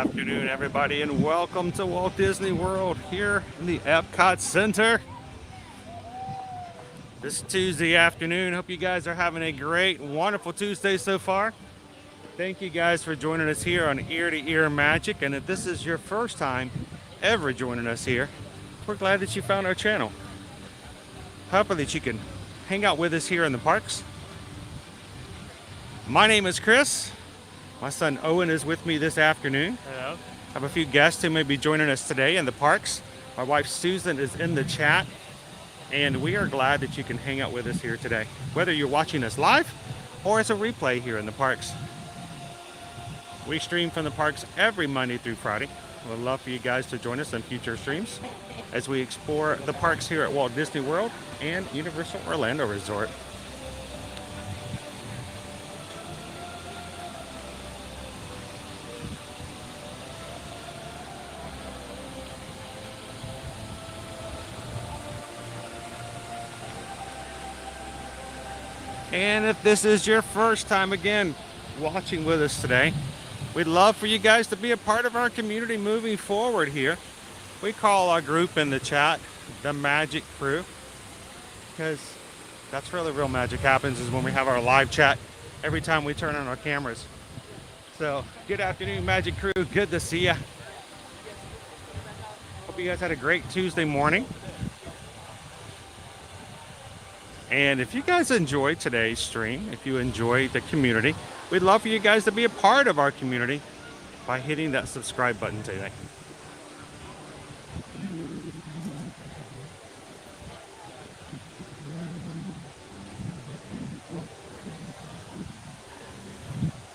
afternoon, everybody, and welcome to Walt Disney World here in the Epcot Center. This Tuesday afternoon. Hope you guys are having a great, wonderful Tuesday so far. Thank you guys for joining us here on Ear to Ear Magic. And if this is your first time ever joining us here, we're glad that you found our channel. Hopefully that you can hang out with us here in the parks. My name is Chris. My son Owen is with me this afternoon. Hello. I have a few guests who may be joining us today in the parks. My wife Susan is in the chat, and we are glad that you can hang out with us here today, whether you're watching us live or as a replay here in the parks. We stream from the parks every Monday through Friday. We'd love for you guys to join us on future streams as we explore the parks here at Walt Disney World and Universal Orlando Resort. And if this is your first time again watching with us today, we'd love for you guys to be a part of our community moving forward here. We call our group in the chat the Magic Crew, because that's where the real magic happens, is when we have our live chat every time we turn on our cameras. So good afternoon, Magic Crew. Good to see you. Hope you guys had a great Tuesday morning. And if you guys enjoyed today's stream, if you enjoyed the community, we'd love for you guys to be a part of our community by hitting that subscribe button today.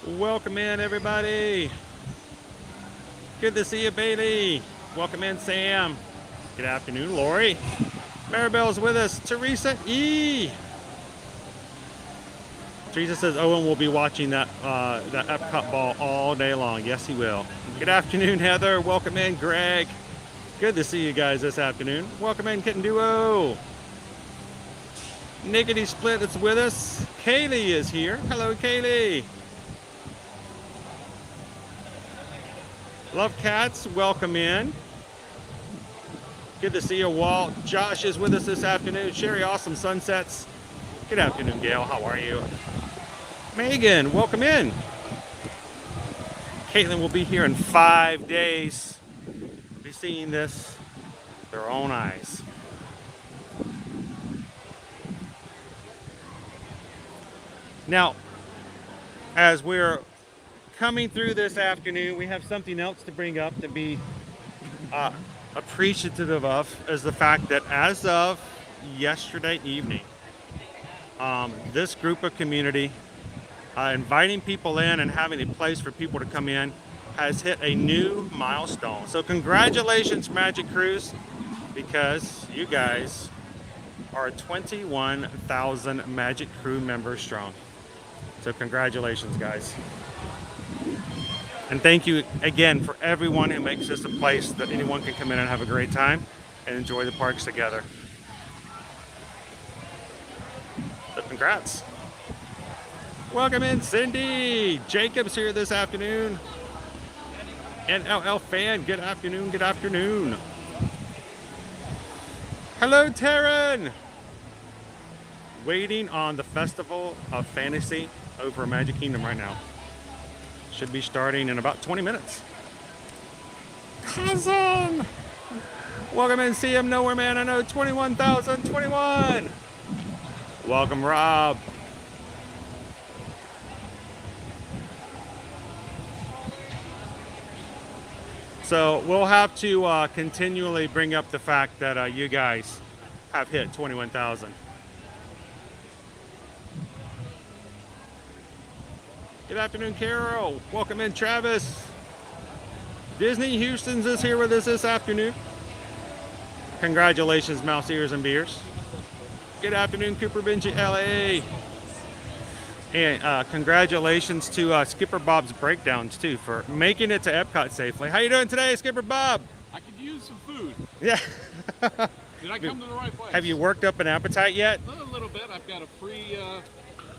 Welcome in, everybody. Good to see you, Bailey. Welcome in, Sam. Good afternoon, Lori. Maribel's with us. Teresa E. Teresa says Owen will be watching that Epcot ball all day long. Yes, he will. Good afternoon, Heather. Welcome in, Greg. Good to see you guys this afternoon. Welcome in, Kitten Duo. Nickety Split is with us. Kaylee is here. Hello, Kaylee. Love Cats, welcome in. Good to see you, Walt. Josh is with us this afternoon. Sherry, Awesome Sunsets. Good afternoon, Gail. How are you? Megan, welcome in. Caitlin will be here in 5 days. Be seeing this with their own eyes. Now, as we're coming through this afternoon, we have something else to bring up to be appreciative of, is the fact that as of yesterday evening, this group of community, inviting people in and having a place for people to come in, has hit a new milestone. So congratulations, Magic Cruise, because you guys are 21,000 Magic Crew members strong. So congratulations, guys. And thank you again for everyone who makes this a place that anyone can come in and have a great time and enjoy the parks together. So congrats. Welcome in, Cindy. Jacob's here this afternoon. And LL Fan, good afternoon, good afternoon. Hello, Taryn. Waiting on the Festival of Fantasy over Magic Kingdom right now. Should be starting in about 20 minutes. Cousin! Welcome in, CM Nowhere Man. I know 21,021. Welcome, Rob. So we'll have to continually bring up the fact that you guys have hit 21,000. Good afternoon, Carol. Welcome in, Travis. Disney Houston's is here with us this afternoon. Congratulations, Mouse Ears and Beers. Good afternoon, Cooper Benji LA. And congratulations to Skipper Bob's Breakdowns, too, for making it to Epcot safely. How you doing today, Skipper Bob? I could use some food. Yeah. Did I come to the right place? Have you worked up an appetite yet? A little bit. I've got a free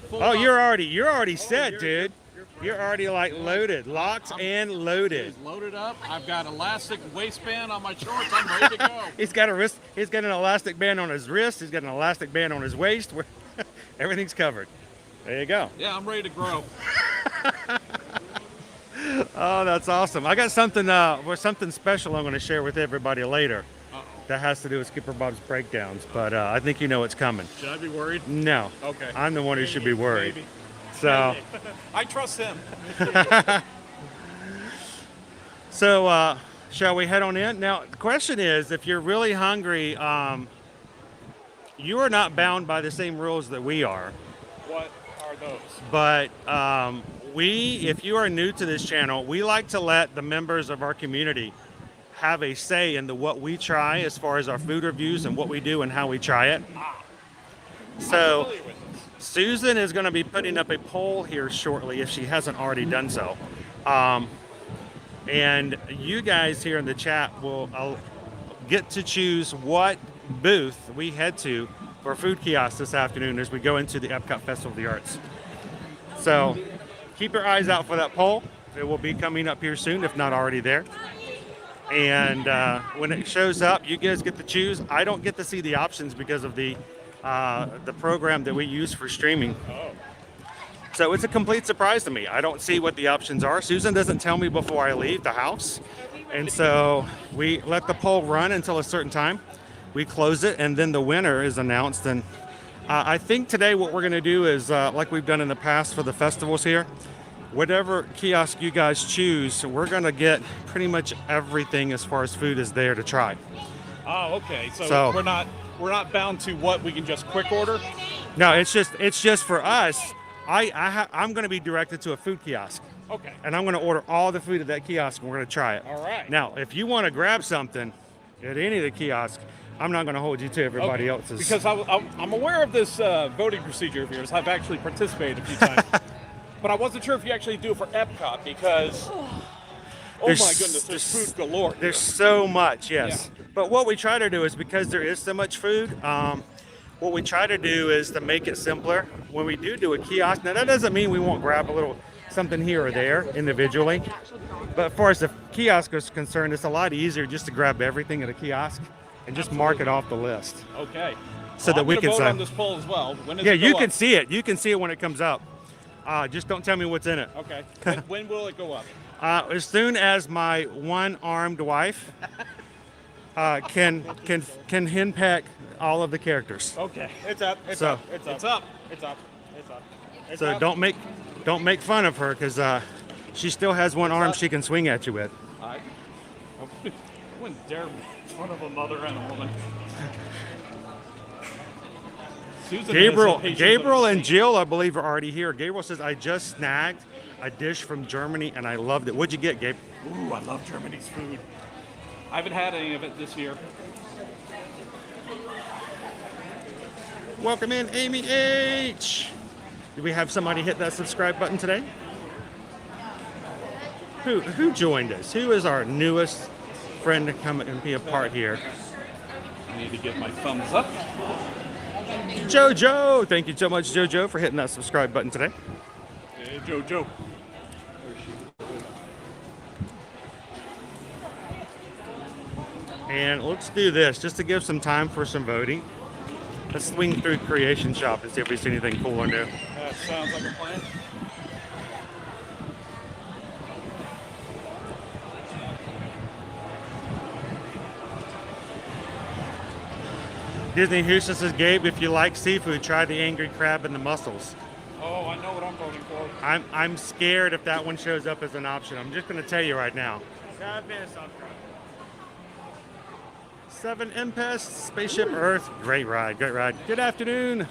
full Oh, you're already set, dude. You're You're already like loaded, locked and loaded. It's loaded up. I've got elastic waistband on my shorts. I'm ready to go. He's got an elastic band on his wrist. He's got an elastic band on his waist. Everything's covered. There you go. Yeah, I'm ready to grow. Oh, that's awesome. I got something special I'm going to share with everybody later. That has to do with Skipper Bob's breakdowns, but I think you know what's coming. Should I be worried? No. Okay. I'm the one who should be worried. Maybe. So. I trust him. So, shall we head on in? Now, the question is, if you're really hungry, you are not bound by the same rules that we are. What are those? But if you are new to this channel, we like to let the members of our community have a say in what we try as far as our food reviews and what we do and how we try it. So Susan is going to be putting up a poll here shortly if she hasn't already done so. And you guys here in the chat will get to choose what booth we head to for food kiosk this afternoon as we go into the Epcot Festival of the Arts. So keep your eyes out for that poll. It will be coming up here soon, if not already there. And when it shows up, you guys get to choose. I don't get to see the options because of the program that we use for streaming. So it's a complete surprise to me. I don't see what the options are. Susan doesn't tell me before I leave the house. And so we let the poll run until a certain time. We close it, and then the winner is announced. And I think today what we're going to do is, like we've done in the past for the festivals here, whatever kiosk you guys choose, we're going to get pretty much everything as far as food is there to try. Oh, okay. So we're not bound to what we can just quick order? No, it's just for us. I'm going to be directed to a food kiosk. Okay. And I'm going to order all the food at that kiosk, and we're going to try it. All right. Now, if you want to grab something at any of the kiosks, I'm not going to hold you to everybody else's. Because I'm aware of this voting procedure of yours. I've actually participated a few times. But I wasn't sure if you actually do it for Epcot because, my goodness, there's food galore. There's so much, yes. Yeah. But what we try to do is, because there is so much food, what we try to do is to make it simpler. When we do a kiosk, now that doesn't mean we won't grab a little something here or there individually. But as far as the kiosk is concerned, it's a lot easier just to grab everything at a kiosk and just mark it off the list. Okay. So that we can vote on this poll as well. When does yeah, it go you up? can see it. You can see it when it comes up. Just don't tell me what's in it. Okay. When will it go up? As soon as my one-armed wife can henpeck all of the characters. Okay. It's up. It's up. It's up. It's up. It's up. It's up. It's so up. don't make fun of her, because she still has one arm she can swing at you with. I wouldn't dare make fun of a mother and a woman. Gabriel and Jill, I believe, are already here. Gabriel says, I just snagged a dish from Germany and I loved it. What'd you get, Gabe? Ooh, I love Germany's food. I haven't had any of it this year. Welcome in, Amy H. Do we have somebody hit that subscribe button today? Who joined us? Who is our newest friend to come and be a part here? I need to give my thumbs up. Jojo, thank you so much, Jojo, for hitting that subscribe button today. Hey, Jojo. And let's do this, just to give some time for some voting. Let's swing through Creation Shop and see if we see anything cool or new. That sounds like a plan. Disney Houston says, Gabe, if you like seafood, try the angry crab and the mussels. Oh, I know what I'm voting for. I'm scared if that one shows up as an option. I'm just going to tell you right now. 7 Impest, Spaceship Earth. Great ride, great ride. Good afternoon.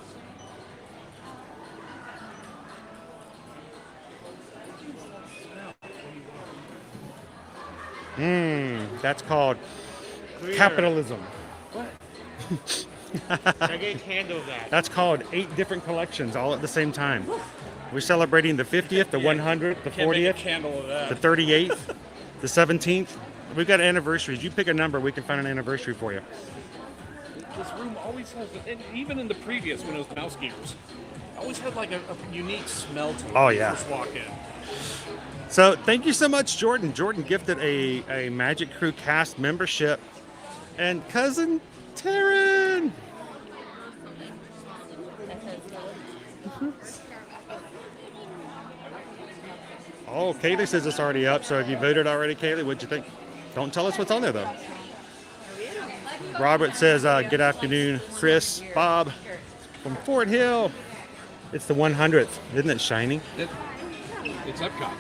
That's called capitalism. What? I can't handle that. That's called 8 different collections all at the same time. We're celebrating the 50th, the 100th, the 40th, the 38th, the 17th. We've got anniversaries. You pick a number, we can find an anniversary for you. this room always has, and even in the previous when it was Mouse Gamers, always had like a unique smell to it. Oh, when you yeah. first walk in. So thank you so much, Jordan. Jordan gifted a Magic Crew cast membership. And cousin Taryn. Oh, Kaylee says it's already up. So have you voted already, Kaylee? What'd you think? Don't tell us what's on there, though. Robert says, good afternoon, Chris, Bob from Fort Hill. It's the 100th. Isn't it shiny? It's Epcot.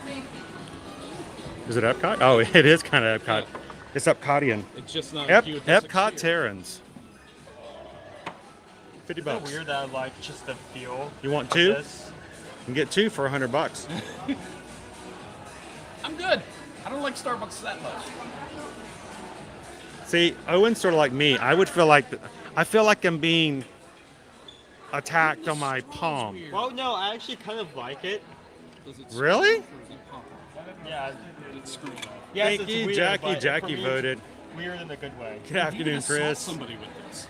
Is it Epcot? Oh, it is kind of Epcot. Yeah. It's Epcotian. It's just not Epcot Terrans. $50. It's so weird that I like just the feel. You want of two? this. You can get two for $100. I'm good. I don't like Starbucks that much. See, Owen's sort of like me. I feel like I'm being attacked on my palm. Well, no, I actually kind of like it. Really? Yeah. It's screwed up. Yes, Thank it's you, weird, Jackie. but Jackie for me, it's voted. Weird in a good way. Good afternoon, assault Chris. somebody with this.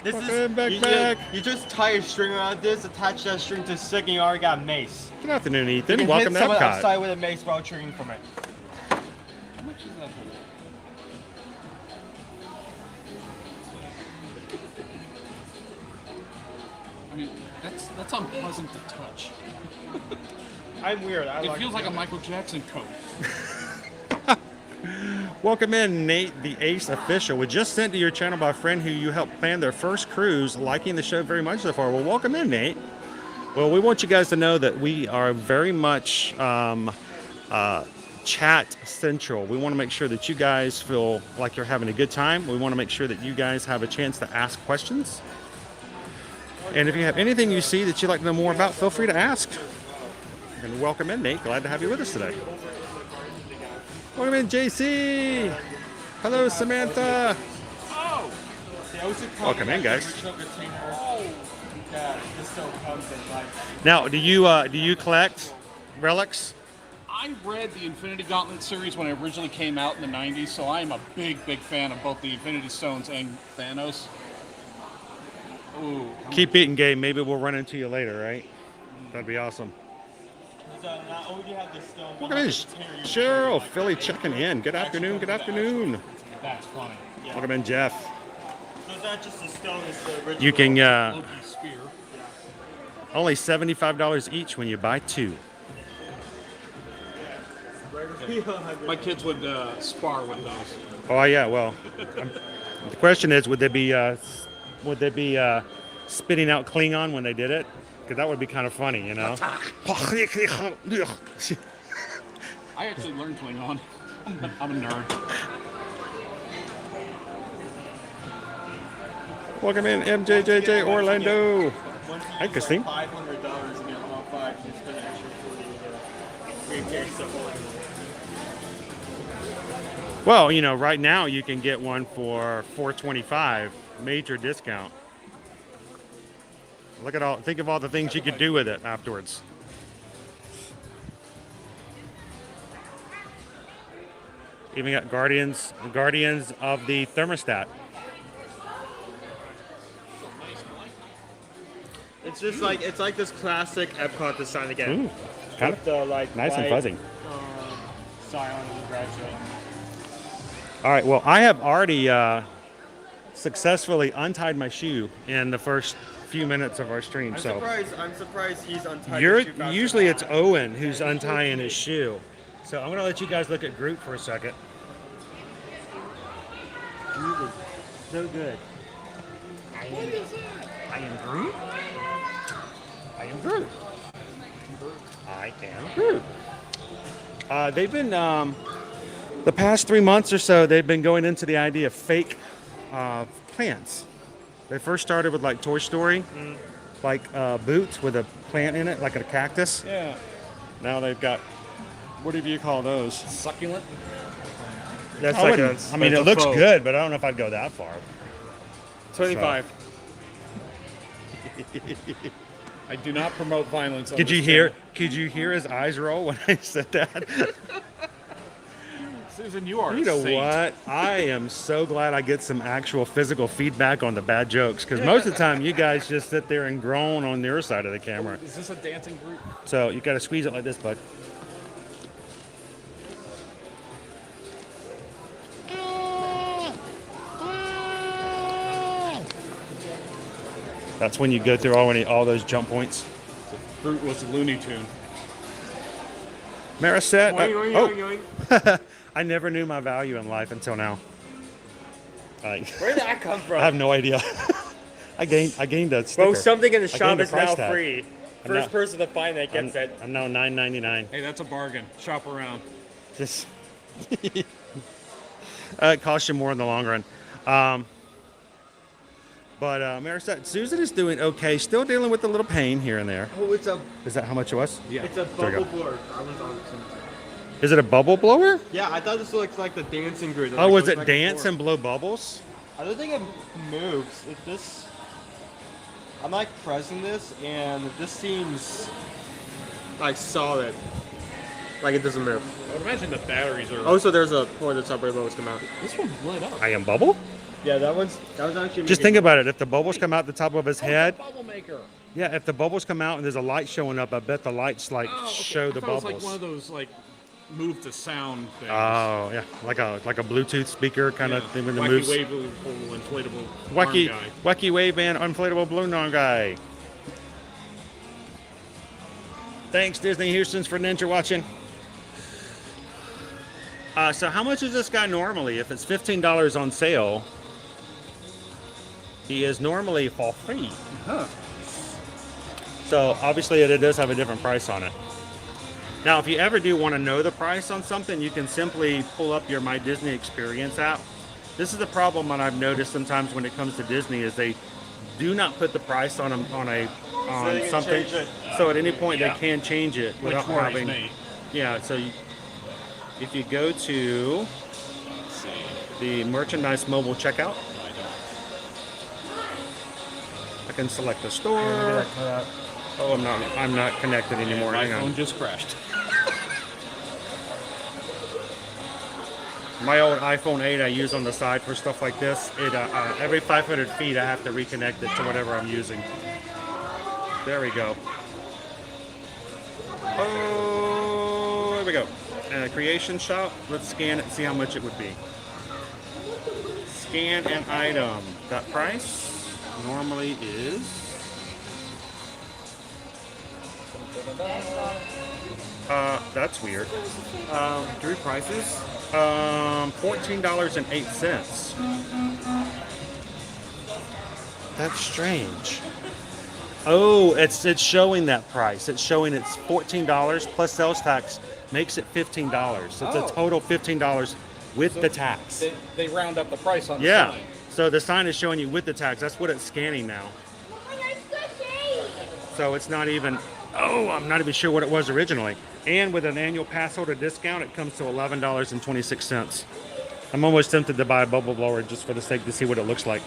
This Welcome back, you, back. You just tie a string around this, attach that string to a stick, and you already got a mace. Good afternoon, You Ethan. can Welcome hit to someone Epcot. outside with a mace while triggering from it. How much is that? I mean, that's unpleasant to touch. I'm weird. It feels like a Michael Jackson coat. Welcome in, Nate, the Ace Official. Was just sent to your channel by a friend who you helped plan their first cruise, liking the show very much so far. Well, welcome in, Nate. Well, we want you guys to know that we are very much chat central. We want to make sure that you guys feel like you're having a good time. We want to make sure that you guys have a chance to ask questions. And if you have anything you see that you'd like to know more about, feel free to ask. And welcome in, Nate. Glad to have you with us today. Welcome in, JC. Hello, Samantha. Oh! Welcome in, guys. Yeah, this still comes in like. Now, do you collect relics? I read the Infinity Gauntlet series when it originally came out in the 90s, so I am a big fan of both the Infinity Stones and Thanos. Ooh. Keep beating, Gabe. Maybe we'll run into you later, right? That'd be awesome. So not only do you have the stone, Welcome in, Cheryl. Philly checking in. Good afternoon. Good afternoon. That's funny. Yeah. Welcome in, Jeff. So it's not just the stone, it's the original. You can Loki's spear. only $75 each when you buy two. My kids would spar with those. Oh yeah. Well, the question is, would they be spitting out Klingon when they did it? Because that would be kind of funny, you know. I actually learned Klingon. I'm a nerd. Welcome in, MJJJ Orlando. Hi, Christine. $500 and get all five. You spend an extra 40 to repair stuff. Well, you know, right now you can get one for $425, major discount. Look at all, think of all the things you could do with it afterwards. Even got Guardians of the Thermostat. It's just like it's like this classic Epcot design again. Ooh, kind With of the like nice and white, fuzzy. Scion and graduate. All right, well, I have already successfully untied my shoe in the first few minutes of our stream. I'm So surprised he's untied. you're his shoe faster usually than it's I. Owen who's untying his shoe. So I'm gonna let you guys look at Groot for a second. Groot is so good. I am Groot. I am Groot. I am Groot. They've been the past 3 months or so. They've been going into the idea of fake plants. They first started with like Toy Story, like boots with a plant in it, like a cactus. Yeah. Now they've got, what do you call those? Succulent. That's I like wouldn't. I mean, That's it a looks faux. good, but I don't know if I'd go that far. 25. I do not promote violence. On Could this you hear? channel. Could you hear his eyes roll when I said that? Susan, you are You a know saint. what? I am so glad I get some actual physical feedback on the bad jokes, because most of the time you guys just sit there and groan on your side of the camera. Is this a dancing group? So you got to squeeze it like this, bud. That's when you go through all those jump points. Groot was a Looney Tune. Marisette. Yoing, yoing, yoing. I never knew my value in life until now. Like, Where did that come from? I have no idea. I gained a sticker. Bro, something in the I shop gained a is price now tag. free. I'm First not- person to find that gets it. I'm now $9.99. Hey, that's a bargain. Shop around. Just it costs you more in the long run. But Marisette, Susan is doing okay. Still dealing with a little pain here and there. Oh, it's a Is that how much it was? Yeah. it's a There you bubble go. blower. I was on something. Is it a bubble blower? Yeah, I thought this looked like the dancing grid. Oh, was it dance and blow bubbles? I don't think it moves. It just. I'm like pressing this, and this seems like solid. Like it doesn't move. I would imagine the batteries are. Also, there's a port that's up where those come out. This one's lit up. I am bubble? Yeah, that was actually. Just think about it. If the bubbles come out the top of his head, Bubble maker. yeah, if the bubbles come out and there's a light showing up, I bet the lights like Oh, okay. show the I thought it was bubbles. like one of those like move to sound things. Oh, yeah, like a Bluetooth speaker kind of thing with the Wacky moves. wavable inflatable Wacky, arm guy. wacky wave band, inflatable balloon arm guy. Thanks, Disney Houston's for Ninja watching. So how much is this guy normally? If it's $15 on sale, he is normally for free. Huh. So obviously it does have a different price on it. Now, if you ever do want to know the price on something, you can simply pull up your My Disney Experience app. This is the problem that I've noticed sometimes when it comes to Disney is they do not put the price on they can something. change it. So at any point Yeah. they can change it Which without worries having. me. Yeah. So if you go to the merchandise mobile checkout, I can select the store. Oh, I'm not connected anymore. My Hang on. phone just crashed. My old iPhone 8 I use on the side for stuff like this. It every 500 feet I have to reconnect it to whatever I'm using. There we go. Oh, there we go. Creation shop. Let's scan it and see how much it would be. Scan an item. That price normally is. That's weird. Three prices. $14.08. That's strange. Oh, it's showing that price. It's showing it's $14 plus sales tax makes it $15. So it's Oh. a total $15 with the tax. They round up the price on the Yeah. sign. So the sign is showing you with the tax. That's what it's scanning now. So it's not even. Oh, I'm not even sure what it was originally. And with an annual pass holder discount, it comes to $11.26. I'm almost tempted to buy a bubble blower just for the sake to see what it looks like.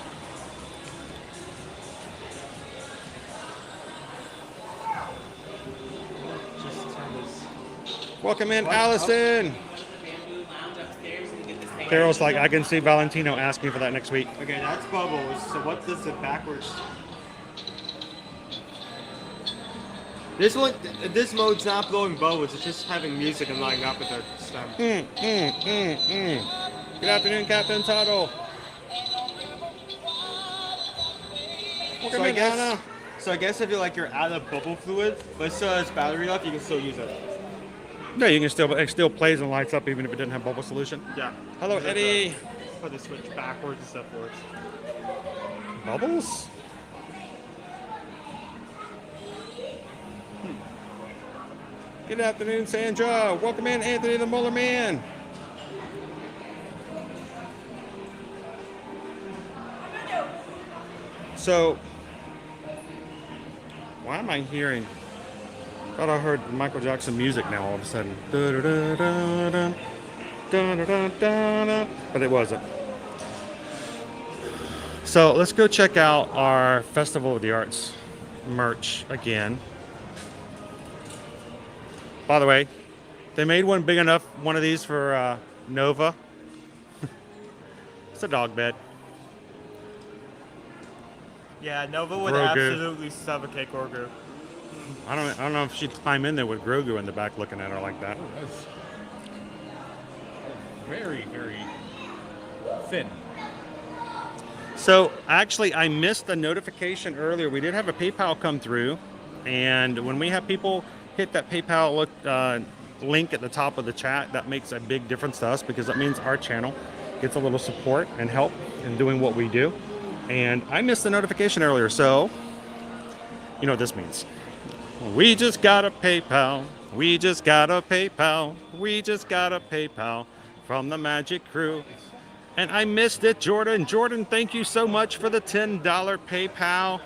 Welcome in, Allison. Carol's like, I can see Valentino asking for that next week. Okay, that's bubbles. So what does it backwards? This one, this mode's not blowing bubbles. It's just having music and lighting up with the stem. Good afternoon, Captain Tuttle. Welcome in, Anna. So I guess if you're like you're out of bubble fluid, but still has battery left, you can still use it. No, you can still, it still plays and lights up even if it didn't have bubble solution. Yeah. Hello, Eddie. Put the switch backwards and stuff works. Bubbles? Good afternoon, Sandra. Welcome in, Anthony the Muller Man. So, why am I hearing? Thought I heard Michael Jackson music now all of a sudden. Da-da-da-da-da, da-da-da-da-da, but it wasn't. So let's go check out our Festival of the Arts merch again. By the way, they made one big enough, one of these for Nova. It's a dog bed. Yeah, Nova would Grogu. absolutely suffocate Grogu. I don't know if she'd climb in there with Grogu in the back looking at her like that. That's very, very thin. So actually, I missed the notification earlier. We did have a PayPal come through, and when we have people hit that PayPal link at the top of the chat, that makes a big difference to us because that means our channel gets a little support and help in doing what we do. And I missed the notification earlier, so you know what this means. We just got a PayPal. We just got a PayPal. We just got a PayPal from the Magic Crew. And I missed it, Jordan. Jordan, thank you so much for the $10 PayPal.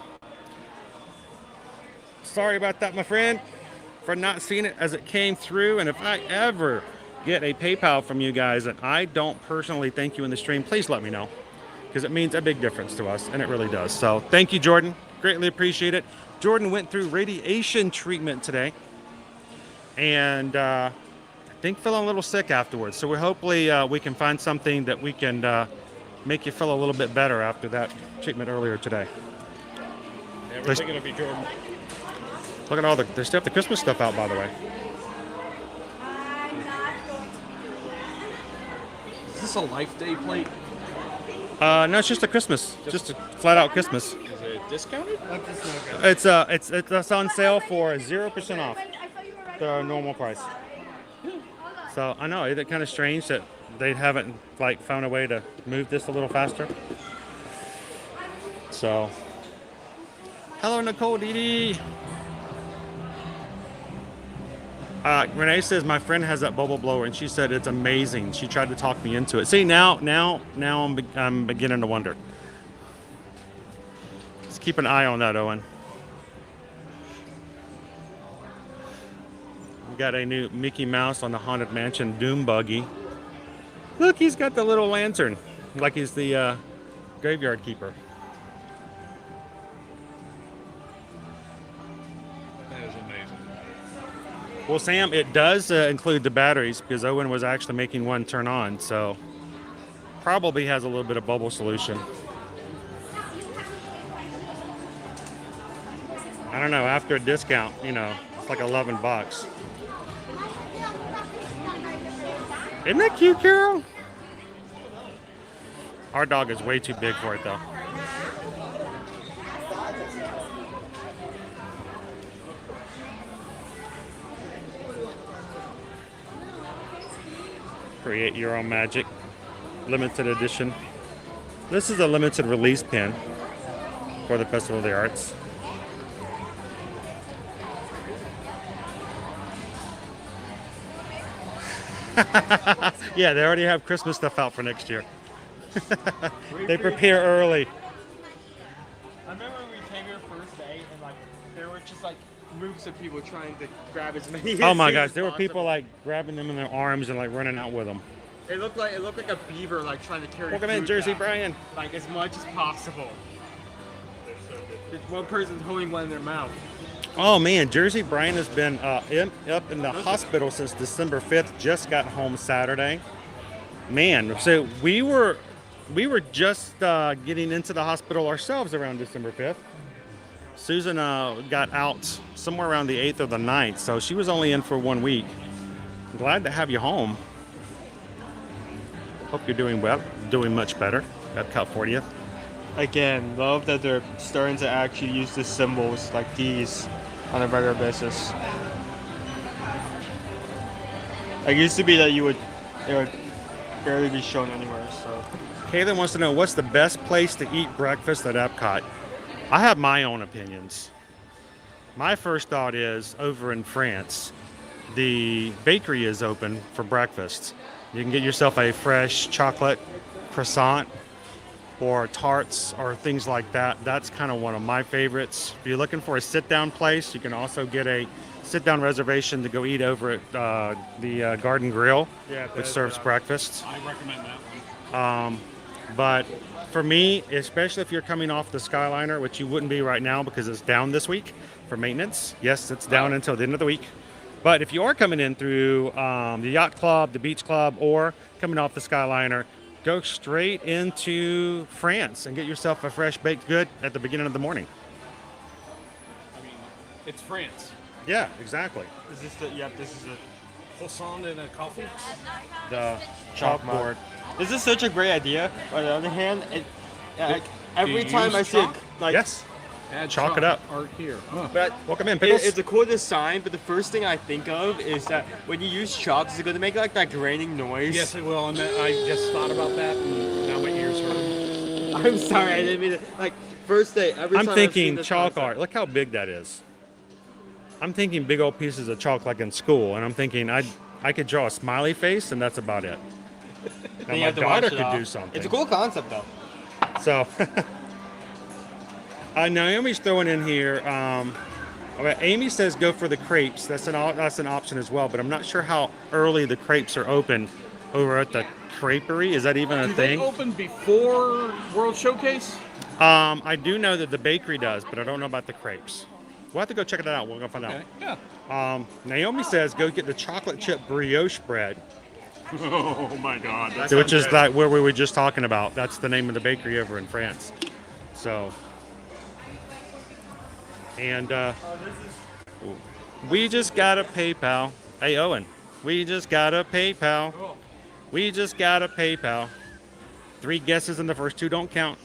Sorry about that, my friend, for not seeing it as it came through. And if I ever get a PayPal from you guys and I don't personally thank you in the stream, please let me know, because it means a big difference to us, and it really does. So thank you, Jordan. Greatly appreciate it. Jordan went through radiation treatment today, and I think feeling a little sick afterwards. So hopefully we can find something that we can make you feel a little bit better after that treatment earlier today. Yeah, we're thinking of you, Jordan. Look at all they still have the Christmas stuff out, by the way. Is this a Life Day plate? No, it's just a Christmas, just a flat out Christmas. Is it discounted? It's on sale for 0% off the normal price. So I know, isn't it kind of strange that they haven't like found a way to move this a little faster? So, hello Nicole Dee. Renee says my friend has that bubble blower and she said it's amazing. She tried to talk me into it. See, now I'm beginning to wonder. Let's keep an eye on that, Owen. We got a new Mickey Mouse on the Haunted Mansion Doom buggy. Look, he's got the little lantern, like he's the graveyard keeper. That is amazing. Well, Sam, it does include the batteries because Owen was actually making one turn on, so probably has a little bit of bubble solution. I don't know, after a discount, you know, it's like $11. Isn't that cute, Carol? Our dog is way too big for it, though. Create your own magic. Limited edition. This is a limited release pin for the Festival of the Arts. Yeah, they already have Christmas stuff out for next year. They prepare early. I remember when we came here first day and like there were just like groups of people trying to grab as many. Oh my as gosh, there were possible. people like grabbing them in their arms and like running out with them. It looked like a beaver like trying to carry. Welcome in, food Jersey back, Brian. like as much as possible. One person's holding one in their mouth. Oh man, Jersey Brian has been up in the hospital since December 5th. Just got home Saturday. Man, so we were just getting into the hospital ourselves around December 5th. Susan got out somewhere around the 8th or the 9th, so she was only in for 1 week. Glad to have you home. Hope you're doing well, doing much better. Epcot 40th. Again, love that they're starting to actually use the symbols like these on a regular basis. It used to be that it would barely be shown anywhere. So Kaylin wants to know what's the best place to eat breakfast at Epcot. I have my own opinions. My first thought is over in France, the bakery is open for breakfast. You can get yourself a fresh chocolate croissant or tarts or things like that. That's kind of one of my favorites. If you're looking for a sit-down place, you can also get a sit-down reservation to go eat over at the Garden Grill, which serves breakfast. I recommend that one. But for me, especially if you're coming off the Skyliner, which you wouldn't be right now because it's down this week for maintenance. Yes, it's down until the end of the week. But if you are coming in through the yacht club, the beach club, or coming off the Skyliner, go straight into France and get yourself a fresh baked good at the beginning of the morning. I mean, it's France. Yeah, exactly. Is this the? Yep, this is the Croissant and a coffee. The chalkboard. This is such a great idea. But on the other hand, every you time use I see it, chalk? like Yes. Add Chalk it up. Art here. Huh. but Welcome in, Pickles. it's a cool design. But the first thing I think of is that when you use chalk, is it going to make like that graining noise? Yes, it will. And I just thought about that, and now my ears hurt. I'm sorry, I didn't mean to. Like first day, every I'm time I've seen thinking this chalk concept- art. Look how big that is. I'm thinking big old pieces of chalk like in school, and I'm thinking I could draw a smiley face, and that's about it. Then And you my have to wash daughter it could off. do something. It's a cool concept though. So, Naomi's throwing in here. Okay, Amy says go for the crepes. That's an option as well, but I'm not sure how early the crepes are open over at the creperie. Is that even a Do they thing? open before World Showcase? I do know that the bakery does, but I don't know about the crepes. We'll have to go check it out. We'll go find Okay. out. Yeah. Naomi says go get the chocolate chip brioche bread, Oh my God. That's which is like where we were just talking about. That's the name of the bakery over in France. So, and we just got a PayPal. Hey Owen, we just got a PayPal. We just got a PayPal. 3 guesses and the first 2 don't count.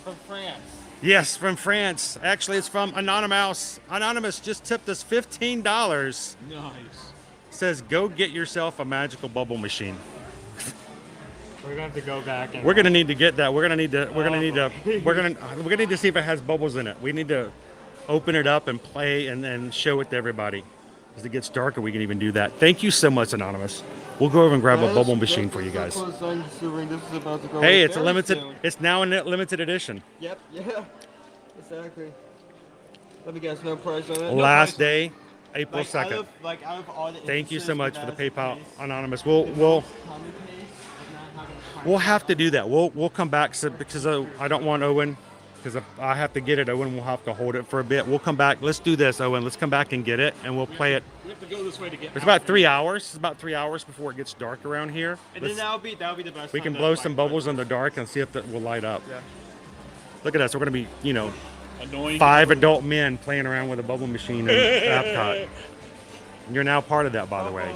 From France. Yes, from France. Actually, it's from Anonymous. Anonymous just tipped us $15. nice. Says go get yourself a magical bubble machine. We're gonna have to go back and. We're gonna need to get that. We're gonna need to see if it has bubbles in it. We need to open it up and play and then show it to everybody. As it gets darker, we can even do that. Thank you so much, Anonymous. We'll go over and grab a bubble machine for you guys. Hey, it's a limited. It's now a limited edition. Yep. Yeah. Exactly. Let me guess. No price on it. Last day, April Like, out 2nd. of, like, out of all the Thank you so instances much where for the that's PayPal, case, Anonymous. the We'll most common case of not having a we'll have to do that. We'll come back because I don't want Owen. Because if I have to get it, Owen will have to hold it for a bit. We'll come back. Let's do this, Owen. Let's come back and get it, and we'll play it. We have to go this way to get. It's about 3 hours. It's about 3 hours before it gets dark around here. And then Let's- that'll be the best. we time can to, blow like, some bubbles in the dark and see if that will light up. Yeah. Look at us. We're going to be, Annoying. 5 adult men playing around with a bubble machine in Epcot. You're now part of that, by the way.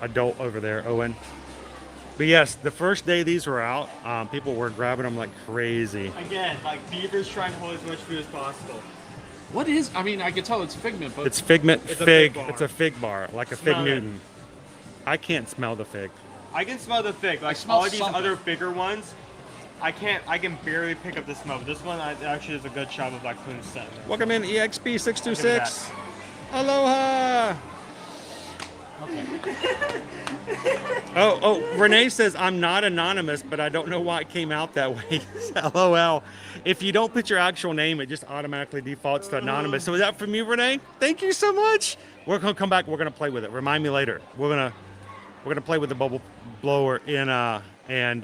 Adult over there, Owen. But yes, the first day these were out, people were grabbing them like crazy. Again, like Beaver's trying to hold as much food as possible. What is? I mean, I can tell it's Figment, but It's Figment It's a fig. fig bar. It's a fig bar, like a Smell fig it. Newton. I can't smell the fig. I can smell the fig. Like smell all these something. other bigger ones, I can't. I can barely pick up the smell. But this one actually does a good job of like putting scent. Welcome in EXP626. that. Aloha. Oh, Renee says, I'm not anonymous, but I don't know why it came out that way. LOL. If you don't put your actual name, it just automatically defaults to anonymous. So is that from you, Renee? Thank you so much. We're gonna come back. We're gonna play with it. Remind me later. We're gonna play with the bubble blower and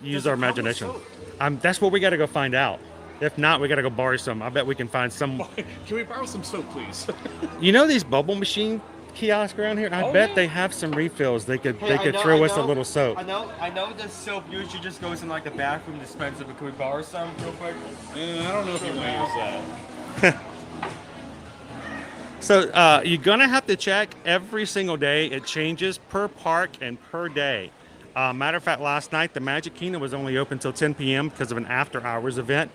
use our imagination. That's what we got to go find out. If not, we got to go borrow some. I bet we can find some. can we borrow some soap, please? You know these bubble machine kiosks around here? I Oh, bet yeah. they have some refills. They could Hey, I know- throw I us a know- little soap. I know the soap usually just goes in like the bathroom dispenser, but can we borrow some real quick? I don't know if you want to use that. So you're gonna have to check every single day. It changes per park and per day. Matter of fact, last night the Magic Kingdom was only open till 10 p.m. because of an after-hours event,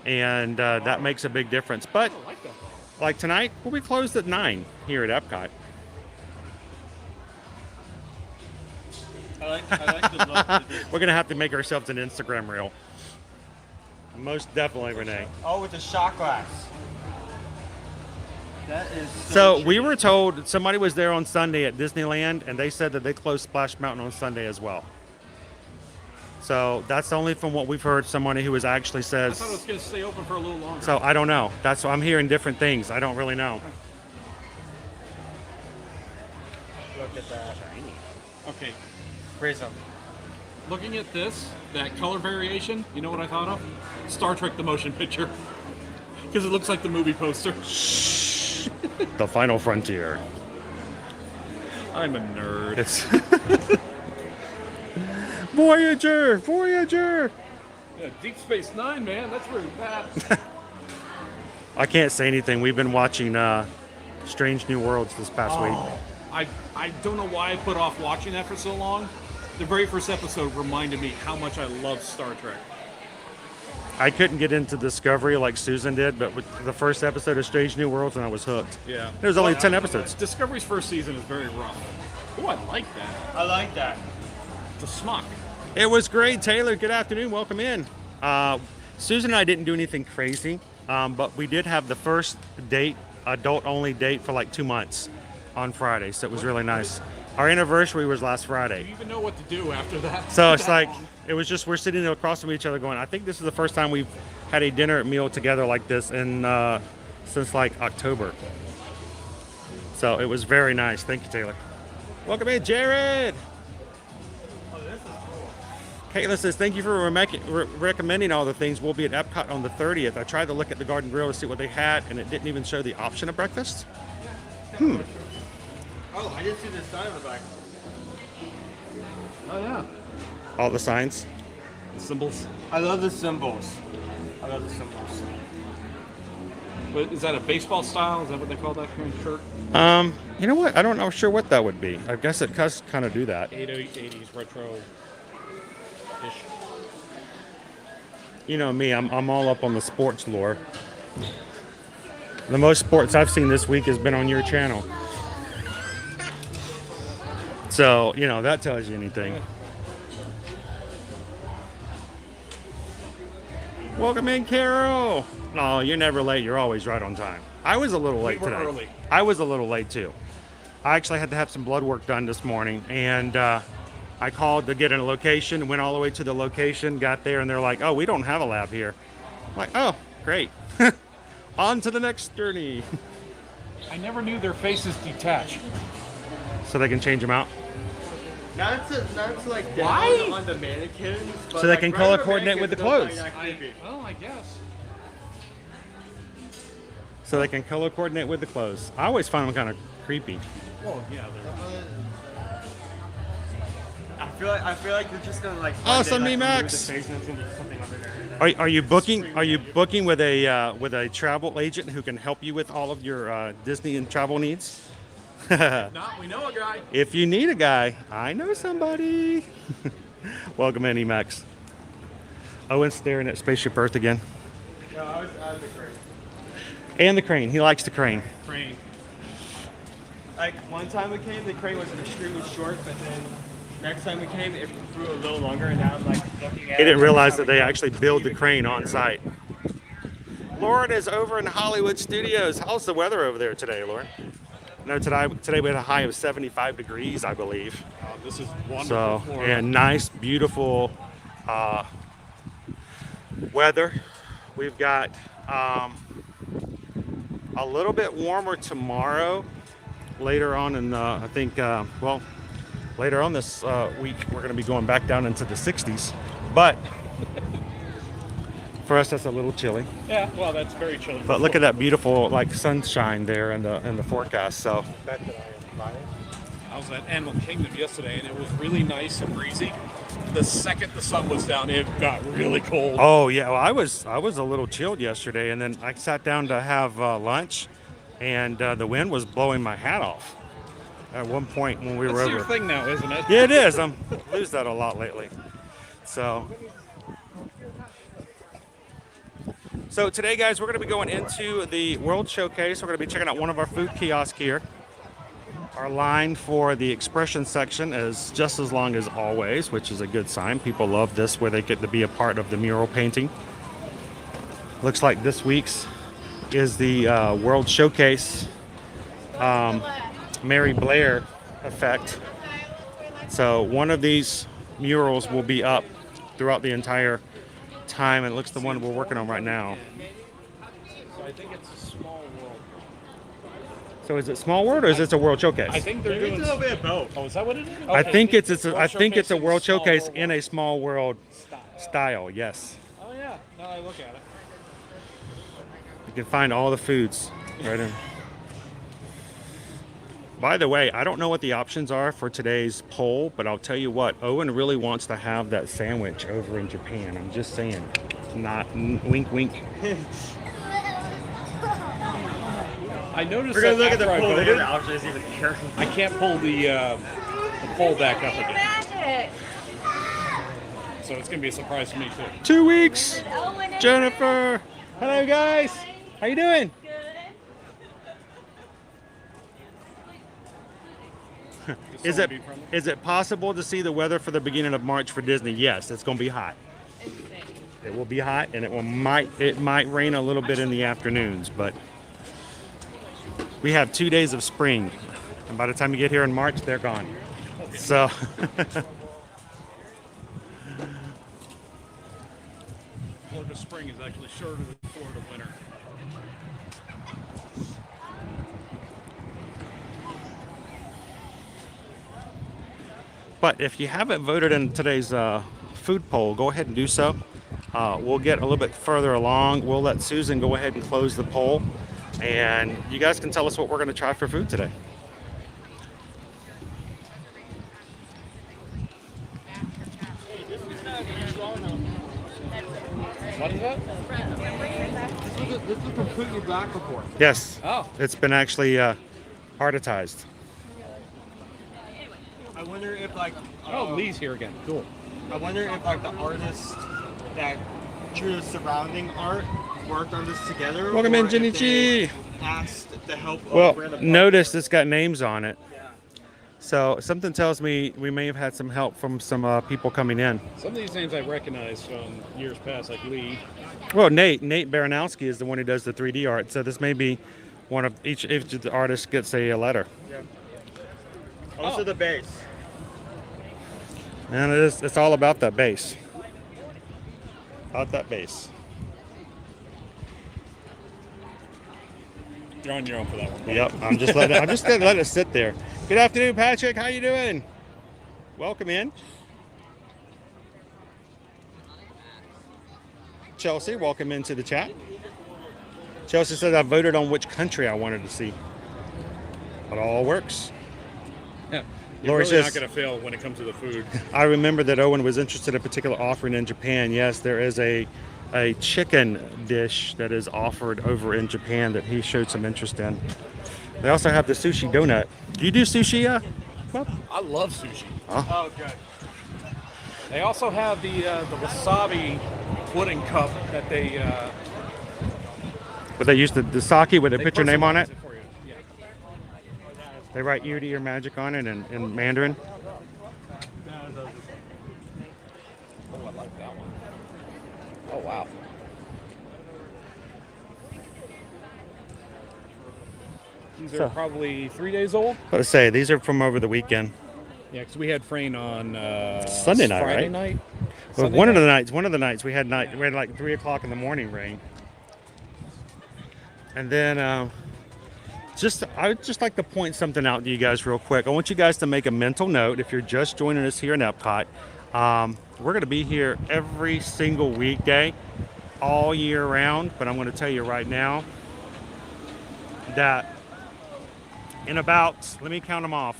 and that makes a big difference. But I like that. like tonight, we'll be closed at 9 here at Epcot. I like the look. We're gonna have to make ourselves an Instagram reel. Most definitely, Renee. Oh, with the shot glass. That is So we tricky. were told somebody was there on Sunday at Disneyland, and they said that they closed Splash Mountain on Sunday as well. So that's only from what we've heard. Somebody who actually I says. thought it was going to stay open for a little longer. So I don't know. That's I'm hearing different things. I don't really know. Look at that. Okay. Raise them. Looking at this, that color variation, you know what I thought of? Star Trek: The Motion Picture. Because it looks like the movie poster. The Final Frontier. I'm a nerd. It's Voyager! Voyager! Yeah, Deep Space Nine, man. That's where it's at. I can't say anything. We've been watching Strange New Worlds this past week. I don't know why I put off watching that for so long. The very first episode reminded me how much I love Star Trek. I couldn't get into Discovery like Susan did, but with the first episode of Strange New Worlds, and I was hooked. Yeah. There's only 10 episodes. Discovery's first season is very rough. Oh, I like that. I like that. The smock. It was great, Taylor. Good afternoon. Welcome in. Susan and I didn't do anything crazy, but we did have the first date, adult-only date for like 2 months on Friday, so it was really nice. Our anniversary was last Do Friday. you even know what to do after that? So it's like, it was just, we're sitting across from each other going, I think this is the first time we've had a dinner meal together like this since like October. So it was very nice. Thank you, Taylor. Welcome in, Jared. Caitlin says, thank you for recommending all the things. We'll be at Epcot on the 30th. I tried to look at the Garden Grill to see what they had, and it didn't even show the option of breakfast. Oh, I didn't see the sign on the back. Oh, yeah. All the signs. The symbols. I love the symbols. I love the symbols. But is that a baseball style? Is that what they call that kind of shirt? You know what? I don't know sure what that would be. I guess it does kind of do that. 80s retro-ish. You know me, I'm all up on the sports lore. The most sports I've seen this week has been on your channel. So, you know, that tells you anything. Welcome in, Carol. No, you're never late. You're always right on time. I was a little late were today. early. I was a little late too. I actually had to have some blood work done this morning, and I called to get in a location, went all the way to the location, got there, and they're like, oh, we don't have a lab here. I'm like, oh, great. On to the next journey. I never knew their faces detach. So they can change them out. Not to like Why? down on the mannequins, but So they like can color regular coordinate with the mannequins clothes. don't find that creepy. Well, I guess. So they can color coordinate with the clothes. I always find them kind of creepy. Well, yeah. I feel like they're just gonna like. Awesome, one day, like, Max. remove the face and it's gonna be something under there. Are you booking with a travel agent who can help you with all of your Disney and travel needs? Not, we know a guy. If you need a guy, I know somebody. Welcome in, Emax. Owen's staring at Spaceship Earth again. No, I was the crane. And the crane. He likes the crane. Crane. Like one time we came, the crane was extremely short, but then next time we came, it grew a little longer, and now I'm like looking at. He didn't realize that they actually build the crane on site. Lauren is over in Hollywood Studios. How's the weather over there today, Lauren? No, today we had a high of 75 degrees, I believe. This is wonderful. So, Florida. and nice, beautiful weather. We've got a little bit warmer tomorrow. Later on in, I think, later on this week, we're going to be going back down into the 60s. But for us, that's a little chilly. Yeah, well, that's very chilly. But look at that beautiful, like, sunshine there in the forecast. So. I was at Animal Kingdom yesterday, and it was really nice and breezy. The second the sun was down, it got really cold. Oh yeah, well, I was a little chilled yesterday, and then I sat down to have lunch, and the wind was blowing my hat off. At one point when we were That's over. your thing now, isn't it? Yeah, it is. I lose that a lot lately. So today, guys, we're going to be going into the World Showcase. We're going to be checking out one of our food kiosks here. Our line for the expression section is just as long as always, which is a good sign. People love this, where they get to be a part of the mural painting. Looks like this week's is the World Showcase Mary Blair effect. So one of these murals will be up throughout the entire time, and it looks the one we're working on right now. So I think it's a small world. So is it Small World or is it a World Showcase? I think they're Maybe doing it's a little bit of both. Oh, is that what it is? I Okay. think it's World I think it's a Showcase World Small Showcase World in a Small World style. style. Yes. Oh yeah, now I look at it. can find all the foods right in. By the way, I don't know what the options are for today's poll, but I'll tell you what, Owen really wants to have that sandwich over in Japan. I'm just saying. Not wink, wink. I noticed We're gonna that look at the after I poll. Look at voted, the options even here. I can't pull the poll back up again. Magic. So it's gonna be a surprise to me too. 2 weeks. Owen and Jennifer. Hello, guys. How you doing? Is it possible to see the weather for the beginning of March for Disney? Yes, it's going to be hot. It will be hot, and it might rain a little bit in the afternoons, but we have 2 days of spring, and by the time you get here in March, they're gone. So Florida spring is actually shorter than Florida winter. but if you haven't voted in today's food poll, go ahead and do so. We'll get a little bit further along. We'll let Susan go ahead and close the poll, and you guys can tell us what we're going to try for food today. What is that? This was completely black before. Yes. Oh. It's been actually artitized. I wonder if like Oh, Lee's here again. Cool. I wonder if like the artists that drew the surrounding art worked on this together. Welcome in, or if Jinichi. they asked the help of Well, random notice it's got names on it. So something tells me we may have had some help from some people coming in. Some of these names I recognize from years past, like Lee. Well, Nate Baranowski is the one who does the 3D art. So this may be one of each of the artists gets a letter. Yeah. Also the base. And it's all about that base. About that base. You're on your own for that one. Yep, I'm just gonna let it sit there. Good afternoon, Patrick. How you doing? Welcome in. Chelsea, welcome into the chat. Chelsea said I voted on which country I wanted to see. It all works. Yeah. You're Lori really says- not going to fail when it comes to the food. I remember that Owen was interested in a particular offering in Japan. Yes, there is a chicken dish that is offered over in Japan that he showed some interest in. They also have the sushi donut. Do you do sushi, Bob? I love sushi. Oh, good. They also have the wasabi pudding cup that they. But they use the sake with a they picture name on it. personalize for you. Yeah. They write ear to ear magic on it in Mandarin. Oh, I like that one. Oh wow. These are So- probably 3 days old. Let's say these are from over the weekend. Yeah, because we had Frayne on Sunday night, Friday right? night. Well, Sunday one of night. the nights we had like 3 o'clock in the morning rain. And then I would just like to point something out to you guys real quick. I want you guys to make a mental note if you're just joining us here in Epcot. We're going to be here every single weekday, all year round. But I'm going to tell you right now that in about, let me count them off,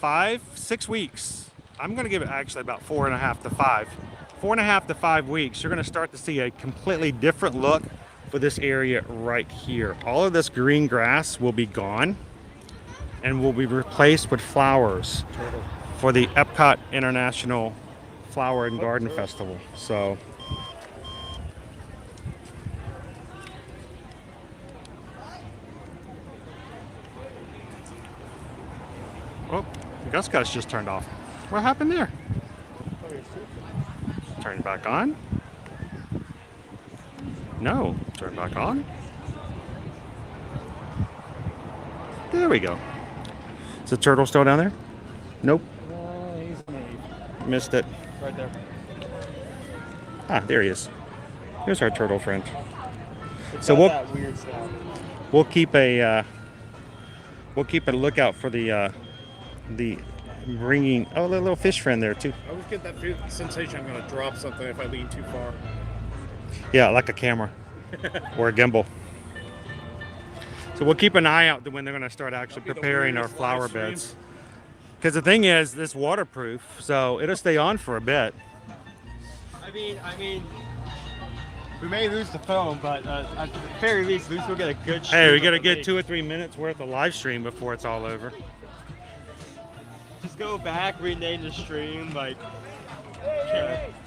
5-6 weeks, I'm going to give it actually about 4.5 to 5. 4.5 to 5 weeks, you're going to start to see a completely different look for this area right here. All of this green grass will be gone and will be replaced with flowers for the Epcot International Flower and Garden Festival. So oh, the Gus Gus just turned off. What happened there? Turn it back on. No, turn back on. There we go. Is the turtle still down there? Nope. Missed it. Right there. Ah, there he is. Here's our turtle friend. It's So got we'll- that weird sound. We'll keep a lookout for the ringing. Oh, a little fish friend there too. I always get that sensation I'm going to drop something if I lean too far. Yeah, like a camera. or a gimbal. So we'll keep an eye out to when they're going to start actually preparing our flower beds. Because the thing is, this waterproof, so it'll stay on for a bit. I mean, we may lose the phone, but at the very least, at least we'll get a good. Hey, we got to get 2 or 3 minutes worth of live stream before it's all over. Just go back, rename the stream, like.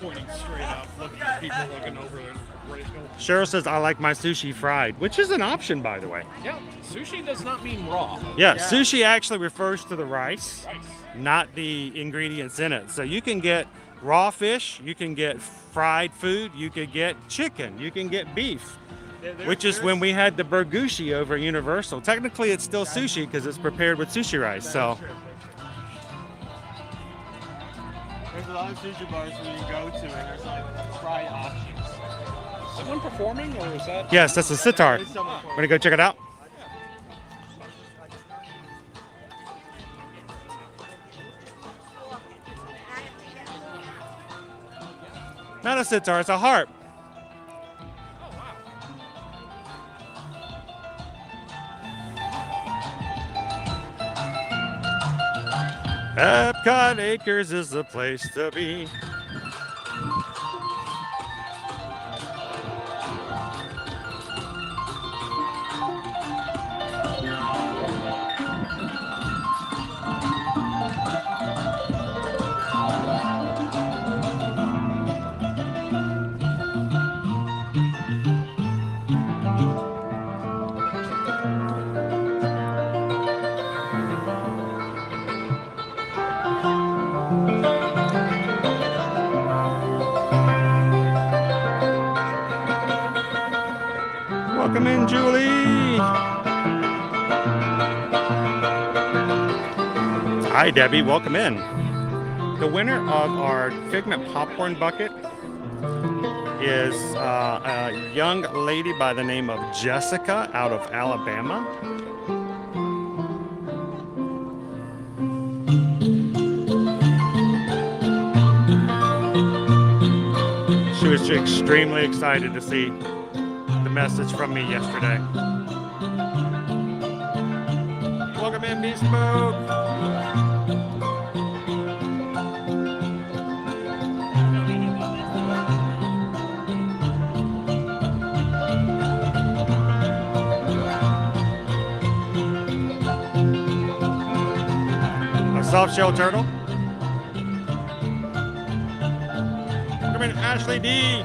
Pointing straight up, looking at people looking over there. Ready to go. Cheryl says, I like my sushi fried, which is an option, by the way. Yeah, sushi does not mean raw. Yeah, sushi actually refers to the rice, not the ingredients in it. So you can get raw fish, you can get fried food, you can get chicken, you can get beef, which is when we had the burgushi over at Universal. Technically, it's still sushi because it's prepared with sushi rice. So. There's a lot of sushi bars where you go to and there's like fried options. Is someone performing or is that? Yes, that's a sitar. There's someone Want to go check it out? Not a sitar, it's a harp. Epcot Acres is the place to be. Welcome in, Julie. Hi, Debbie. Welcome in. The winner of our Figment Popcorn Bucket is a young lady by the name of Jessica out of Alabama. She was extremely excited to see the message from me yesterday. Welcome in, Bespoke. A soft shell turtle. Welcome in, Ashley D.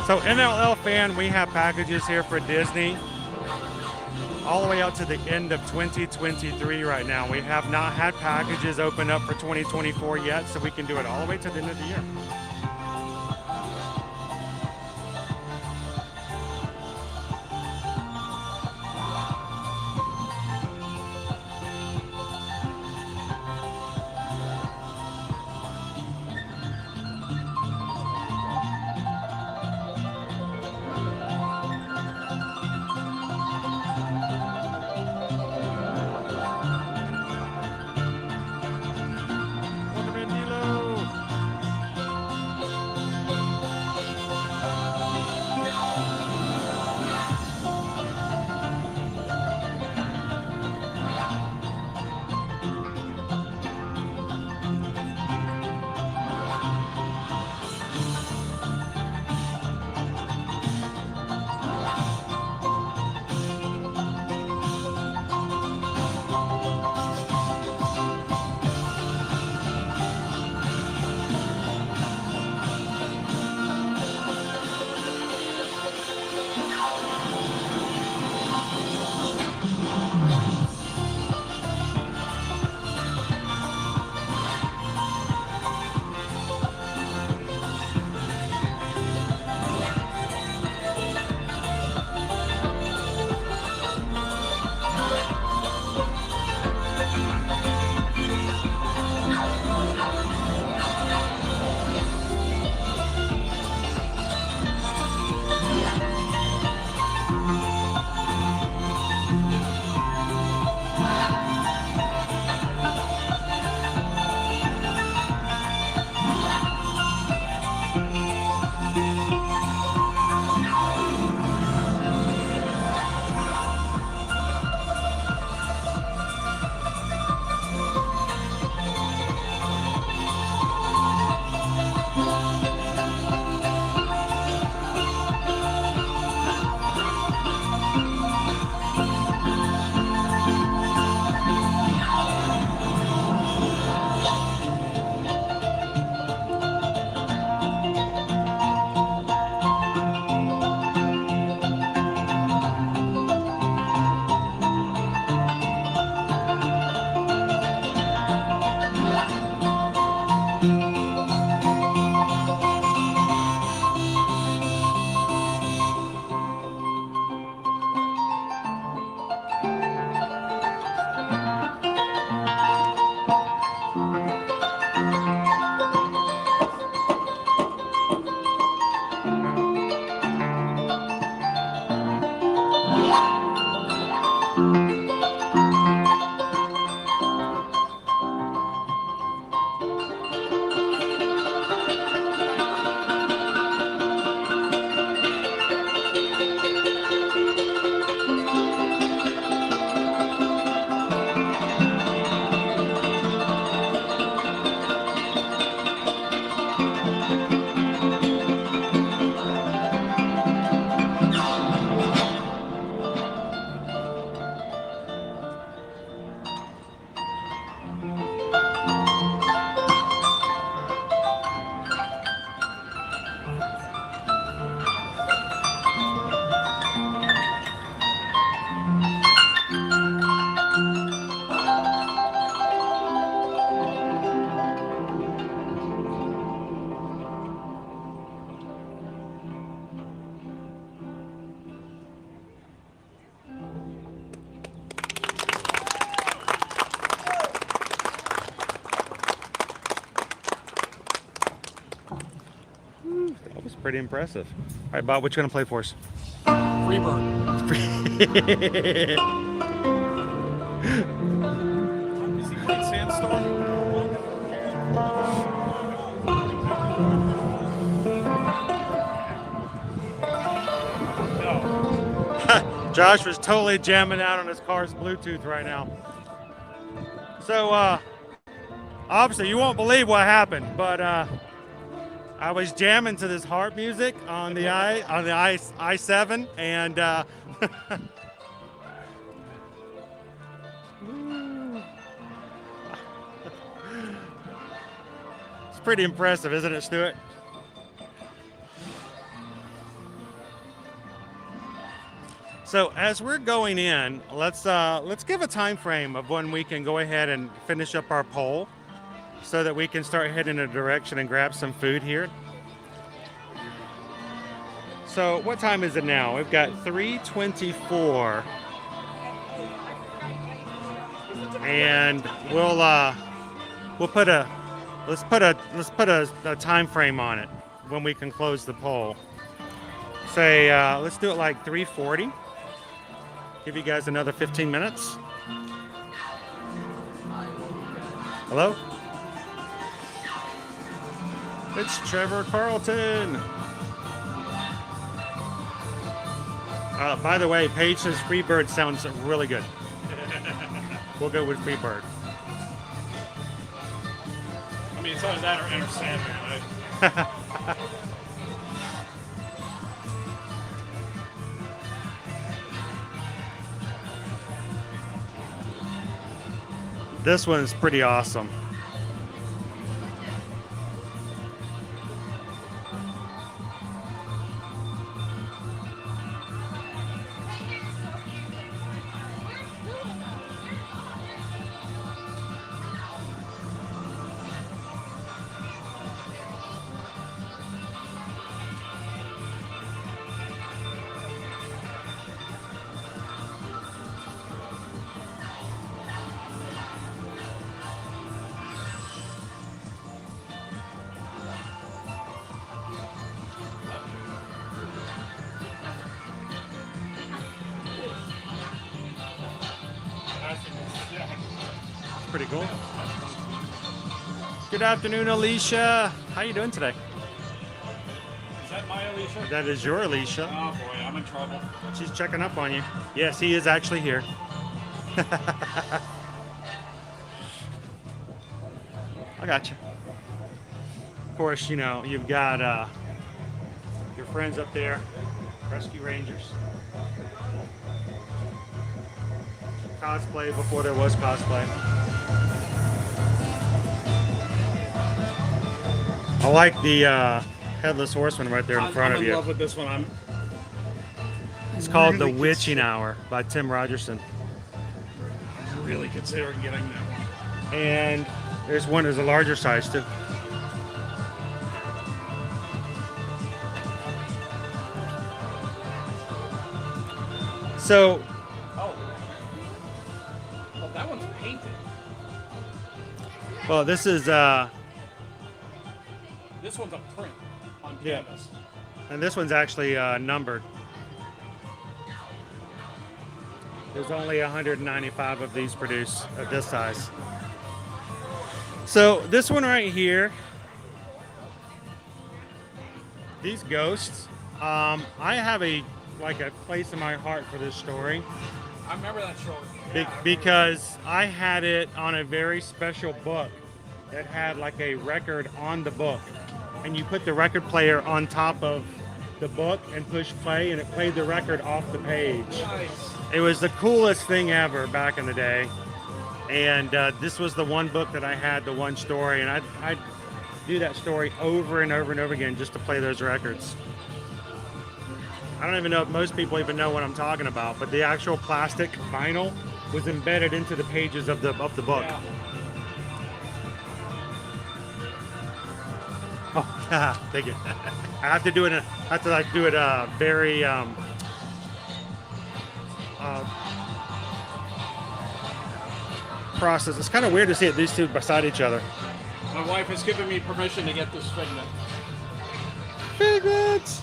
So NLL fan, we have packages here for Disney all the way out to the end of 2023 right now. We have not had packages open up for 2024 yet, so we can do it all the way to the end of the year. pretty impressive. All right, Bob, what you gonna play for us? Freebird. Is he playing Sandstorm? No. Josh was totally jamming out on his car's Bluetooth right now. So, obviously, you won't believe what happened, but I was jamming to this harp music on the I-7, and it's pretty impressive, isn't it, Stuart? So as we're going in, let's give a time frame of when we can go ahead and finish up our poll, so that we can start heading in a direction and grab some food here. So what time is it now? We've got 3:24, and let's put a time frame on it when we can close the poll. Say let's do it like 3:40. Give you guys another 15 minutes. Hello? It's Trevor Carlton. By the way, Paige says Freebird sounds really good. We'll go with Freebird. I mean, it's either that or Enter Sandman, right? This one's pretty awesome. Pretty cool. Good afternoon, Alicia. How you doing today? Is that my Alicia? That is your Alicia. Oh boy, I'm in trouble. She's checking up on you. Yes, he is actually here. I got you. Of course, you know, you've got your friends up there, Rescue Rangers. Cosplay before there was cosplay. I like the Headless Horseman right there in front of you. I'm in love with this one. It's called The Witching Hour by Tim Rogerson. I'm really considering getting that one. And there's a larger size too. So, Oh, that one's painted. well, this is This one's a print on Yeah. canvas. and this one's actually numbered. There's only 195 of these produced of this size. So this one right here, these ghosts, I have a place in my heart for this story I remember that show. because I had it on a very special book that had like a record on the book, and you put the record player on top of the book and push play, and it played the record off the page. Nice. It was the coolest thing ever back in the day. And this was the one book that I had, the one story, and I'd do that story over and over and over again just to play those records. I don't even know if most people even know what I'm talking about, but the actual plastic vinyl was embedded into the pages of the book. Yeah. Oh, thank you. I have to do it. Very process. It's kind of weird to see these two beside each other. My wife has given me permission to get this figment. Figments!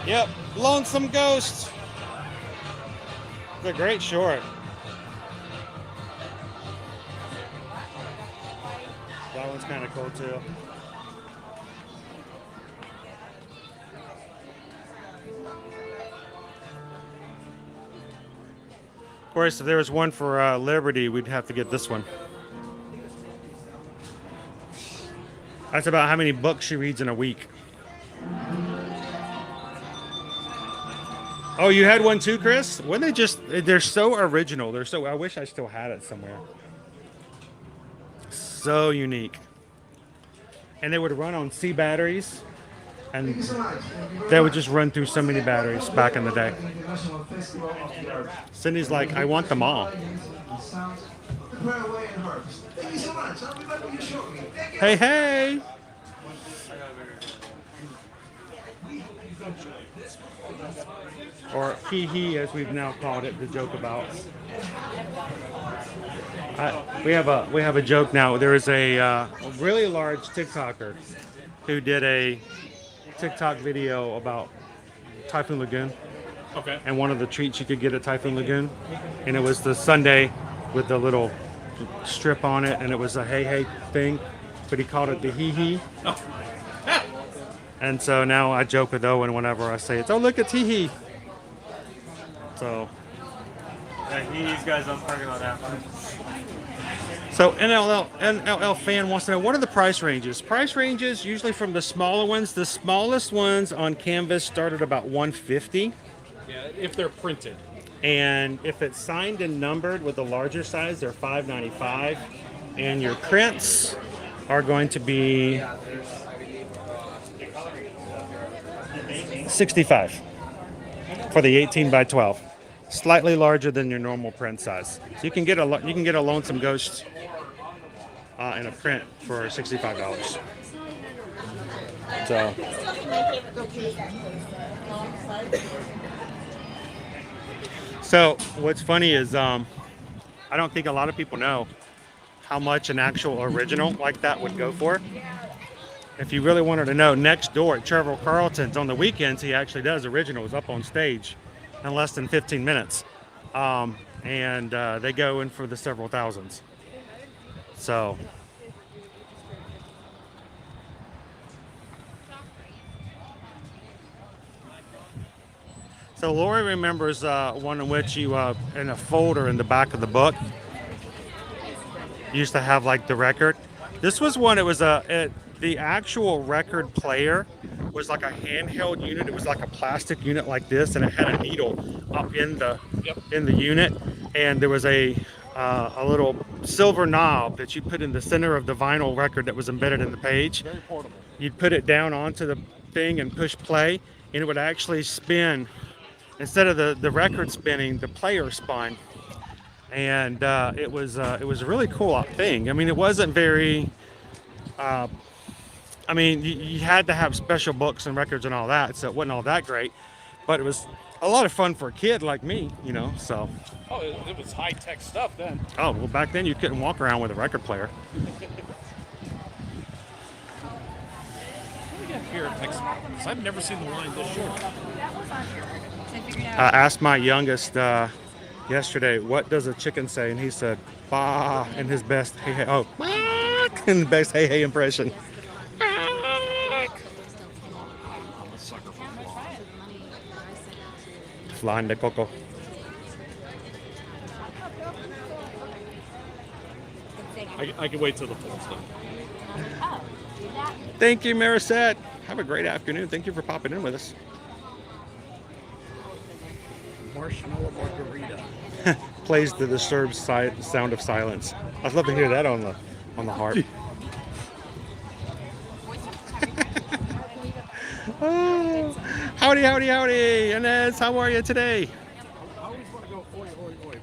Yep, Lonesome Ghost. It's a great short. That one's kind of cool too. Of course, if there was one for Liberty, we'd have to get this one. That's about how many books she reads in a week. Oh, you had one too, Chris? When they're so original. I wish I still had it somewhere. So unique. And they would run on C batteries. And they would just run through so many batteries back in the day. Cindy's like, I want them all. Hey, hey! Or hee as we've now called it, the joke about. We have a joke now. There is a really large TikToker who did a TikTok video about Typhoon Lagoon. Okay. And one of the treats you could get at Typhoon Lagoon, and it was the sundae with the little strip on it, and it was a hey thing, but he called it the hee. Oh. And so now I joke with Owen whenever I say it. Oh, look, it's hee. So. These guys on parking lot after. So NLL fan wants to know, what are the price ranges? Price ranges usually from the smaller ones. The smallest ones on canvas start at about $150. Yeah, if they're printed. And if it's signed and numbered with the larger size, they're $5.95. And your prints are going to be $65 for the 18 by 12. Slightly larger than your normal print size. So you can get a Lonesome Ghost in a print for $65. So. So what's funny is I don't think a lot of people know how much an actual original like that would go for. If you really wanted to know, next door at Trevor Carlton's on the weekends, he actually does originals up on stage in less than 15 minutes. And they go in for the several thousands. So. So Lori remembers one in which you, in a folder in the back of the book, used to have like the record. This was one, it was the actual record player was like a handheld unit. It was like a plastic unit like this, and it had a needle up in the unit, and there was a little silver knob that you put in the center of the vinyl record that was embedded in the page. Very portable. You'd put it down onto the thing and push play, and it would actually spin. Instead of the record spinning, the player spun, and it was a really cool thing. I mean, it wasn't very. I mean, you had to have special books and records and all that, so it wasn't all that great, but it was a lot of fun for a kid like me, you know. So. Oh, it was high tech stuff then. Oh well, back then you couldn't walk around with a record player. What do we got here at Epcot? Because I've never seen the line this short. I asked my youngest yesterday, what does a chicken say? And he said, bah, in his best hey hey, oh, in the best hey hey impression. Flying de coco. I can wait till the full stuff. Thank you, Marisette. Have a great afternoon. Thank you for popping in with us. Marshmallow margarita. Plays the disturbed sound of silence. I'd love to hear that on the harp. Oh, howdy, Inez. How are you today? I always want to go oi, oi, oi.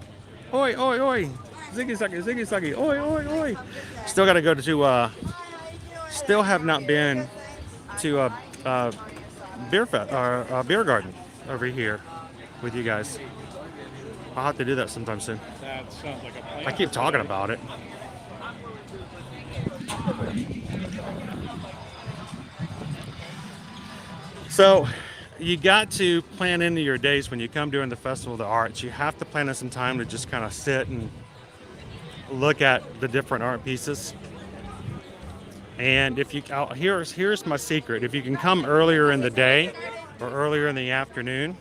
Oi, oi, oi. Ziggy zaggy. Oi, oi, oi. Still got to go to, still have not been to a beer garden over here with you guys. I'll have to do that sometime soon. That sounds like a plan. I keep talking about it. So you got to plan into your days when you come during the Festival of the Arts. You have to plan in some time to just kind of sit and look at the different art pieces. And if you, here's my secret. If you can come earlier in the day or earlier in the afternoon,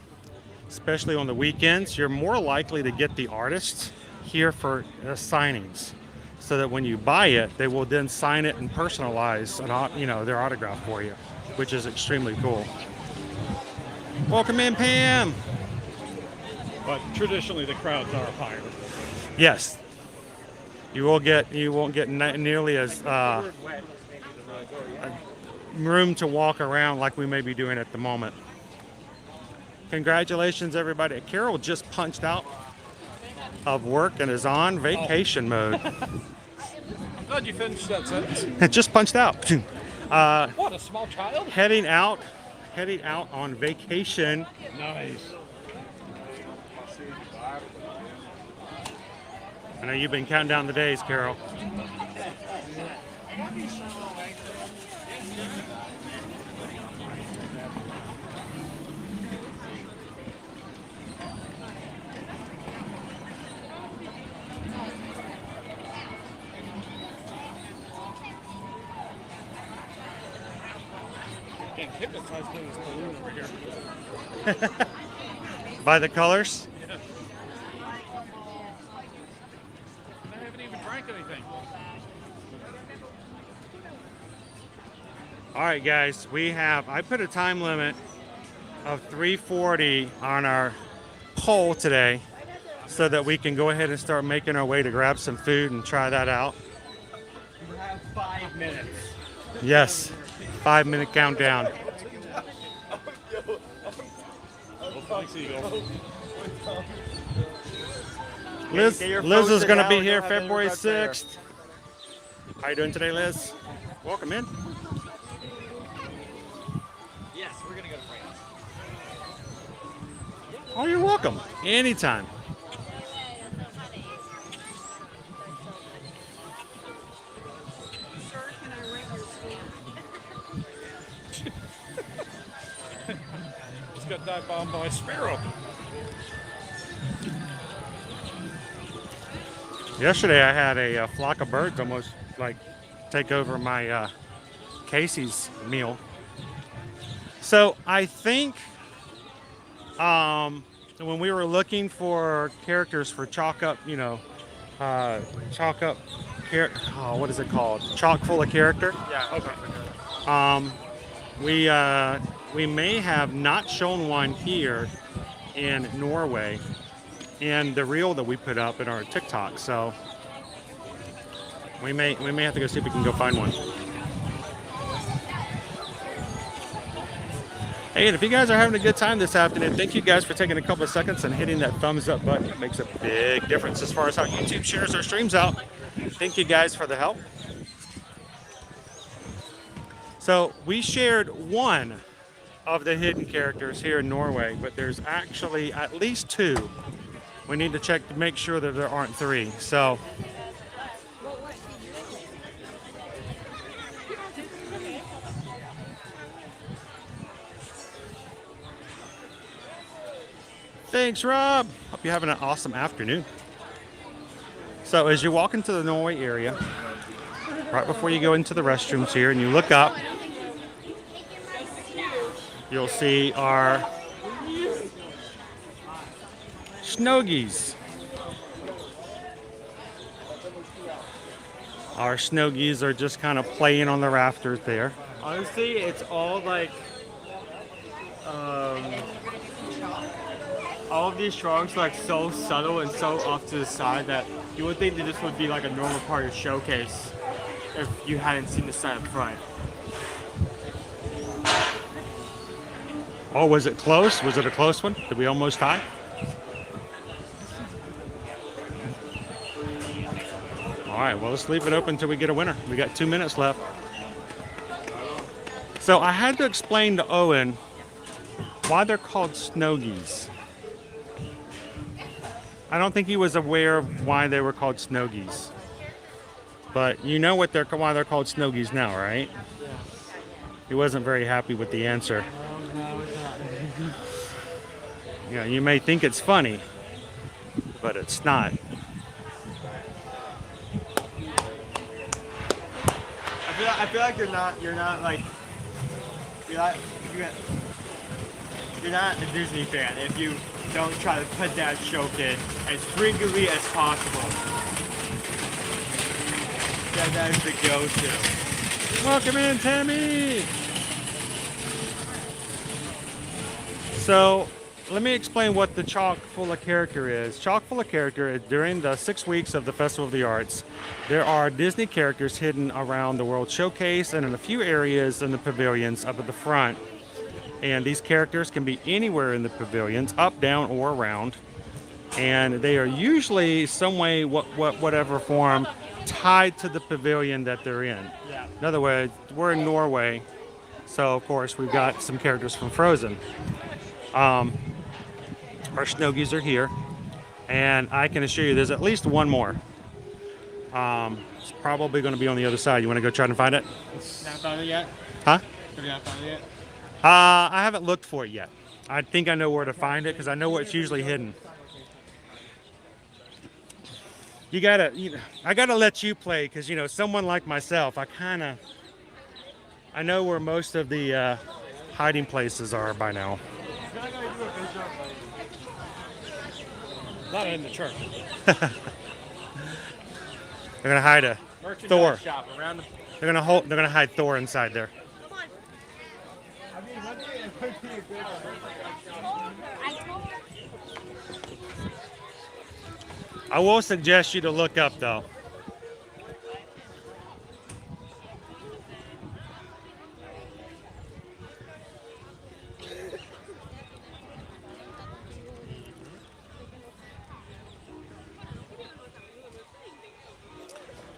especially on the weekends, you're more likely to get the artists here for signings, so that when you buy it, they will then sign it and personalize their autograph for you, which is extremely cool. Welcome in, Pam. But traditionally, the crowds are higher. Yes, you won't get nearly as room to walk around like we may be doing at the moment. Congratulations, everybody. Carol just punched out of work and is on vacation mode. I'm glad you finished that sentence. It just punched out. What, a small child? Heading out on vacation. Nice. I know you've been counting down the days, Carol. Getting hypnotized by this balloon over here. By the colors? Yeah. I haven't even drank anything. All right, guys, I put a time limit of 3:40 on our poll today so that we can go ahead and start making our way to grab some food and try that out. You have 5 minutes. Yes, 5-minute countdown. Liz is going to be here February 6th. How you doing today, Liz? Welcome in. Yes, we're going to go to France. Oh, you're welcome. Anytime. Just got dive bombed by a sparrow. Yesterday I had a flock of birds almost like take over my Casey's meal. So I think when we were looking for characters for chalk up, what is it called? Chock full of character. Yeah, okay. We may have not shown one here in Norway in the reel that we put up in our TikTok. So we may have to go see if we can go find one. Hey, and if you guys are having a good time this afternoon, thank you guys for taking a couple of seconds and hitting that thumbs up button. It makes a big difference as far as how YouTube shares our streams out. Thank you guys for the help. So we shared one of the hidden characters here in Norway, but there's actually at least 2. We need to check to make sure that there aren't 3. So thanks, Rob. Hope you're having an awesome afternoon. So as you walk into the Norway area, right before you go into the restrooms here and you look up, you'll see our Snowgies. Our Snowgies are just kind of playing on the rafters there. Honestly, it's all like, all of these frogs are like so subtle and so off to the side that you would think that this would be like a normal part of the showcase if you hadn't seen the side up front. Oh, was it close? Was it a close one? Did we almost tie? All right, well, let's leave it open until we get a winner. We got 2 minutes left. So I had to explain to Owen why they're called Snowgies. I don't think he was aware of why they were called Snowgies. But you know why they're called snogies now, right? He wasn't very happy with the answer. Yeah, you may think it's funny, but it's not. I feel like you're not a Disney fan if you don't try to put that joke in as frequently as possible. That is the go-to. Welcome in, Tammy! So, let me explain what the Chock Full of Character is. Chock Full of Character is during the 6 weeks of the Festival of the Arts. There are Disney characters hidden around the World Showcase and in a few areas in the pavilions up at the front. And these characters can be anywhere in the pavilions, up, down, or around. And they are usually some way, whatever form, tied to the pavilion that they're in. Yeah. In other words, we're in Norway, so of course we've got some characters from Frozen. Our Snogies are here, and I can assure you there's at least one more. It's probably going to be on the other side. You want to go try and find it? Not found it yet? Huh? Have you not found it yet? I haven't looked for it yet. I think I know where to find it because I know where it's usually hidden. I gotta let you play because someone like myself, I know where most of the hiding places are by now. Not in the church. They're gonna hide a Thor. Shop around the... They're gonna hide Thor inside there. I will suggest you to look up though.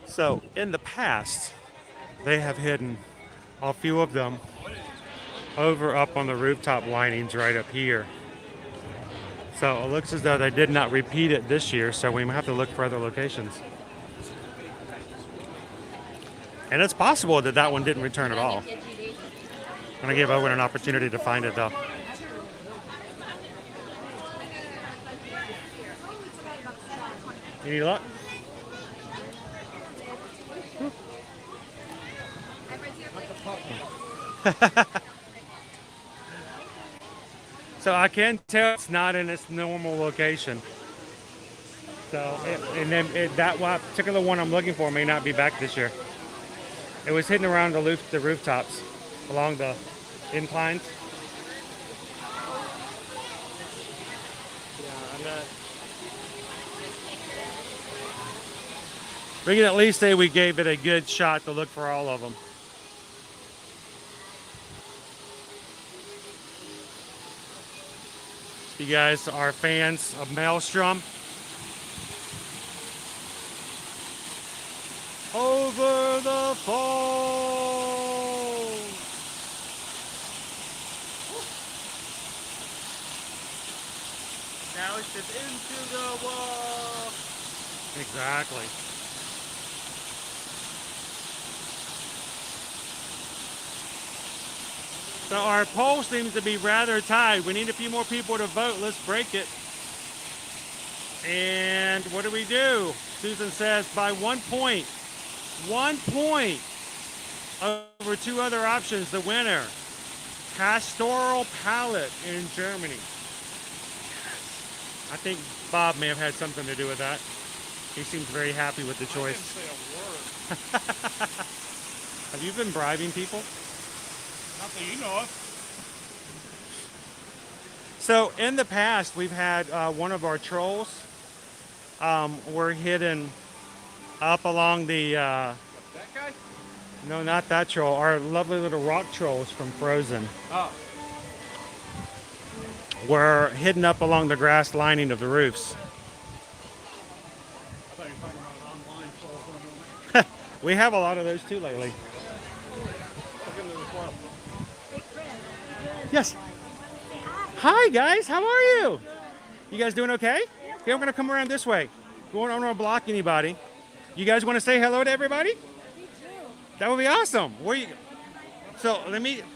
So in the past, they have hidden a few of them over up on the rooftop linings right up here. So it looks as though they did not repeat it this year, so we might have to look for other locations. And it's possible that that one didn't return at all. I'm going to give Owen an opportunity to find it though. You need luck? So I can tell it's not in its normal location. So, that particular one I'm looking for may not be back this year. It was hidden around the rooftops, along the inclines. Yeah, I'm not... We can at least say we gave it a good shot to look for all of them. You guys are fans of Maelstrom? Over the falls. Now it's just into the wall. Exactly. So our poll seems to be rather tied. We need a few more people to vote. Let's break it. And what do we do? Susan says by 1 point. 1 point over two other options. The winner, Pastoral Palette in Germany. I think Bob may have had something to do with that. He seems very happy with the choice. I didn't say a word. Have you been bribing people? Not that you know of. So in the past, we've had one of our trolls were hidden up along the, That guy? no, not that troll, our lovely little rock trolls from Frozen Oh. were hidden up along the grass lining of the roofs. I thought you were talking about online trolls. We have a lot of those too lately. Look into the portal. Yes. Hi guys, how are you? You guys doing okay? Okay, I'm gonna come around this way. We don't want to block anybody. You guys want to say hello to everybody? That would be awesome. So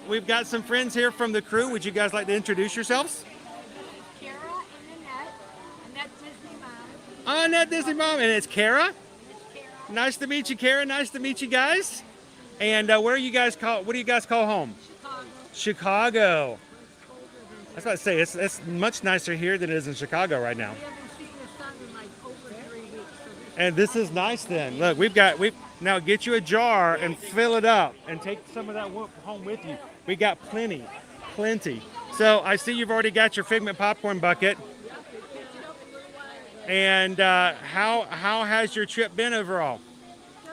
we've got some friends here from the crew. Would you guys like to introduce yourselves? Kara and Annette. Annette Disney Mom. Oh, Annette Disney Mom, and it's Kara. It's Kara. Nice to meet you, Kara. Nice to meet you guys. And what do you guys call home? Chicago. Chicago. I was about to say, it's much nicer here than it is in Chicago right now. We haven't seen the sun in like over 3 weeks. And this is nice then. Look, we now get you a jar and fill it up and take some of that home with you. We got plenty. So I see you've already got your Figment popcorn bucket. And how has your trip been overall? So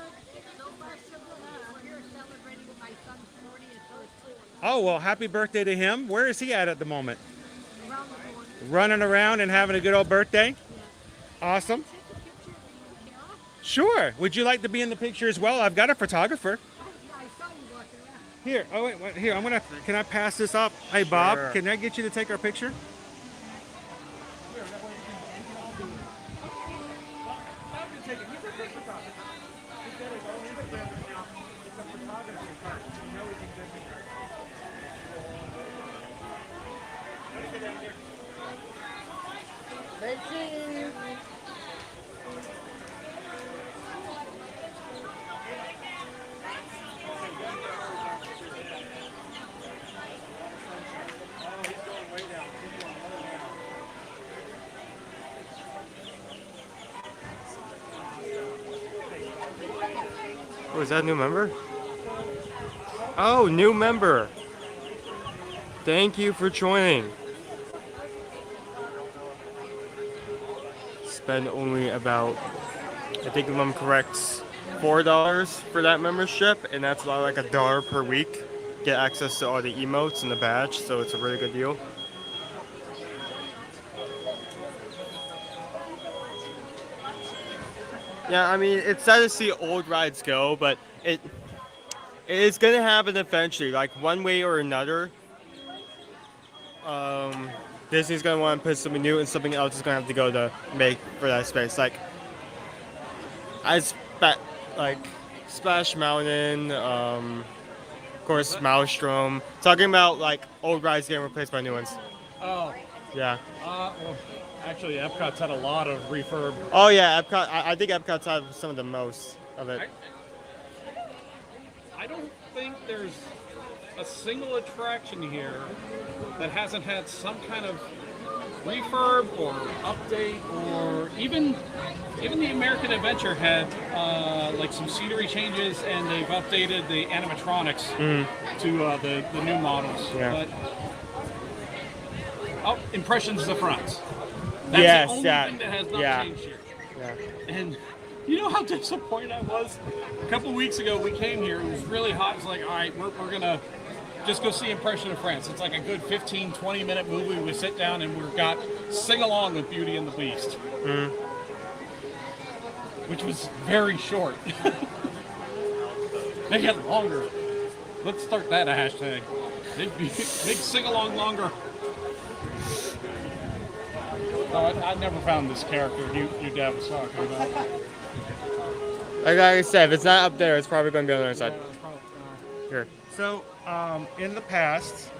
far, so good. We're here celebrating my son's 40th birthday. Oh, well, happy birthday to him. Where is he at the moment? Around the corner. Running around and having a good old birthday? Awesome. Take a picture of me, Kara. Sure. Would you like to be in the picture as well? I've got a photographer. Oh, yeah, I saw you walking around. Here. Oh, wait. Here, can I pass this off? Hey, Bob, Sure. can I get you to take our picture? Oh, is that a new member? Oh, new member. Thank you for joining. Spend only about, I think if I'm correct, $4 for that membership, and that's about like $1 per week. Get access to all the emotes and the badge, so it's a really good deal. Yeah, I mean, it's sad to see old rides go, but it is gonna happen eventually, like one way or another. Disney's gonna want to put something new, and something else is gonna have to go to make for that space. Like Splash Mountain, of course, Maelstrom. Talking about like old rides getting replaced by new ones. Oh, Yeah. well, actually, Epcot's had a lot of refurb. Oh yeah, Epcot. I think Epcot's had some of the most of it. I don't think there's a single attraction here that hasn't had some kind of refurb or update, or even the American Adventure had like some scenery changes, and they've updated the animatronics to the new models. Yeah. But impressions of the front. That's Yes, the only yeah, thing that has not yeah. changed here. Yeah. And you know how disappointed I was? A couple weeks ago, we came here. It was really hot. It's like, all right, we're going to just go see Impression of France. It's like a good 15, 20-minute movie. We sit down and we've got Sing Along with Beauty and the Beast. Which was very short. Make it longer. Let's start that a hashtag. Big Sing Along longer. I never found this character your dad was talking about. Like I said, if it's not up there, it's probably going to be on the other side. Here. So, in the past,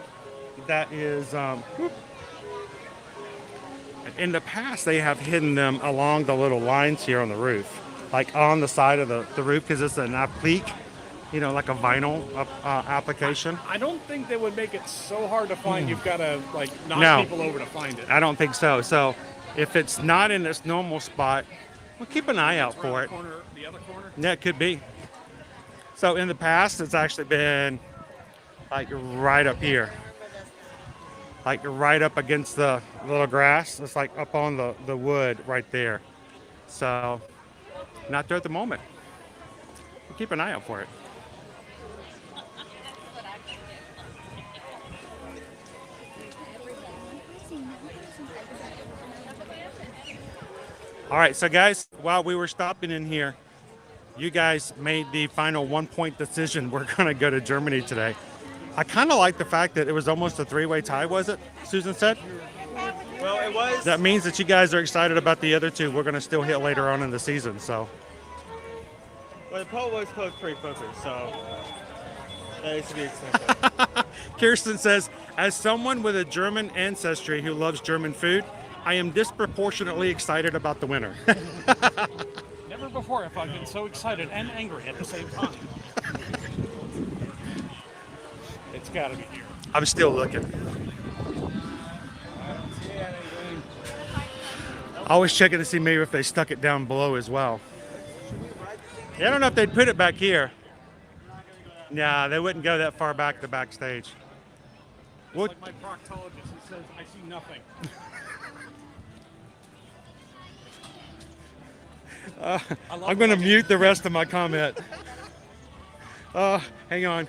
in the past, they have hidden them along the little lines here on the roof, like on the side of the roof, because it's an applique, like a vinyl application. I don't think they would make it so hard to find. You've got to knock people over to find it. I don't think so. So, if it's not in its normal spot, well, keep an eye out for it. The other corner. Yeah, it could be. So in the past, it's actually been like right up here, like right up against the little grass. It's like up on the wood right there. So not there at the moment. We'll keep an eye out for it. All right, so guys, while we were stopping in here, you guys made the final 1-point decision. We're going to go to Germany today. I kind of like the fact that it was almost a 3-way tie, was it? Susan said? Well, it was. That means that you guys are excited about the other two we're going to still hit later on in the season. So Well, the pole was closed pretty quickly, so that used to be expensive. Kirsten says, as someone with a German ancestry who loves German food, I am disproportionately excited about the winter. Never before have I been so excited and angry at the same time. It's got to be here. I'm still looking. Always checking to see maybe if they stuck it down below as well. Yeah, I don't know if they'd put it back here. Nah, they wouldn't go that far back to backstage. What? Like my proctologist, he says, I see nothing. I'm going to mute the rest of my comment. Hang on.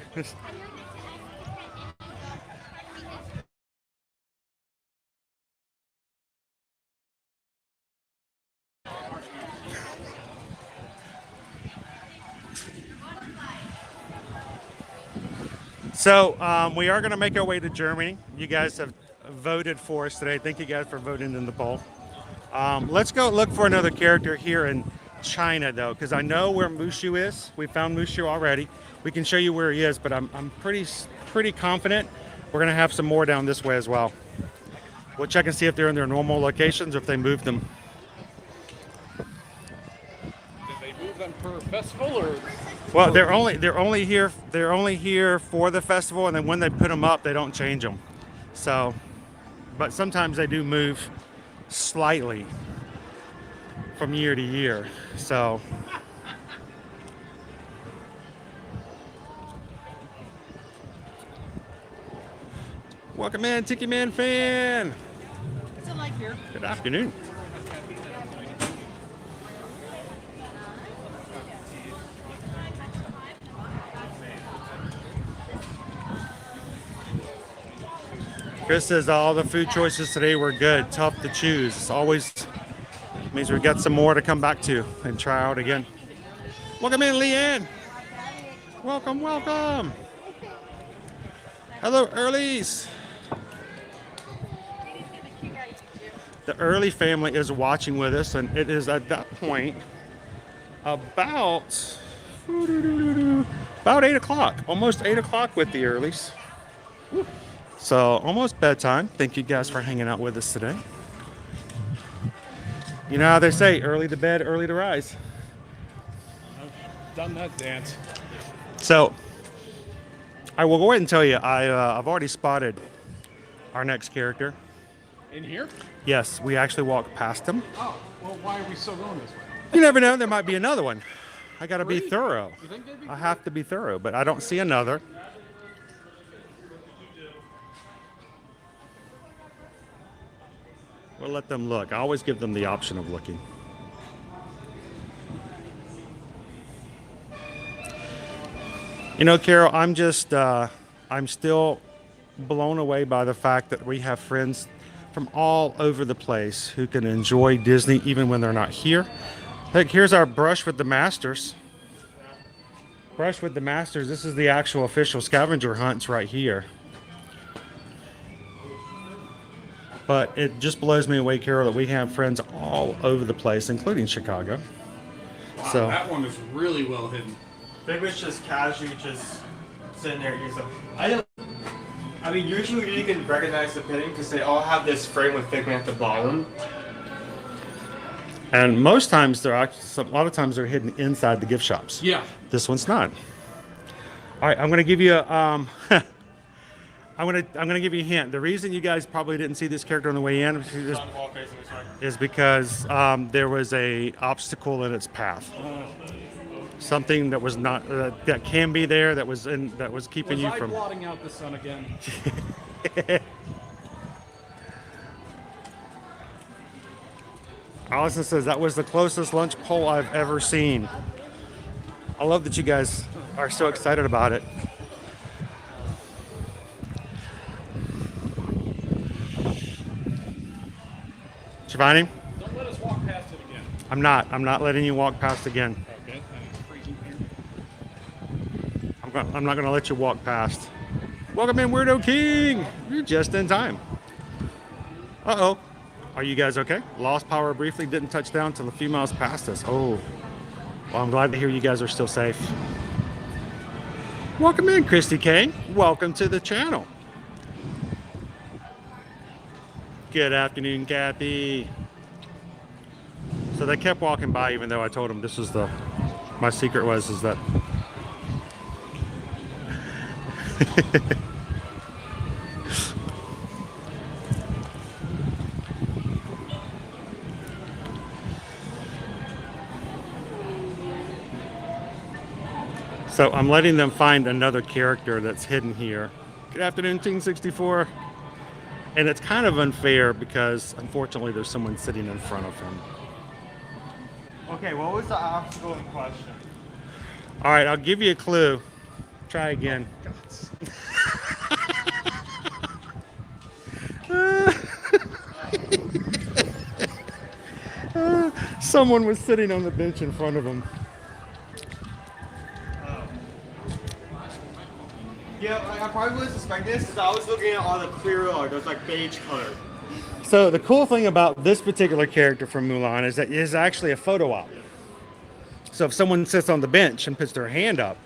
So we are going to make our way to Germany. You guys have voted for us today. Thank you guys for voting in the poll. Let's go look for another character here in China, though, because I know where Mushu is. We found Mushu already. We can show you where he is, but I'm pretty confident we're going to have some more down this way as well. We'll check and see if they're in their normal locations or if they moved them. Did they move them per festival or? Well, they're only here for the festival, and then when they put them up, they don't change them. So, but sometimes they do move slightly from year to year. So, welcome in, Tiki Man fan. What's it like here? Good afternoon. Chris says all the food choices today were good, tough to choose. It's always means we got some more to come back to and try out again. Welcome in, Leanne. Welcome, welcome. Hello, Earlies. The Early family is watching with us, and it is at that point about 8 o'clock, almost 8 o'clock with the Earlies. So almost bedtime. Thank you guys for hanging out with us today. You know how they say, early to bed, early to rise. I've done that dance. So I will go ahead and tell you, I've already spotted our next character. In here? Yes, we actually walked past him. Oh, well, why are we still going this way? You never know, there might be another one. I gotta be Really? thorough. You think they'd be I have to be thorough, but I don't see another. We'll let them look. I always give them the option of looking. You know, Carol, I'm still blown away by the fact that we have friends from all over the place who can enjoy Disney even when they're not here. Look, here's our brush with the Masters. Brush with the Masters. This is the actual official scavenger hunts right here. But it just blows me away, Carol, that we have friends all over the place, including Chicago. Wow, So that one is really well hidden. Maybe it's just casually just sitting there eating something. I mean, usually you can recognize the pinning because they all have this frame with figment at the bottom. And most times they're actually, a lot of times they're hidden inside the gift shops. Yeah. This one's not. All right, I'm going to give you a, I'm gonna give you a hint. The reason you guys probably didn't see this character on the way in is because there was a obstacle in its path. Something that was not that can be there that was keeping Was you I from. blotting out the sun again? Allison says that was the closest lunch poll I've ever seen. I love that you guys are so excited about it. Did you find him? Don't let us walk past it again. I'm not letting you walk past again. Okay. It's freezing here. I'm not gonna let you walk past. Welcome in, Weirdo King. You're just in time. Uh-oh. Are you guys okay? Lost power briefly, didn't touch down till a few miles past us. Oh. Well, I'm glad to hear you guys are still safe. Welcome in, Christy K. Welcome to the channel. Good afternoon, Kathy. So they kept walking by even though I told them this was my secret is that so I'm letting them find another character that's hidden here. Good afternoon, Team 64. And it's kind of unfair because unfortunately there's someone sitting in front of him. Okay, what was the obstacle in question? All right, I'll give you a clue. Try again. Someone was sitting on the bench in front of him. Yeah, I probably would suspect this because I was looking at all the clear art. Those like beige color. So the cool thing about this particular character from Mulan is that it is actually a photo op. So if someone sits on the bench and puts their hand up,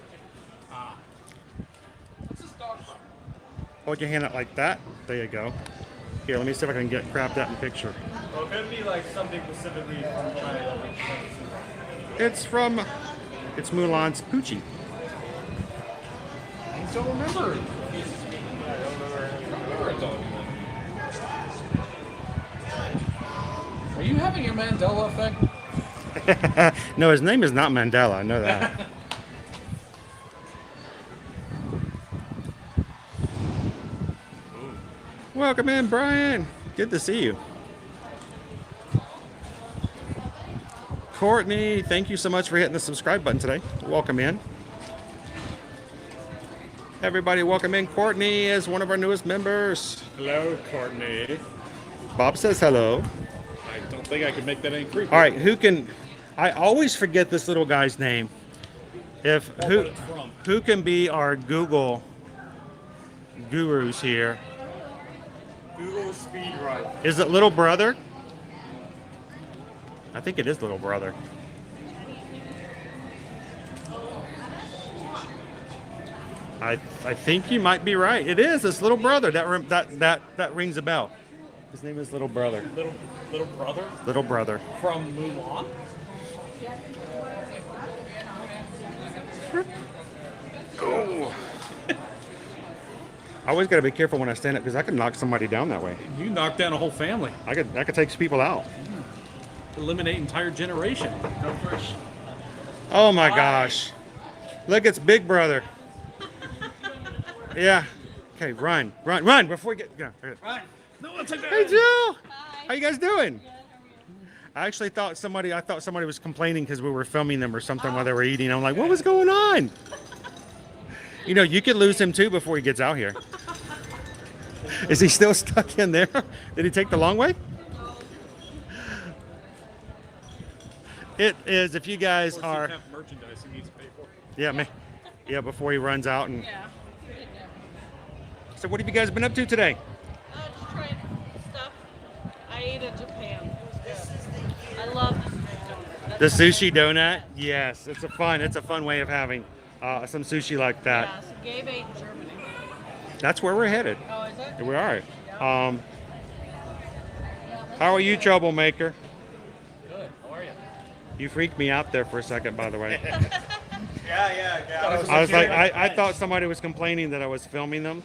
hold your hand up like that. There you go. Here, let me see if I can grab that in picture. Well, it could be like something specifically from China. It's Mulan's Poochie. I don't remember. Are you having your Mandela effect? No, his name is not Mandela. I know that. Welcome in, Brian. Good to see you. Courtney, thank you so much for hitting the subscribe button today. Welcome in. Everybody, welcome in. Courtney is one of our newest members. Hello, Courtney. Bob says hello. I don't think I could make that any creepier. All right, I always forget this little guy's name. Who can be our Google gurus here? Google speed run. Is it Little Brother? I think it is Little Brother. I think you might be right. It is. It's Little Brother. That rings a bell. His name is Little Brother. Little brother Little Brother. from Mulan. Oh. I always got to be careful when I stand up because I could knock somebody down that way. You knocked down a whole family. I could take people out. Eliminate entire generation. Go first. Oh my gosh. Look, it's Big Brother. Yeah. Okay, run before we get. Yeah. Right. No, I'll take that. Hey, Jill. How you guys doing? I actually thought somebody was complaining because we were filming them or something while they were eating. I'm like, what was going on? You know, you could lose him too before he gets out here. Is he still stuck in there? Did he take the long way? It is. If you guys are, Have merchandise he needs to pay for. yeah, before he runs out and. So, what have you guys been up to today? Just trying stuff. I ate in Japan. It was good. I love The sushi donut. Yes, it's a fun way of having some sushi like that. Yeah, so Gabe ate in Germany. That's where we're headed. Oh, is it? We are. How are you, troublemaker? Good. How are you? You freaked me out there for a second, by the way. Yeah. I was like, I thought somebody was complaining that I was filming them,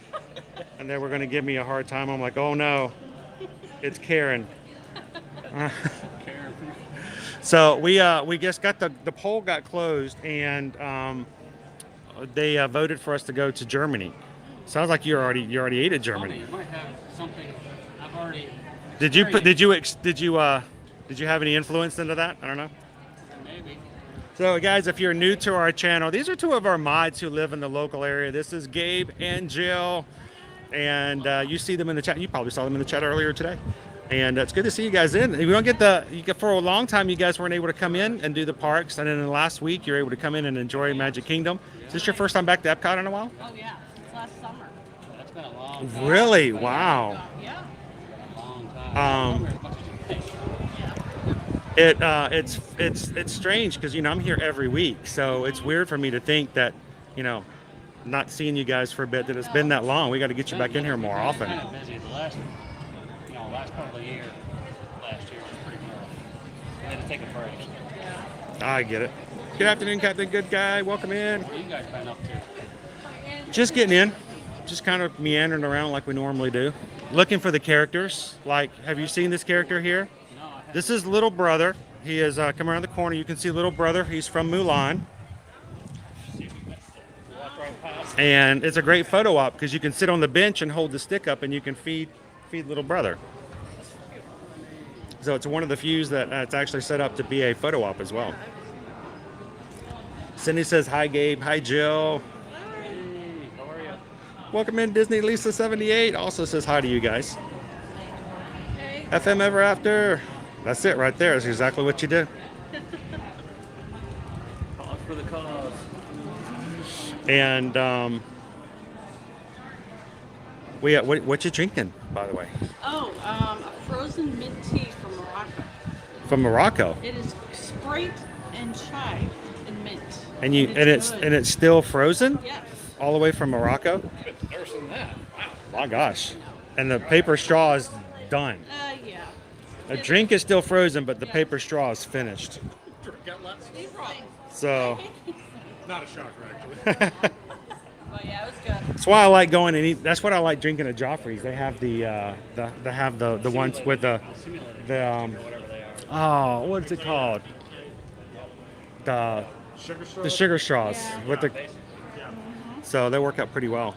and they were going to give me a hard time. I'm like, oh no, it's Karen. So we just got the poll got closed, and they voted for us to go to Germany. Sounds like you already ate at Germany. You might have something I've already. Did you have any influence into that? I don't know. Maybe. So guys, if you're new to our channel, these are two of our mods who live in the local area. This is Gabe and Jill, and you see them in the chat. You probably saw them in the chat earlier today, and it's good to see you guys in. We don't get for a long time. You guys weren't able to come in and do the parks, and then in the last week you're able to come in and enjoy Magic Kingdom. Is this your first time back to Epcot in a while? Oh yeah, since last summer. That's been a long time. Really? Wow. Yeah. A long time. It's strange because I'm here every week, so it's weird for me to think that not seeing you guys for a bit that it's been that long. We got to get you back in here more often. Kind of busy. The last, last part of the year, last year was pretty rough. We had to take a break. I get it. Good afternoon, Captain Good Guy. Welcome in. What are you guys been up to? Just getting in, just kind of meandering around like we normally do, looking for the characters. Like, have you seen this character here? No, I haven't. This is Little Brother. He is coming around the corner. You can see Little Brother. He's from Mulan. Walk right past. And it's a great photo op because you can sit on the bench and hold the stick up and you can feed Little Brother. So it's one of the few that it's actually set up to be a photo op as well. Cindy says, hi, Gabe. Hi, Jill. Hey, how are you? Welcome in, Disney Lisa 78. Also says hi to you guys. FM Ever After. That's it right there. That's exactly what you do. Cause for the cause. And what you drinking, by the way? Oh, a frozen mint tea from Morocco. From Morocco. It is Sprite and chai and mint. And it's good. still frozen Yes. all the way from Morocco. There's some that. Wow. My gosh. And the paper straw is done. Yeah. The drink is still frozen, but the paper straw is finished. Got lots. So Not a shocker, actually. But yeah, it was good. that's why I like going and eat. That's what I like drinking at Joffrey's. They have the ones with the Whatever they are. what's it called? The Sugar straw? the sugar straws with the. Basically. So they work out pretty well.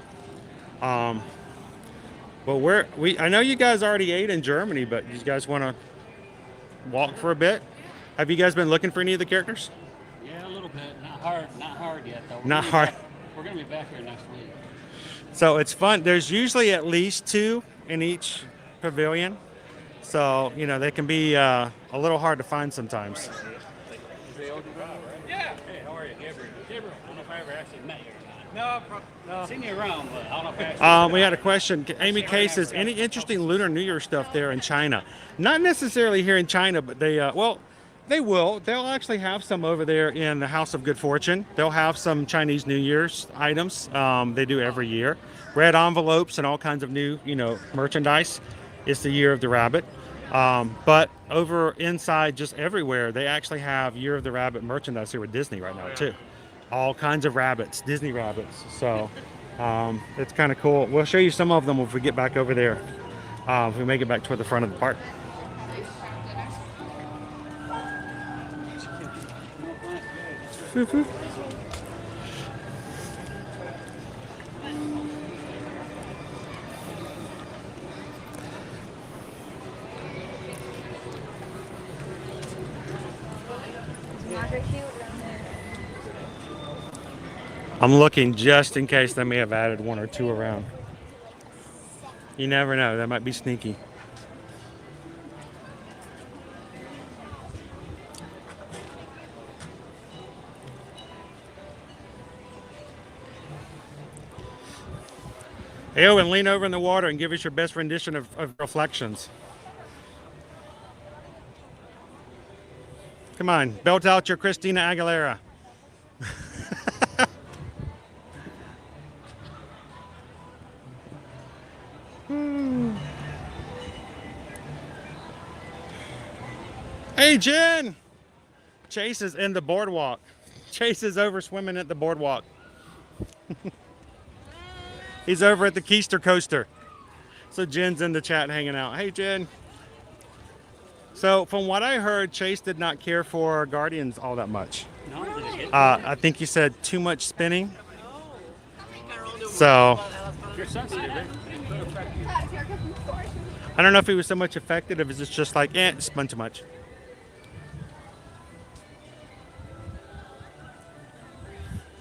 But I know you guys already ate in Germany, but you guys want to walk for a bit? Have you guys been looking for any of the characters? Yeah, a little bit. Not hard yet though. Not hard. We're gonna be back here next week. So it's fun. There's usually at least 2 in each pavilion. So, they can be a little hard to find sometimes. Yeah. Hey, how are you, Gabriel? Gabriel, I don't know if I ever actually met you or not. No. Seen you around, but I don't know if I actually. We had a question. Amy K says, any interesting Lunar New Year stuff there in China? Not necessarily here in China, but they will. They'll actually have some over there in the House of Good Fortune. They'll have some Chinese New Year's items. They do every year. Red envelopes and all kinds of new, merchandise. It's the Year of the Rabbit. But over inside, just everywhere, they actually have Year of the Rabbit merchandise here with Disney right now too. All kinds of rabbits, Disney rabbits. So it's kind of cool. We'll show you some of them if we get back over there. If we make it back toward the front of the park. I'm looking just in case they may have added 1 or 2 around. You never know. That might be sneaky. Hey, Owen, lean over in the water and give us your best rendition of Reflections. Come on, belt out your Christina Aguilera. Hey, Jen! Chase is in the boardwalk. Chase is over swimming at the boardwalk. He's over at the Keister Coaster. So Jen's in the chat hanging out. Hey, Jen. So from what I heard, Chase did not care for Guardians all that much. No, did it hit? I think he said too much spinning. So If you're sensitive, I don't know if he was so much affected, if it's just like, it spun too much.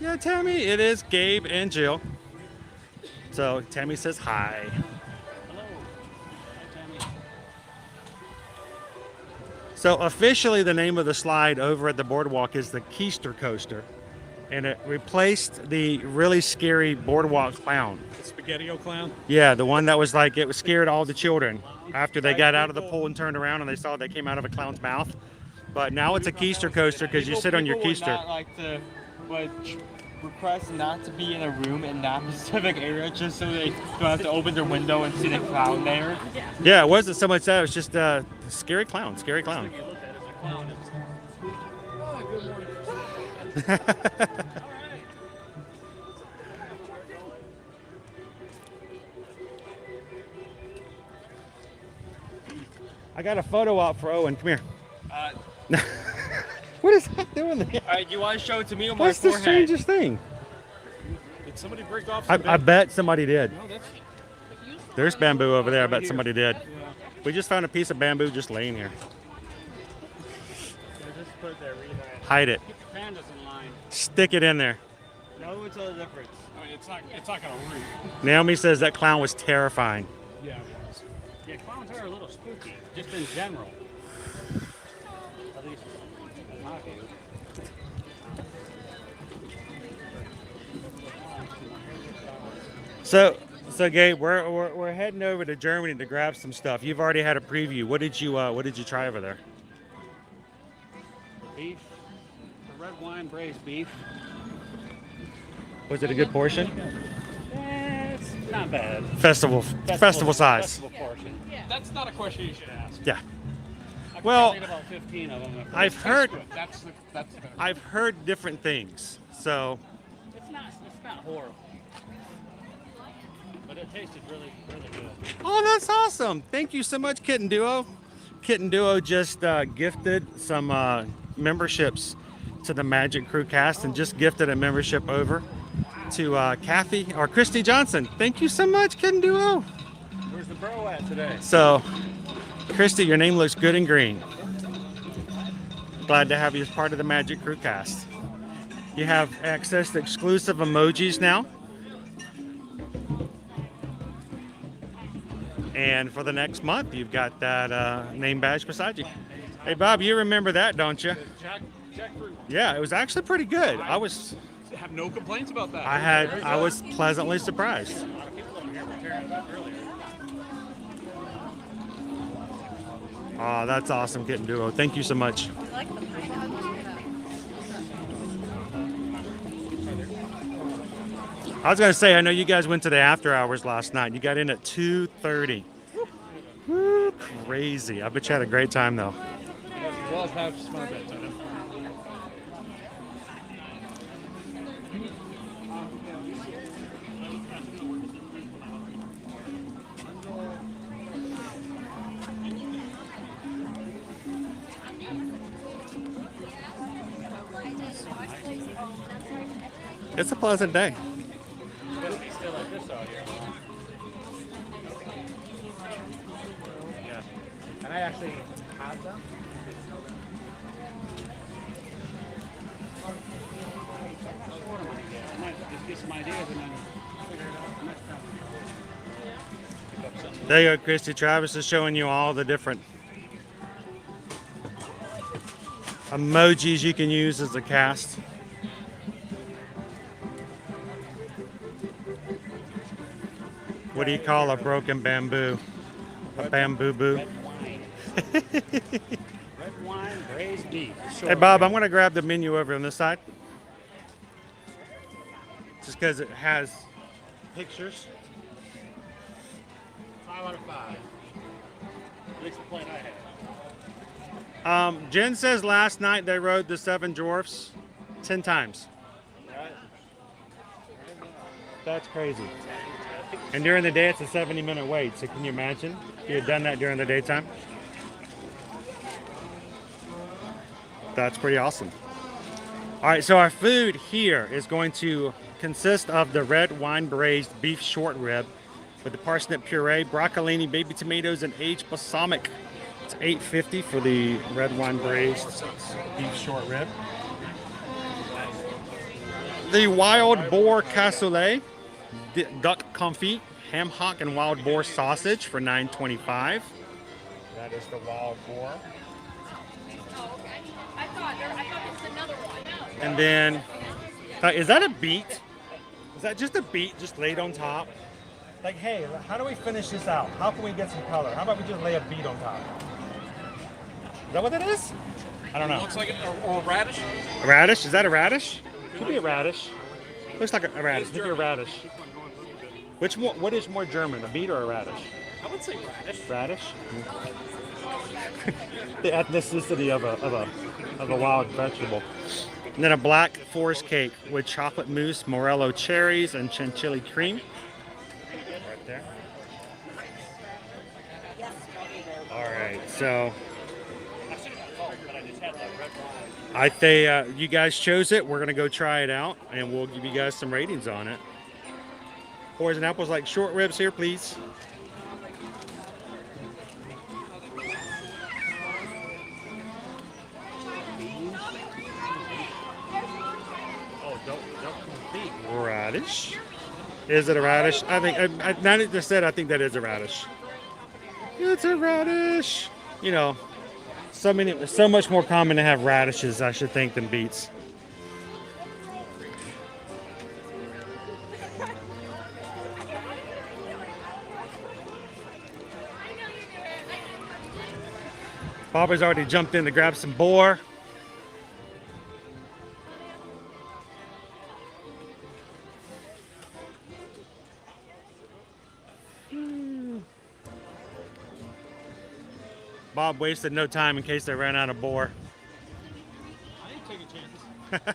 Yeah, Tammy, it is Gabe and Jill. So Tammy says hi. hello. Hi, Tammy. So officially the name of the slide over at the boardwalk is the Keister Coaster. And it replaced the really scary boardwalk clown. The Spaghetti-O clown? Yeah, the one that was like, it was scared all the children after they got out of the pool and turned around and they saw they came out of a clown's mouth. But now it's a keister coaster because you sit on your People would keister. not like to, would request not to be in a room in that specific area just so they don't have to open their window and see the clown there. Yeah, it wasn't so much that. It was just scary clown, scary clown. I got a photo op for Owen. Come here. What is that doing there? Alright, you want to show it to me on What's my the forehead? strangest thing? Did somebody break off? I bet somebody did. No, that's. There's bamboo over there. I bet somebody did. Yeah. We just found a piece of bamboo just laying here. Just put it there, read that. Hide it. Keep the pandas in line. Stick it in there. No, it's a difference. I mean, it's not gonna root. Naomi says that clown was terrifying. Yeah, it was. Yeah, clowns are a little spooky, just in general. At least in my view. So Gabe, we're heading over to Germany to grab some stuff. You've already had a preview. What did you try over there? Beef, the red wine braised beef. Was it a good portion? It's not bad. Festival size. Festival portion. That's not a question you should ask. Yeah. I Well, can about 15 of them. If I've it's heard good. That's the. I've heard different things. So It's not horrible. But it tasted really, really good. oh, that's awesome. Thank you so much, Kitten Duo. Kitten Duo just gifted some memberships to the Magic Crew cast and just gifted a membership over to Kathy or Christy Johnson. Thank you so much, Kitten Duo. Where's the bro at today? So, Christy, your name looks good and green. Glad to have you as part of the Magic Crew cast. You have access to exclusive emojis now. And for the next month, you've got that name badge beside you. Hey, Bob, you remember that, don't you? Jack fruit. Yeah, it was actually pretty good. I Have no complaints about that. I was pleasantly surprised. A lot of people over here were tearing it up earlier. Oh, that's awesome, Kitten Duo. Thank you so much. I like the pineapple. I was going to say, I know you guys went to the after hours last night. You got in at 2:30. Woo, crazy. I bet you had a great time, though. As well as have smart beds. It's a pleasant day. It's supposed to be still like this out here. Yeah. And I actually have them. I might just get some ideas and then figure it out next time. Pick up something. There you go, Christy. Travis is showing you all the different emojis you can use as a cast. What do you call a broken bamboo? A bamboo boo? Red wine. Red wine braised beef. Hey, Bob, I'm going to grab the menu over on this side. Just because it has pictures. 5 out of 5. At least the plate I had. Jen says last night they rode the Seven Dwarfs 10 times. That's crazy. And during the day, it's a 70-minute wait. So can you imagine if you had done that during the daytime? That's pretty awesome. All right, so our food here is going to consist of the red wine braised beef short rib with the parsnip puree, broccolini, baby tomatoes, and aged balsamic. It's $8.50 for the red wine braised beef short rib. The wild boar cassoulet, duck confit, ham hock, and wild boar sausage for $9.25. That is the wild boar. Oh, okay. I thought it's another one. And then, is that a beet? Is that just a beet just laid on top? Like, hey, how do we finish this out? How can we get some color? How about we just lay a beet on top? Is that what that is? I don't know. Looks like it, or radish. A radish? Is that a radish? Could be a radish. Looks like a radish. Could be a radish. Which one, what is more German, a beet or a radish? I would say radish. Radish? The ethnicity of a wild vegetable. And then a black forest cake with chocolate mousse, morello cherries, and chantilly cream. Right there. All right, so I say you guys chose it. We're gonna go try it out, and we'll give you guys some ratings on it. Boys and apples, like short ribs here, please. Radish. Is it a radish? I think, now that you said, I think that is a radish. It's a radish. You know, so much more common to have radishes, I should think, than beets. Bobby's already jumped in to grab some boar. Bob wasted no time in case they ran out of boar. I ain't taking chances.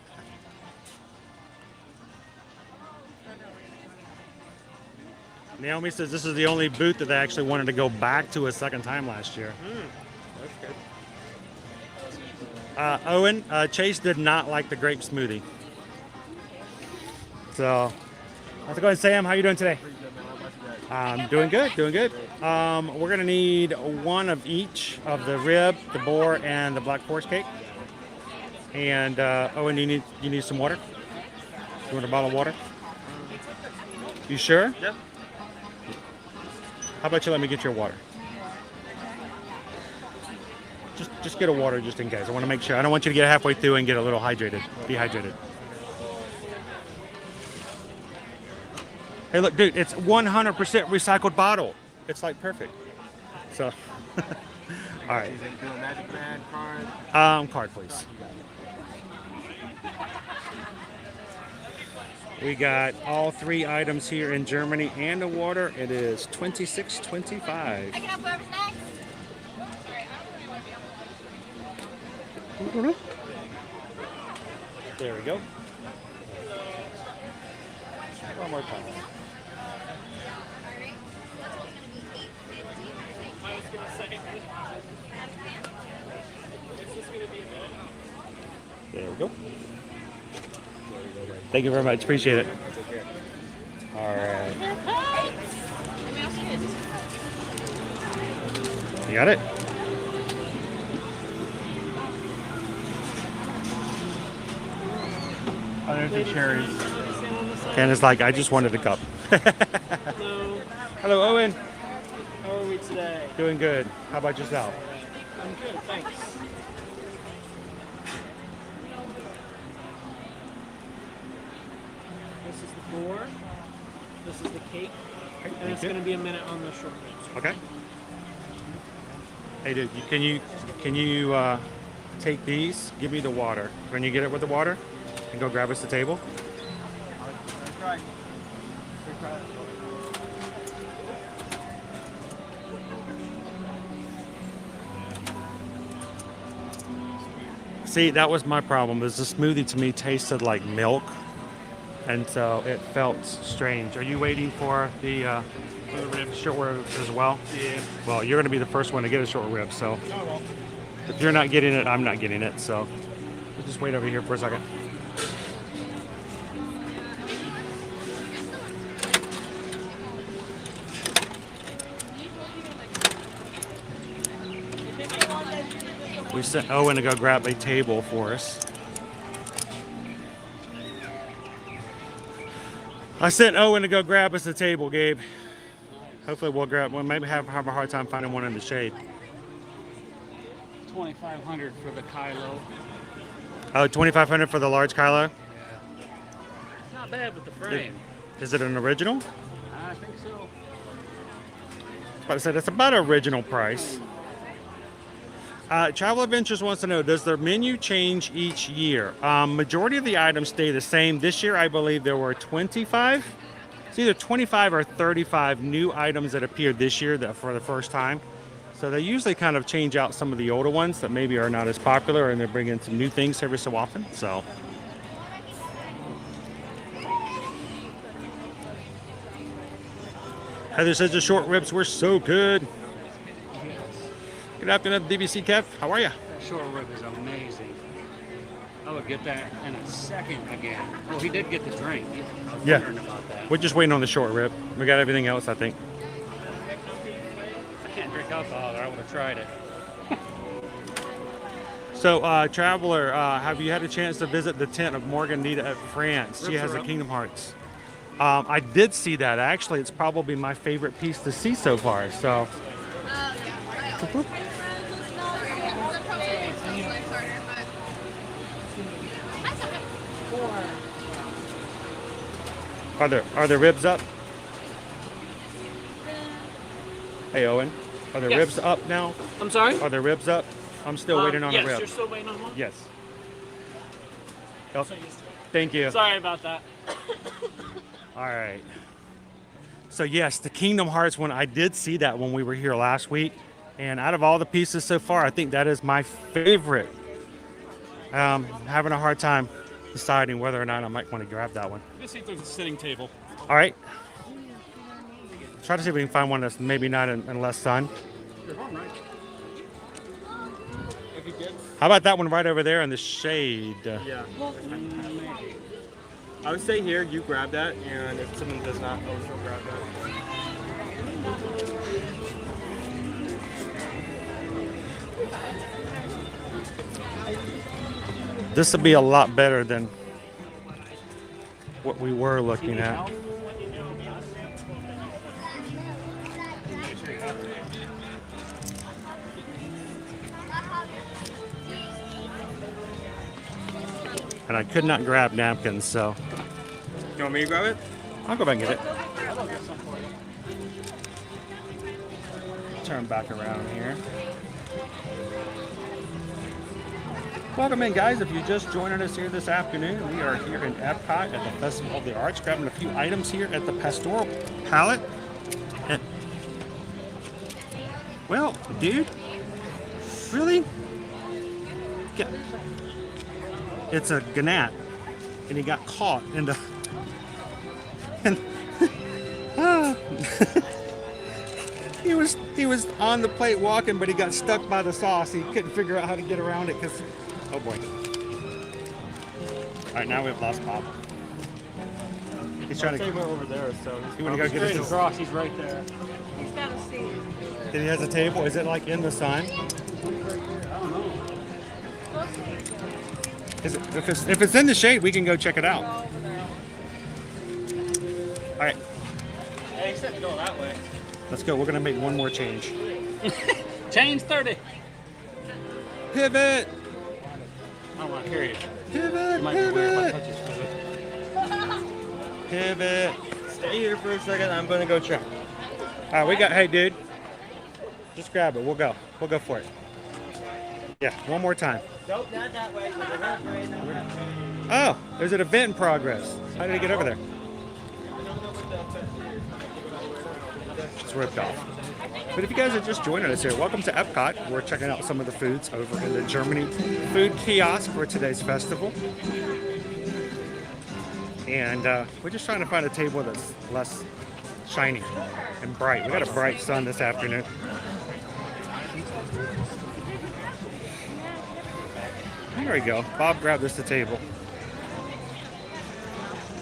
Naomi says this is the only booth that they actually wanted to go back to a second time last year. That's good. Owen, Chase did not like the grape smoothie. So, how's it going, Sam? How you doing today? Doing good, doing good. We're gonna need one of each of the rib, the boar, and the black forest cake. And Owen, you need some water? You want a bottle of water? You sure? Yeah. How about you let me get your water? Just get a water just in case. I want to make sure. I don't want you to get halfway through and get a little dehydrated. Hey, look, dude, it's 100% recycled bottle. It's like perfect. So, all right. Do a Magic Man card. Card, please. We got all three items here in Germany and the water. It is $26.25. I can have whoever's next. There we go. One more time. There we go. Thank you very much. Appreciate it. All right. You got it? Oh, there's the cherries. Ken is like, I just wanted a cup. Hello. Hello, Owen. How are we today? Doing good. How about yourself? I'm good, thanks. This is the boar. This is the cake. And it's going to be a minute on the short ribs. Okay. Hey, dude, can you take these? Give me the water. Can you get it with the water? And go grab us the table? That's right. See, that was my problem. Is the smoothie to me tasted like milk, and so it felt strange. Are you waiting for the short ribs as well? Yeah. Well, you're going to be the first one to get a short rib, so Oh well. if you're not getting it, I'm not getting it. So we'll just wait over here for a second. We sent Owen to go grab a table for us. I sent Owen to go grab us a table, Gabe. Hopefully we'll grab one. Maybe have a hard time finding one in the shade. $2,500 for the Kylo. Oh, $2,500 for the large Kylo? Not bad with the frame. Is it an original? I think so. But I said it's about original price. Travel Adventures wants to know, does their menu change each year? Majority of the items stay the same. This year, I believe there were 25. It's either 25 or 35 new items that appeared this year that for the first time. So they usually kind of change out some of the older ones that maybe are not as popular, and they bring in some new things every so often. So. Heather says the short ribs were so good. Good afternoon, DBC Kev. How are you? That short rib is amazing. I would get that in a second again. Oh, he did get the drink. I was Yeah. wondering about that. We're just waiting on the short rib. We got everything else, I think. I can't drink alcohol, or I would have tried it. So, Traveler, have you had a chance to visit the tent of Morganita at France? She Ribs has are a up. Kingdom Hearts. I did see that. Actually, it's probably my favorite piece to see so far. So, are there ribs up? Hey, Owen, are the Yes. ribs up now? I'm sorry? Are the ribs up? I'm still waiting on yes, a rib. you're still waiting on one? Yes. Oh, thank you. Sorry about that. All right. So yes, the Kingdom Hearts one, I did see that when we were here last week. And out of all the pieces so far, I think that is my favorite. Having a hard time deciding whether or not I might want to grab that one. Let's see if there's a sitting table. All right. Try to see if we can find one that's maybe not in less sun. You're home, right? If you did. How about that one right over there in the shade? Yeah. I would say here, you grab that, and if someone does not, also grab that. This will be a lot better than what we were looking at. And I could not grab napkins, so You want me to grab it? I'll go back and get it. Turn back around here. Welcome in, guys. If you're just joining us here this afternoon, we are here in Epcot at the Festival of the Arts, grabbing a few items here at the Pastoral Palette. And, well, dude, really? Yeah. It's a gnat, and he got caught in the. And, he was on the plate walking, but he got stuck by the sauce. He couldn't figure out how to get around it because. Oh boy. All right, now we've lost Bob. He's trying I'll to. take one over there, so. You want to go get Straight his? across, he's right there. He's got a seat. He has a table. Is it like in the sun? Is it, if it's in the shade, we can go check it out. All right, Hey, he said to go that way. let's go. We're gonna make one more change. Change 30. Pivot. I don't want to carry it. Pivot. It might be weird if I Pivot. touch it. Pivot. Stay here for a second. I'm gonna go check. All right, we got. Hey, dude, just grab it. We'll go. We'll go for it. Yeah, one more time. Nope, not that way. Oh, there's an event in progress. How did he get over there? It's ripped off. But if you guys are just joining us here, welcome to Epcot. We're checking out some of the foods over in the Germany food kiosk for today's festival. And we're just trying to find a table that's less shiny and bright. We got a bright sun this afternoon. There we go. Bob grabbed us the table.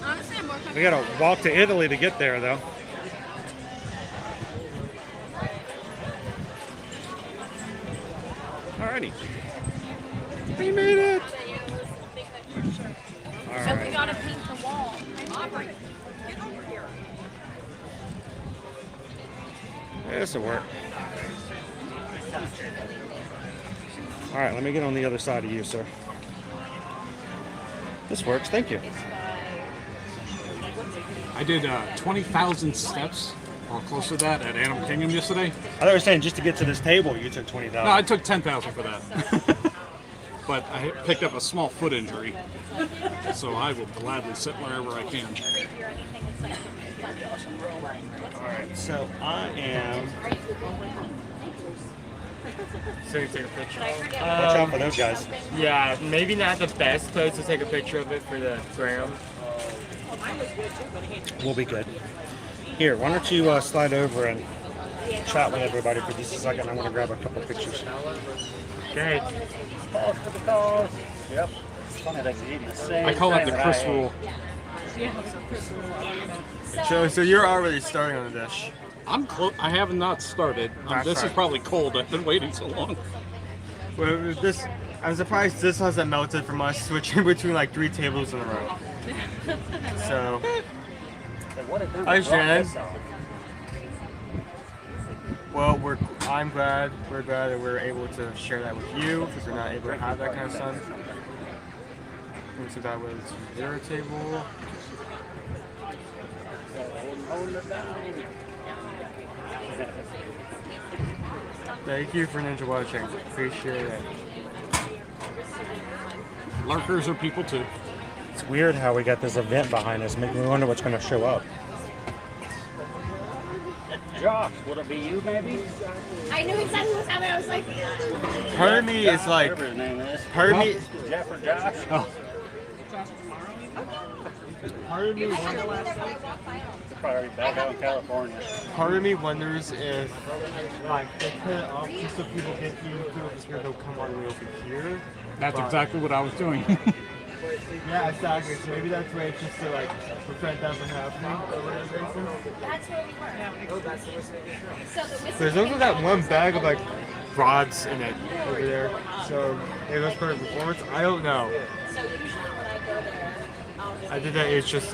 Honestly, I'm more We gotta walk to Italy to get there, though. Alrighty. We made it! So we Alright. gotta paint the wall. Aubrey, get over here. This'll work. Alright, let me get on the other side of you, sir. This works, thank you. I did 20,000 steps or close to that at Animal Kingdom yesterday. I thought you were saying just to get to this table, you took 20,000. No, I took 10,000 for that. But I picked up a small foot injury, so I will gladly sit wherever I can. Alright, so I am. So you take a picture. Watch out for those guys. Yeah, maybe not the best place to take a picture of it for the gram. We'll be good. Here, why don't you slide over and chat with everybody for just a second. I want to grab a couple pictures. Okay. Pause for the cause. Yep. It's funny they can eat the same I call that thing the that Chris I ate. rule. So you're already starting on the dish. I'm close. I have not started. That's This is right. probably cold. I've been waiting so long. Well, this, I'm surprised this hasn't melted from us switching between like 3 tables in a row. So, hi Shannon. Well, we're glad that we're able to share that with you because we're not able to have that kind of sun. And so that was your table. Thank you for ninja watching. Appreciate it. Lurkers are people too. It's weird how we got this event behind us, making me wonder what's going to show up. Josh, would it be you maybe? I knew exactly what happened. I was like, Part of me is like, Whatever his name is. part of me, Jeff or Josh? Oh, part of me, Probably back out in California. part of me wonders if like they put it off just so people get you because they'll come all the way over here. that's But- exactly what I was doing. Yeah, exactly. So maybe that's why it's just to like prevent that from happening. Or whatever. that's where we were. So the whistle. There's also that one bag of like rods in it over there. So maybe that's part of the performance. I don't know. So usually when I go there, I'll just I think that it's just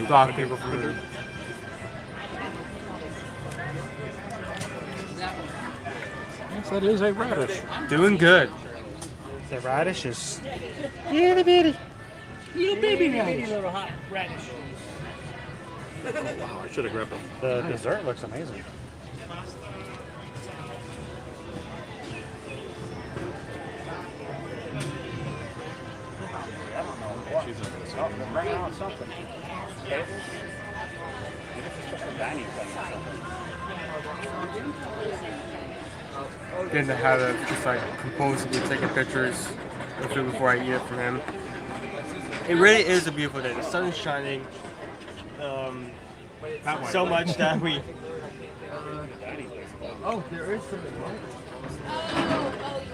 block people from moving. Yes, that is a radish. Doing good. The radish is itty bitty. Little baby radish. Little hot radish. Wow, I should have grabbed them. The dessert looks amazing. Bring out something. Tables? Maybe it's just a dining thing or something. Getting the habit of just like composedly taking pictures of food before I eat it from him. It really is a beautiful day. The sun is shining so much that we. Oh, there is something. Oh,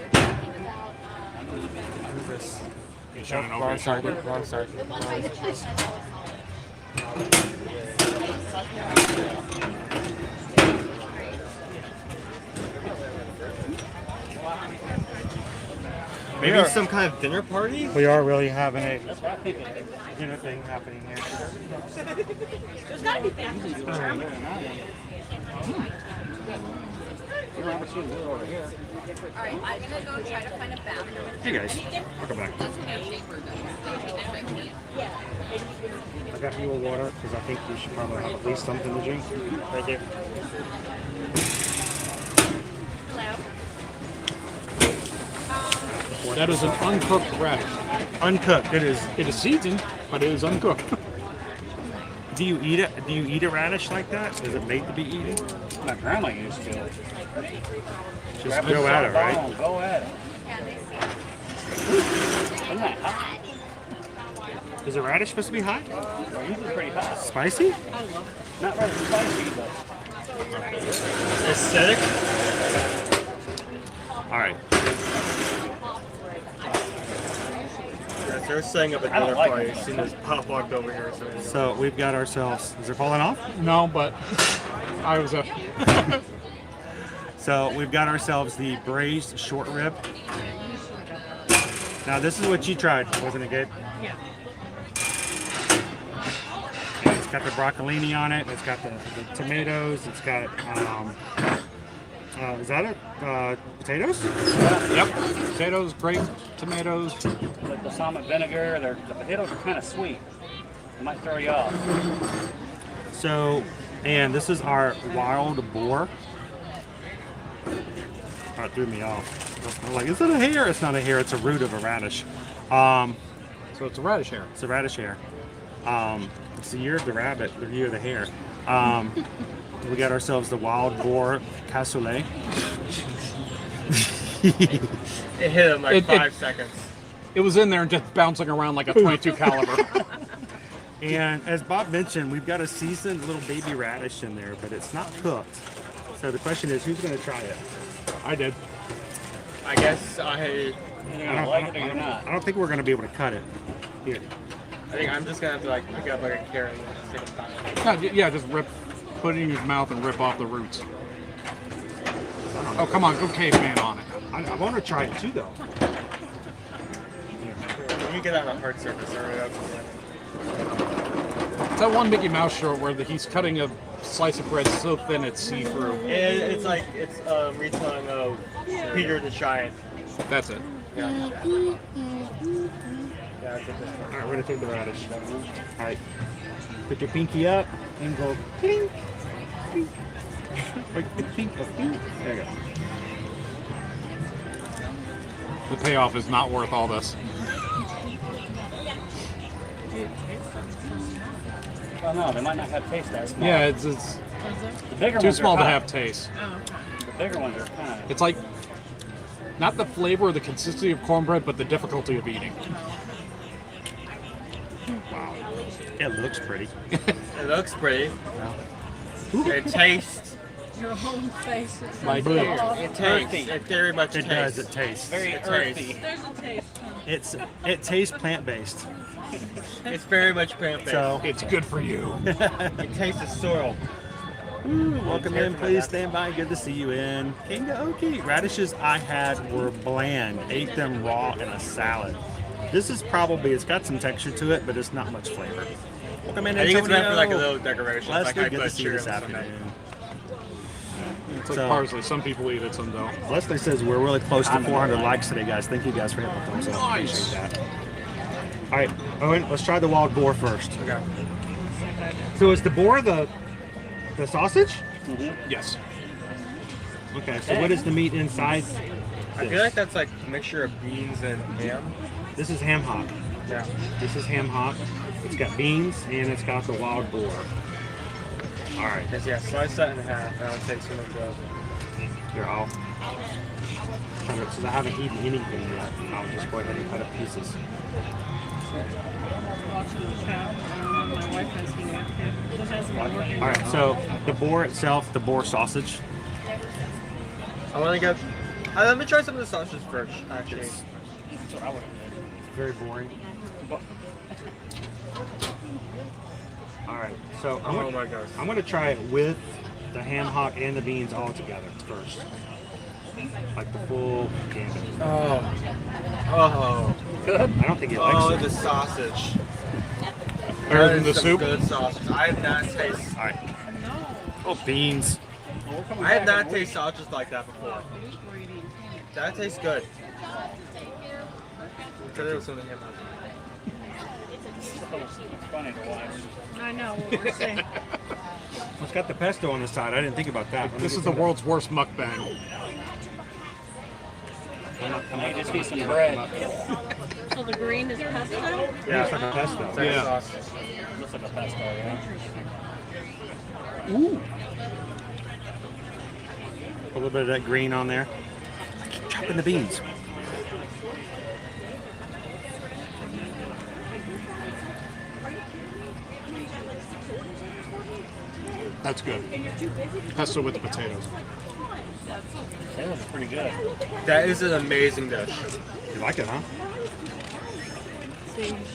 you're talking about What is this? You showing over Wrong your side. shoulder? Wrong side. the one by the chest. Maybe are- some kind of dinner party? We are really having a That's what I think. dinner thing happening here. There's gotta be families. You don't ever see them do it over here. All right, I'm gonna go try to find a bathroom. Hey guys, welcome back. I got you a water because I think we should probably have at least something to drink. Right there. That is an uncooked radish. Uncooked. It is. It is seasoned, but it is uncooked. Do you eat it? Do you eat a radish like that? Is it made to be eaten? My grandma used to. Just Grab go a at it, right? bone, Go at it. Isn't that hot? Is a radish supposed to be hot? They're usually pretty hot. Spicy? Not really spicy, but Aesthetic? All right. Yes, they're setting up a I don't dinner like party it. as soon as Pop walked over here. So. So we've got ourselves. Is it falling off? No, but I was a. So we've got ourselves the braised short rib. Now this is what you tried, wasn't it, Gabe? Yeah. And it's got the broccolini on it. It's got the tomatoes. It's got is that it? Potatoes? Yep. Potatoes, grape, tomatoes. the balsamic vinegar, the potatoes are kind of sweet. It might throw you off. So And this is our wild boar. Oh, it threw me off. I'm like, is it a hair? It's not a hair. It's a root of a radish. So it's a radish hair. It's a radish hair. It's the year of the rabbit, the year of the hare. We got ourselves the wild boar cassoulet. It hit him like 5 seconds. It was in there and just bouncing around like a 22 caliber. And as Bob mentioned, we've got a seasoned little baby radish in there, but it's not cooked. So the question is, who's going to try it? I did. I guess You're gonna like it or you're not. I don't think we're going to be able to cut it. Here. I think I'm just gonna have to like pick up like a carrot and take a bite. Yeah, just put it in your mouth and rip off the roots. Oh, come on, go caveman on it. I want to try it too, though. Let me get on a hard surface. It's that one Mickey Mouse short where he's cutting a slice of bread so thin it's see-through. It's like it's a retelling of Peter the Giant. That's it. Yeah, I think this one. All right, we're going to take the radish. All right. Put your pinky up and go ping. Ping. Like, ping, ping. There you go. The payoff is not worth all this. Well, no, they might not have taste that small. Yeah, it's the bigger too ones small are to hot. have taste. The bigger ones are kind of. It's like not the flavor or the consistency of cornbread, but the difficulty of eating. Wow. It looks pretty. It looks pretty. It tastes. Your whole face is My dear. It tastes. It very much It tastes. does. It tastes. Very It earthy. tastes. There's a taste. It tastes plant-based. It's very much plant-based. So It's good for you. It tastes the soil. welcome in. Please stand by. Good to see you in. Kingaoki. Radishes I had were bland. Ate them raw in a salad. This is probably, it's got some texture to it, but it's not much flavor. Welcome in, I think it's meant for like a Antonio. little decoration. Leslie, like good I to put see you sugar this in Sunday. afternoon. It's like So- parsley. Some people eat it, some don't. Leslie says we're really close to I'm 400 gonna likes today, guys. Thank you guys for hitting the thumbs up. Nice. Appreciate that. All right, Owen, let's try the wild boar first. Okay. So is the boar the sausage? Yes. Okay, so what is the meat inside? I feel like that's like a mixture of beans and ham. This is ham hock. Yeah. This is ham hock. It's got beans and it's got the wild boar. All right, Because yeah, slice that in half and I'll take some of the. here I'll. Since I haven't eaten anything yet, I'll just go ahead and cut up pieces. My wife has been active. It hasn't been working. All right, so the boar itself, the boar sausage. I want to get. Let me try some of the sausages first, actually. It's very boring. All right, so Oh my gosh. I'm gonna try it with the ham hock and the beans all together first, like the full gambit. Oh. Oh. I don't think it likes Oh, it. the sausage. Better That than the is some soup. Good sausage. I have not tasted. All right. Oh, beans. I have not tasted sausages like that before. That tastes good. Try it with some of the ham. It's funny to watch. I know what we're saying. It's got the pesto on the side. I didn't think about that. This is the world's worst mukbang. Might just be some bread. So the green is pesto? Yeah, It's like a pesto. it's like Yeah. a sausage. Looks like a pesto, yeah. A little bit of that green on there. I keep chopping the beans. That's good. Pesto with the potatoes. That was pretty good. That is an amazing dish. You like it, huh?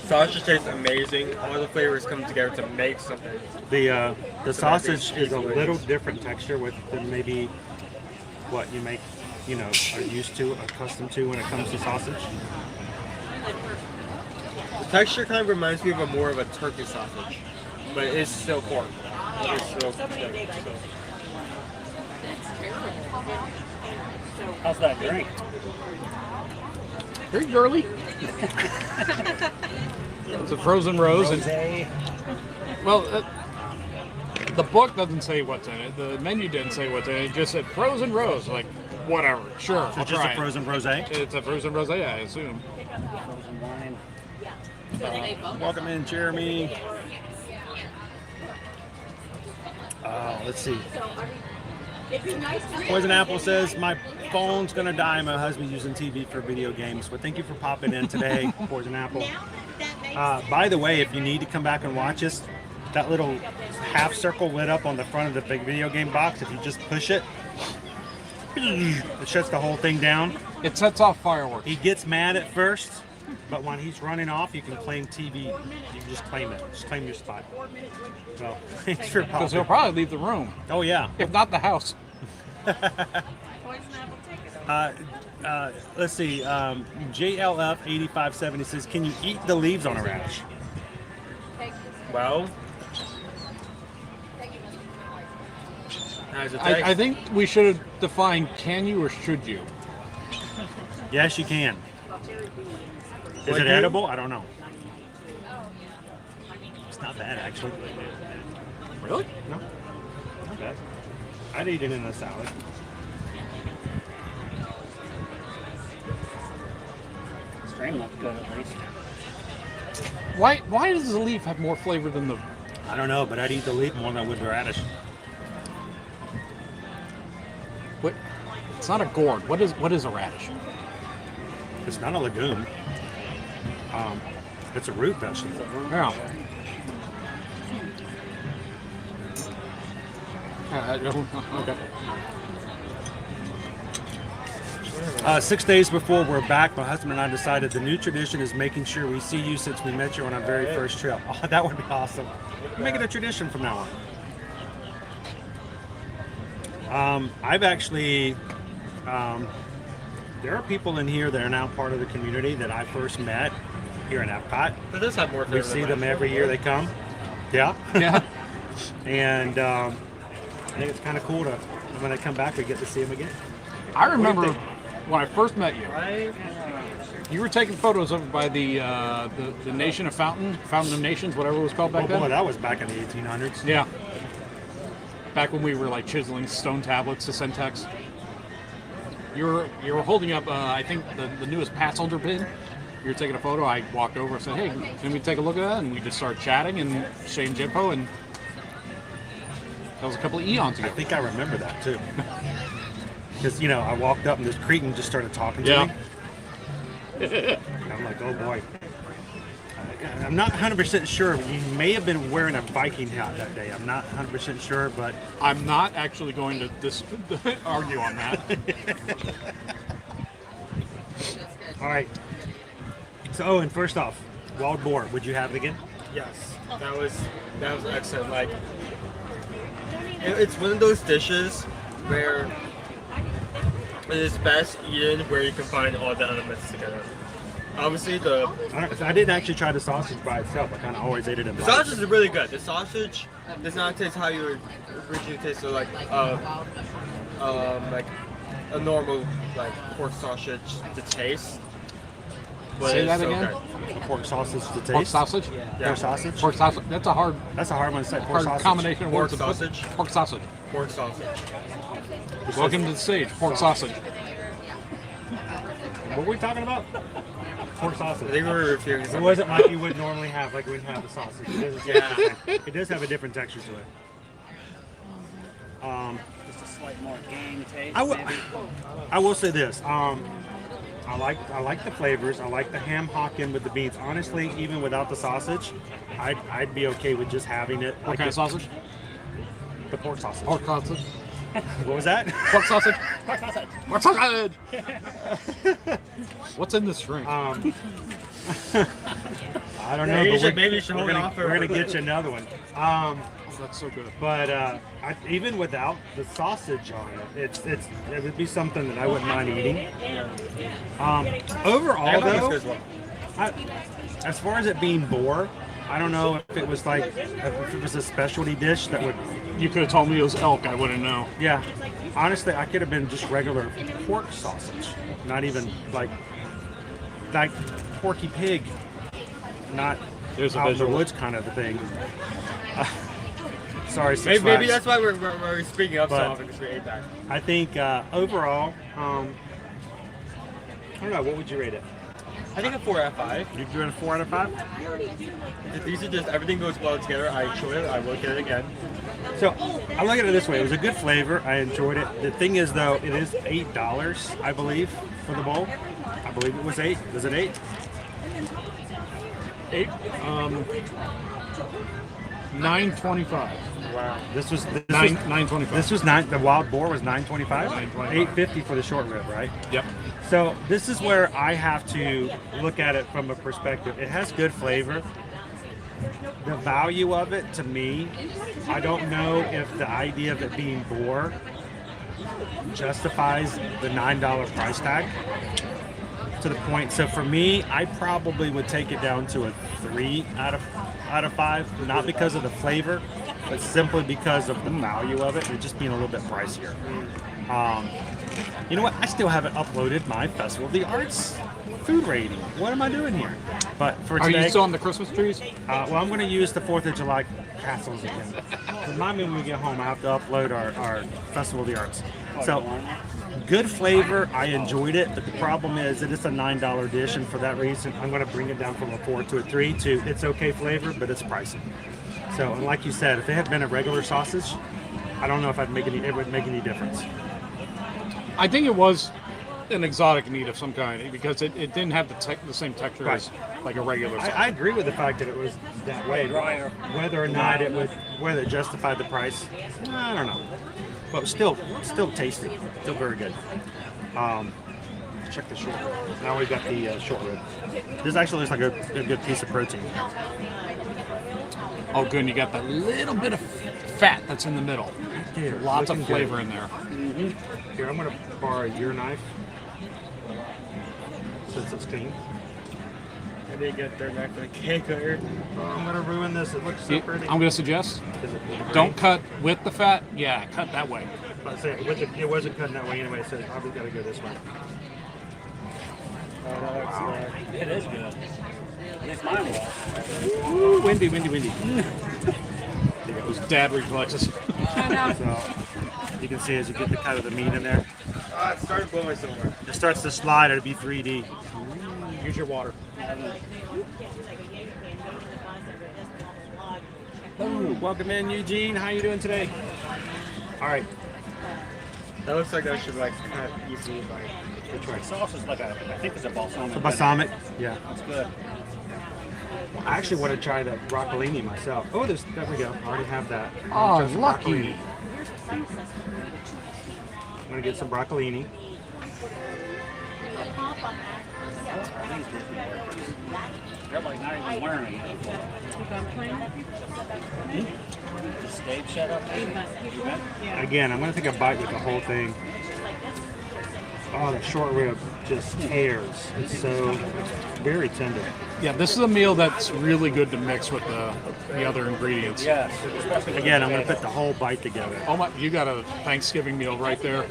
Sausage tastes amazing. All the flavors come together to make something. The sausage is a little different texture with than maybe what you make, you know, are used to, accustomed to when it comes to sausage. The texture kind of reminds me of a more of a turkey sausage, but it's still pork. It's still steak. How's that drink? Very girly. It's a frozen rose, and Rosé. well, The book doesn't say what's in it. The menu didn't say what's in it. It just said frozen rose. Like, whatever. Sure, So I'll just a try it. frozen rosé. It's a frozen rosé, I assume. Frozen wine. Welcome in, Jeremy. Let's see. Poison Apple says, my phone's going to die. My husband's using TV for video games. But thank you for popping in today, Poison Apple. By the way, if you need to come back and watch us, that little half circle lit up on the front of the big video game box, if you just push it, it shuts the whole thing down. It sets off fireworks. He gets mad at first, but when he's running off, you can claim TV. You can just claim it. Just claim your spot. Well, thanks for Because he'll popping. probably leave the room, Oh, yeah. if not the house. Poison apple, take it. Let's see. JLF 8570 says, can you eat the leaves on a radish? Well, how's it I think we should have defined can you or should you? Yes, you can. Is Like it you? edible? I don't know. It's not bad, actually. Really? No, not bad. I'd eat it in a salad. String looks good at least. Why does the leaf have more flavor than the... I don't know, but I'd eat the leaf more than I would the radish. What? It's not a gourd. What is a radish? It's not a legume. It's a root vegetable. Yeah. Okay. 6 days before we're back, my husband and I decided the new tradition is making sure we see you since we met you on our very first trip. Oh, that would be awesome. Make it a tradition from now on. I've actually, there are people in here that are now part of the community that I first met here in Epcot. It does have more flavor. We see them every year they come. Yeah. Yeah. And I think it's kind of cool to, when they come back, we get to see them again. I remember when I first met you. Right? You were taking photos of by the Nation of Fountain of Nations, whatever it was called back Oh then. boy, that was back in the 1800s. Yeah. Back when we were like chiseling stone tablets to send text. You were holding up, I think the newest pass holder pin. You were taking a photo. I walked over and said, "Hey, can we take a look at that?" And we just started chatting and exchanged info, and that was a couple of eons I ago. think I remember that too. Because, you know, I walked up and this Cretan just started talking to Yeah. me. And I'm like, oh boy. I'm not 100% sure. You may have been wearing a Viking hat that day. I'm not 100% sure, but I'm not actually going to argue on that. all right. So, and first off, wild boar. Would you have it again? Yes, that was excellent. Like, it's one of those dishes where it is best eaten where you can find all the elements together. Obviously, I didn't actually try the sausage by itself. I kind of always ate it in the bites. sausage is really good. The sausage does not taste how you originally taste it, like a normal like pork sausage to taste. But Say it's that so again? good. Pork sausage to taste. Pork sausage? Yeah. Pork sausage? Pork sausage. That's a hard That's a hard one to say. Pork hard sausage. combination of Pork words. sausage. Pork sausage. Pork sausage. Welcome to the stage. Pork sausage. What were we talking about? Pork sausage. I think we were reviewing It something. wasn't like you would normally have, like we would have the sausage. It does have a different texture to it. Just a slight more game taste. I will- maybe. I will say this. I like the flavors. I like the ham hock in with the beans. Honestly, even without the sausage, I'd be okay with just having it. What kind of sausage? The pork sausage. Pork sausage. What was that? Pork sausage. Pork sausage. Pork sausage. What's in this drink? I don't Yeah, know. you But should maybe show we're it gonna, off we're gonna get you another one. Oh, that's so good. But even without the sausage on it, it would be something that I wouldn't mind eating. Overall, Ham hock is though, good as well. as far as it being boar, I don't know if it was like if it was a specialty dish that would. You could have told me it was elk. I wouldn't know. Yeah, honestly, I could have been just regular pork sausage, not even like Porky Pig, not There's a out in the visual. woods kind of a thing. sorry, Six Maybe Flags. that's why we're speaking up so But- often because we ate that. I think overall, I don't know. What would you rate it? I think a 4 out of 5. You're doing a 4 out of 5. These are just everything goes well together. I enjoy it. I will get it again. So I look at it this way: it was a good flavor. I enjoyed it. The thing is, though, it is $8, I believe, for the bowl. I believe it was 8. Was it 8? 8. $9.25. Wow. This was $9.25. This was nine. The wild boar was $9.25. $9.25. $8.50 for the short rib, right? Yep. So this is where I have to look at it from a perspective. It has good flavor. The value of it, to me, I don't know if the idea of it being boar justifies the $9 price tag to the point. So for me, I probably would take it down to a 3 out of 5, not because of the flavor, but simply because of the value of it. It just being a little bit pricier. You know what? I still haven't uploaded my Festival of the Arts food rating. What am I doing here? But for Are today, you still on the Christmas trees? well, I'm going to use the 4th of July castles again. Remind me when we get home, I have to upload our Festival of the Arts. So, good flavor. I enjoyed it, but the problem is that it's a $9 dish, and for that reason, I'm going to bring it down from a 4 to a 3 to it's okay flavor, but it's pricey. So, and like you said, if it had been a regular sausage, I don't know if it would make any difference. I think it was an exotic meat of some kind because it didn't have the same texture Right. as like a regular sausage. I agree with the fact that it was that way. Whether or not whether it justified the price, I don't know. But still tasty, still very good. Check the short rib. Now we've got the short rib. This actually looks like a good piece of protein. Oh, good. And you got that little bit of fat that's in the middle. Dude, Lots of looking good. flavor in there. Here, I'm going to borrow your knife since it's clean. And they get their knife and a cake here. Oh, I'm going to ruin this. It looks so pretty. I'm going to suggest Is it green? don't cut with the fat. Yeah, cut that way. But say, it wasn't cutting that way anyway, so it's probably got to go this way. It is good. At least mine was. Ooh, windy. Those dad reflexes. So you can see as you get the cut of the meat in there, It started blowing somewhere. it starts to slide. It'll be 3D. Here's your water. Ooh, welcome in, Eugene. How you doing today? All right. That looks like that should like kind of easily like. Which way? Sauce is like I think it's a balsamic. The balsamic. Yeah. It's good. I actually want to try the broccolini myself. Oh, there we go. I already have that. I'm Oh, gonna try some lucky. broccolini. I'm gonna get some broccolini. They're like not even wearing it. The stage set up. Again, I'm gonna take a bite with the whole thing. Oh, the short rib just tears. It's so very tender. Yeah, this is a meal that's really good to mix with the other ingredients. Yes. Especially Again, I'm gonna put the whole bite together. Oh my, you got a Thanksgiving meal right there.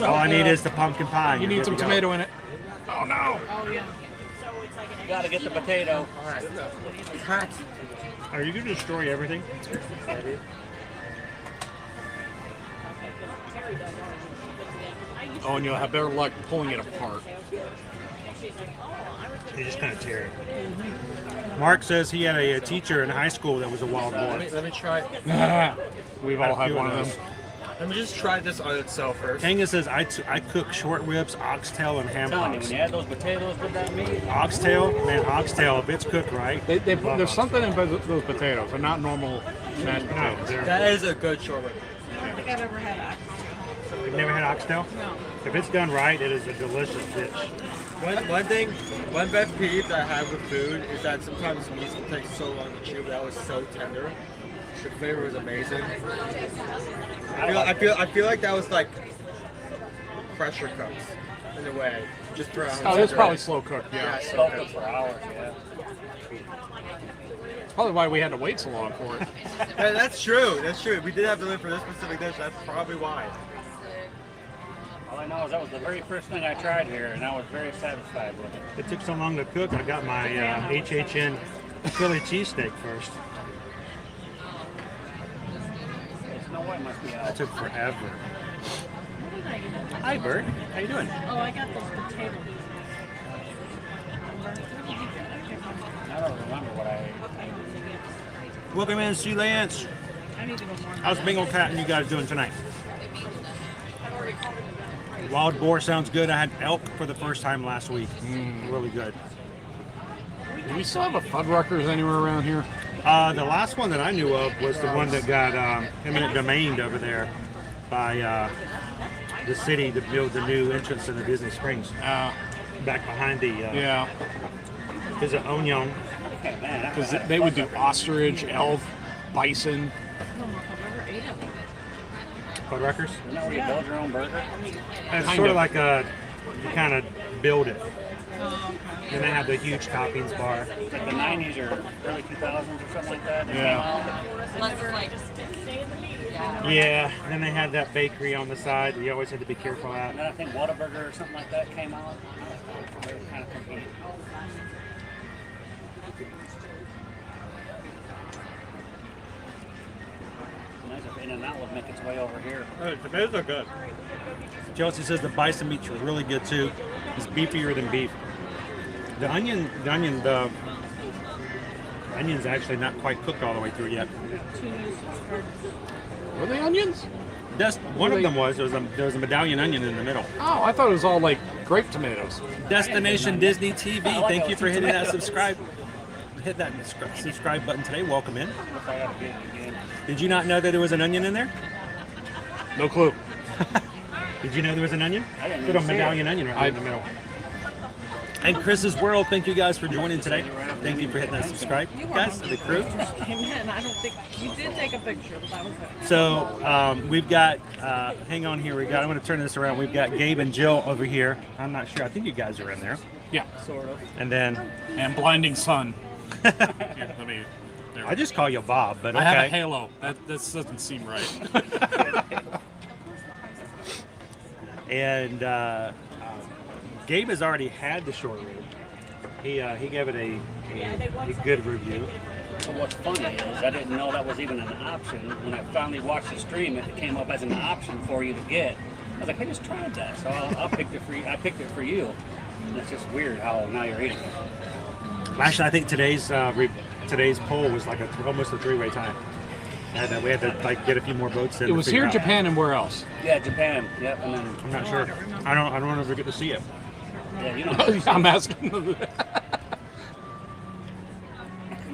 All I need is the pumpkin pie. You need some tomato in it. Oh no! you gotta get the potato. Are you gonna destroy everything? Oh, and you'll have better luck pulling it apart. You just kind of tear it. Mark says he had a teacher in high school that was a wild boar. Let me try. We've all had one of them. Let me just try this on itself first. Kangas says I cook short ribs, oxtail, and ham Telling you, hocks. when you add those potatoes with that meat, Oxtail, man, oxtail. If it's cooked right, There's something in those potatoes. They're not normal mashed potatoes. That is a good short rib. I don't think I've ever had oxtail. You've never had oxtail? No. If it's done right, it is a delicious dish. One pet peeve that I have with food is that sometimes meat will take so long to chew, but that was so tender. The flavor was amazing. I feel like that was like pressure cooked in a way. Just for Oh, it's probably slow cooked. Yeah. soak it for hours. Yeah. Probably why we had to wait so long for it. Yeah, that's true. That's true. We did have to live for this specific dish. That's probably why. All I know is that was the very first thing I tried here, and I was very satisfied with it. It took so long to cook. I got my HHN Philly cheesesteak first. It must be That out. took forever. What did I get? Hi, Bert. How you doing? Oh, I got those potatoes. I don't remember what I. Welcome in, Sea Lance. I need to go more. How's Bingo Cat and you guys doing tonight? Wild boar sounds good. I had elk for the first time last week. Really good. Do we still have a Fuddruckers anywhere around here? The last one that I knew of was the one that got eminent domained over there by the city to build the new entrance into Disney Springs. Back behind the Yeah, is it Onion? because they would do ostrich, elk, bison. Fuddruckers? Isn't that where you build your own burger? It's Kind sort of of. like you kind of build it. And they have the huge toppings bar. Like the 90s or early 2000s or something like that. Yeah. Yeah, and then they had that bakery on the side that you always had to be careful at. And then I think Whataburger or something like that came out. They were kind of competing. Nice if In-N-Out would make its way over here. Oh, tomatoes are good. Chelsea says the bison meats are really good too. It's beefier than beef. The onion's actually not quite cooked all the way through yet. Were they onions? That's one of them was there was a medallion onion in the middle. Oh, I thought it was all like grape tomatoes. Destination Disney TV. Thank you for hitting that subscribe. Hit that subscribe button today. Welcome in. If I gotta get it again. Did you not know that there was an onion in there? No clue. Did you know there was an onion? I didn't Little even see it. medallion onion right in the middle. And Chris's World, thank you guys for joining today. Thank you for hitting that subscribe, guys, to the crew. Amen. I don't think you did take a picture, but that was it. So we've got, hang on here, I'm going to turn this around. We've got Gabe and Jill over here. I'm not sure. I think you guys are in there. Yeah. Sort of. And then And blinding sun. Here, let me. There. I just call you Bob, but okay. I have a halo. That doesn't seem right. And Gabe has already had the short rib. He gave it a good review. So what's funny is I didn't know that was even an option. When I finally watched the stream, it came up as an option for you to get. I was like, I just tried that, so I'll pick it for you. I picked it for you. And it's just weird how now you're eating it. Actually, I think today's poll was like almost a three-way tie. And we had to like get a few more votes in. It was here in Japan and where else? Yeah, Japan. Yep, and then I'm not sure. I don't ever get to see it. yeah, you know. I'm asking.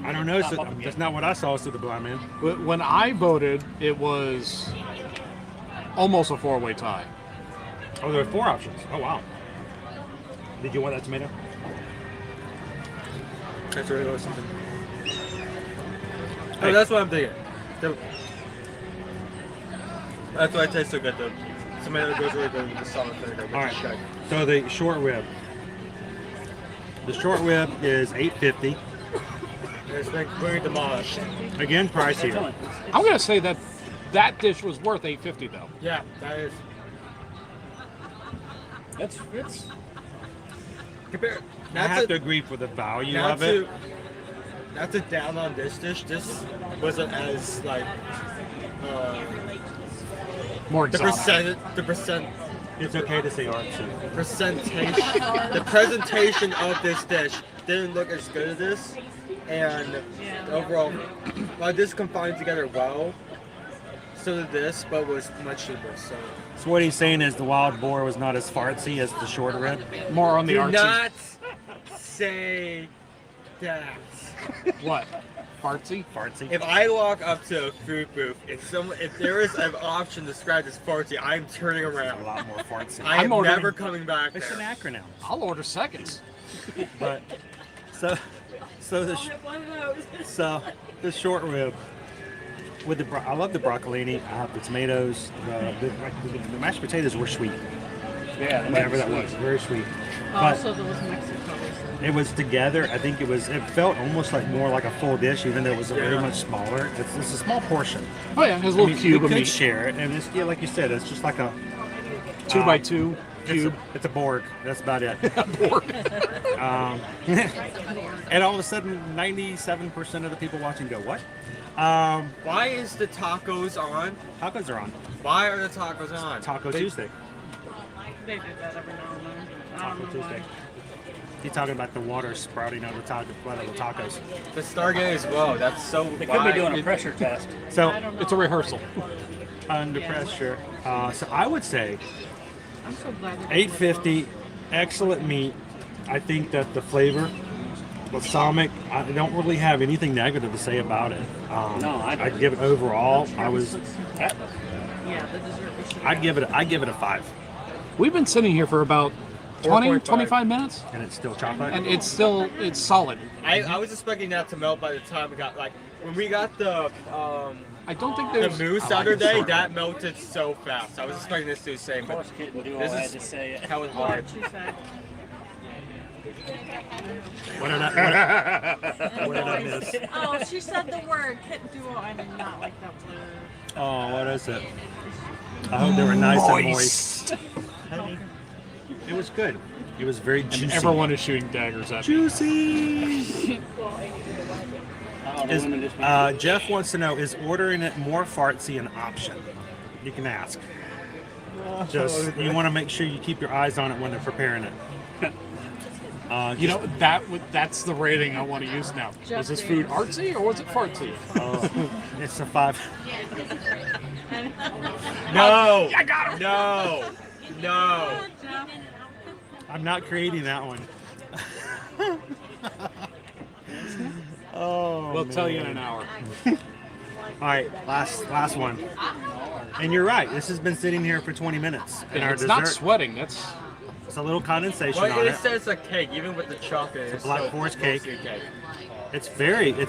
I don't know. So, that's not what I saw. So the blind man. When I voted, it was almost a four-way tie. Oh, there were 4 options. Oh wow. Did you want that tomato? That's really low something. Oh, that's what I'm thinking. That's why it tastes so good. The tomato goes really good with the solid vinegar. All right. So the short rib. The short rib is $8.50. It's like very demolished. Again, pricier. I'm gonna say that dish was worth $8.50 though. Yeah, that is. It's Compare. I have to agree for the value of it. Not to down on this dish. This wasn't as like More the exotic. percent It's okay to say artsy. presentation. The presentation of this dish didn't look as good as this, and overall, while this combined together well, so did this, but was much cheaper. So what he's saying is the wild boar was not as fartsy as the short rib. More on the do artsy. not say that. What? Fartsy? Fartsy. If I walk up to a food booth, if there is an option described as fartsy, I'm turning A around. lot more fartsy. I am ordering- never coming back It's an there. acronym. I'll order seconds. But so the short rib with the I love the broccolini. I have the tomatoes. The mashed potatoes were sweet. yeah, Whatever that was, very sweet. But Also, there was Mexico. it was together. I think it felt almost like more like a full dish, even though it was very much smaller. It's a small portion. Oh yeah, his I little mean, cube you of could meat. share it, and it's like you said, it's just like a 2x2 cube. It's a Borg. That's about it. Borg. And all of a sudden, 97% of the people watching go, "What?" Why is the tacos on? Tacos are on. Why are the tacos on? Taco They- Tuesday. They did that every now and then. I Taco don't know Tuesday. why. He's talking about the water sprouting out of the tacos. The Stargate as well. That's so. They could be doing a pressure test. So I don't know. It's a rehearsal. under Yeah. pressure. So I would say I'm so glad that $8.50, excellent meat. I think that the flavor, balsamic, I don't really have anything negative to say about it. No, I don't. I'd give it overall. That was- Yeah, the dessert was I'd give it a 5, We've been sitting here for about 20, 4.5. 25 minutes, and it's still chocolate. and it's solid. I was expecting that to melt by the time we got when we got the I don't think the there's. mousse the other day. That melted so fast. I was expecting this to do the same, Of but course, couldn't do all this I had is to say it. hell hard. she said. What did I miss? Oh, she said the word. Couldn't do it. I did not like that word. Oh, what is it? I hope they were nice and moist. It was good. It was very juicy. And everyone is shooting daggers at me. Juicy. Oh, the women just Jeff wants to know, is ordering it more fartsy an option? You can ask. Just you want to make sure you keep your eyes on it when they're preparing it. You know that's the rating I want to use now. Was this food artsy or was it fartsy? It's a 5. No, I got him. No, no. I'm not creating that one. Oh, We'll man. tell you in an hour. All right, last one. And you're right. This has been sitting here for 20 minutes. And our It's not dessert, sweating. That's it's a little condensation Well, on it it. says a cake, even with the chocolate. It's Black still Forest mostly cake. cake. It's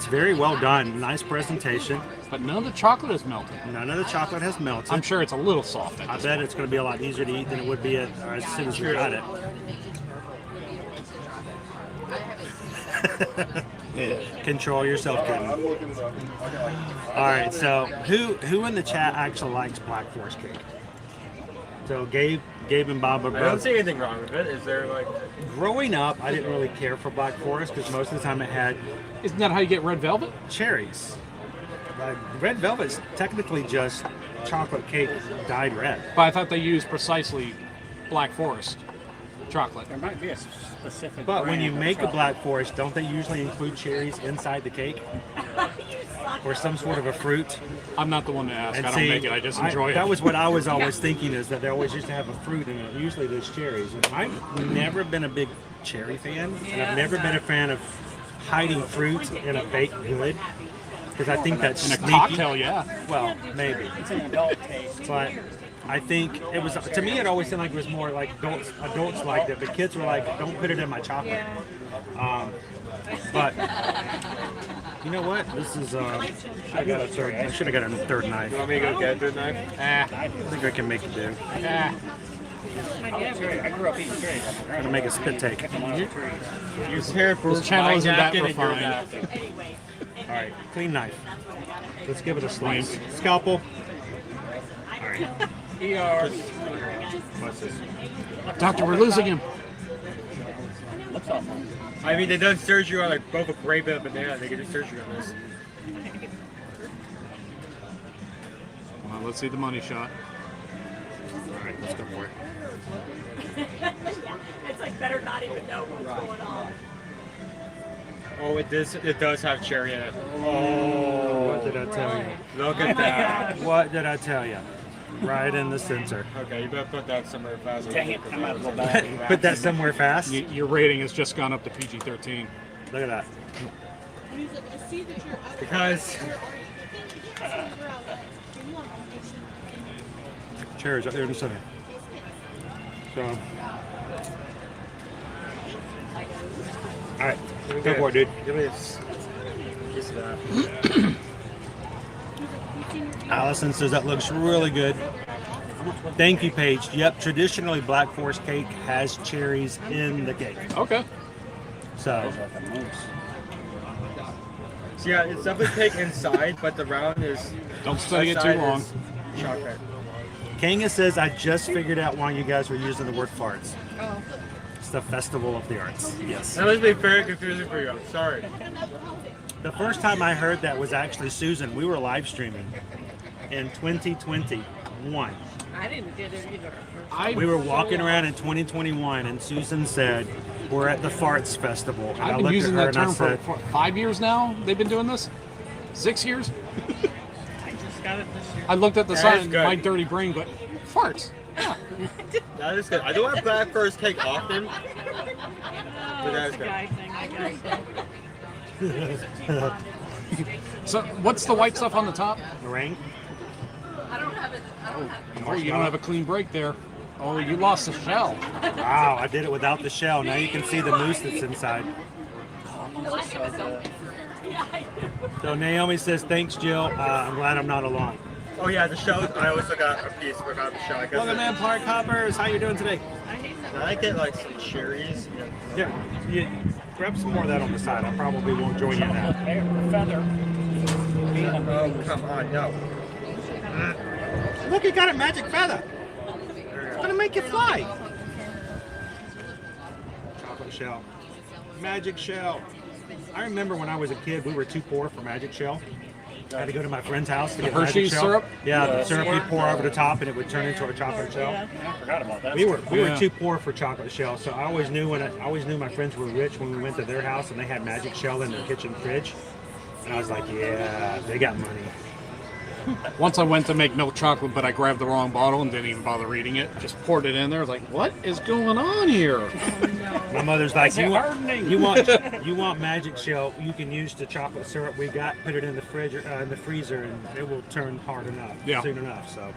very well done. Nice presentation. but none of the chocolate is melted. None of the chocolate has melted. I'm sure it's a little soft. I bet it's going to be a lot easier to eat than it would be as soon as we got it. Control yourself, kitten. All right, so who in the chat actually likes Black Forest cake? So Gabe and Bob are I don't both. see anything wrong with it. Is there like? Growing up, I didn't really care for Black Forest because most of the time it had Isn't that how you get red velvet? cherries. Red velvet is technically just chocolate cake dyed red. But I thought they used precisely Black Forest chocolate. There might be a specific. But when brand you of make a chocolate. Black Forest, don't they usually include cherries inside the cake? Or some sort of a fruit? I'm not the one to ask. And I don't make it. I just enjoy it. That was what I was always thinking, is that they always used to have a fruit in it. Usually there's cherries. And I've never been a big cherry fan. And I've never been a fan of hiding fruit in a baked good. Because I think that's in a sneaky. cocktail, yeah. Well, maybe. It's an adult taste. But I think it was, to me, it always seemed like it was more like adults liked it, but kids were like, don't put it in my chocolate. But you know what? This is, I should have got a third knife. You want me to go get the knife? I think I can make it do. I grew up eating cherries. I'm gonna make a spit take. Use here for This channel my isn't that napkin and your refined. napkin. All right, clean knife. Let's give it a slice. Scalpel. All right. What's this? Doctor, we're losing him. Looks awful. I mean, they done surgery on like both a grape and a banana. They can do surgery on this. Well, let's see the money shot. All right, let's go for it. It's like better not even know what's going on. Oh, it does have cherry in it. Oh, what did I tell you? Look at that. What did I tell you? Right in the center. Okay, you better put that somewhere fast. Dang it, I'm out of go back. Put that somewhere fast. Your rating has just gone up to PG-13. Look at that. Because Cherries right there in the center. So, all right, go for it, dude. give me a piece of that. Allison says that looks really good. Thank you, Paige. Yep, traditionally Black Forest cake has cherries in the cake. Okay. So, So yeah, it's definitely cake inside, but the round is. Don't study it too outside long. is Chocolate. Kanga says, I just figured out why you guys were using the word farts. Oh. It's a festival of the arts. Yes. That must be very confusing for you. I'm sorry. The first time I heard that was actually Susan. We were live streaming in 2021. I didn't get it either. We were walking around in 2021, and Susan said, "We're at the Farts Festival." And I I've been looked using at her that and I term said, for 5 years now. They've been doing this? 6 years? I just got it this year. I looked at the That sign is in good. my dirty brain, but farts. Yeah. That is good. I don't have Black Forest cake often. Oh, that it's is a good. guy thing, I guess. So what's the white stuff on the top? meringue. Oh, you don't have a clean break there. Oh, you lost the shell. Wow, I did it without the shell. Now you can see the mousse that's inside. So Naomi says, "Thanks, Jill. I'm glad I'm not alone." Oh yeah, the shell. I also got a piece without the shell. I guess. Welcome in, Park Hoppers. How you doing today? Can I get like some cherries? Yeah, grab some more of that on the side. I probably won't join you in that. Feather. Oh come on, no. Look, you got a magic feather. It's gonna make you fly. Chocolate shell. Magic shell. I remember when I was a kid, we were too poor for magic shell. I had to go to my friend's house to get magic Hershey's shell. syrup? Yeah, the syrup you pour over the top and it would turn into a chocolate shell. I forgot about that. We were Yeah. too poor for chocolate shell, so I always knew my friends were rich when we went to their house and they had magic shell in their kitchen fridge. And I was like, yeah, they got money. Once I went to make milk chocolate, but I grabbed the wrong bottle and didn't even bother reading it. Just poured it in there. I was like, what is going on here? My mother's like, Is it hardening? you want magic shell? You can use the chocolate syrup we got, put it in the fridge, in the freezer, and it will turn hard enough, Yeah. soon enough. So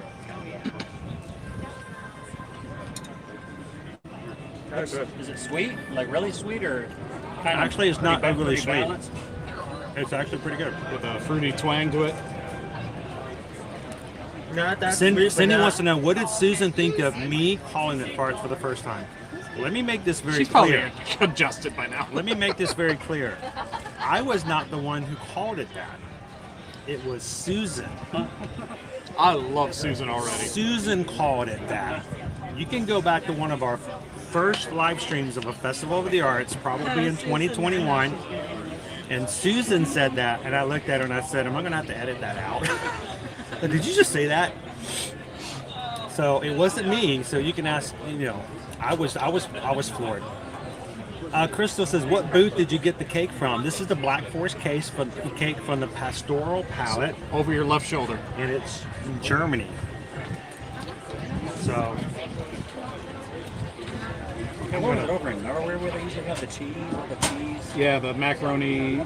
That's good. Is it sweet? Like really sweet or kind of? Actually, it's not overly pretty sweet. balanced? it's actually pretty good. With a fruity twang to it. Not that Cindy, sweet, but Cindy not- wants to know, what did Susan think of me calling it farts for the first time? Let me make this very She's probably clear. adjusted by now. Let me make this very clear. I was not the one who called it that. It was Susan. I love Susan already. Susan called it that. You can go back to one of our first live streams of a Festival of the Arts, probably in 2021, and Susan said that, and I looked at her and I said, "Am I going to have to edit that out?" Did you just say that? So it wasn't me. So you can ask. I was floored. Crystal says, "What booth did you get the cake from?" This is the Black Forest case for the cake from the Pastoral Palette, Over your left shoulder. and it's in Germany. So Okay, what was it over in Norway where they usually have the cheese? Yeah, the macaroni.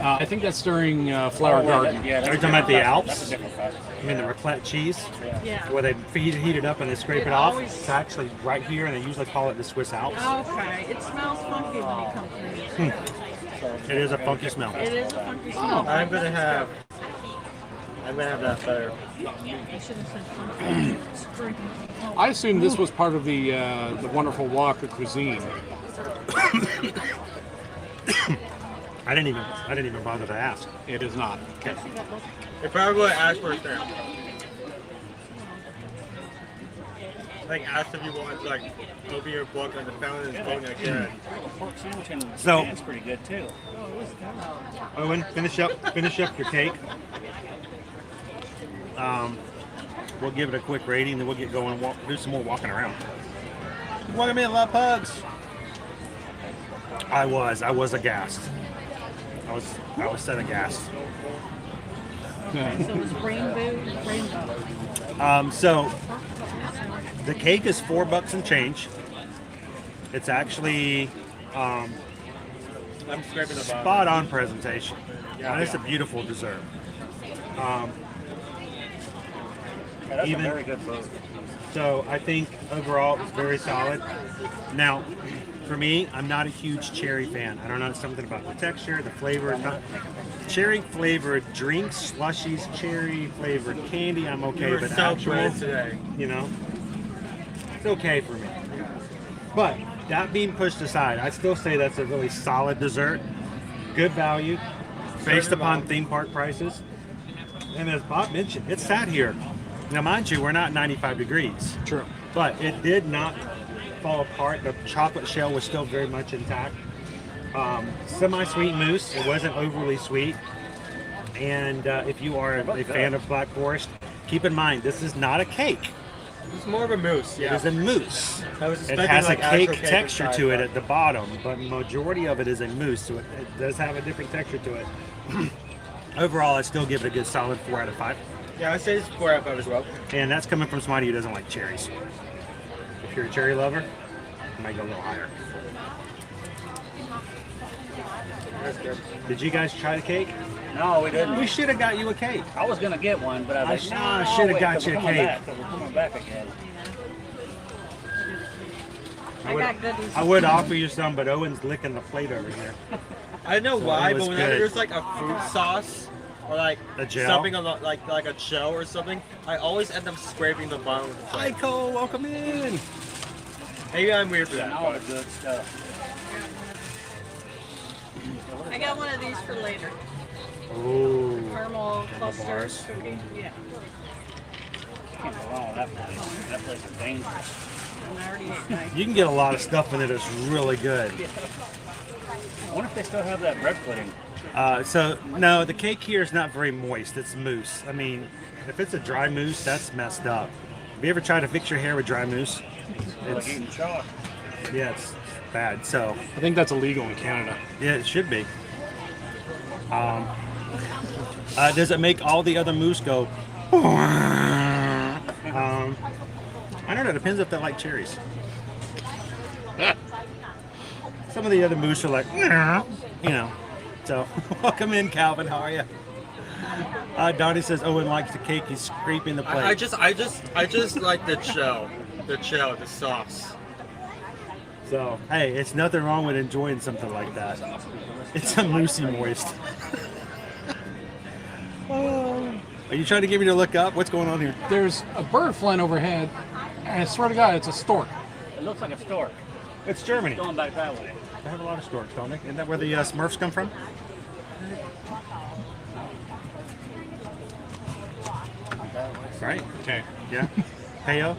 I think that's during Flower Garden. Yeah, Are you talking about the Alps? That's a different festival. I mean the raclette cheese, Yeah. where they heat it up and they scrape It it off. always- It's actually right here, and they usually call it the Swiss Alps. Okay, it smells funky when you come through. It is a funky smell. It is a funky smell. I'm gonna have that better. I should have said funky. Spring. I assume this was part of the wonderful walk of cuisine. I didn't even bother to ask. It is not. They probably would ask for a stamp. Like asked if you want to open your book and the fountain is going again. Pork sandwich in So- Japan's pretty good too. Owen, finish up your cake. We'll give it a quick rating, then we'll get going and do some more walking around. Welcome in, love pugs. I was aghast. I was set aghast. So it was rainbow. So the cake is $4 and change. It's actually I'm scraping the bottom. spot on presentation. And it's a beautiful dessert. Yeah, that's Even- a very good food. So I think overall it's very solid. Now, for me, I'm not a huge cherry fan. I don't know, something about the texture, the flavor. Cherry flavored drinks, slushies, cherry flavored candy, I'm okay. You were But so actual, good today. it's okay for me. But that being pushed aside, I still say that's a really solid dessert. Good value, based upon theme park prices. And as Bob mentioned, it sat here. Now, mind you, we're not 95 degrees. True. But it did not fall apart. The chocolate shell was still very much intact. Semi-sweet mousse. It wasn't overly sweet. And if you are a fan of Black Forest, keep in mind this is not a cake. It's more of a mousse. It is a mousse. I was It expecting, has like, a cake actual cake texture inside, to it but- at the bottom, but majority of it is a mousse, so it does have a different texture to it. Overall, I still give it a good solid 4 out of 5. Yeah, I'd say it's 4 out of 5 as well. And that's coming from somebody who doesn't like cherries. If you're a cherry lover, it might go a little higher. That's good. Did you guys try the cake? No, we didn't. We should have got you a cake. I was gonna get one, but I was like, I no, should have wait, got 'cause you a we're coming cake. back, 'cause we're coming back again. I would offer you some, but Owen's licking the plate over here. I don't know So why, it was but whenever good. there's like a fruit sauce or like A gel? something on the, like a shell or something, I always end up scraping the bottom of the Hi, plate. Cole. Welcome in. Maybe I'm weird for that. All but- the good stuff. I got one of these for later. Oh. Caramel bars. cluster cookie. Yeah. Can't go wrong with that place. That place is dangerous. And I already ate mine. You can get a lot of stuff in it that's really good. I wonder if they still have that bread pudding. So no, the cake here is not very moist. It's mousse. I mean, if it's a dry mousse, that's messed up. Have you ever tried to fix your hair with dry mousse? Like It's, eating chalk. yeah, it's bad. So I think that's illegal in Canada. yeah, it should be. Does it make all the other mousse go? I don't know. It depends if they like cherries. Some of the other mousse are like, you know. So welcome in, Calvin. How are you? Donnie says Owen likes the cake. He's scraping the plate. I just like the shell, the sauce. So hey, it's nothing wrong with enjoying something like that. It's a moussey moist. Are you trying to get me to look up? What's going on here? There's a bird flying overhead, and I swear to God, it's a stork. It looks like a stork. It's Germany. Going back that way. They have a lot of storks, don't they? Isn't that where the Smurfs come from? Right? Okay. Yeah. Heyo.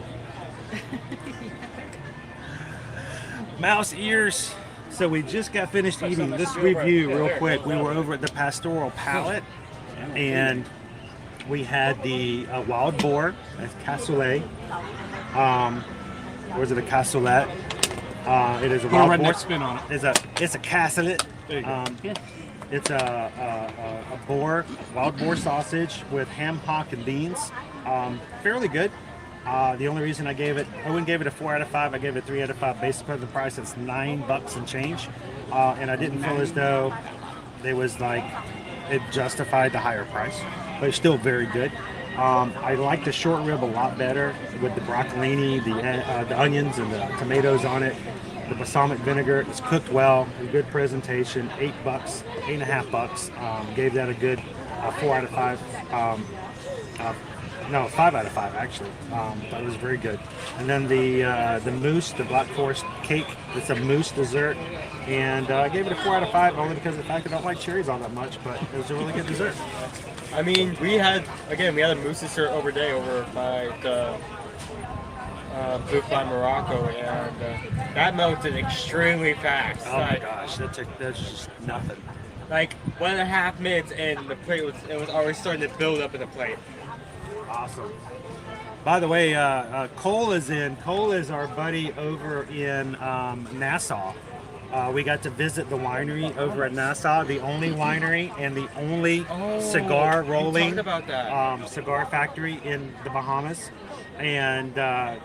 Mouse ears. So we just got finished eating this review real quick. We were over at the Pastoral Palette, and we had the wild boar. That's cassoulet. Or is it a cassoulet? It is a Put a wild boar. redneck spin on it. It's a cassoulet. There you go. It's a wild boar sausage with ham hock and beans. Fairly good. The only reason Owen gave it a 4 out of 5. I gave it a 3 out of 5 based upon the price. It's $9 and change. And I didn't feel as though it justified the higher price, but it's still very good. I like the short rib a lot better with the broccolini, the onions, and the tomatoes on it. The balsamic vinegar. It's cooked well. A good presentation. $8, $8.50. Gave that a good 4 out of 5. No, 5 out of 5 actually. That was very good. And then the mousse, the Black Forest cake. It's a mousse dessert, and I gave it a 4 out of 5 only because of the fact I don't like cherries all that much. But it was a really good dessert. I mean, we had a mousse dessert over by the booth by Morocco, and that melted extremely fast. Oh my gosh, that's just nothing. Like 1.5 minutes, and the plate was already starting to build up in the plate. Awesome. By the way, Cole is in. Cole is our buddy over in Nassau. We got to visit the winery over at Nassau, the only winery and the only cigar rolling talked about that. cigar factory in the Bahamas. And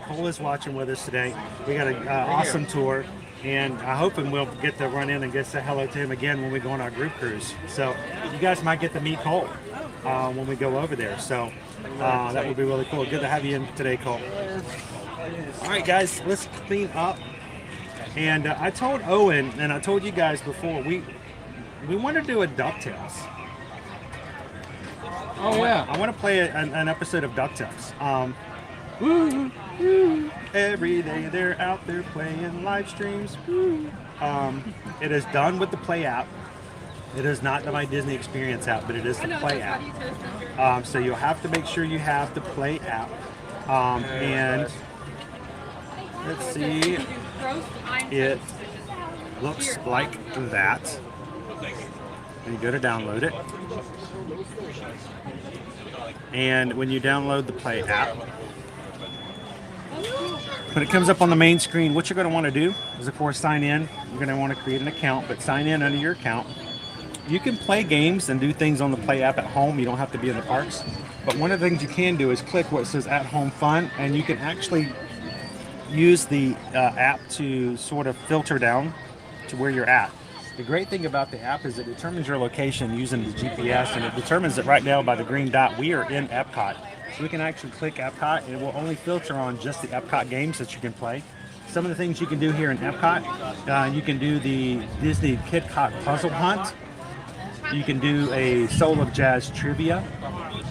Cole is watching with us today. We got an awesome tour, and I hope we'll get to run in and get to say hello to him again when we go on our group cruise. So you guys might get to meet Cole when we go over there. So that would be really cool. Good to have you in today, Cole. All right, guys, let's clean up. And I told Owen, and I told you guys before, we want to do a DuckTales. Oh yeah. I want to play an episode of DuckTales. Every day they're out there playing live streams. It is done with the Play app. It is not the My Disney Experience app, but it is the Play app. So you'll have to make sure you have the Play app. And let's see. it looks like that. And you go to download it. And when you download the Play app, when it comes up on the main screen, what you're going to want to do is, of course, sign in. You're going to want to create an account, but sign in under your account. You can play games and do things on the Play app at home. You don't have to be in the parks. But one of the things you can do is click what says At Home Fun, and you can actually use the app to sort of filter down to where you're at. The great thing about the app is it determines your location using the GPS, and it determines that right now by the green dot we are in Epcot. So we can actually click Epcot, and it will only filter on just the Epcot games that you can play. Some of the things you can do here in Epcot, you can do the Disney Kid Cop Puzzle Hunt. You can do a Soul of Jazz Trivia.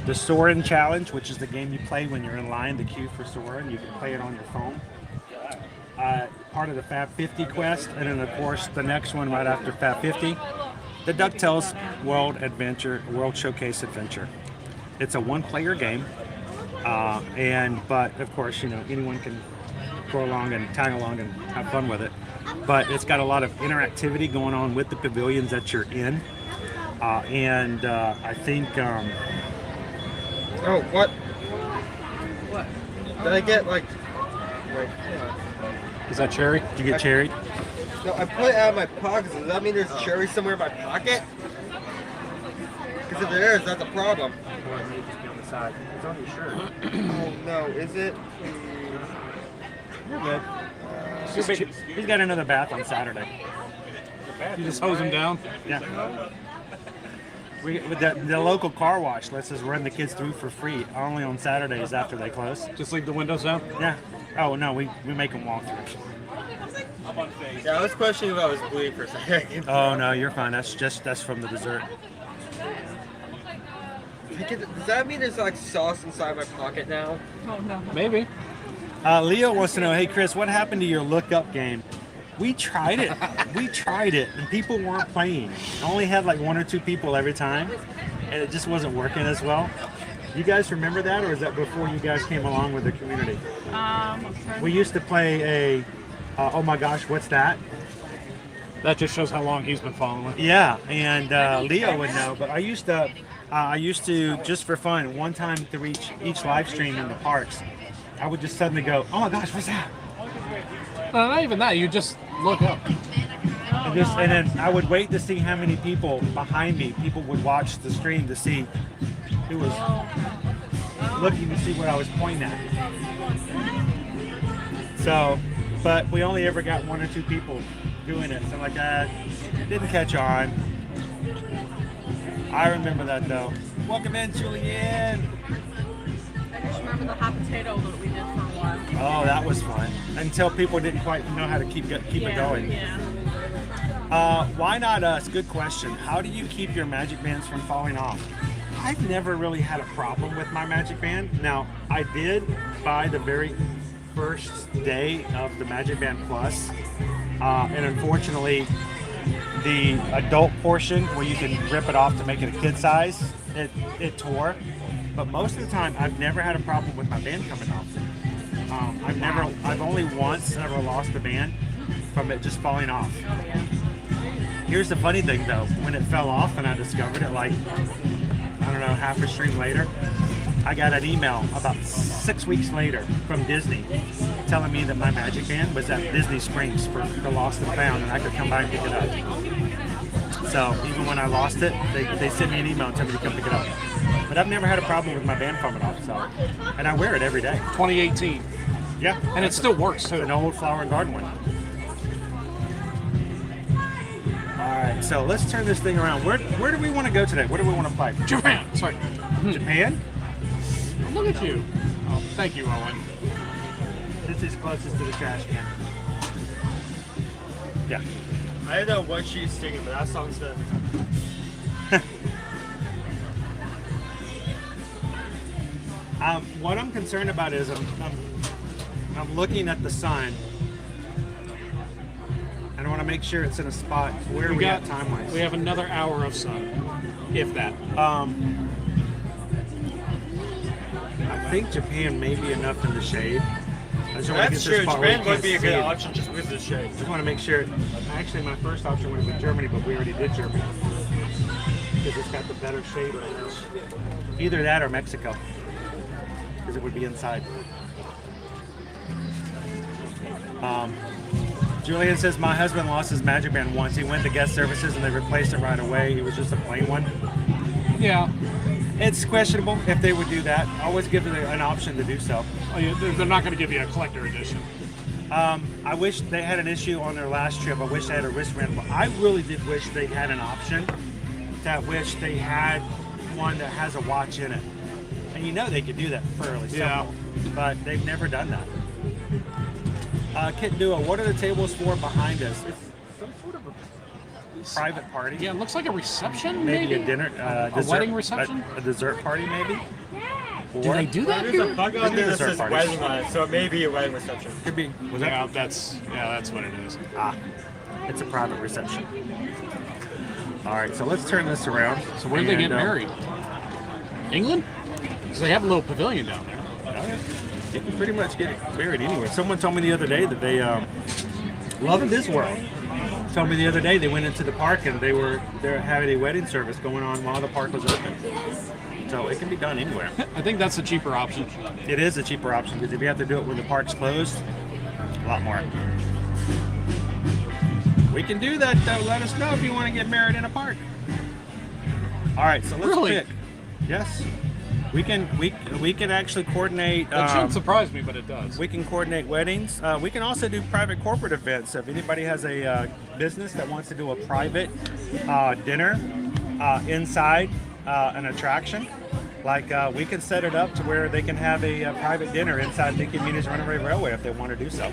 The Soarin' Challenge, which is the game you play when you're in line to queue for Soarin'. You can play it on your phone. Part of the Fab 50 quest, and then of course the next one right after Fab 50, the DuckTales World Showcase Adventure. It's a one-player game, but of course, you know, anyone can go along and tag along and have fun with it. But it's got a lot of interactivity going on with the pavilions that you're in, and I think. Oh, what? What? Did I get like? Is that cherry? Did you get cherry? No, I pulled it out of my pocket. Does that mean there's cherry somewhere in my pocket? Because if there is, that's a problem. Or it may just be on the side. It's on your shirt. Oh no, is it? You're good. He's got another bath on Saturday. You just hose them down. Yeah. The local car wash lets us run the kids through for free, only on Saturdays after they close. Just leave the windows down. Yeah. Oh no, we make them walk through. Yeah, I was questioning if I was bleeding for a second. Oh no, you're fine. That's from the dessert. Does that mean there's like sauce inside my pocket now? Oh no. Maybe. Leo wants to know, hey Chris, what happened to your look-up game? We tried it. And people weren't playing. I only had like one or two people every time, and it just wasn't working as well. You guys remember that, or is that before you guys came along with the community? We used to play a, oh my gosh, what's that? That just shows how long he's been following. Yeah, and Leo would know, but I used to, just for fun, one time through each live stream in the parks, I would just suddenly go, oh my gosh, what's that? Not even that, you just look up. And then I would wait to see how many people behind me, people would watch the stream to see who was looking to see what I was pointing at. So, but we only ever got one or two people doing it. So like that didn't catch on. I remember that though. Welcome in, Julianne. I just remember the hot potato that we did for a while. Oh, that was fun. Until people didn't quite know how to keep it going. Yeah. Why not us? Good question. How do you keep your magic bands from falling off? I've never really had a problem with my magic band. Now, I did buy the very first day of the Magic Band Plus, and unfortunately, the adult portion where you can rip it off to make it a kid size, it tore. But most of the time, I've never had a problem with my band coming off. I've only once ever lost a band from it just falling off. Here's the funny thing though, when it fell off and I discovered it like, I don't know, half a stream later, I got an email about 6 weeks later from Disney telling me that my magic band was at Disney Springs for the lost and found and I could come by and pick it up. So even when I lost it, they sent me an email and told me to come pick it up. But I've never had a problem with my band falling off, so, and I wear it every day. 2018. Yeah. And it still works too. An old Flower and Garden one. Alright, so let's turn this thing around. Where do we want to go today? What do we want to play? Japan! Sorry. Japan? Look at you. Oh, thank you, Owen. This is closest to the trash can. Yeah. I don't know what she's singing, but that song's good. What I'm concerned about is I'm looking at the sun. And I want to make sure it's in a spot where we at time-wise. We have another hour of sun, if that. I think Japan may be enough in the shade. just want to That's get to the true. spot where you Japan would can't be a see good it. option just with the shade. Just want to make sure. Actually, my first option would have been Germany, but we already did Germany because it's got the better shade right now. Either that or Mexico, because it would be inside. Julian says my husband lost his Magic Band once. He went to guest services and they replaced it right away. It was just a plain one. Yeah. It's questionable if they would do that. Always give them an option to do so. Oh, yeah, they're not going to give you a collector edition. I wish they had an issue on their last trip. I wish they had a wristband. But I really did wish they had an option that wish they had one that has a watch in it. And you know they could do that fairly simple. Yeah. But they've never done that. Kit Duo, what are the tables for behind us? It's some sort of a private party. Yeah, it looks like a reception, Maybe maybe? a dinner, A dessert, wedding reception? a dessert party, maybe. Do they do that There's a here? bug on there that Dessert says parties. wedding on it, so it may be a wedding reception. Could be. Was Yeah, that? that's what it is. It's a private reception. All right, so let's turn this around. So where do they get And, married? England? Because they have a little pavilion down there. You can pretty much get married anywhere. Someone told me the other day that they love in this world. Told me the other day they went into the park and they're having a wedding service going on while the park was open. So it can be done anywhere. I think that's a cheaper option. It is a cheaper option because if you have to do it when the park's closed, a lot more. We can do that though. Let us know if you want to get married in a park. All right, so let's Really? pick. Yes, we can actually coordinate. That shouldn't surprise me, but it does. We can coordinate weddings. We can also do private corporate events. So if anybody has a business that wants to do a private dinner inside an attraction, like we can set it up to where they can have a private dinner inside the Communities Runaway Railway if they want to do so.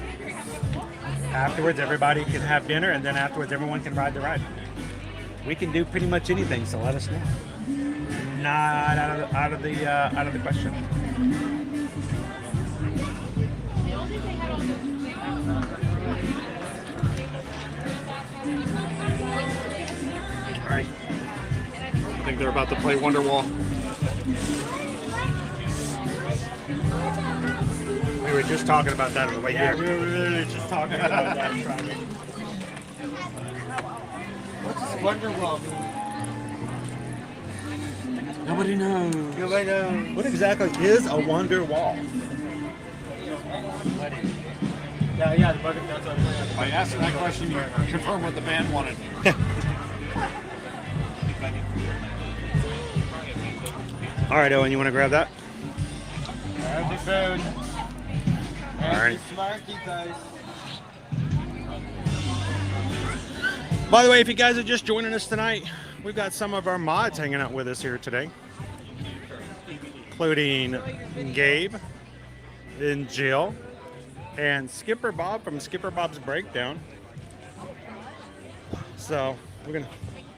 Afterwards, everybody can have dinner, and then afterwards, everyone can ride the ride. We can do pretty much anything, so let us know. Not out of the question. All right. I think they're about to play Wonderwall. We were just talking about that on the way here. We were literally just talking about that. What's Wonderwall mean? Nobody knows. Nobody knows. What exactly is a wonder wall? Yeah, the bucket that's on By asking that question, you confirm what the band wanted. All right, Owen, you want to grab that? Grab the food. All right. Smarky guys. By the way, if you guys are just joining us tonight, we've got some of our mods hanging out with us here today, including Gabe and Jill and Skipper Bob from Skipper Bob's Breakdown. So we're gonna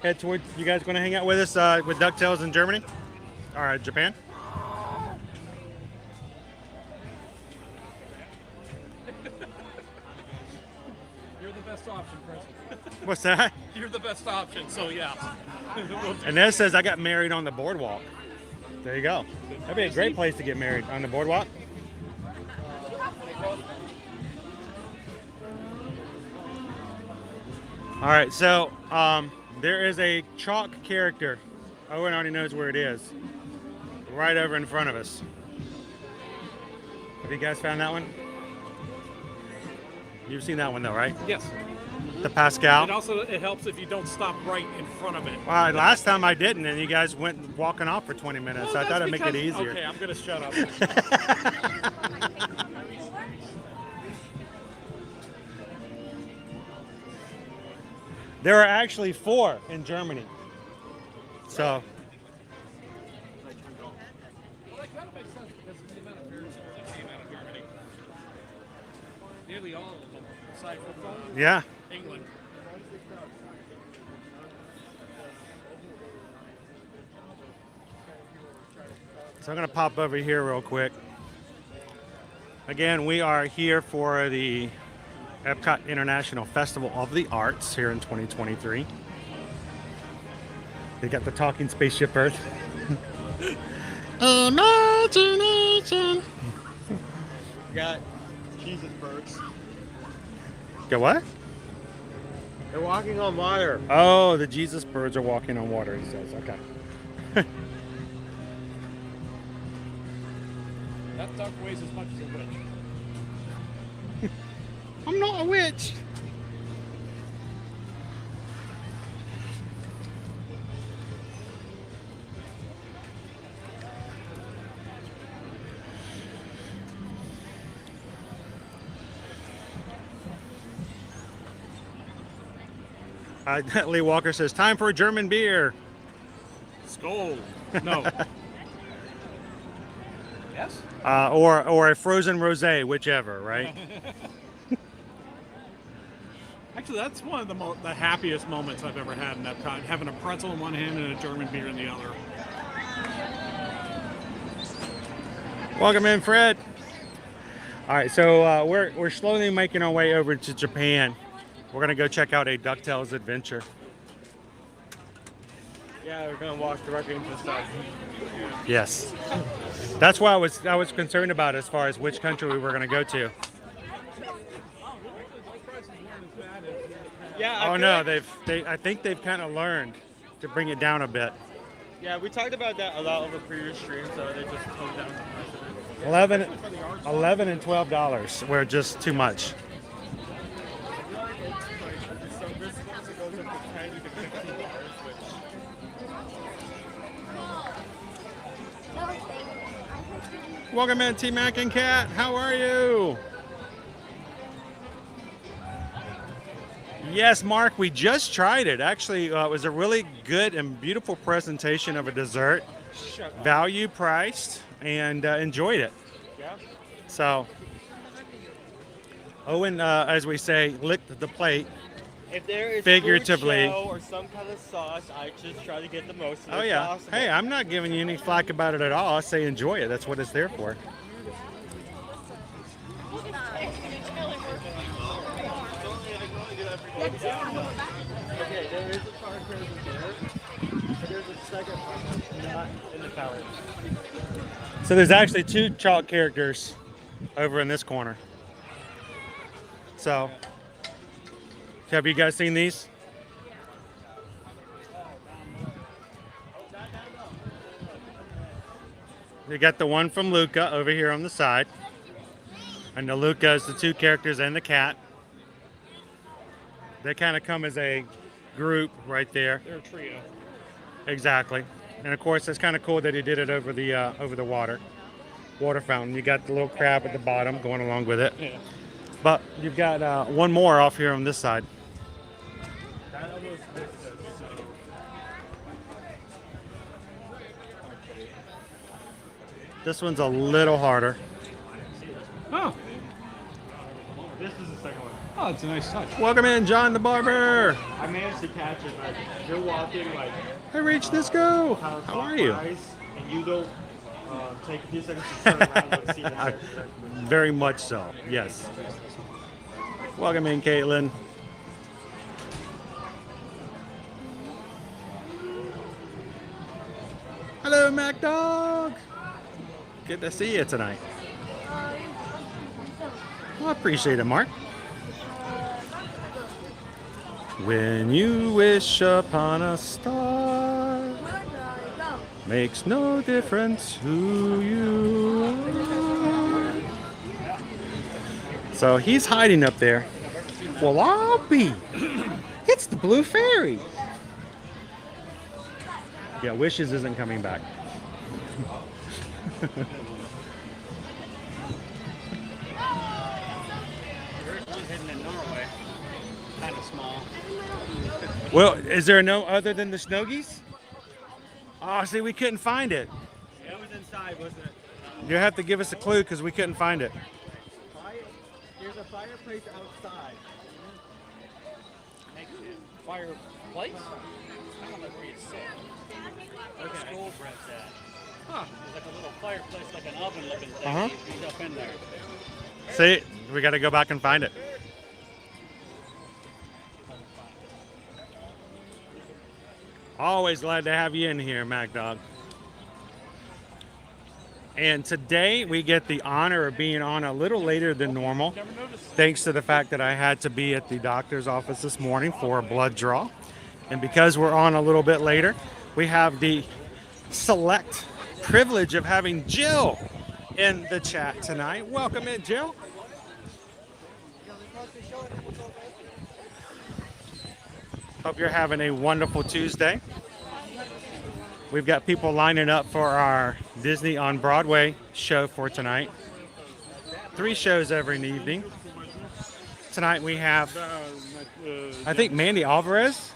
head toward. You guys going to hang out with us with DuckTales in Germany? All right, Japan. You're the best option, Chris. What's that? You're the best option, so yeah. And then it says I got married on the boardwalk. There you go. That'd be a great place to get married, on the boardwalk. All right, so there is a chalk character. Owen already knows where it is. Right over in front of us. Have you guys found that one? You've seen that one though, right? Yes. The Pascal. And also, it helps if you don't stop right in front of it. Well, last time I didn't, and you guys went walking off for 20 minutes. So I thought I'd make it easier. Okay, I'm going to shut up. There are actually 4 in Germany. So, Well, that kind of makes sense because of the amount of beers that came out of Germany. Nearly all of them, aside from yeah. England. So I'm going to pop over here real quick. Again, we are here for the Epcot International Festival of the Arts here in 2023. They got the talking spaceship Earth. Imagination. Got Jesus birds. Get what? They're walking on water. Oh, the Jesus birds are walking on water, he says. Okay. That duck weighs as much as a witch. I'm not a witch. Lee Walker says, time for a German beer. Skull. No. Yes? Or a frozen rosé, whichever, right? Actually, that's one of the happiest moments I've ever had in Epcot, having a pretzel in one hand and a German beer in the other. Welcome in, Fred. All right, so we're slowly making our way over to Japan. We're gonna go check out a DuckTales adventure. Yeah, we're gonna walk directly into the sun. Yes, that's why I was concerned about as far as which country we were gonna go to. Yeah. Oh no, I think they've kind of learned to bring it down a bit. Yeah, we talked about that a lot over previous streams, so they just toned down the price of it. 11 and $12 were just too much. So this one goes up to 10 to $15, which Welcome in, T Mac and Cat. How are you? Yes, Mark, we just tried it. Actually, it was a really good and beautiful presentation of a dessert, value priced, and enjoyed it. yeah. So, Owen, as we say, licked the plate. If there is Figuratively. fruit shell or some kind of sauce, I just try to get the most of it Oh yeah. possible. Hey, I'm not giving you any flack about it at all. I say enjoy it. That's what it's there for. Okay, there is a car over there, but there's a second one not in the tower. So there's actually two chalk characters over in this corner. So, have you guys seen these? You got the one from Luca over here on the side. And the Luca is the two characters and the cat. They kind of come as a group right there. They're a trio. Exactly. And of course, it's kind of cool that he did it over the water fountain. You got the little crab at the bottom going along with it. Yeah. But you've got one more off here on this side. That almost missed it, so. This one's a little harder. Oh. This is the second one. Oh, it's a nice touch. Welcome in, John the Barber. I managed to catch it, but you're walking like Hey, Rach, let's go. kind of How are you? clockwise, and you don't take a few seconds to turn around and see the next. Very much so, yes. Welcome in, Caitlin. Hello, Mac Dog. Good to see you tonight. Well, I appreciate it, Mark. When you wish upon a star, makes no difference who you are. So he's hiding up there. Well, I'll be. It's the Blue Fairy. Yeah, Wishes isn't coming back. There's one hidden in Norway. Kind of small. Well, is there no other than the Snuggies? Oh, see, we couldn't find it. It was inside, wasn't it? You have to give us a clue because we couldn't find it. There's a fireplace outside. Fireplace? I don't know where you sit. Where the scroll bread's at. Huh. There's like a little fireplace, like an oven looking thing. Uh-huh. He's up in there. See, we got to go back and find it. Always glad to have you in here, Mac Dog. And today we get the honor of being on a little later than normal, thanks to the fact that I had to be at the doctor's office this morning for a blood draw. And because we're on a little bit later, we have the select privilege of having Jill in the chat tonight. Welcome in, Jill. Hope you're having a wonderful Tuesday. We've got people lining up for our Disney on Broadway show for tonight. 3 shows every evening. Tonight we have, I think, Mandy Alvarez,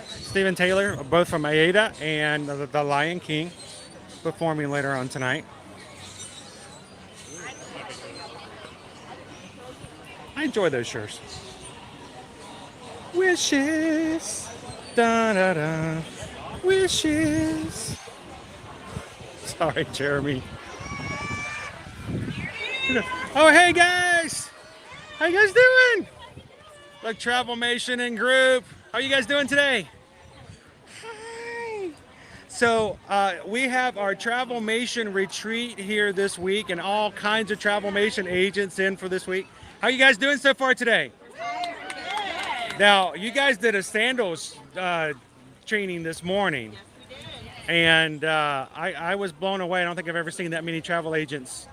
Steven Taylor, both from Aida and the Lion King, performing later on tonight. I enjoy those shirts. Wishes, da da da. Wishes. Sorry, Jeremy. Oh, hey guys! How you guys doing? Like Travelmation and group. How are you guys doing today? Hi. So we have our Travelmation retreat here this week, and all kinds of Travelmation agents in for this week. How are you guys doing so far today? Now, you guys did a sandals training this morning, and I was blown away. I don't think I've ever seen that many Travelmation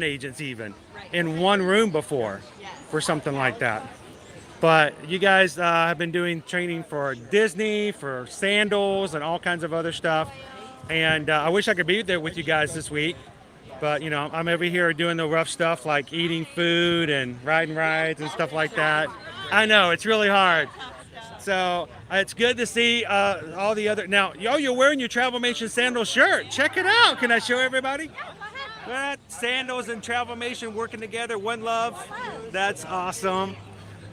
agents even, in one room before for something like that. But you guys have been doing training for Disney, for sandals, and all kinds of other stuff. And I wish I could be there with you guys this week. But, you know, I'm over here doing the rough stuff like eating food and riding rides and stuff like that. I know, it's really hard. So it's good to see all the other. Now, you're wearing your Travelmation sandal shirt. Check it out. Can I show everybody? Sandals and Travelmation working together, one love. That's awesome.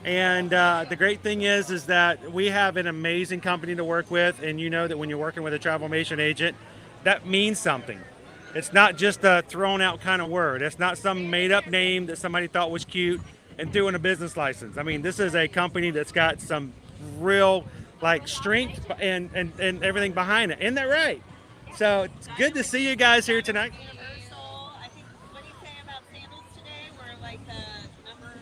And the great thing is that we have an amazing company to work with, and you know that when you're working with a Travelmation agent, that means something. It's not just a thrown out kind of word. It's not some made up name that somebody thought was cute and threw in a business license. I mean, this is a company that's got some real like strength and everything behind it. Isn't that right? So it's good to see you guys here tonight. Universal, I think, what do you say about sandals today? We're like the number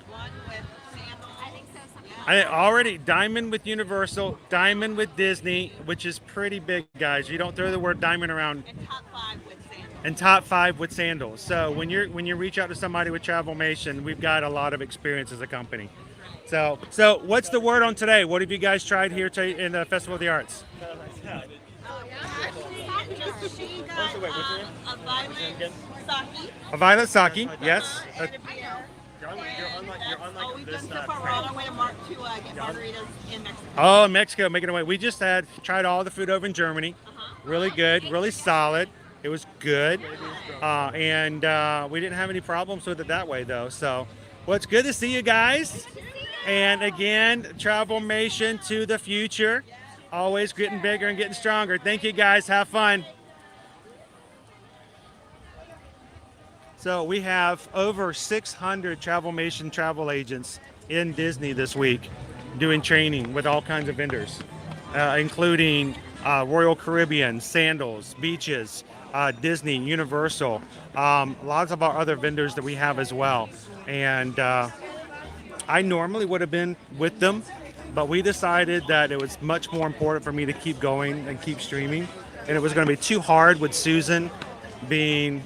1 with sandals. I think so. I already diamond with Universal, diamond with Disney, which is pretty big, guys. You don't throw the word diamond around. And top 5 with sandals. And top 5 with sandals. So when you reach out to somebody with Travelmation, we've got a lot of experience as a company. So what's the word on today? What have you guys tried here in the Festival of the Arts? She got a violet sake. A violet sake, yes. And a beer. Oh, we've done so far. We're on our way to get margaritas in Mexico. Oh, Mexico, making our way. We just tried all the food over in Germany. Really good, really solid. It was good. And we didn't have any problems with it that way, though. So, well, it's good to see you guys. And again, Travelmation to the future. Always getting bigger and getting stronger. Thank you, guys. Have fun. So we have over 600 Travelmation travel agents in Disney this week doing training with all kinds of vendors, including Royal Caribbean, Sandals, Beaches, Disney, Universal, lots of our other vendors that we have as well. And I normally would have been with them, but we decided that it was much more important for me to keep going and keep streaming. And it was going to be too hard with Susan being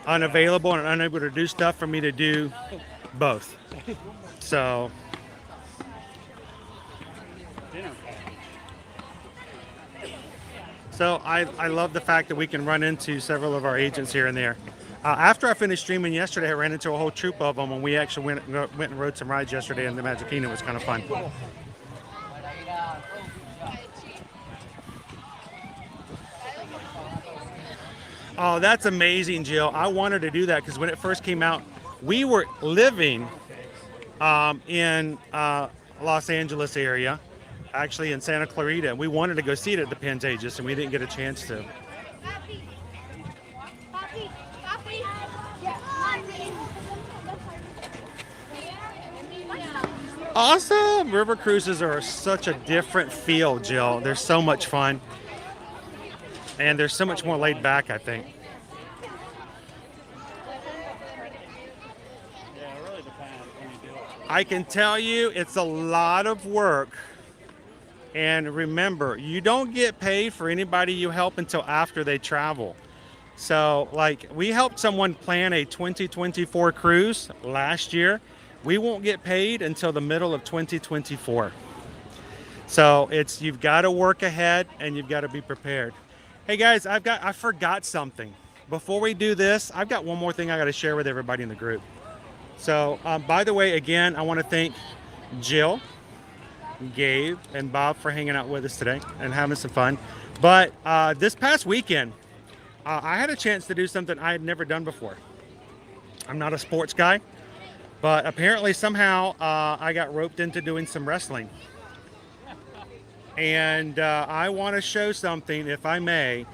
unavailable and unable to do stuff for me to do both. So I love the fact that we can run into several of our agents here and there. After I finished streaming yesterday, I ran into a whole troop of them, and we actually went and rode some rides yesterday in the Magic Kingdom. It was kind of fun. Oh, that's amazing, Jill. I wanted to do that because when it first came out, we were living in Los Angeles area, actually in Santa Clarita. We wanted to go see it at the Pantages, and we didn't get a chance to. Awesome! River cruises are such a different feel, Jill. They're so much fun. and they're so much more laid back, I think. Yeah, it really depends when you do it. I can tell you it's a lot of work. And remember, you don't get paid for anybody you help until after they travel. So, like, we helped someone plan a 2024 cruise last year. We won't get paid until the middle of 2024. So you've got to work ahead and you've got to be prepared. Hey guys, I forgot something. Before we do this, I've got one more thing I got to share with everybody in the group. So, by the way, again, I want to thank Jill, Gabe, and Bob for hanging out with us today and having some fun. But this past weekend, I had a chance to do something I had never done before. I'm not a sports guy, but apparently somehow I got roped into doing some wrestling. And I want to show something, if I may.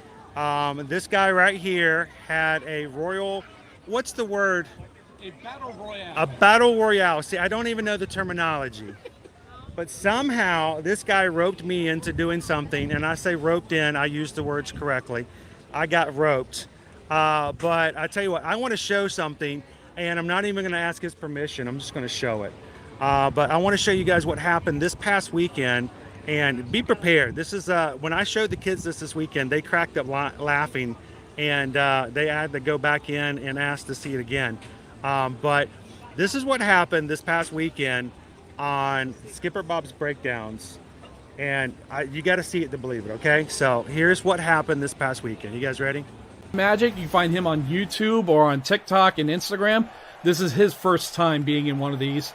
This guy right here had a royal, what's the word? A battle royale. A battle royale. See, I don't even know the terminology. But somehow this guy roped me into doing something, and I say roped in, I use the words correctly. I got roped. But I tell you what, I want to show something, and I'm not even going to ask his permission. I'm just going to show it. But I want to show you guys what happened this past weekend, and be prepared. This is when I showed the kids this weekend, they cracked up laughing, and they had to go back in and ask to see it again. But this is what happened this past weekend on Skipper Bob's Breakdowns, and you got to see it to believe it. Okay, so here's what happened this past weekend. You guys ready? Magic, you find him on YouTube or on TikTok and Instagram. This is his first time being in one of these.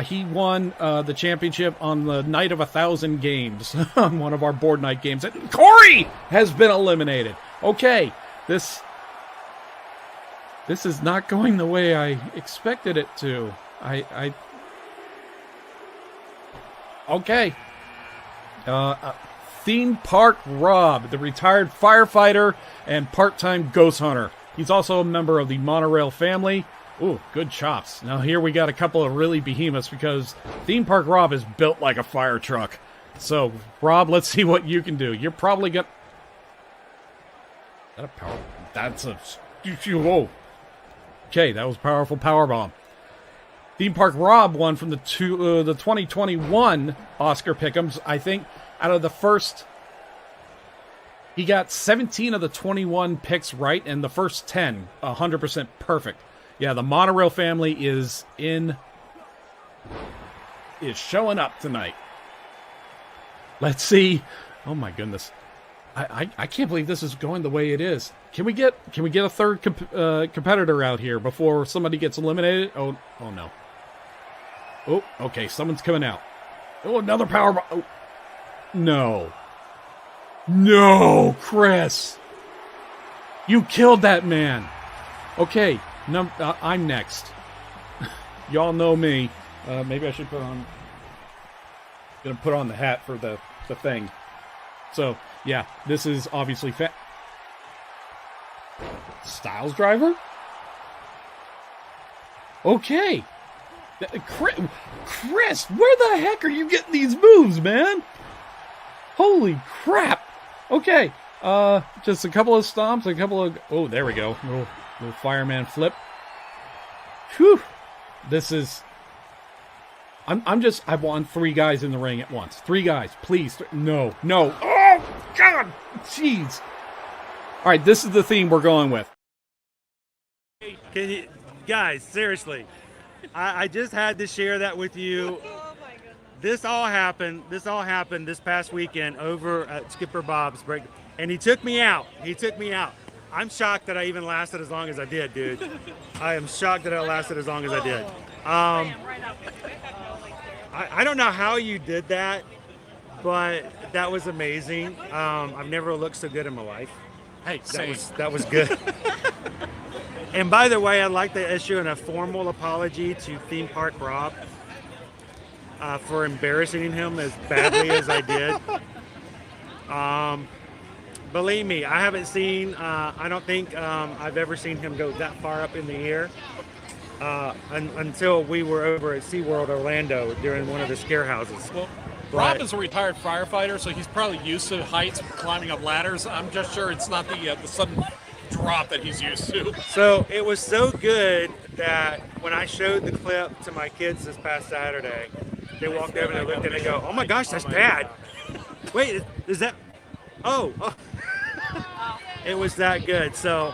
He won the championship on the night of 1,000 games, on one of our board night games. And Corey has been eliminated. Okay, this is not going the way I expected it to. Okay. Theme Park Rob, the retired firefighter and part-time ghost hunter. He's also a member of the monorail family. Ooh, good chops. Now here we got a couple of really behemoths because Theme Park Rob is built like a fire truck. So, Rob, let's see what you can do. You're probably got... That a power... That's a... Whoa. Okay, that was a powerful powerbomb. Theme Park Rob won from the 2021 Oscar Pick'ems. I think out of the first... He got 17 of the 21 picks right, and the first 10, 100% perfect. Yeah, the monorail family is showing up tonight. Let's see. Oh my goodness, I can't believe this is going the way it is. Can we get a third competitor out here before somebody gets eliminated? Oh no. Oh, okay, someone's coming out. Oh, another power. Oh, no, Chris, you killed that man. Okay. I'm next. Y'all know me. Maybe I should put on... Gonna put on the hat for the thing. So, yeah, this is obviously Styles driver? Okay. Chris, where the heck are you getting these moves, man? Holy crap. Okay. Just a couple of stomps, a couple of... Oh, there we go. Little fireman flip. Whew. This is... I want 3 guys in the ring at once. 3 guys, please. No. Oh, God. Jeez. All right, this is the theme we're going with. Can you... Guys, seriously. I just had to share that with you. Oh my goodness. This all happened this past weekend over at Skipper Bob's Break. And he took me out. I'm shocked that I even lasted as long as I did, dude. I am shocked that I lasted as long as I did. I don't know how you did that, but that was amazing. I've never looked so good in my life. Hey, That was good. And by the way, I'd like to issue a formal apology to Theme Park Rob for embarrassing him as badly as I did. Believe me, I haven't seen, I don't think I've ever seen him go that far up in the air until we were over at SeaWorld Orlando during one of the scare houses. Well, Rob is a retired firefighter, so he's probably used to heights, climbing up ladders. I'm just sure it's not the sudden drop that he's used to. So it was so good that when I showed the clip to my kids this past Saturday, they walked over and they looked at it and go, "Oh my gosh, that's Dad." Wait, is that? Oh. It was that good. So,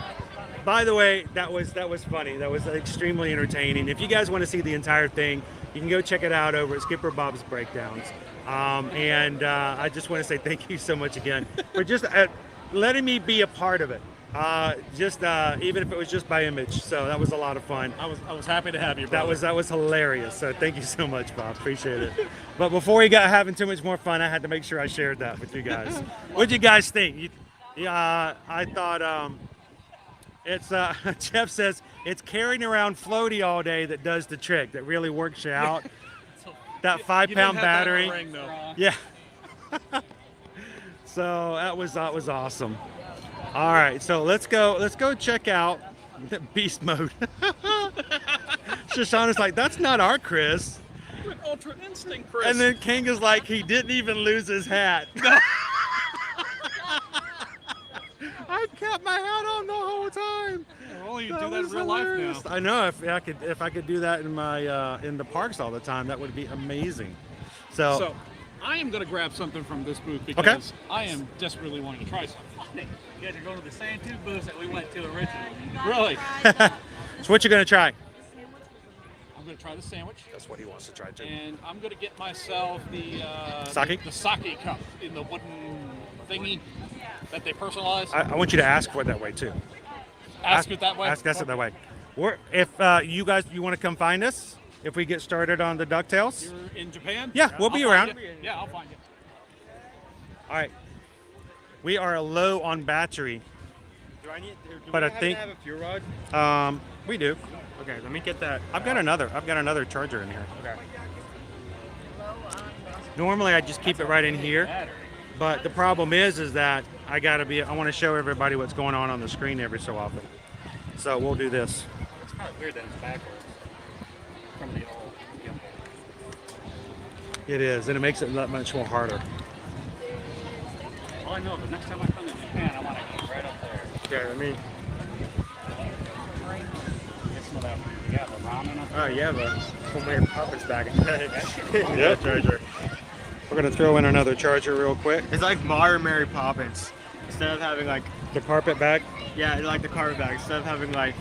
by the way, that was funny. That was extremely entertaining. If you guys want to see the entire thing, you can go check it out over at Skipper Bob's Breakdowns. I just want to say thank you so much again for just letting me be a part of it. Even if it was just by image. So that was a lot of fun. I was happy to have you, brother. That was hilarious. So thank you so much, Bob. Appreciate it. But before we got having too much more fun, I had to make sure I shared that with you guys. What'd you guys think? I thought it's Jeff says it's carrying around floaty all day that does the trick, that really works you out. That 5-pound battery. That in the ring, though. Yeah. So that was awesome. All right, so let's go check out Beast Mode. Shoshana's like, that's not our Chris. You're an Ultra Instinct, Chris. And then King is like, he didn't even lose his hat. I kept my hat on the whole time. Well, you do that in real life now. I know. If I could do that in my in the parks all the time, that would be amazing. So I am going to grab something from this booth because I am desperately wanting to try something. You guys are going to the same two booths that we went to originally. Really? So what you gonna try? I'm going to try the sandwich. That's what he wants to try too. And I'm going to get myself the Sake? the sake cup in the wooden thingy that they personalize. I want you to ask for it that way too. Ask it that way? Ask it that way. If you guys want to come find us, if we get started on the DuckTales. You're in Japan? Yeah, we'll be around. Yeah, I'll find you. All right. We are low on battery. Do I But I have think- to have a fuel rod? We do. Okay, let me get that. I've got another charger in here. Okay. Normally I just keep it right in here, but the problem is that I want to show everybody what's going on the screen every so often. So we'll do this. It's kind of weird that it's backwards from the old gimbal. It is, and it makes it that much more harder. Oh, I know, but next time I come to Japan, I want to eat right up there. Okay, let me. Get some of that, yeah, the ramen up there. Oh, yeah, but put my puppets back in the Yeah. charger. We're gonna throw in another charger real quick. It's like modern Mary Poppins. Instead of having like, The carpet bag. yeah, like the carpet bag. Instead of having like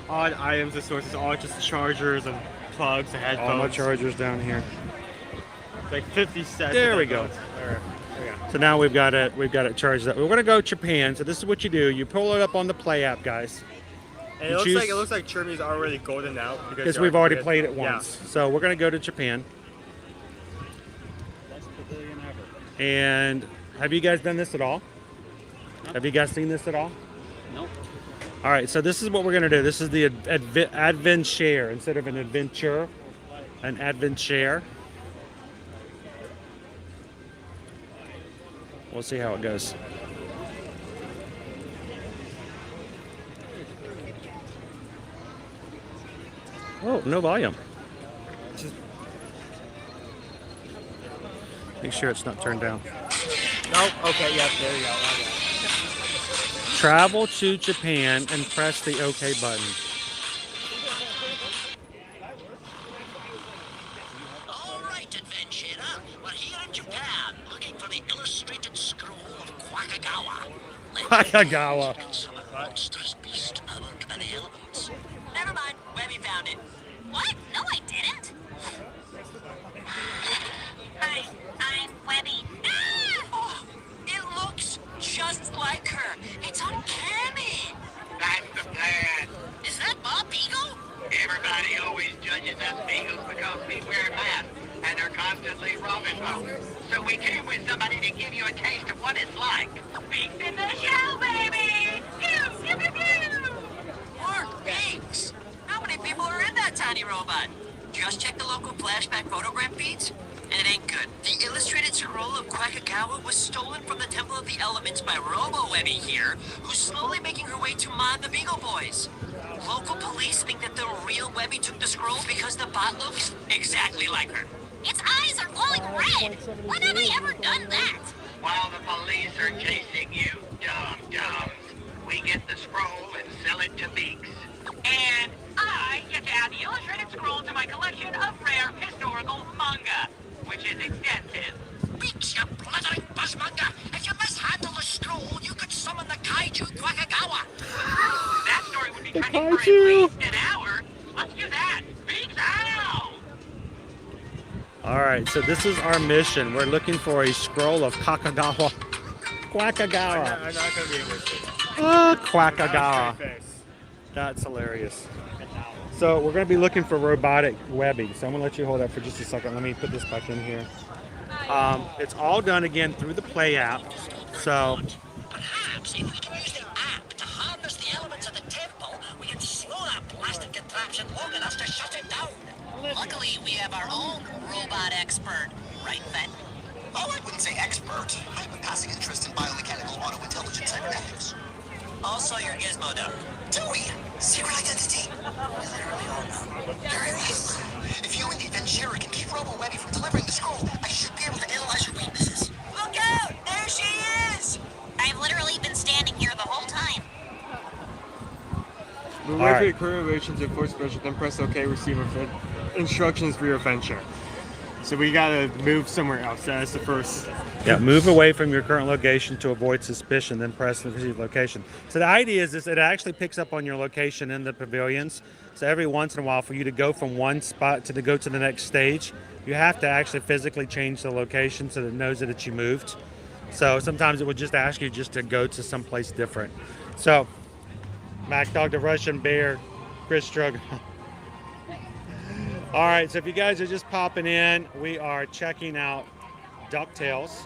odd items and sorts, it's all just chargers and plugs and headphones. All my chargers down here. Like 50 sets. There of we go. headphones. There we go. So now we've got it charged up. We're gonna go Japan. So this is what you do. You pull it up on the Play app, guys. And You it looks like Chirpy's already golden out Because we've already played it once. So we're gonna go to Japan. Best pavilion ever. And have you guys done this at all? Have you guys seen this at all? Nope. All right, so this is what we're gonna do. This is the adventure instead of an adventure, an adventure. We'll see how it goes. Oh, no volume. Make sure it's not turned down. Nope. Okay. Yeah. There you go. Okay. Travel to Japan and press the OK button. All right, adventurer. We're here in Japan, looking for the illustrated scroll of Kwakagawa. Kwakagawa. Some monstrous beast powered by the elements. Never mind, Webby found it. What? No, I didn't. I'm Webby. Oh, it looks just like her. It's uncanny. That's the plan. Is that Bob Beagle? Everybody always judges us Beagles because we wear masks and are constantly robbing folks. So we came with somebody to give you a taste of what it's like. Beaks in the show, baby! Pew, pew, pew, pew! More beaks! How many people are in that tiny robot? Just check the local flashback photogram feeds, and it ain't good. The illustrated scroll of Kwakagawa was stolen from the Temple of the Elements by Robo-Webby here, who's slowly making her way to Mod the Beagle Boys. Local police think that the real Webby took the scroll because the bot looks exactly like her. Its eyes are glowing red. When have I ever done that? While the police are chasing you, dum-dums, we get the scroll and sell it to Beaks. And I get to add the illustrated scroll to my collection of rare historical manga, which is extensive. Beaks, you blithering buzzmonger! If you mishandle the scroll, you could summon the kaiju Kwakagawa. That story would be trending for at least an hour. Let's do that. Beaks out! All right, so this is our mission. We're looking for a scroll of Kwakagawa. Kwakagawa. I'm not gonna be English. Kwakagawa. That's hilarious. So we're going to be looking for robotic webbing. So I'm going to let you hold that for just a second. Let me put this back in here. It's all done again through the Play app. So Perhaps if we can use the app to harness the elements of the temple, we can slow that blasted contraption long enough to shut it down. Luckily, we have our own robot expert, right, Ben? Oh, I wouldn't say expert. I have a passing interest in biomechanical auto-intelligent cybernetics. Also your gizmo dog. Do we? Secret identity. Literally all know. There it is. If you and the Ventura can keep Robo-Webby from delivering the scroll, I should be able to analyze your weaknesses. Look out! There she is! I've literally been standing here the whole time. We'll All wait for right. your career relation to force special, then press OK, receive instructions for your adventure. So we gotta move somewhere else. That's the first. yeah, move away from your current location to avoid suspicion, then press the receive location. So the idea is it actually picks up on your location in the pavilions. So every once in a while, for you to go from one spot to go to the next stage, you have to actually physically change the location so that it knows that you moved. So sometimes it would just ask you just to go to someplace different. So Mac Dog, the Russian Bear, Chris Struggle. All right, so if you guys are just popping in, we are checking out DuckTales.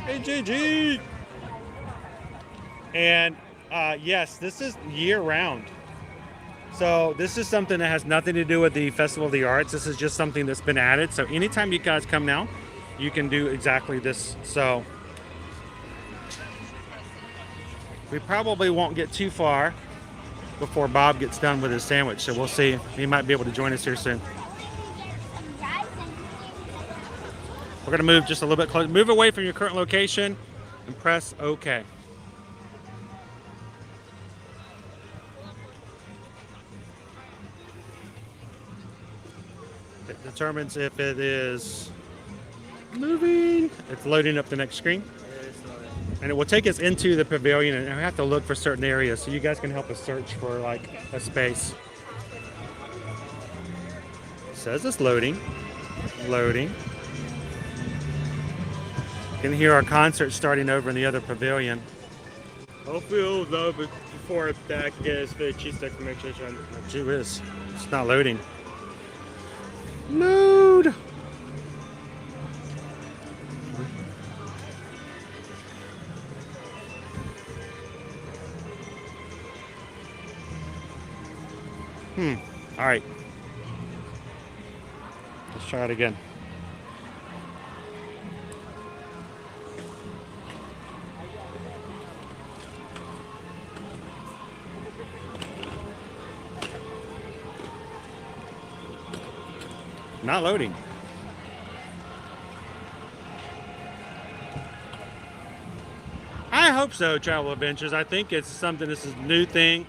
Hey, GG! And yes, this is year-round. So this is something that has nothing to do with the Festival of the Arts. This is just something that's been added. So anytime you guys come now, you can do exactly this. So we probably won't get too far before Bob gets done with his sandwich. So we'll see. He might be able to join us here soon. We're gonna move just a little bit closer. Move away from your current location and press OK. It determines if it is moving. It's loading up the next screen. And it will take us into the pavilion, and we have to look for certain areas. So you guys can help us search for like a space. It says it's loading. Loading. You can hear our concert starting over in the other pavilion. Hopefully it'll load before that gets the cheese stick from Nutrition. Gee whiz. It's not loading. Load! All right. Let's try it again. Not loading. I hope so, Travel Adventures. I think it's something, this is a new thing.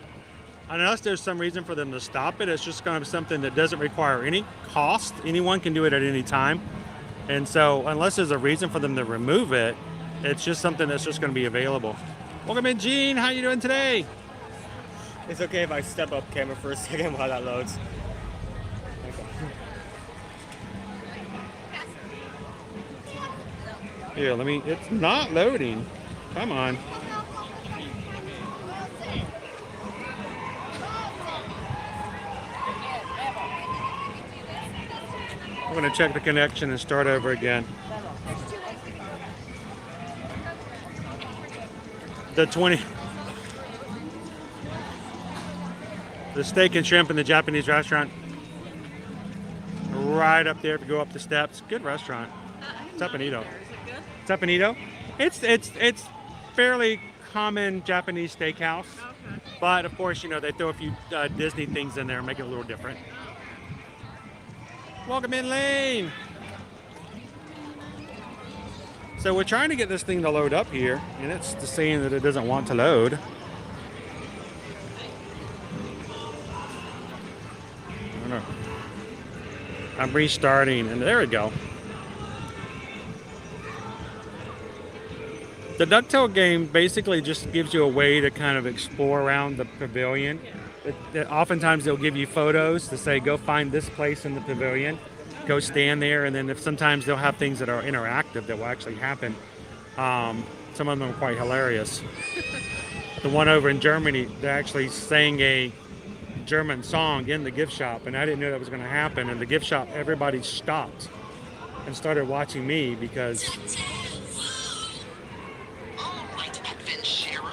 Unless there's some reason for them to stop it, it's just kind of something that doesn't require any cost. Anyone can do it at any time. And so unless there's a reason for them to remove it, it's just something that's just going to be available. Welcome in, Gene. How you doing today? It's okay if I step up camera for a second while that loads. Here, it's not loading. Come on. I'm going to check the connection and start over again. The steak and shrimp in the Japanese restaurant. Right up there if you go up the steps. Good restaurant. Tapanito. Tapanito? It's fairly common Japanese steakhouse. Okay. But of course, they throw a few Disney things in there and make it a little different. Welcome in, Lane. So we're trying to get this thing to load up here, and it's saying that it doesn't want to load. I don't know. I'm restarting, and there we go. The DuckTales game basically just gives you a way to kind of explore around the pavilion. Oftentimes they'll give you photos to say, go find this place in the pavilion, go stand there, and then if sometimes they'll have things that are interactive that will actually happen. Some of them are quite hilarious. The one over in Germany, they actually sang a German song in the gift shop, and I didn't know that was going to happen. And the gift shop, everybody stopped and started watching me because... All right, adventurer.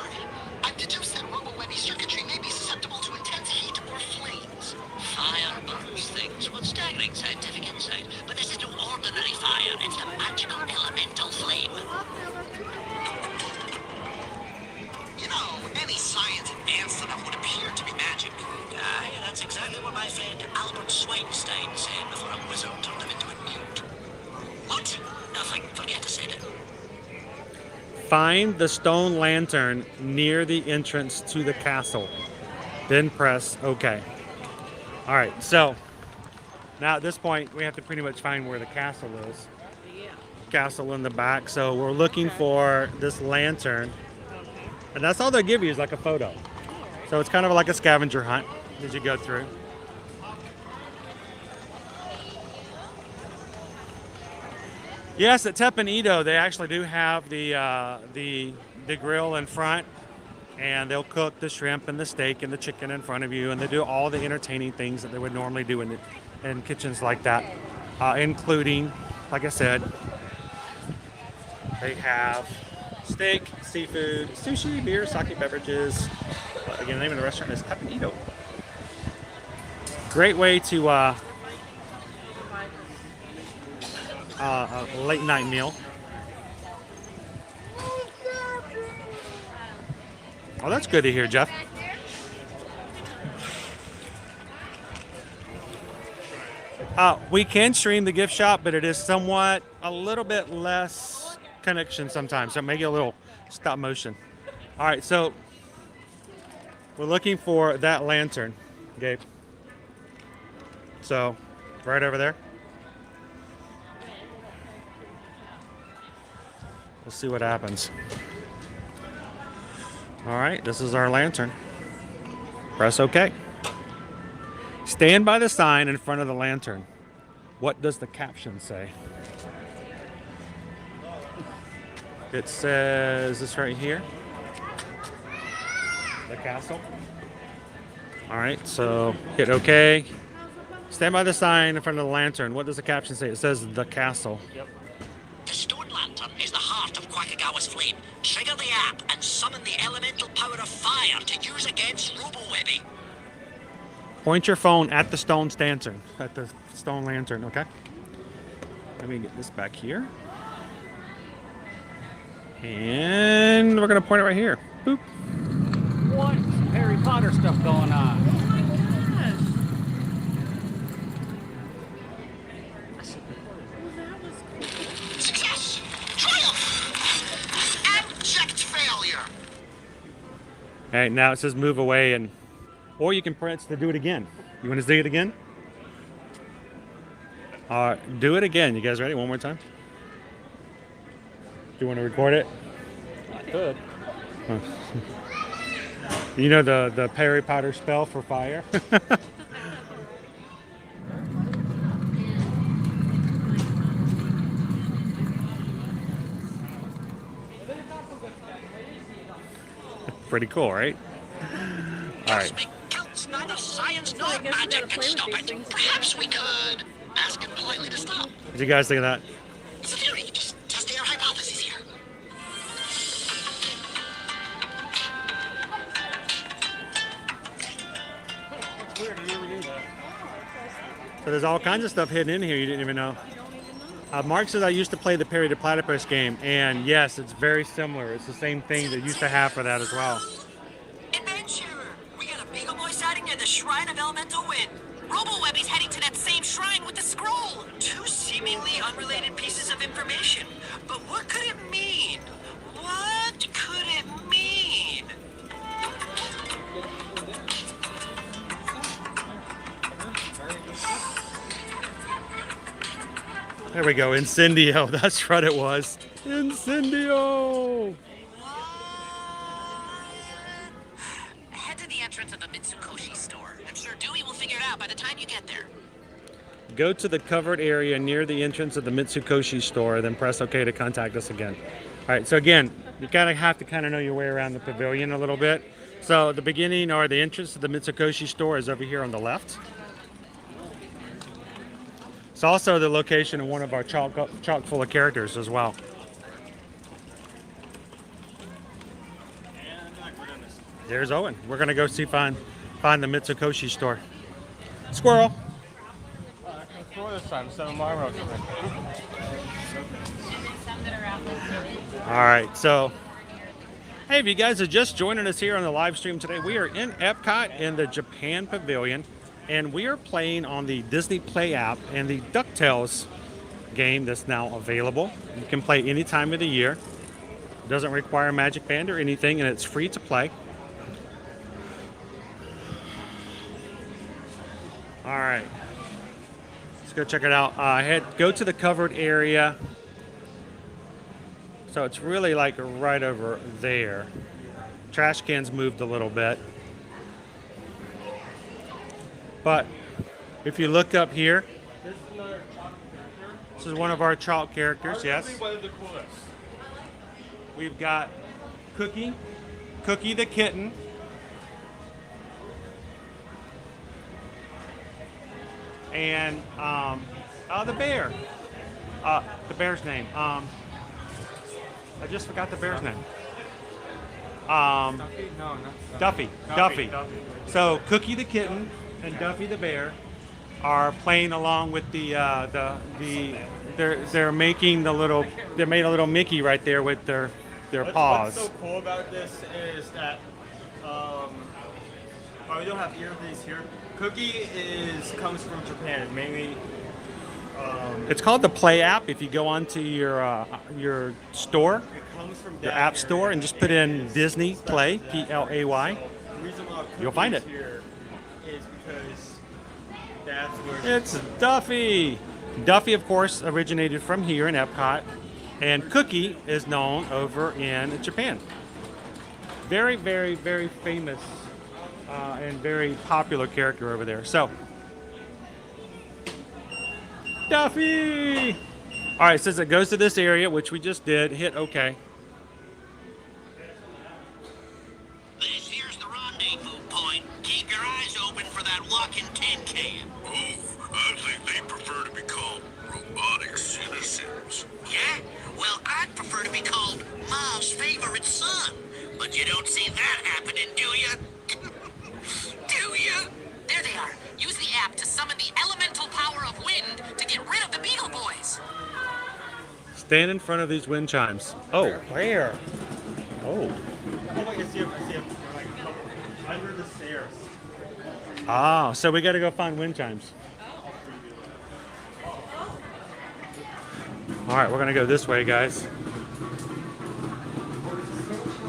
I've deduced that robo-webby circuitry may be susceptible to intense heat or flames. Fire burns things with staggering scientific insight, but this is no ordinary fire. It's the magical elemental flame. You know, any science advanced enough would appear to be magic. Aye, that's exactly what my friend Albert Schweinstein said before a wizard turned him into a newt. What? Nothing. Forget to say it. Find the stone lantern near the entrance to the castle. Then press OK. All right, so now at this point, we have to pretty much find where the castle is. Castle in the back. So we're looking for this lantern. And that's all they'll give you is like a photo. So it's kind of like a scavenger hunt as you go through. Yes, at Tepanido, they actually do have the grill in front, and they'll cook the shrimp and the steak and the chicken in front of you, and they do all the entertaining things that they would normally do in kitchens like that, including, like I said, they have steak, seafood, sushi, beer, sake beverages. Again, the name of the restaurant is Tepanido. Great way to a late night meal. Oh, that's good to hear, Jeff. We can stream the gift shop, but it is somewhat a little bit less connection sometimes, so maybe a little stop motion. All right, so we're looking for that lantern, Gabe. So right over there. We'll see what happens. All right, this is our lantern. Press OK. Stand by the sign in front of the lantern. What does the caption say? It says this right here. The castle. All right, so hit OK. Stand by the sign in front of the lantern. What does the caption say? It says the castle. Yep. The stone lantern is the heart of Quackagawa's flame. Trigger the app and summon the elemental power of fire to use against robo-webby. Point your phone at the stone lantern. At the stone lantern, okay? Let me get this back here. And we're gonna point it right here. Boop. What? Some Harry Potter stuff going on. Success! Triumph! Abject failure! All right, now it says move away, and or you can press to do it again. You want to see it again? Do it again. You guys ready? One more time. Do you want to record it? I could. Oh. You know the Harry Potter spell for fire? Pretty cool, right? All right. Neither science nor magic can stop it. Perhaps we could ask him politely to stop. What do you guys think of that? It's a theory, just testing our hypothesis here. So there's all kinds of stuff hidden in here you didn't even know. Mark says I used to play the Perry the Platypus game, and yes, it's very similar. It's the same thing that used to have for that as well. Adventurer! We got a Beagle Boy sighting near the Shrine of Elemental Wind. Robo-webby's heading to that same shrine. shrine with the scroll. Two seemingly unrelated pieces of information. But what could it mean? What could it mean? There we go, Incendio. That's what it was. Incendio! Head to the entrance of the Mitsukoshi store. I'm sure Dewey will figure it out by the time you get there. Go to the covered area near the entrance of the Mitsukoshi store, then press OK to contact us again. All right, so again, you gotta have to kind of know your way around the pavilion a little bit. So the beginning or the entrance to the Mitsukoshi store is over here on the left. It's also the location of one of our chock full of characters as well. There's Owen. We're gonna go see find the Mitsukoshi store. Squirrel. This time, so tomorrow. All right, so hey, if you guys are just joining us here on the live stream today, we are in Epcot in the Japan Pavilion, and we are playing on the Disney Play app and the DuckTales game that's now available. You can play any time of the year. It doesn't require a Magic Band or anything, and it's free to play. All right. Let's go check it out. Go to the covered area. So it's really like right over there. Trash cans moved a little bit. But if you look up here, this is one of our chalk characters, yes. We've got Cookie the kitten. And the bear. The bear's name. I just forgot the bear's name. Duffy. So Cookie the kitten and Duffy the bear are playing along with they're making they made a little Mickey right there with their paws. What's so cool about this is that we don't have either of these here. Cookie comes from Japan, mainly. It's called the Play app. If you go onto your store, your app store, and just put in Disney Play, Play, you'll find it. Here is because that's where It's Duffy. Duffy, of course, originated from here in Epcot, and Cookie is known over in Japan. Very, very, very famous and very popular character over there. So, Duffy! All right, since it goes to this area, which we just did, hit OK. This here's the rendezvous point. Keep your eyes open for that walking tin can. Oh, I think they prefer to be called robotic citizens. Yeah? Well, I'd prefer to be called Mom's favorite son. But you don't see that happening, do you? Do you? There they are. Use the app to summon the elemental power of wind to get rid of the Beagle Boys. Stand in front of these wind chimes. Oh, where? Oh. Oh, I see them. They're like under the stairs. Ah, so we got to go find wind chimes. All right, we're going to go this way, guys.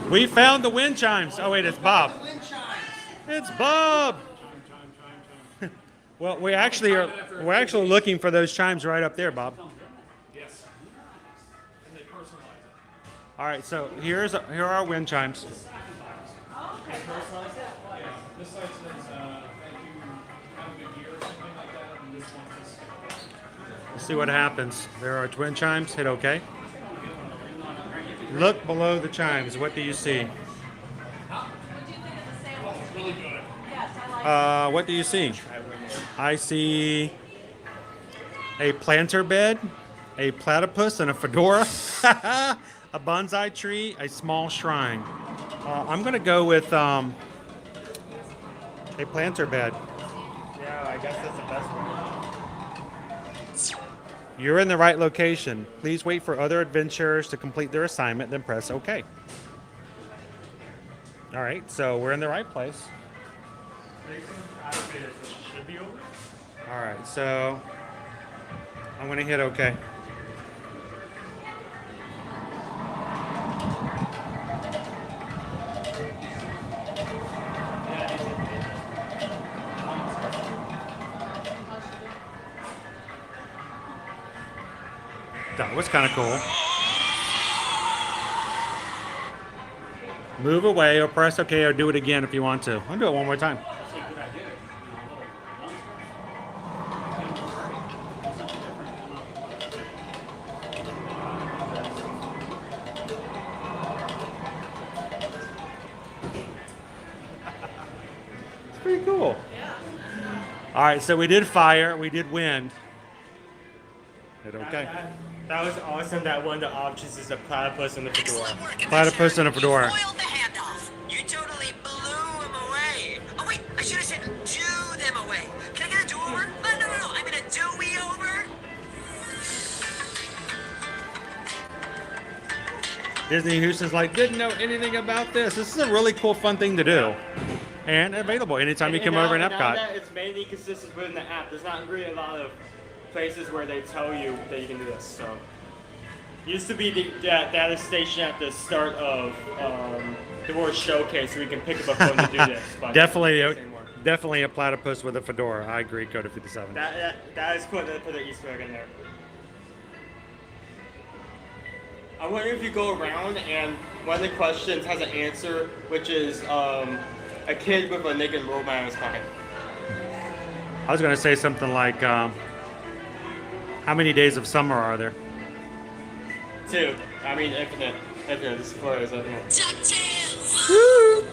We found the wind chimes. Oh, wait, it's Bob. It's Bob. Well, we're actually looking for those chimes right up there, Bob. Yes. And they personalize it. All right, so here are our wind chimes. This side says, thank you, have a good year or something like that, and this one says, Let's see what happens. There are twin chimes. Hit OK. Look below the chimes. What do you see? What do you see? I see a planter bed, a platypus and a fedora, a bonsai tree, a small shrine. I'm going to go with a planter bed. Yeah, I guess that's the best one. You're in the right location. Please wait for other adventurers to complete their assignment, then press OK. All right, so we're in the right place. All right, so I'm gonna hit OK. That was kind of cool. Move away or press OK or do it again if you want to. I'll do it one more time. It's pretty cool. All right, so we did fire, we did wind. Hit OK. That was awesome. That one of the options is a platypus and the fedora. Platypus and a fedora. Foiled the handoff. You totally blew him away. Oh wait, I should have said do them away. Can I get a do-over? No. I mean a do-we-over. Disney Houston's like, didn't know anything about this. This is a really cool, fun thing to do. And available anytime you come over in Now Epcot. that it's mainly consistent within the app. There's not really a lot of places where they tell you that you can do this. So, used to be that data station at the start of the World Showcase, so we can pick up a phone to do this. But Definitely a platypus with a fedora. I agree, Code 57. That is put the Easter egg in there. I wonder if you go around and one of the questions has an answer, which is a kid with a naked robot in his pocket. I was going to say something like, how many days of summer are there? 2. I mean, infinite. This floor is infinite. DuckTales! Woo!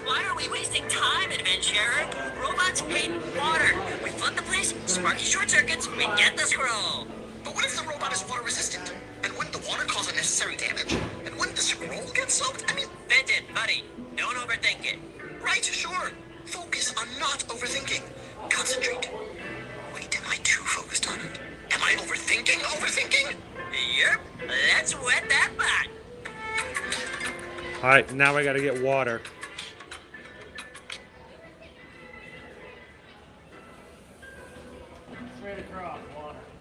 Why are we wasting time, adventurer? Robots hate water. We flood the place, sparky short circuits, we get the scroll. But what if the robot is water resistant? And wouldn't the water cause unnecessary damage? And wouldn't the scroll get soaked? I mean, Benton, buddy, don't overthink it. right, sure. Focus on not overthinking. Concentrate. Wait, am I too focused on it? Am I overthinking? Yep, let's wet that butt. All right, now we got to get water.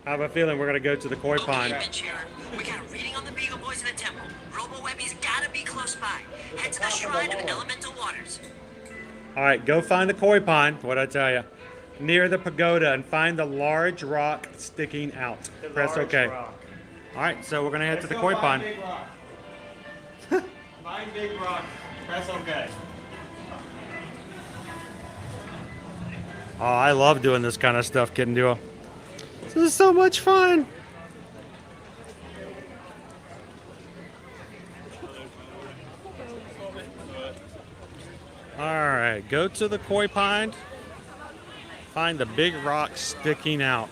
I have a feeling we're going to go to the koi pond. Adventurer, we got a reading on the Beagle Boys in the temple. Robo-Webby's gotta be close by. Head to the Shrine of Elemental Waters. All right, go find the koi pond, what'd I tell you? Near the pagoda and find the large rock sticking out. Press OK. Rock. All right, so we're going to head to the koi pond. Big rock. Find big rock. Press OK. Oh, I love doing this kind of stuff, Kitten Duo. This is so much fun. All right, go to the koi pond. Find the big rock sticking out.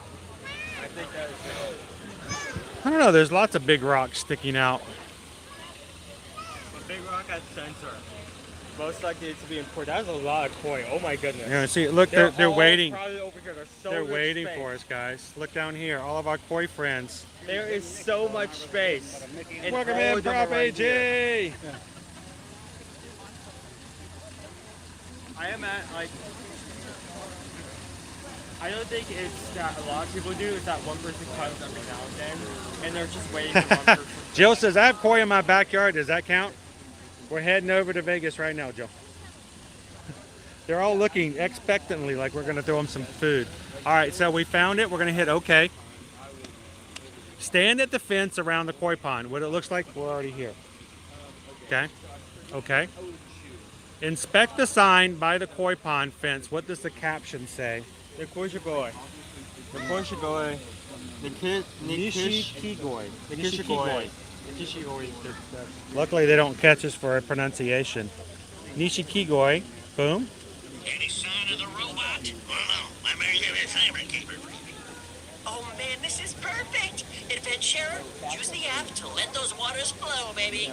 I don't know, there's lots of big rocks sticking out. The big rock at center. Most likely to be important. That was a lot of koi. Oh my goodness. Yeah, see, look, they're all waiting. probably over here. There's so They're much waiting space. for us, guys. Look down here, all of our koi friends. There is so much space. And Welcome all in, of them are Prop right here. AG. I am at like. I don't think it's that a lot of people do. It's that one person comes every now and then, and they're just waiting for one person. Jill says, I have koi in my backyard. Does that count? We're heading over to Vegas right now, Jill. They're all looking expectantly like we're going to throw them some food. All right, so we found it. We're going to hit OK. Stand at the fence around the koi pond. What it looks like, we're already here. Okay? Okay. Inspect the sign by the koi pond fence. What does the caption say? The koi should go. The koi should go. The Nishikigoi. The Nishikigoi. The Nishikigoi. Luckily, they don't catch us for a pronunciation. Nishikigoi. Boom. Any sign of the robot? Well, no. I'm here to timer and keep it breathing. Oh man, this is perfect! Adventurer, use the app to let those waters flow, baby.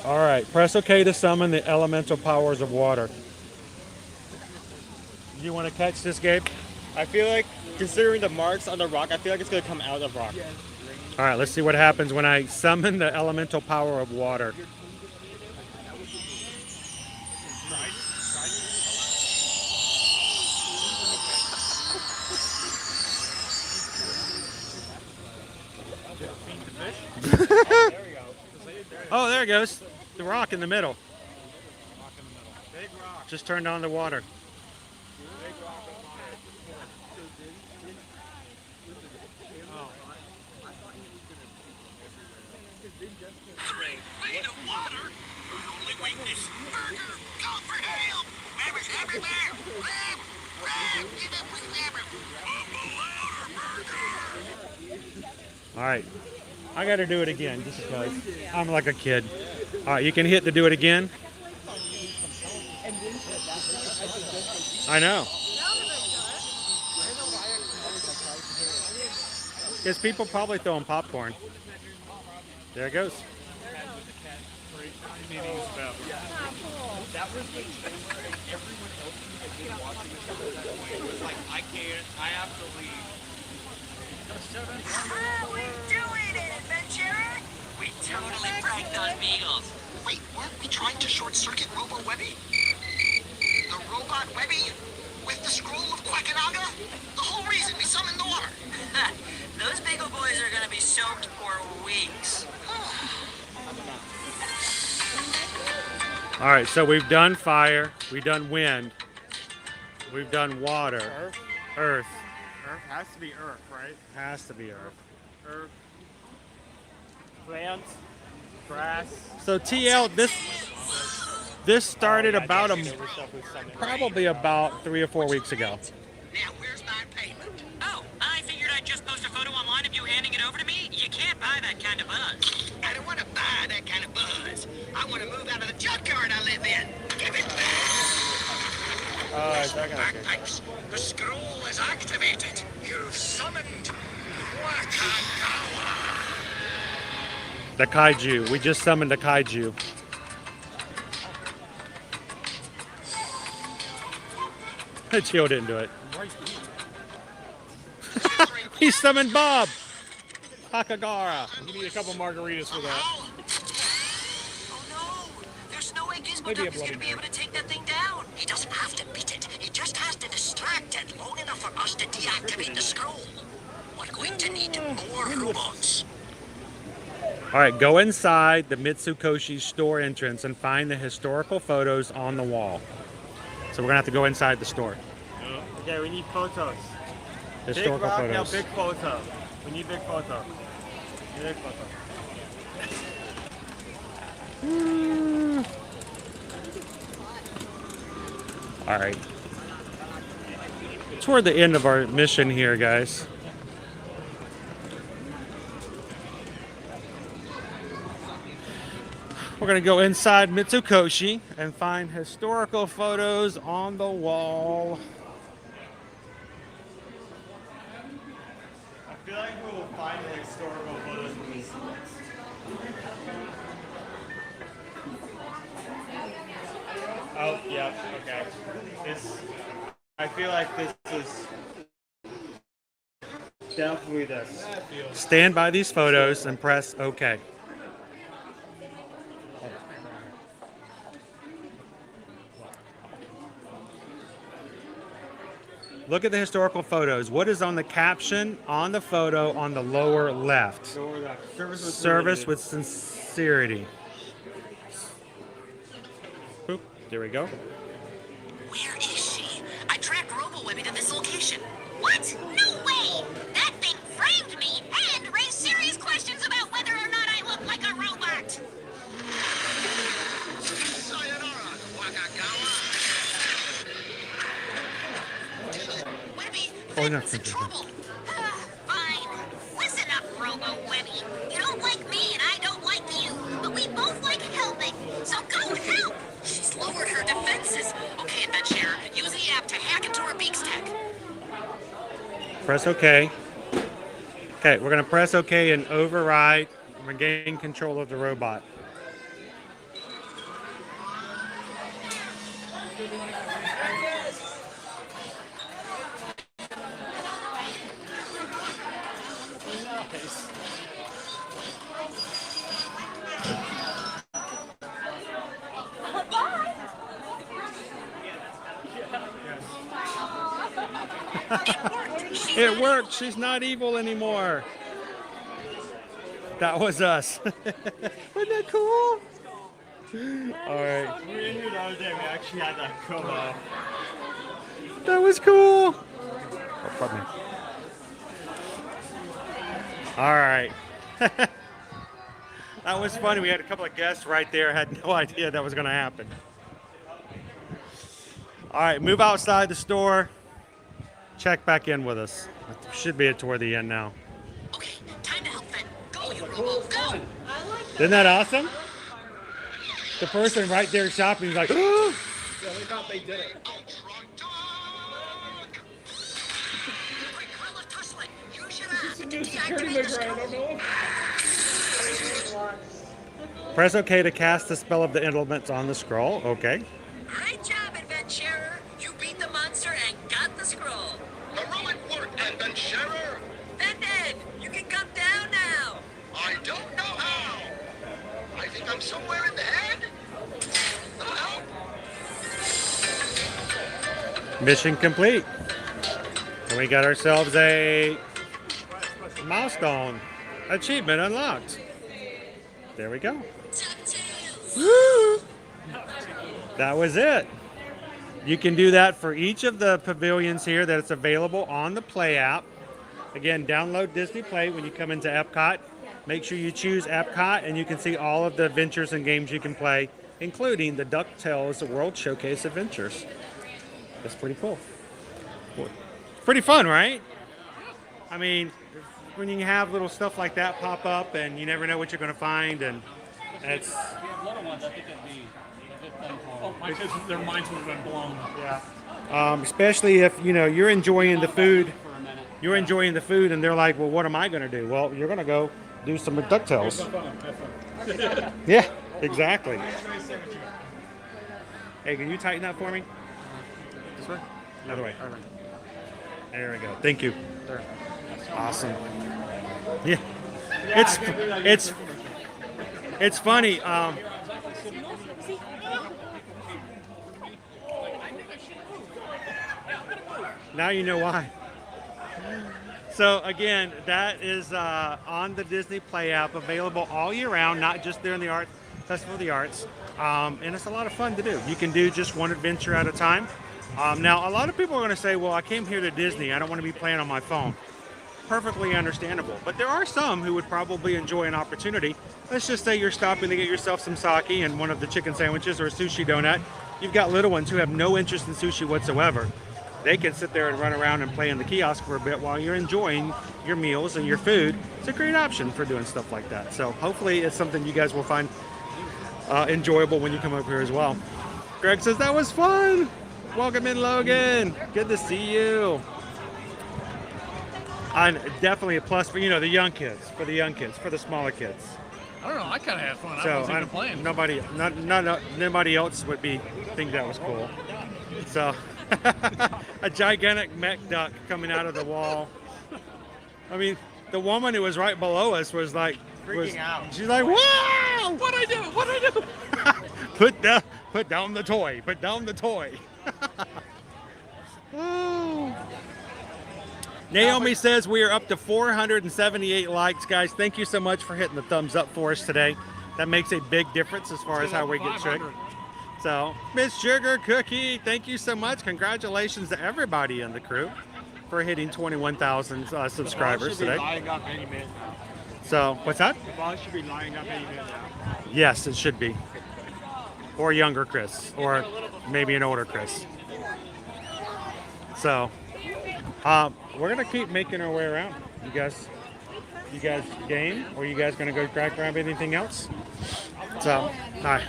All right, press OK to summon the elemental powers of water. Do you want to catch this, Gabe? I feel like, considering the marks on the rock, I feel like it's going to come out of rock. All right, let's see what happens when I summon the elemental power of water. Oh, there it goes. The rock in the middle. Rock in the middle. Big rock. Just turned on the water. Oh. 3 feet of water? My only weakness, burger. Call for help. Webber's everywhere. Web, Web, give up with Webber. All right. I got to do it again just because I'm like a kid. All right, you can hit to do it again. I know. Because people probably throwing popcorn. There it goes. That was the everyone else had been watching this at that point. It was like, I can't, I have to leave. We're doing it, adventurer! We totally pranked on Beagles. Wait, weren't we trying to short-circuit Robo Webby? The robot Webby? With the scroll of Quackanaga? The whole reason we summoned the water. Those Beagle boys are gonna be soaked for weeks. All right, so we've done fire, we've done wind, we've done water, earth. Earth has to be Earth, right? Has to be earth. Earth. Plants. Grass. So TL, this started about probably about 3 or 4 weeks ago. Now, where's my payment? Oh, I figured I'd just post a photo online of you handing it over to me. You can't buy that kind of buzz. I don't want to buy that kind of buzz. I want to move out of the junkyard I live in. Give it back. Is that gonna be? Bagpipes. The scroll is activated. You've summoned Wakagawa. The kaiju. We just summoned a kaiju. Chill didn't do it. He summoned Bob. Hakagara. You need a couple margaritas for that. Oh no! There's no way Gizmo Maybe a Duck is Bloody gonna be Mary. able to take that thing down. He doesn't have to beat it. He just has to distract it long enough for us to deactivate the scroll. We're going to need more robots. All right, go inside the Mitsukoshi store entrance and find the historical photos on the wall. So we're gonna have to go inside the store. Okay, we need photos. Historical big rock, photos. now big photo. We need big photo. Big photo. All right. Toward the end of our mission here, guys. We're going to go inside Mitsukoshi and find historical photos on the wall. I feel like we'll find the historical photos from these. Oh, yeah, okay. This, I feel like this is definitely this. Stand by these photos and press OK. Look at the historical photos. What is on the caption on the photo on the lower left? Service with sincerity. Boop. There we go. Where is she? I tracked Robo Webby to this location. What? No way! That thing framed me and raised serious questions about whether or not I look like a robot. Sayonara, Wakagawa. Webby, Oh, no. that's in trouble. Fine. Listen up, Robo Webby. You don't like me and I don't like you, but we both like helping. So go help. She's lowered her defenses. Okay, adventurer, use the app to hack into her beaks tech. Press OK. Okay, we're going to press OK and override and regain control of the robot. It worked. She's not evil anymore. That was us. Wasn't that cool? All right. We were in here the other day. We actually had that go. That was cool. Oh, pardon me. All right. That was funny. We had a couple of guests right there. Had no idea that was going to happen. All right, move outside the store. Check back in with us. Should be toward the end now. Okay, time to help then. Go, you robo, go! Isn't that awesome? The person right there shopping is like, Yeah, we thought they did it. Quick, Krilla, tussle it. You should It's a new security measure, I don't know. press OK to cast the spell of the elements on the scroll. Okay. Great job, adventurer. You beat the monster and got the scroll. Heroic work, adventurer. Then, you can come down now. I don't know how. I think I'm somewhere in the head. Hello? Mission complete. And we got ourselves a milestone achievement unlocked. There we go. Woo! That was it. You can do that for each of the pavilions here that it's available on the Play app. Again, download Disney Play when you come into Epcot. Make sure you choose Epcot and you can see all of the adventures and games you can play, including the DuckTales World Showcase Adventures. That's pretty cool. Pretty fun, right? I mean, when you have little stuff like that pop up and you never know what you're going to find, and it's... Little ones, I think it'd be a good thing for them. Oh, my kids, their minds would have been blown. Yeah. Especially if, you know, you're enjoying the food. You're enjoying the food and they're like, well, what am I going to do? Well, you're going to go do some DuckTales. Yeah, exactly. Hey, can you tighten that for me? This way? Another way. There we go. Thank you. Awesome. Yeah. It's funny. Now you know why. So again, that is on the Disney Play app, available all year round, not just during the Art Festival of the Arts. And it's a lot of fun to do. You can do just one adventure at a time. Now, a lot of people are going to say, well, I came here to Disney. I don't want to be playing on my phone. Perfectly understandable. But there are some who would probably enjoy an opportunity. Let's just say you're stopping to get yourself some sake and one of the chicken sandwiches or a sushi donut. You've got little ones who have no interest in sushi whatsoever. They can sit there and run around and play in the kiosk for a bit while you're enjoying your meals and your food. It's a great option for doing stuff like that. So hopefully it's something you guys will find enjoyable when you come up here as well. Greg says, that was fun. Welcome in, Logan. Good to see you. And definitely a plus for, you know, the young kids, for the smaller kids. I don't know. I kind of had fun. I So wasn't even playing. nobody else would think that was cool. So a gigantic mech duck coming out of the wall. I mean, the woman who was right below us was like Freaking out. She's like, wow! What'd I do? What'd I do? Put down the toy. Put down the toy. Oh. Naomi says we are up to 478 likes, guys. Thank you so much for hitting the thumbs up for us today. That makes a big difference as far as how we get tricked. So, Miss Sugar Cookie, thank you so much. Congratulations to everybody in the crew for hitting 21,000 subscribers today. Lining up any minute now. So, what's that? The ball should be lining up any minute now. Yes, it should be. Or younger Chris, or maybe an older Chris. So, we're gonna keep making our way around. You guys game, or you guys gonna go grab anything else? So, hi.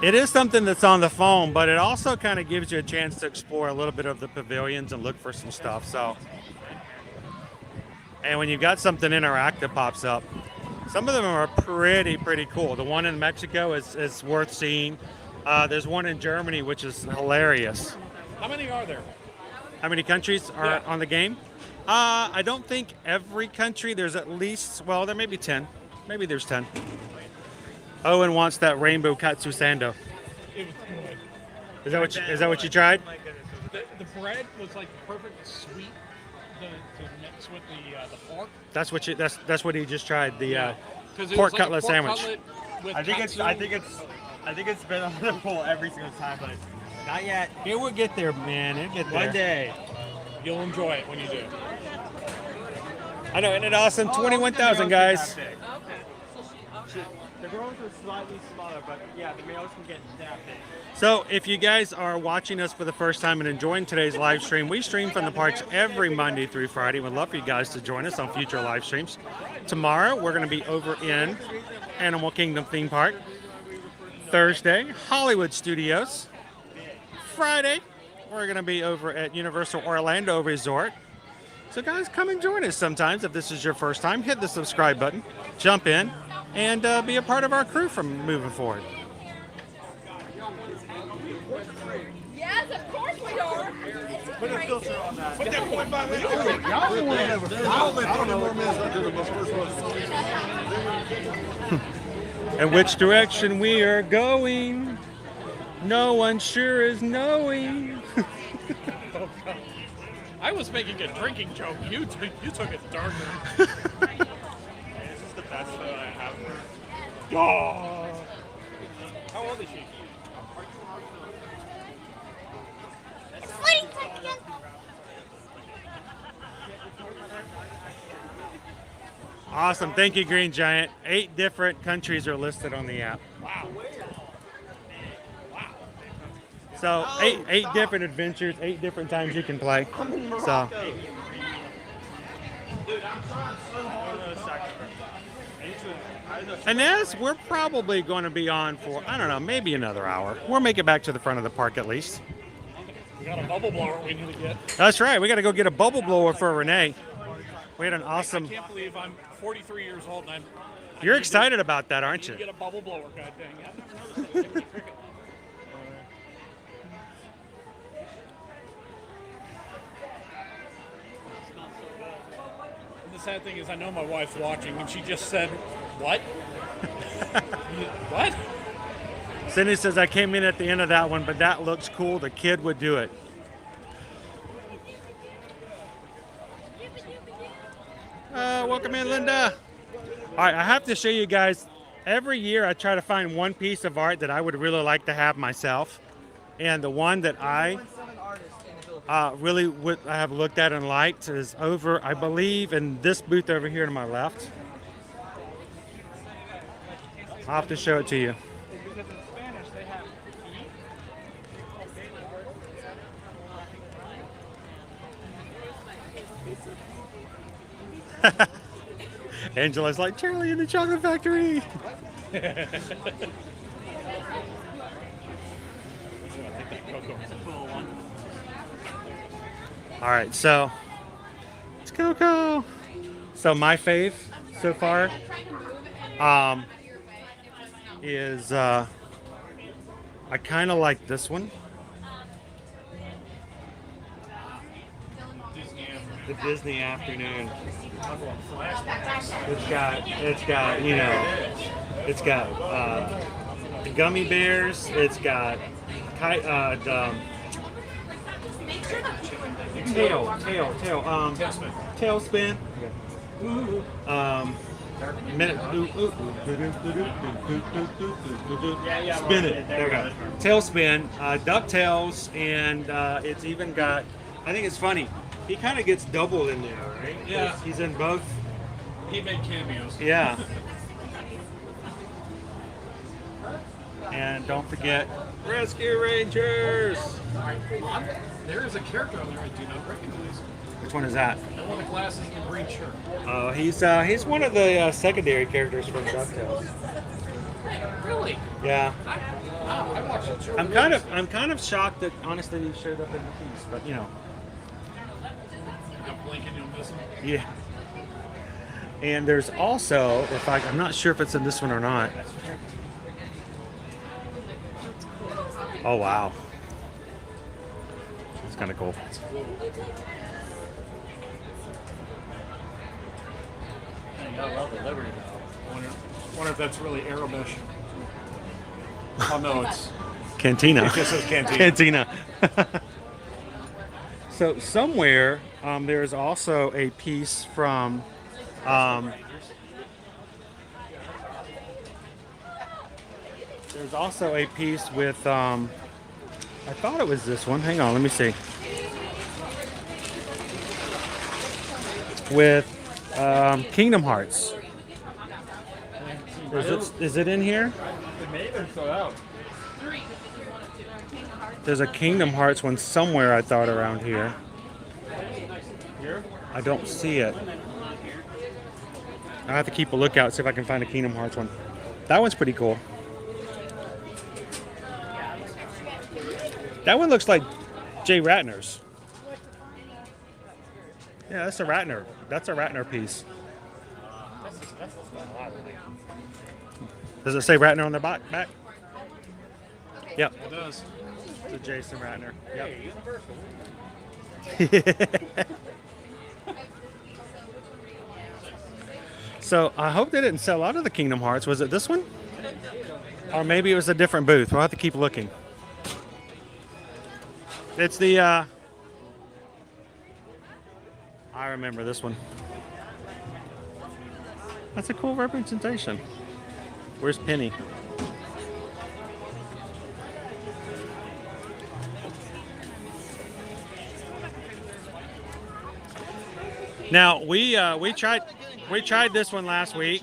It is something that's on the phone, but it also kind of gives you a chance to explore a little bit of the pavilions and look for some stuff. So, and when you've got something interactive pops up, some of them are pretty cool. The one in Mexico is worth seeing. There's one in Germany, which is hilarious. How many are there? How many countries are on the game? I don't think every country. There's at least, well, there may be 10. Maybe there's 10. Owen wants that rainbow katsu sando. Is that what you tried? Oh my goodness. The bread was like perfect sweet to mix with the pork. That's what he just tried. The 'Cause it pork was like a cutlet pork sandwich. cutlet with I think katsu. it's been on the poll every single time, but not yet. It will get there, man. It'll get there. One day. You'll enjoy it when you do. I know, isn't it awesome? Oh, 21,000 guys. The girls are slightly smaller, but yeah, the males can get that big. So if you guys are watching us for the first time and enjoying today's live stream, we stream from the parks every Monday through Friday. We'd love for you guys to join us on future live streams. Tomorrow, we're going to be over in Animal Kingdom theme park. Thursday, Hollywood Studios. Friday, we're going to be over at Universal Orlando Resort. So guys, come and join us sometimes. If this is your first time, hit the subscribe button, jump in, and be a part of our crew from moving forward. Yes, of course we are. Put a filter on that. Put that 0.5 minutes. And which direction we are going, no one sure is knowing. I was making a drinking joke. You took it darker. This is the best photo I have. Oh. How old is she? Awesome. Thank you, Green Giant. 8 different countries are listed on the app. Wow. So eight different adventures, 8 different times you can play. So and as we're probably going to be on for, I don't know, maybe another hour. We'll make it back to the front of the park at least. We got a bubble blower we need to get. That's right. We got to go get a bubble blower for Renee. We had an awesome. I can't believe I'm 43 years old and You're excited about that, aren't you? Get a bubble blower, god dang it. I've never noticed that. The sad thing is, I know my wife's watching, and she just said, "What? What?" Cindy says I came in at the end of that one, but that looks cool. The kid would do it. Welcome in, Linda. All right, I have to show you guys. Every year, I try to find one piece of art that I would really like to have myself, and the one that I really would I have looked at and liked is over, I believe, in this booth over here to my left. I'll have to show it to you. Angela's like, Charlie in the Chocolate Factory. All right, so it's Coco. So my fave so far is I kind of like this one. The Disney Afternoon. It's got you know, it's got the gummy bears. It's got tailspin. Spin it. There we go. Tailspin, DuckTales, and it's even got. I think it's funny. He kind of gets doubled in there, right? Yeah. He's in both. He made cameos. Yeah. And don't forget, Rescue Rangers. There is a character on there I do not recognize. Which one is that? The one with the glasses and the green shirt. Oh, he's one of the secondary characters from DuckTales. Really? Yeah. I watched it. Sure. I'm kind of shocked that honestly he showed up in the piece, but you know. I'm blinking, you'll miss him. Yeah. And there's also, in fact, I'm not sure if it's in this one or not. Oh wow. It's kind of cool. I love the Liberty Bell. Wonder if that's really Arabic. Oh no, it's Cantina. It just says cantina. Cantina. So somewhere there's also a piece from there's also a piece with I thought it was this one. Hang on, let me see. With Kingdom Hearts. Is it in here? It may have been sold out. There's a Kingdom Hearts one somewhere, I thought, around here. Here? I don't see it. I have to keep a lookout, see if I can find a Kingdom Hearts one. That one's pretty cool. That one looks like Jay Ratner's. Yeah, that's a Ratner. That's a Ratner piece. Does it say Ratner on the back? Yep. It does. It's a Jason Ratner. Yep. So I hope they didn't sell out of the Kingdom Hearts. Was it this one? Or maybe it was a different booth. We'll have to keep looking. It's the I remember this one. That's a cool representation. Where's Penny? Now we tried this one last week.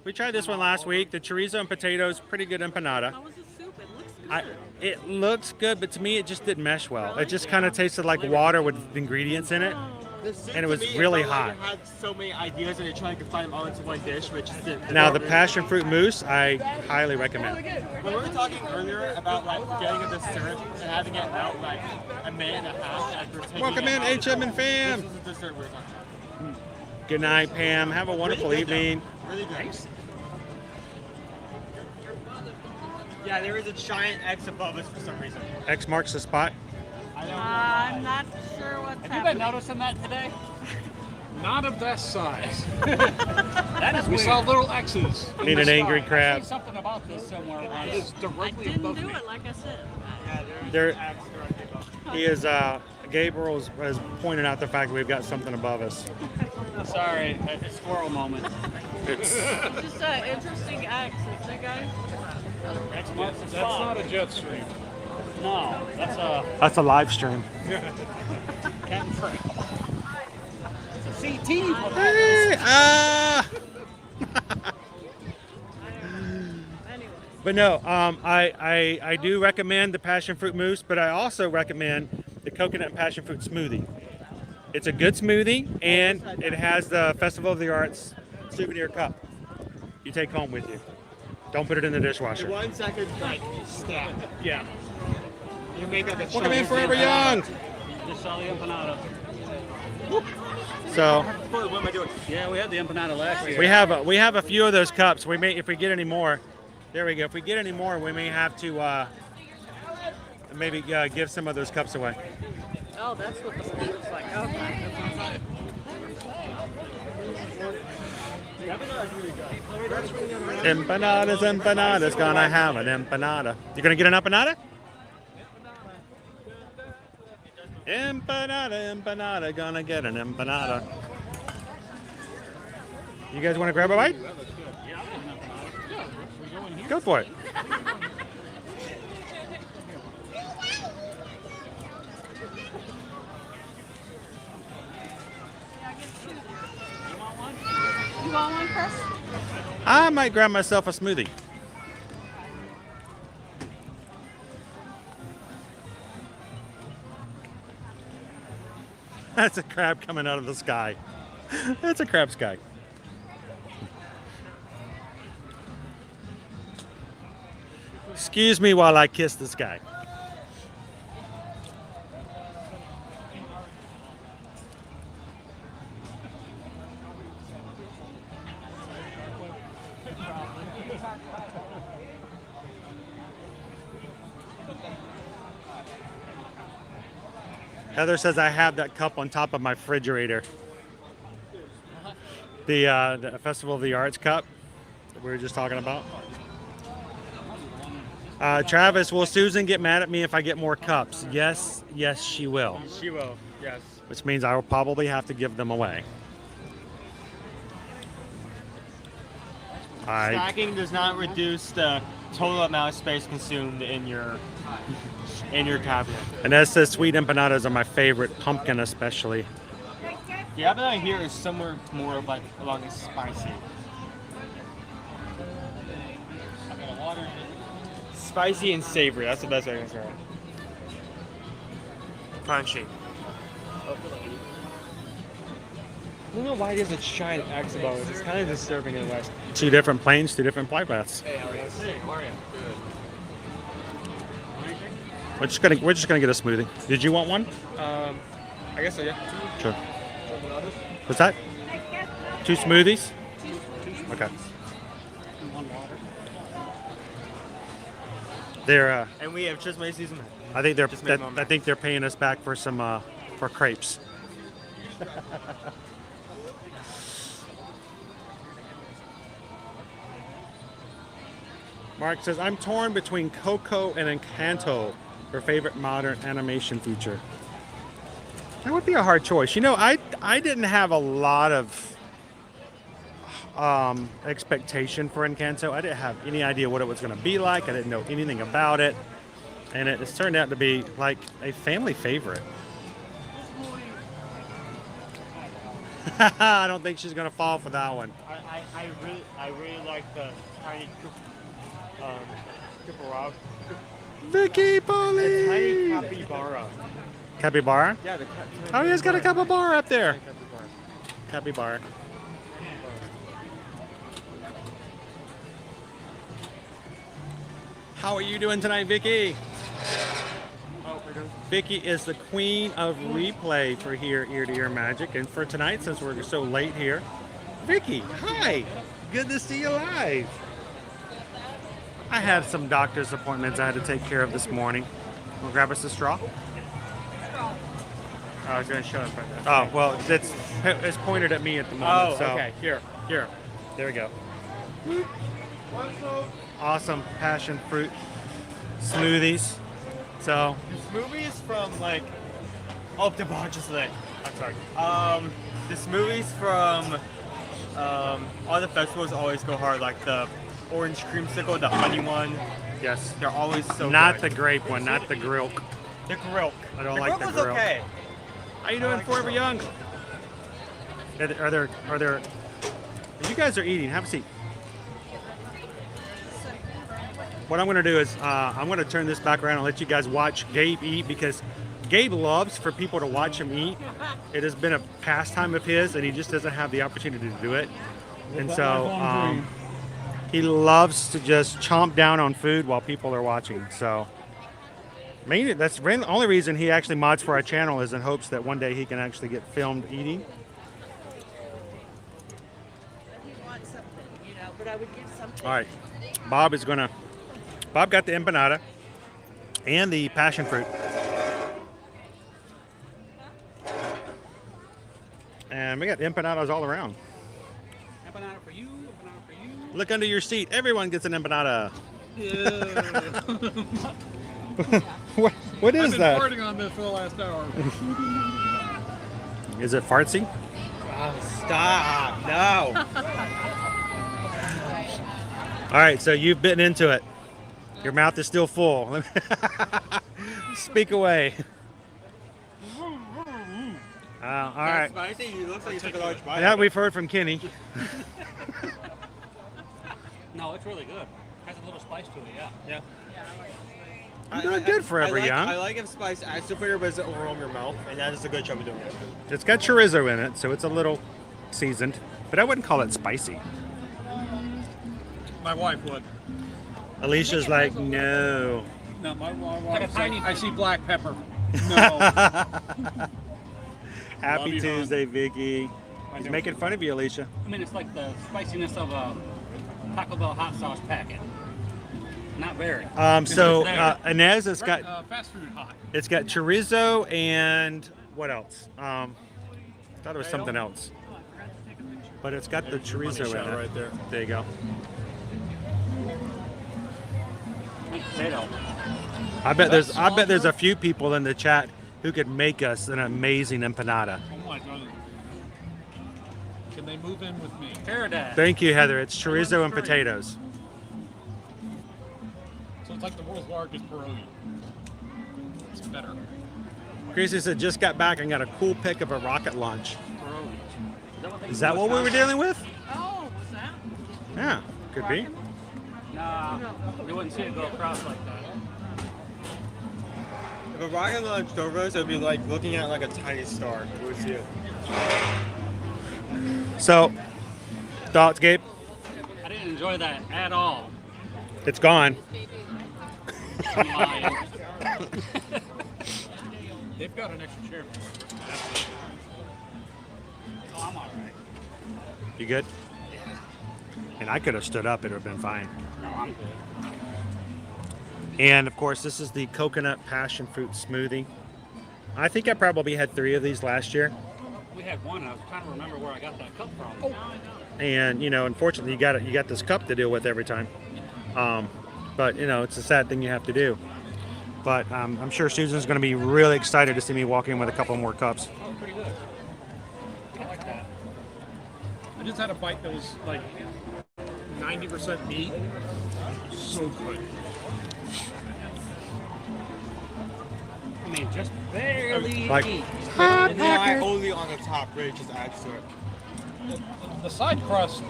We tried this one last week. The chorizo and potatoes, pretty good empanada. How was the soup? It looks good. It looks good, but to me it just didn't mesh well. It just kind of tasted like water with ingredients in it, and it was really hot. Had so many ideas and they tried to combine them all into one dish, which is Now the passion fruit mousse, I highly recommend. When we were talking earlier about like getting a dessert and having it out like a minute and a half after taking Welcome in, HM and fam. This is the dessert we were talking about. Good night, Pam. Have a wonderful evening. Really good. Yeah, there is a giant X above us for some reason. X marks the spot. I'm not sure what's Have you been happening. noticing that today? Not of that size. That is We weird. saw little X's. in Need the an angry sky. I crab. seen something about this somewhere It once. is directly Didn't above do me. it like I said. Yeah, there There, is an X directly above us. he is. Gabriel has pointed out the fact that we've got something above us. Sorry, a squirrel moment. It's It's just an interesting X, isn't it, guys? X marks the That's spot. not a jet stream. No, that's that's a live stream. Captain Frank. It's a CT. Hey, Anyway. But no, I do recommend the passion fruit mousse, but I also recommend the coconut and passion fruit smoothie. It's a good smoothie, and it has the Festival of the Arts souvenir cup you take home with you. Don't put it in the dishwasher. 1 second, like, snap. Yeah. You make like a Welcome in, giant Forever snap. Young. Just saw the empanada. So What am I doing? Yeah, we had the empanada last year. we have a few of those cups. We may, if we get any more, there we go. If we get any more, we may have to maybe give some of those cups away. Oh, that's what the food looks like. Okay. Empanadas, gonna have an empanada. You gonna get an empanada? Empanada, gonna get an empanada. You guys want to grab a bite? Go for it. You want one, Chris? I might grab myself a smoothie. That's a crab coming out of the sky. That's a crab sky. Excuse me while I kiss the sky. Heather says I have that cup on top of my refrigerator. The Festival of the Arts cup that we were just talking about. Travis, will Susan get mad at me if I get more cups? Yes, yes, she will. She will, yes. Which means I will probably have to give them away. Stacking does not reduce the total amount of space consumed in your cabinet. And that says sweet empanadas are my favorite, pumpkin especially. The empanada here is somewhere more of like along the spicy. Spicy and savory, that's the best way I can say it. Crunchy. I don't know why there's a giant X above us. It's kind of disturbing in a way. 2 different planes, 2 different flight paths. Hey, how are you? Hey, how are you? Good. We're just gonna get a smoothie. Did you want one? I guess so, yeah. Sure. What's that? 2 smoothies? Okay. They're. And we have just made season. I think they're paying us back for some for crepes. Mark says, I'm torn between Coco and Encanto for favorite modern animation feature. That would be a hard choice. You know, I didn't have a lot of expectation for Encanto. I didn't have any idea what it was going to be like. I didn't know anything about it. And it's turned out to be like a family favorite. I don't think she's going to fall for that one. I really like the tiny capybara. Vicky Polly! The tiny capybara. Capybara? Yeah, the Oh, he's got a capybara up there. Capybara. How are you doing tonight, Vicky? Vicky is the queen of replay for here Ear to Ear Magic, and for tonight, since we're so late here, Vicky, hi! Good to see you live. I had some doctor's appointments I had to take care of this morning. We'll grab us a straw. I was going to show it right there. Oh, well, it's pointed at me at the moment. Oh, so. okay. Here. There we go. Awesome passion fruit smoothies. So The smoothies from like, the bar just lit. I'm sorry. The smoothies from all the festivals always go hard. Like the orange creamsicle, the honey one. yes, They're always so not good. the grape one, not the grilk. The grill. I don't like the was grill. okay. How you doing, like Forever the Young? Are there? You guys are eating. Have a seat. What I'm going to do is I'm going to turn this back around and let you guys watch Gabe eat, because Gabe loves for people to watch him eat. It has been a pastime of his, and he just doesn't have the opportunity to do it. And so he loves to just chomp down on food while people are watching. So mainly, that's the only reason he actually mods for our channel, is in hopes that one day he can actually get filmed eating. But I would give something. All right, Bob got the empanada and the passion fruit. And we got empanadas all around. Empanada for you, empanada for you. Look under your seat. Everyone gets an empanada. Yeah. What is I've been that? farting on this for the last hour. Is it fartsy? Oh, stop. No. All right, so you've bitten into it. Your mouth is still full. Speak away. All right. Spicy. It looks like you took a large bite. Yeah, we've heard from Kenny. No, it's really good. Has a little spice to it, yeah. You're doing good, Forever Young. I like if spice adds to flavor, but it's overwhelm your mouth, and that is a good job of doing it. It's got chorizo in it, so it's a little seasoned, but I wouldn't call it spicy. My wife would. Alicia's like, no. No, my wife Like a said, tiny- I see black pepper. No. Happy Love you, Tuesday, Vicky. I He's know. making fun of you, Alicia. I mean, it's like the spiciness of a Taco Bell hot sauce packet. Not very. So It's there. Inez, it's got fast food hot. chorizo and what else? Thought it was something else, but it's got the chorizo in it. Right there. There you go. potato. I bet there's a few people in the chat who could make us an amazing empanada. Oh my god. Can they move in with me? Paradise. Thank you, Heather. It's chorizo and potatoes. So it's like the world's largest pierogi. It's better. Chrissy said, just got back and got a cool pic of a rocket launch. Pierogi. Is that what we were dealing with? Oh, what's that? Yeah, could be. Nah, you wouldn't see it go across like that. If a rocket launched over us, it'd be like looking at like a tiny star. You would see it. So, thoughts, Gabe? I didn't enjoy that at all. It's gone. I'm lying. They've got an extra chair. Oh, I'm all right. You good? And I could have stood up; it would have been fine. No, I'm good. And of course, this is the coconut passion fruit smoothie. I think I probably had 3 of these last year. We had one. I was trying to remember where I got that cup from. And you know, unfortunately, you got this cup to deal with every time. But you know, it's a sad thing you have to do. But I'm sure Susan's going to be really excited to see me walk in with a couple more cups. Oh, pretty good. I like that. I just had a bite that was like 90% meat. So good. I mean, just barely Like- eat. And then I only on the top, really just adds to it. The side crust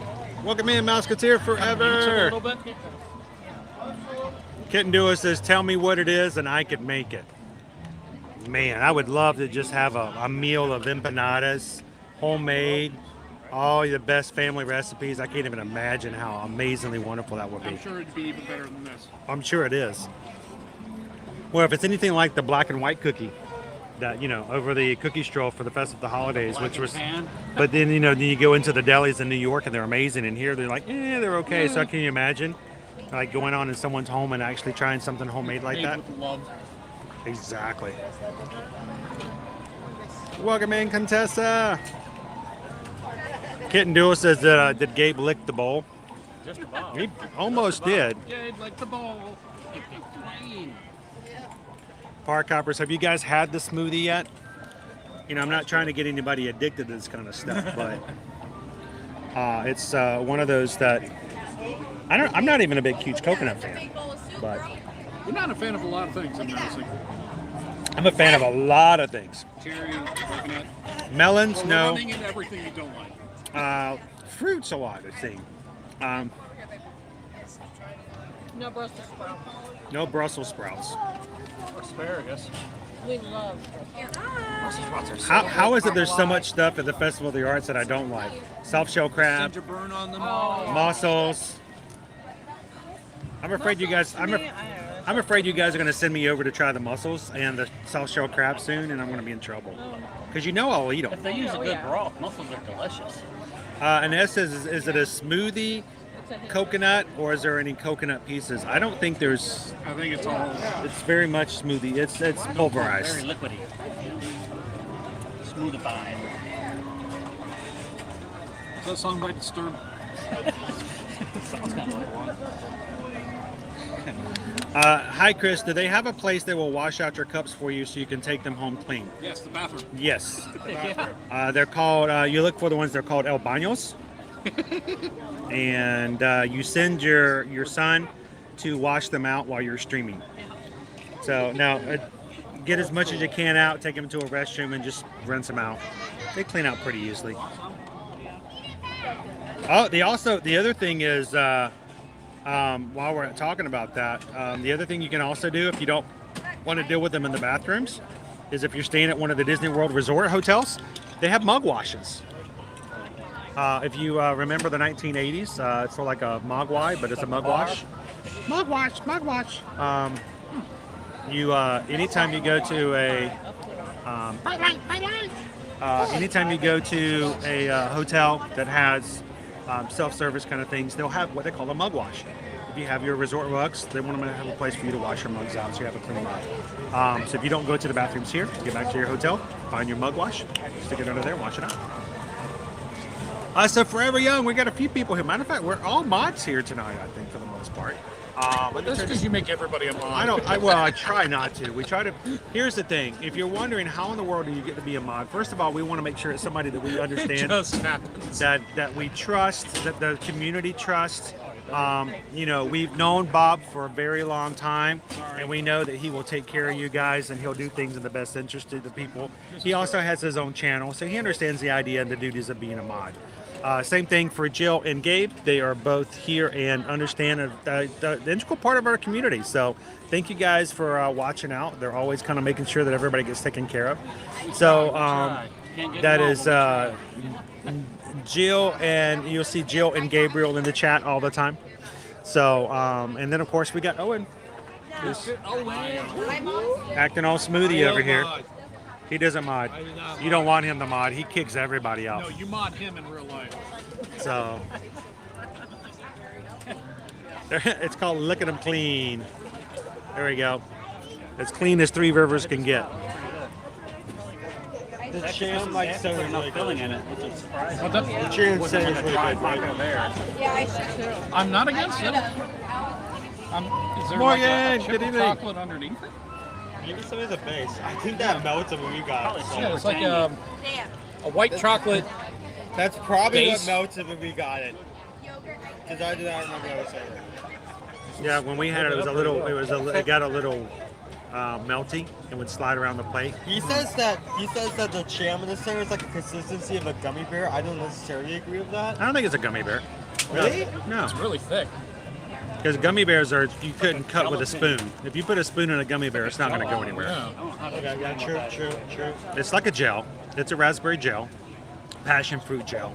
Welcome in, Mouseketeer eats a forever. little bit. Kitten Dua says, tell me what it is and I could make it. Man, I would love to just have a meal of empanadas, homemade, all the best family recipes. I can't even imagine how amazingly wonderful that would be. I'm sure it'd be even better than this. I'm sure it is. Well, if it's anything like the black and white cookie that, you know, over the cookie stroll for the Festival of the Holidays, which was, Pan. but then, you know, then you go into the delis in New York and they're amazing, and here they're like, they're okay. So can you imagine like going on in someone's home and actually trying something homemade like Made that? with love. Exactly. Welcome in, Contessa. Kitten Duel says, did Gabe lick the bowl? Just about. He almost did. Yeah, like the bowl. Park hoppers, have you guys had the smoothie yet? You know, I'm not trying to get anybody addicted to this kind of stuff, but it's one of those that I'm not even a big huge coconut fan, but You're not a fan of a lot of things, I'm noticing. I'm a fan of a lot of things. Cherry, coconut. Melons, Well, no. running into everything you don't like. Fruits a lot, I think. No Brussels sprouts. No Brussels sprouts. Asparagus. We love How is it there's so much stuff at the Festival of the Arts that I don't like? Soft shell crab, Ginger burn on them. mussels. I'm afraid you guys are going to send me over to try the mussels and the soft shell crab soon, and I'm going to be in trouble. Because you know I'll eat If them. they use a good broth, mussels are delicious. And it says, is it a smoothie, coconut, or is there any coconut pieces? I don't think there's. I think it's all. It's very much smoothie. It's Very pulverized. liquidy. Smoothified. Does that sound like Disturbed? Sounds kind of like one. Hi, Chris. Do they have a place that will wash out your cups for you so you can take them home clean? Yes, the bathroom. Yes. Yeah. They're called, you look for the ones, they're called El Baños. And you send your son to wash them out while you're streaming. So now, get as much as you can out, take them to a restroom, and just rinse them out. They clean out pretty easily. Oh, the other thing is, while we're talking about that, the other thing you can also do if you don't want to deal with them in the bathrooms is if you're staying at one of the Disney World Resort hotels, they have mug washes. If you remember the 1980s, it's sort of like a mogwai, but it's a mug wash. Mug wash. Anytime you go to a hotel that has self-service kind of things, they'll have what they call a mug wash. If you have your resort mugs, they want to have a place for you to wash your mugs out so you have a clean mug. So if you don't go to the bathrooms here, get back to your hotel, find your mug wash, stick it under there, wash it out. So Forever Young, we got a few people here. Matter of fact, we're all mods here tonight, I think, for the most part. That's because you make everybody a mod. I don't. I try not to. We try to. Here's the thing. If you're wondering how in the world do you get to be a mod, first of all, we want to make sure it's somebody that we understand, just happens. that we trust, that the community trusts. You know, we've known Bob for a very long time, and we know that he will take care of you guys, and he'll do things in the best interest of the people. He also has his own channel, so he understands the idea and the duties of being a mod. Same thing for Jill and Gabe. They are both here and understand the integral part of our community. So thank you guys for watching out. They're always kind of making sure that everybody gets taken care of. So that is Jill, and you'll see Jill and Gabriel in the chat all the time. So, and then of course we got Owen. Just acting all smoothie over here. He doesn't mod. You don't want him to mod. He kicks everybody out. No, you mod him in real life. So it's called Look at Him Clean. There we go. As clean as Three Rivers can get. The jam like so is really filling good. in it, which is surprising. The jam so is really good. I'm not against it. Is there Morgan, like a chip good of evening. chocolate underneath it? Maybe some of the base. I think that melts when we got it. Yeah, it's like a white chocolate. That's probably Base. what melted when we got it. Because I did not remember what I was saying. Yeah, when we had it, it got a little melty and would slide around the plate. He says that the jam in the center is like a consistency of a gummy bear. I don't necessarily agree with that. I don't think it's a gummy bear. Really? No. It's really thick. Because gummy bears you couldn't cut with a spoon. If you put a spoon in a gummy bear, it's not going to go anywhere. Yeah, true. It's like a gel. It's a raspberry gel, passion fruit gel.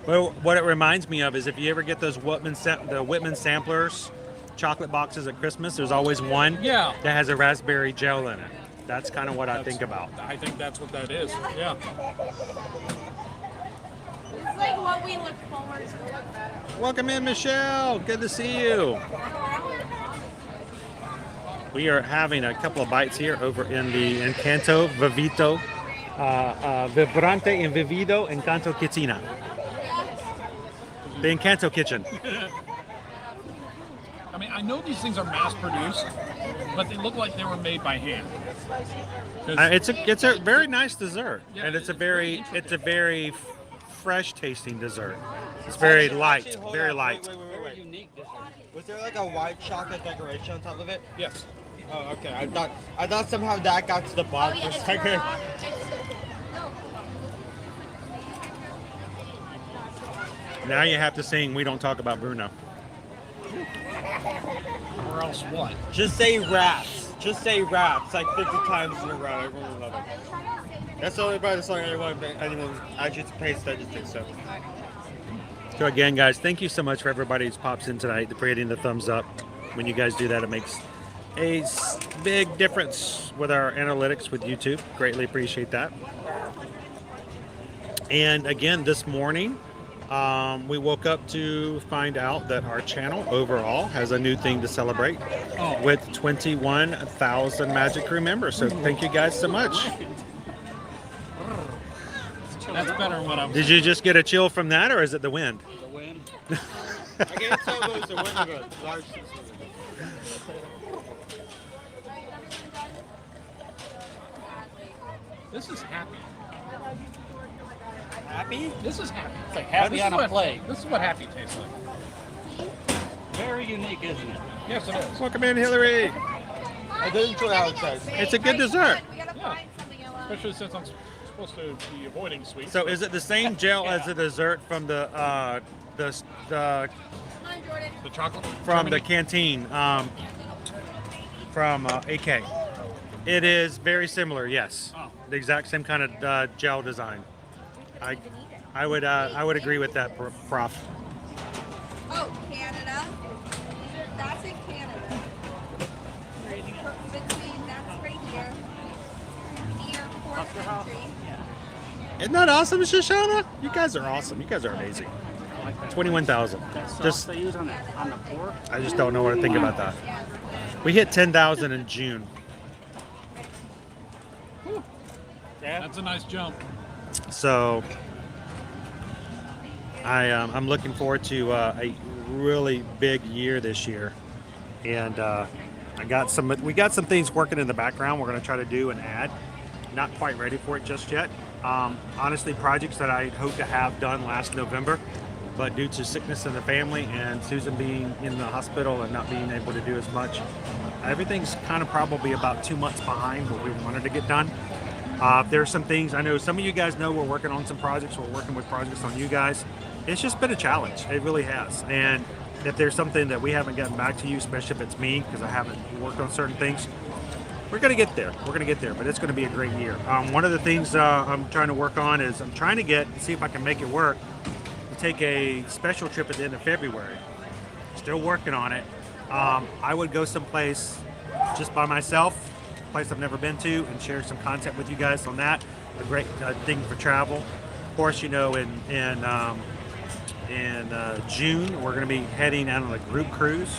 Well, what it reminds me of is if you ever get those the Whitman samplers, chocolate boxes at Christmas, there's always one Yeah. that has a raspberry gel in it. That's kind of what I think about. I think that's what that is. Yeah. It's like what we look forward to. Welcome in, Michelle. Good to see you. We are having a couple of bites here over in the Encanto Vivito, Vibrante and Vivido Encanto Kitchina. The Encanto Kitchen. I mean, I know these things are mass produced, but they look like they were made by hand. It's a very nice dessert, Yeah, and it's a it's very very fresh tasting dessert. It's very light, Hold very on, light. Wait. Was there like a white chocolate decoration on top of it? Yes. Oh, okay. I thought somehow that got to the bottom for a second. Now you have to sing "We Don't Talk About Bruno." Or else what? Just say raps. Just say raps like 50 times in a row. Everyone will love it. That's the only part of the song anyone actually pays attention to. So. So again, guys, thank you so much for everybody who pops in tonight, for hitting the thumbs up. When you guys do that, it makes a big difference with our analytics with YouTube. Greatly appreciate that. And again, this morning, we woke up to find out that our channel overall has a new thing to celebrate with 21,000 Magic Crew members. So thank you guys so much. That's better than what I'm. Did you just get a chill from that, or is it the wind? The wind. I can't tell those the window goes large. This is happy. Happy? This is happy. It's like happy This is on a what- plate. This is what happy tastes like. Very unique, isn't it? Yes, it is. Welcome in, Hillary. I did enjoy how it says. It's a good dessert. Yeah. Especially since I'm supposed to be avoiding sweets. So is it the same gel as the dessert from the chocolate from the canteen from AK? It is very similar. Yes, the exact same kind of gel design. I would agree with that, Prof. Oh, Canada. That's in Canada. Between that's right here. Near fourth country. Isn't that awesome, Shoshana? You guys are awesome. You guys are amazing. 21,000. That sauce Just they use on the pork. I just don't know what to think about that. We hit 10,000 in June. Yeah. That's a nice jump. So I'm looking forward to a really big year this year. and we got some things working in the background. We're going to try to do and add. Not quite ready for it just yet. Honestly, projects that I hope to have done last November, but due to sickness in the family and Susan being in the hospital and not being able to do as much, everything's kind of probably about 2 months behind what we wanted to get done. There are some things, I know some of you guys know we're working on some projects. We're working with projects on you guys. It's just been a challenge. It really has. And if there's something that we haven't gotten back to you, especially if it's me, because I haven't worked on certain things, we're going to get there. We're going to get there, but it's going to be a great year. One of the things I'm trying to work on is I'm trying to see if I can make it work to take a special trip at the end of February. Still working on it. I would go someplace just by myself, a place I've never been to, and share some content with you guys on that. A great thing for travel. Of course, you know, in June, we're going to be heading out on a group cruise.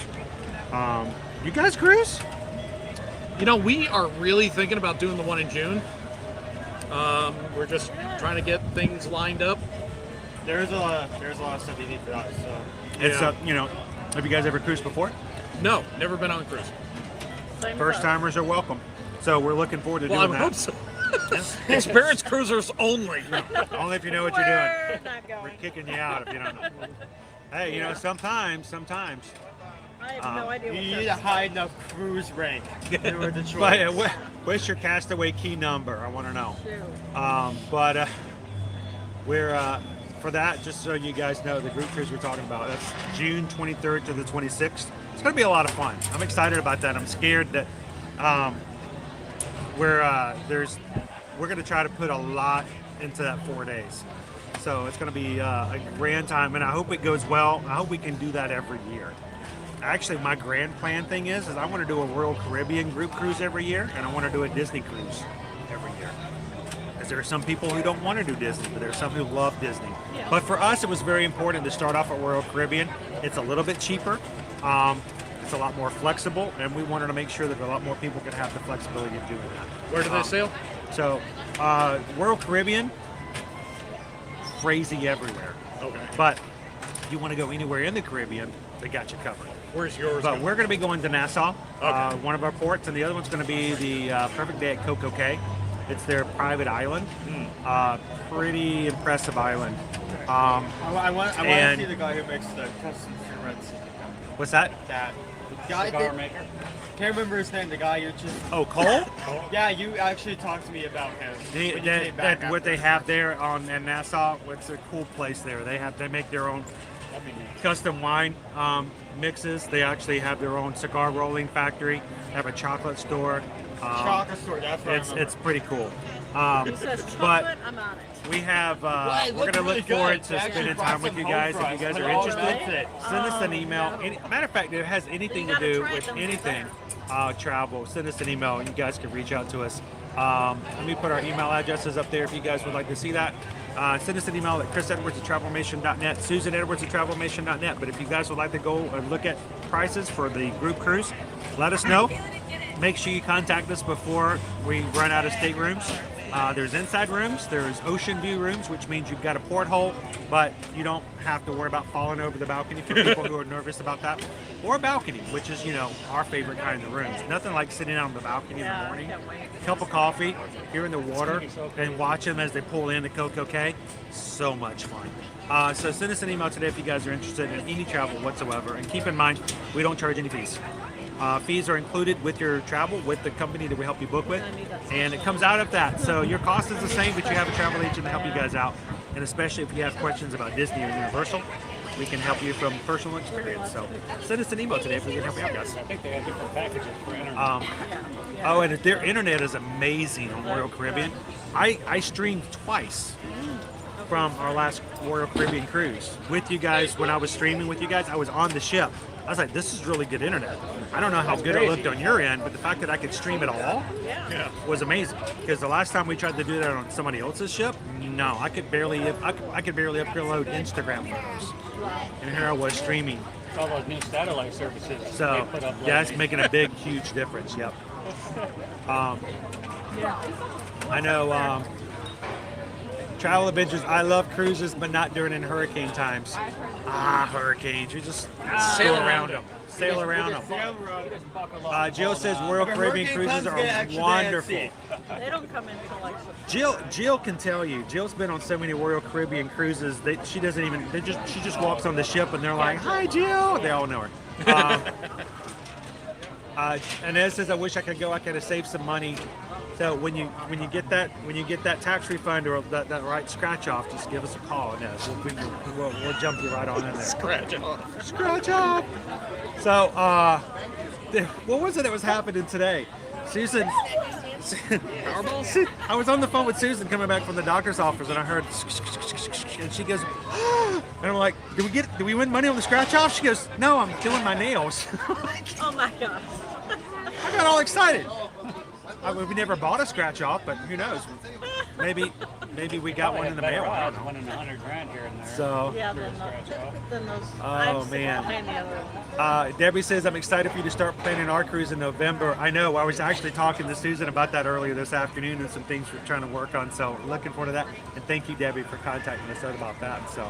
You guys cruise? You know, we are really thinking about doing the one in June. We're just trying to get things lined up. There's a lot of stuff you need for that. So It's you know, have you guys ever cruised before? No, never been on a cruise. First timers are welcome. So we're looking forward to doing Well, that. I hope so. Experienced cruisers only. Only if you know what you're doing. We're not We're going. kicking you out if you don't know. Hey, you know, sometimes. I have no idea you what need they're a high enough cruise rank. In order to But, choice. what's your castaway key number? I want to know. Shoot. We're for that, just so you guys know, the group cruise we're talking about, that's June 23rd to the 26th. It's going to be a lot of fun. I'm excited about that. I'm scared that we're going to try to put a lot into that 4 days. So it's going to be a grand time, and I hope it goes well. I hope we can do that every year. Actually, my grand plan thing is I want to do a Royal Caribbean group cruise every year, and I want to do a Disney cruise every year. Because there are some people who don't want to do Disney, but there are some who love Disney. But for us, it was very important to start off at Royal Caribbean. It's a little bit cheaper. It's a lot more flexible, and we wanted to make sure that a lot more people could have the flexibility to do that. Where do they sail? So, Royal Caribbean, crazy everywhere. Okay. But if you want to go anywhere in the Caribbean, they got you covered. Where's yours? But we're going to be going to Nassau, Okay. one of our ports, and the other one's going to be the Perfect Day at Coco Cay. It's their private island. Pretty impressive island. I want to and- see the guy who makes the custom cigarettes. What's that? That guy Cigar that, maker. can't remember his name. The guy you just Oh, Cole? yeah, you actually talked to me about him. when you came back What they after. have there in Nassau, it's a cool place there. They make their own custom wine mixes. They actually have their own cigar rolling factory. They have a chocolate store. Chocolate store. That's what I remember. It's pretty cool. It says but chocolate, I'm on it. we have it we're looks going to really look forward good. to They actually spending brought time with some you home guys. If you fries. guys Like, are all interested, that's it. send us an email. Matter of fact, if it has anything to gotta do try with them. anything travel, send us an email and you guys can reach out to us. Let me put our email addresses up there if you guys would like to see that. Send us an email at chrisedwards@travelmation.net, susanedwards@travelmation.net. But if you guys would like to go and look at prices for the group cruise, let us know. Make sure you contact us before we run out of staterooms. There's inside rooms, there's ocean view rooms, which means you've got a porthole, but you don't have to worry about falling over the balcony for people who are nervous about that. Or a balcony, which is, you know, our favorite kind of rooms. Nothing like sitting out on the balcony in the morning, cup of coffee, hearing the water, and watch them as they pull in the Coco Cay. So much fun. So send us an email today if you guys are interested in any travel whatsoever. And keep in mind, we don't charge any fees. Fees are included with your travel with the company that we help you book with, and it comes out of that. So your cost is the same, but you have a travel agent to help you guys out. And especially if you have questions about Disney or Universal, we can help you from personal experience. So send us an email today if we can help you out, guys. I think they have different packages for internet. Oh, and their internet is amazing on Royal Caribbean. I streamed twice from our last Royal Caribbean cruise with you guys. When I was streaming with you guys, I was on the ship. I was like, this is really good internet. I don't know how good it looked on your end, but the fact that I could stream it all was amazing. Because the last time we tried to do that on somebody else's ship, no, I could barely upload Instagram photos. And here I was streaming. All those new satellite services. So they put up that's making a big, huge difference. Yep. I know. Travel adventures. I love cruises, but not during in hurricane times. Hurricanes. You just sail around them. sail around them. Jill says Royal Caribbean cruises are wonderful. They don't come in till like Jill can tell you. Jill's been on so many Royal Caribbean cruises that she doesn't even. She just walks on the ship and they're like, "Hi, Jill." They all know her. And Ed says, "I wish I could go. I could have saved some money." So when you get that tax refund or that right scratch off, just give us a call and we'll jump you right on in there. Scratch off. So what was it that was happening today? Susan. I was on the phone with Susan coming back from the doctor's office and I heard, and she goes, and I'm like, did we win money on the scratch off? She goes, no, I'm doing my nails. oh my gosh. I got all excited. We never bought a scratch off, but who knows? Maybe we got one in the mail. I don't know. One in $100,000 here and there. So. Yeah, then those. Oh man. Debbie says I'm excited for you to start planning our cruise in November. I know. I was actually talking to Susan about that earlier this afternoon and some things we're trying to work on. So looking forward to that. And thank you, Debbie, for contacting us about that. So.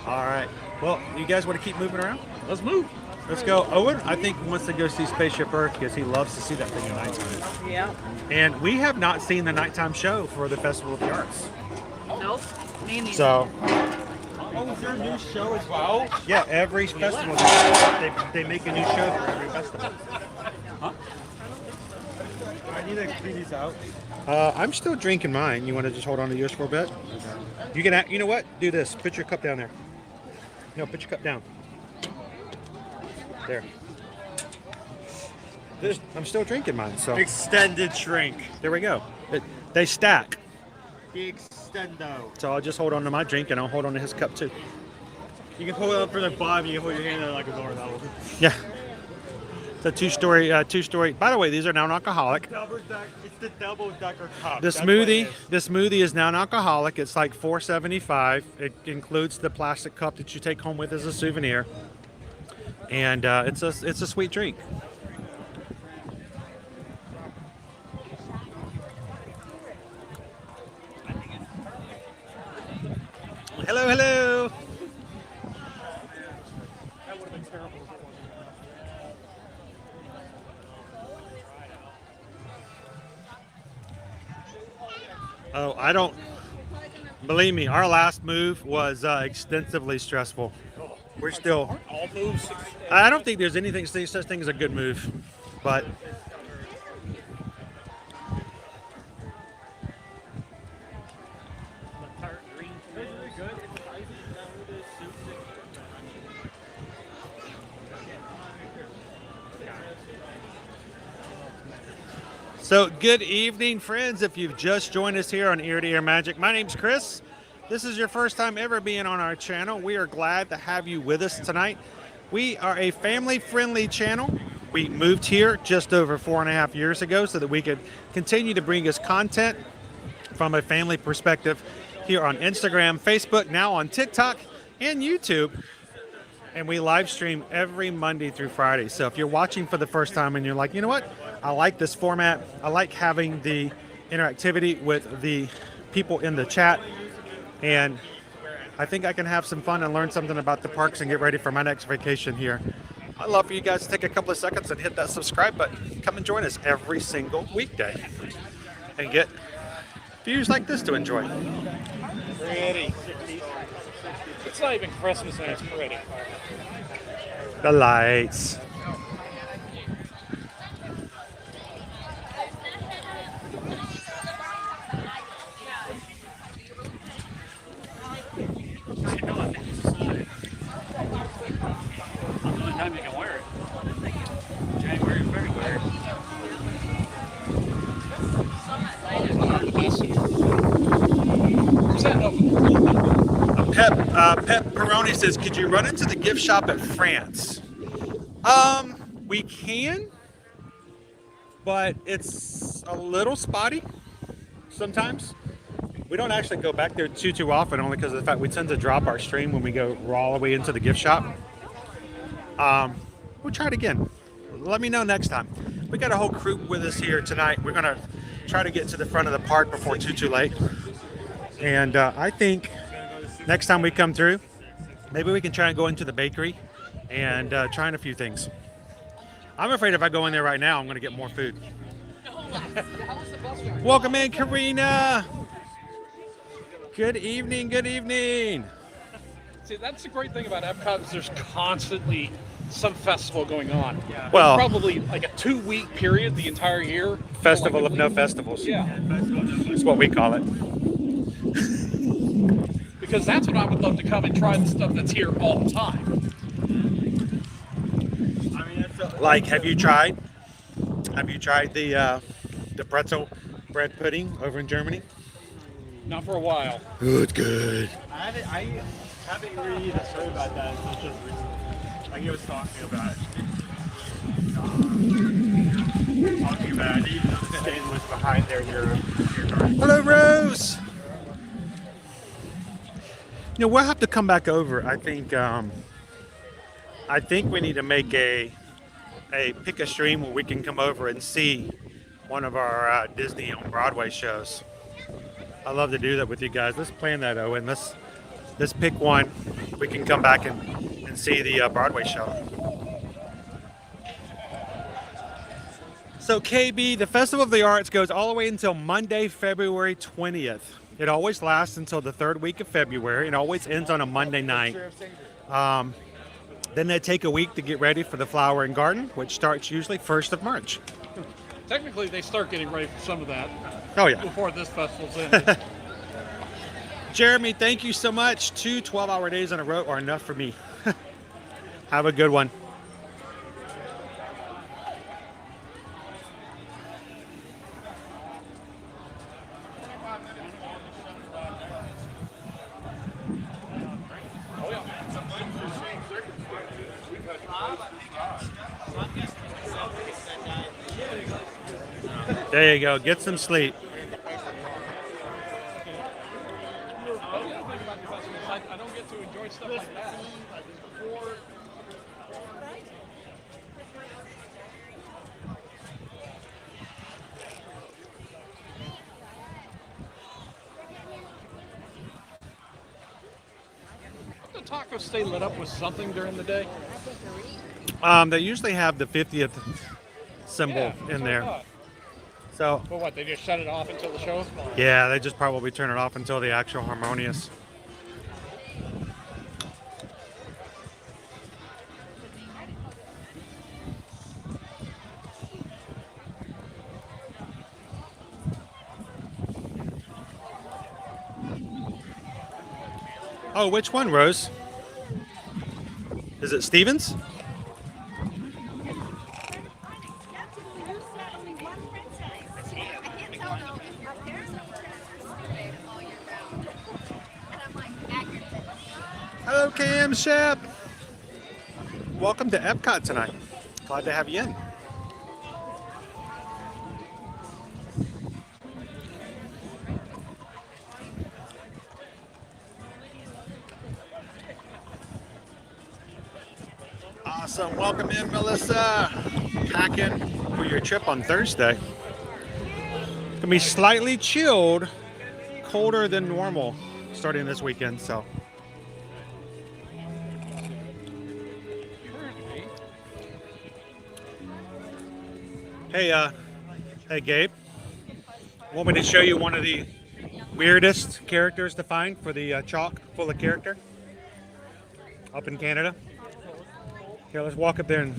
All right. Well, you guys want to keep moving around? Let's move. Let's go. Owen, I think, wants to go see Spaceship Earth because he loves to see that thing at nighttime. Yeah. And we have not seen the nighttime show for the Festival of the Arts. Nope. Me neither. So. Oh, is there a new show as well? Yeah, every festival they make a new show for every festival. Huh? I need to clean these out. I'm still drinking mine. You want to just hold on to yours for a bit? You can. You know what? Do this. Put your cup down there. No, put your cup down. There. I'm still drinking mine. So extended drink. There we go. They stack. The extendo. So I'll just hold on to my drink and I'll hold on to his cup too. You can hold it up from the bottom. You can hold your hand on like a lower level. Yeah. It's a two-story. By the way, these are non-alcoholic. It's the double decker cup. The smoothie is non-alcoholic. It's like $4.75. It includes the plastic cup that you take home with as a souvenir. And it's a sweet drink. Hello, hello. That would have been terrible. Oh, I don't believe me. Our last move was extensively stressful. We're still. All moves. I don't think there's such thing as a good move, but. So good evening, friends. If you've just joined us here on Ear to Ear Magic, my name's Chris. This is your first time ever being on our channel. We are glad to have you with us tonight. We are a family-friendly channel. We moved here just over 4.5 years ago so that we could continue to bring us content from a family perspective here on Instagram, Facebook, now on TikTok and YouTube. And we live stream every Monday through Friday. So if you're watching for the first time and you're like, you know what? I like this format. I like having the interactivity with the people in the chat. And I think I can have some fun and learn something about the parks and get ready for my next vacation here. I'd love for you guys to take a couple of seconds and hit that subscribe button. Come and join us every single weekday and get views like this to enjoy. Pretty. It's not even Christmas and it's pretty. The lights. Time you can wear it. January, February. Pep Peroni says, could you run into the gift shop at France? We can, but it's a little spotty sometimes. We don't actually go back there too often, only because of the fact we tend to drop our stream when we go all the way into the gift shop. We'll try it again. Let me know next time. We got a whole crew with us here tonight. We're gonna try to get to the front of the park before too late. And I think next time we come through, maybe we can try and go into the bakery and trying a few things. I'm afraid if I go in there right now, I'm going to get more food. Welcome in, Karina. Good evening, good evening. See, that's the great thing about Epcot is there's constantly some festival going on. Yeah. Well, probably like a 2-week period the entire year. Festival of no festivals. Yeah. That's what we call it. Because that's what I would love to come and try the stuff that's here all the time. I mean, Like, have you tried the pretzel bread pudding over in Germany? Not for a while. Oh, it's good. I haven't really heard about that until just recently. Like he was talking about it. Talking about it, even though the stain was behind their Europe. Hello, Rose. You know, we'll have to come back over. I think we need to make a pick a stream where we can come over and see one of our Disney on Broadway shows. I love to do that with you guys. Let's plan that, Owen. Let's pick one. We can come back and see the Broadway show. So KB, the Festival of the Arts goes all the way until Monday, February 20th. It always lasts until the third week of February. It always ends on a Monday night. Then they take a week to get ready for the Flower and Garden, which starts usually 1st of March. Technically, they start getting ready for some of that. Oh, yeah. Before this festival's ended. Jeremy, thank you so much. 2 12-hour days in a row are enough for me. Have a good one. There you go. Get some sleep. I don't get to enjoy stuff like that. The tacos stay lit up with something during the day? They usually have the 50th symbol in there. So, but what, they just shut it off until the show? Yeah, they just probably turn it off until the actual Harmonious. Oh, which one, Rose? Is it Stevens? Hello, Cam Shep. Welcome to Epcot tonight. Glad to have you in. Awesome. Welcome in, Melissa. Packing for your trip on Thursday. It's going to be slightly chilled, colder than normal starting this weekend, so. Hey, Gabe. Want me to show you one of the weirdest characters to find for the chalk full of character up in Canada? Here, let's walk up there and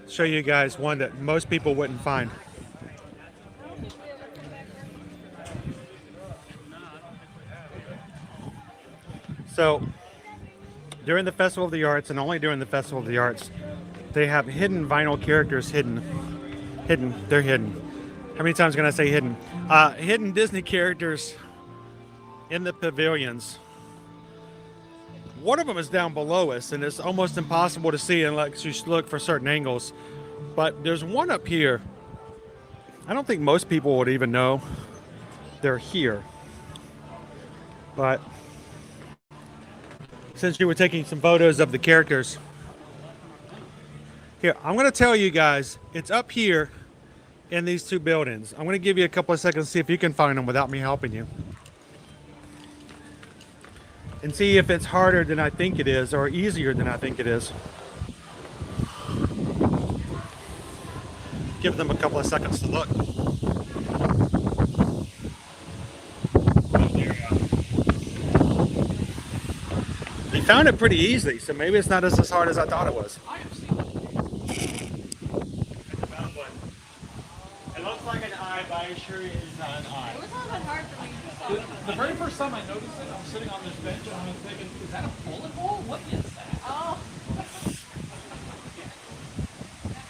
show you guys one that most people wouldn't find. So, during the Festival of the Arts, and only during the Festival of the Arts, they have hidden vinyl characters hidden. They're hidden. How many times can I say hidden? Hidden Disney characters in the pavilions. One of them is down below us, and it's almost impossible to see unless you look for certain angles. But there's one up here. I don't think most people would even know they're here. But since you were taking some photos of the characters, here, I'm going to tell you guys, it's up here in these two buildings. I'm going to give you a couple of seconds to see if you can find them without me helping you. and see if it's harder than I think it is or easier than I think it is. Give them a couple of seconds to look. He found it pretty easily, so maybe it's not as hard as I thought it was. It looks like an eye, but I assure you it's not an eye. It was a little bit hard for me. The very first time I noticed it, I was sitting on this bench and I was thinking, is that a bullet hole? What is that? Oh.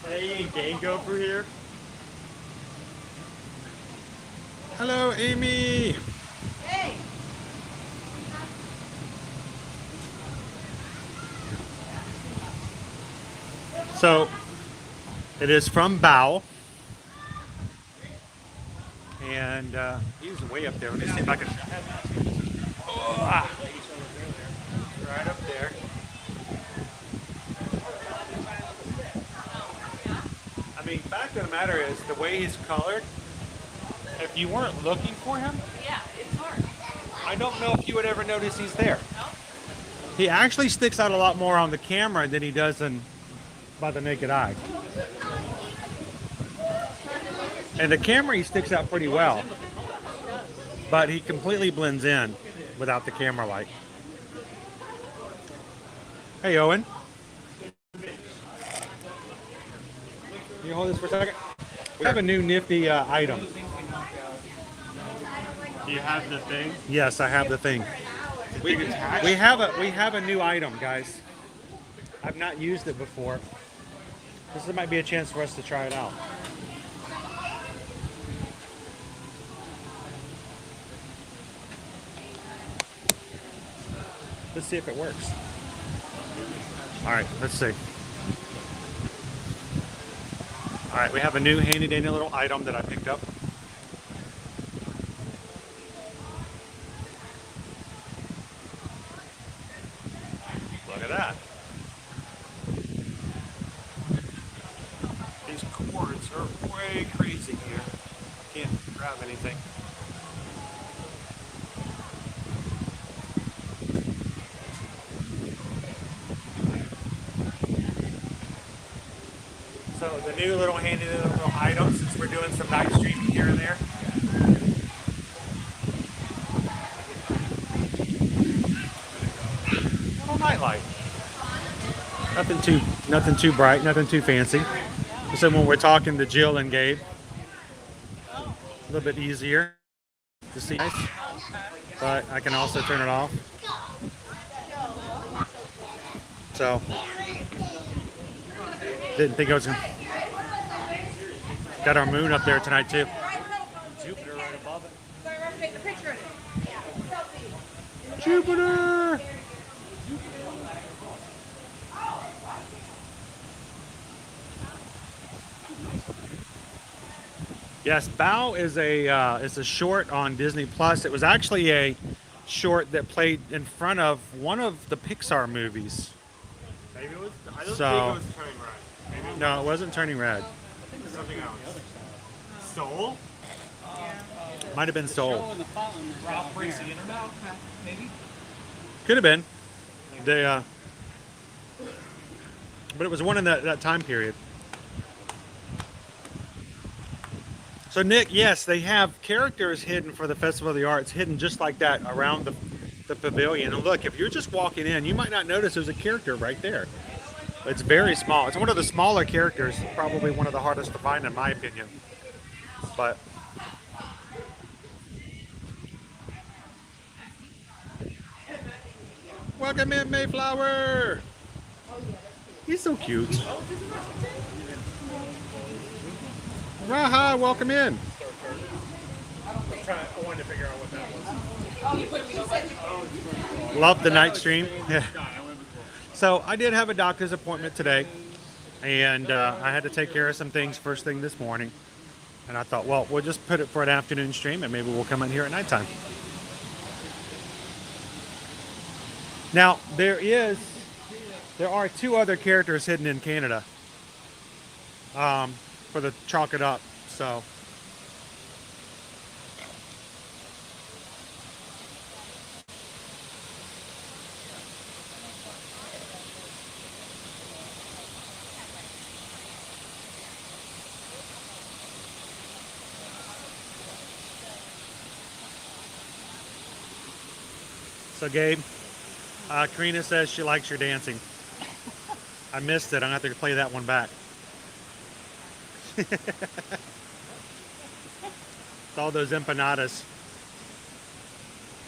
Hey, game gopher here. Hello, Amy. Hey. So, it is from Bao. And he's way up there. Let me see if I can. Right up there. I mean, fact of the matter is, the way he's colored, if you weren't looking for him, Yeah, it's hard. I don't know if you would ever notice he's there. He actually sticks out a lot more on the camera than he does by the naked eye. And the camera, he sticks out pretty well, but he completely blends in without the camera light. Hey, Owen. Can you hold this for a second? We have a new nifty item. Do you have the thing? Yes, I have the thing. We have a new item, guys. I've not used it before. This might be a chance for us to try it out. Let's see if it works. All right, let's see. All right, we have a new handy dandy little item that I picked up. Look at that. These cords are way crazy here. I can't grab anything. So the new little handy little item, since we're doing some night streaming here and there. Little nightlight. Nothing too bright, nothing too fancy. So when we're talking to Jill and Gabe, a little bit easier to see. But I can also turn it off. So didn't think I was gonna. Got our moon up there tonight too. Jupiter right above it. Take the picture of it. Jupiter! Yes, Bao is a short on Disney Plus. It was actually a short that played in front of one of the Pixar movies. Maybe it was. I don't So- think it was turning red. Maybe No, it wasn't Turning Red. it was something else. Soul? Might have been Soul. In the fountain, Ralph breaks the internet, maybe? Could have been. They, but it was one in that time period. So Nick, yes, they have characters hidden for the Festival of the Arts, hidden just like that around the pavilion. And look, if you're just walking in, you might not notice there's a character right there. It's very small. It's one of the smaller characters, probably one of the hardest to find in my opinion. But welcome in, Mayflower. He's so cute. Raha, welcome in. I wanted to figure out what that was. Love the night stream. Yeah. So I did have a doctor's appointment today, and I had to take care of some things first thing this morning. And I thought, well, we'll just put it for an afternoon stream, and maybe we'll come in here at nighttime. Now there are two other characters hidden in Canada. For the chalk it up. So So Gabe, Karina says she likes your dancing. I missed it. I'm gonna have to play that one back. It's all those empanadas.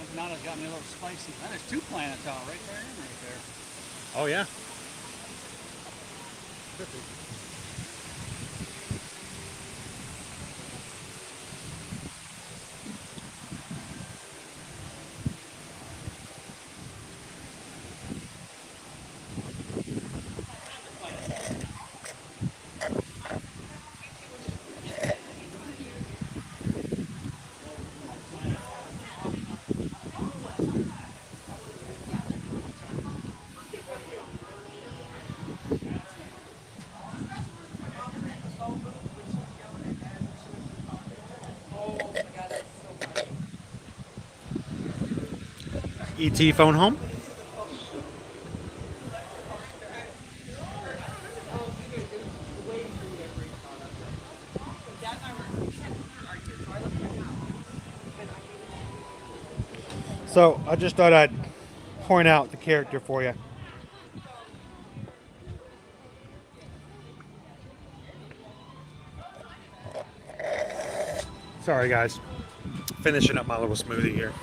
Empanadas got me a little spicy. That is 2 planets out right there and right there. Oh yeah. ET phone home. So I just thought I'd point out the character for you. Sorry guys, finishing up my little smoothie here.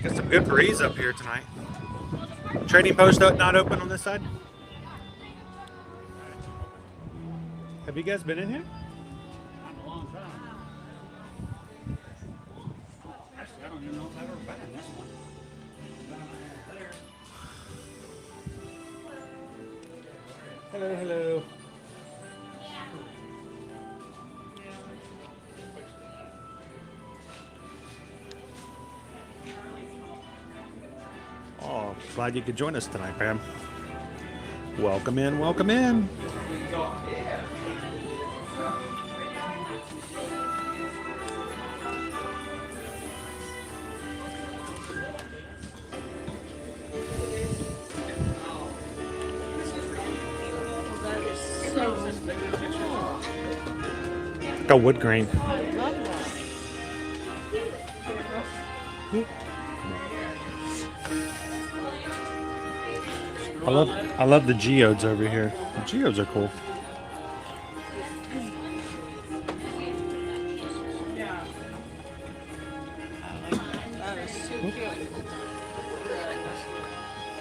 Got some good breeze up here tonight. Trading post not open on this side. Have you guys been in here? Not in a long time. Actually, I don't even know if I've ever been in this one. Hello, hello. Oh, glad you could join us tonight, Pam. Welcome in, welcome in. Like a wood grain. I love the geodes over here. The geodes are cool.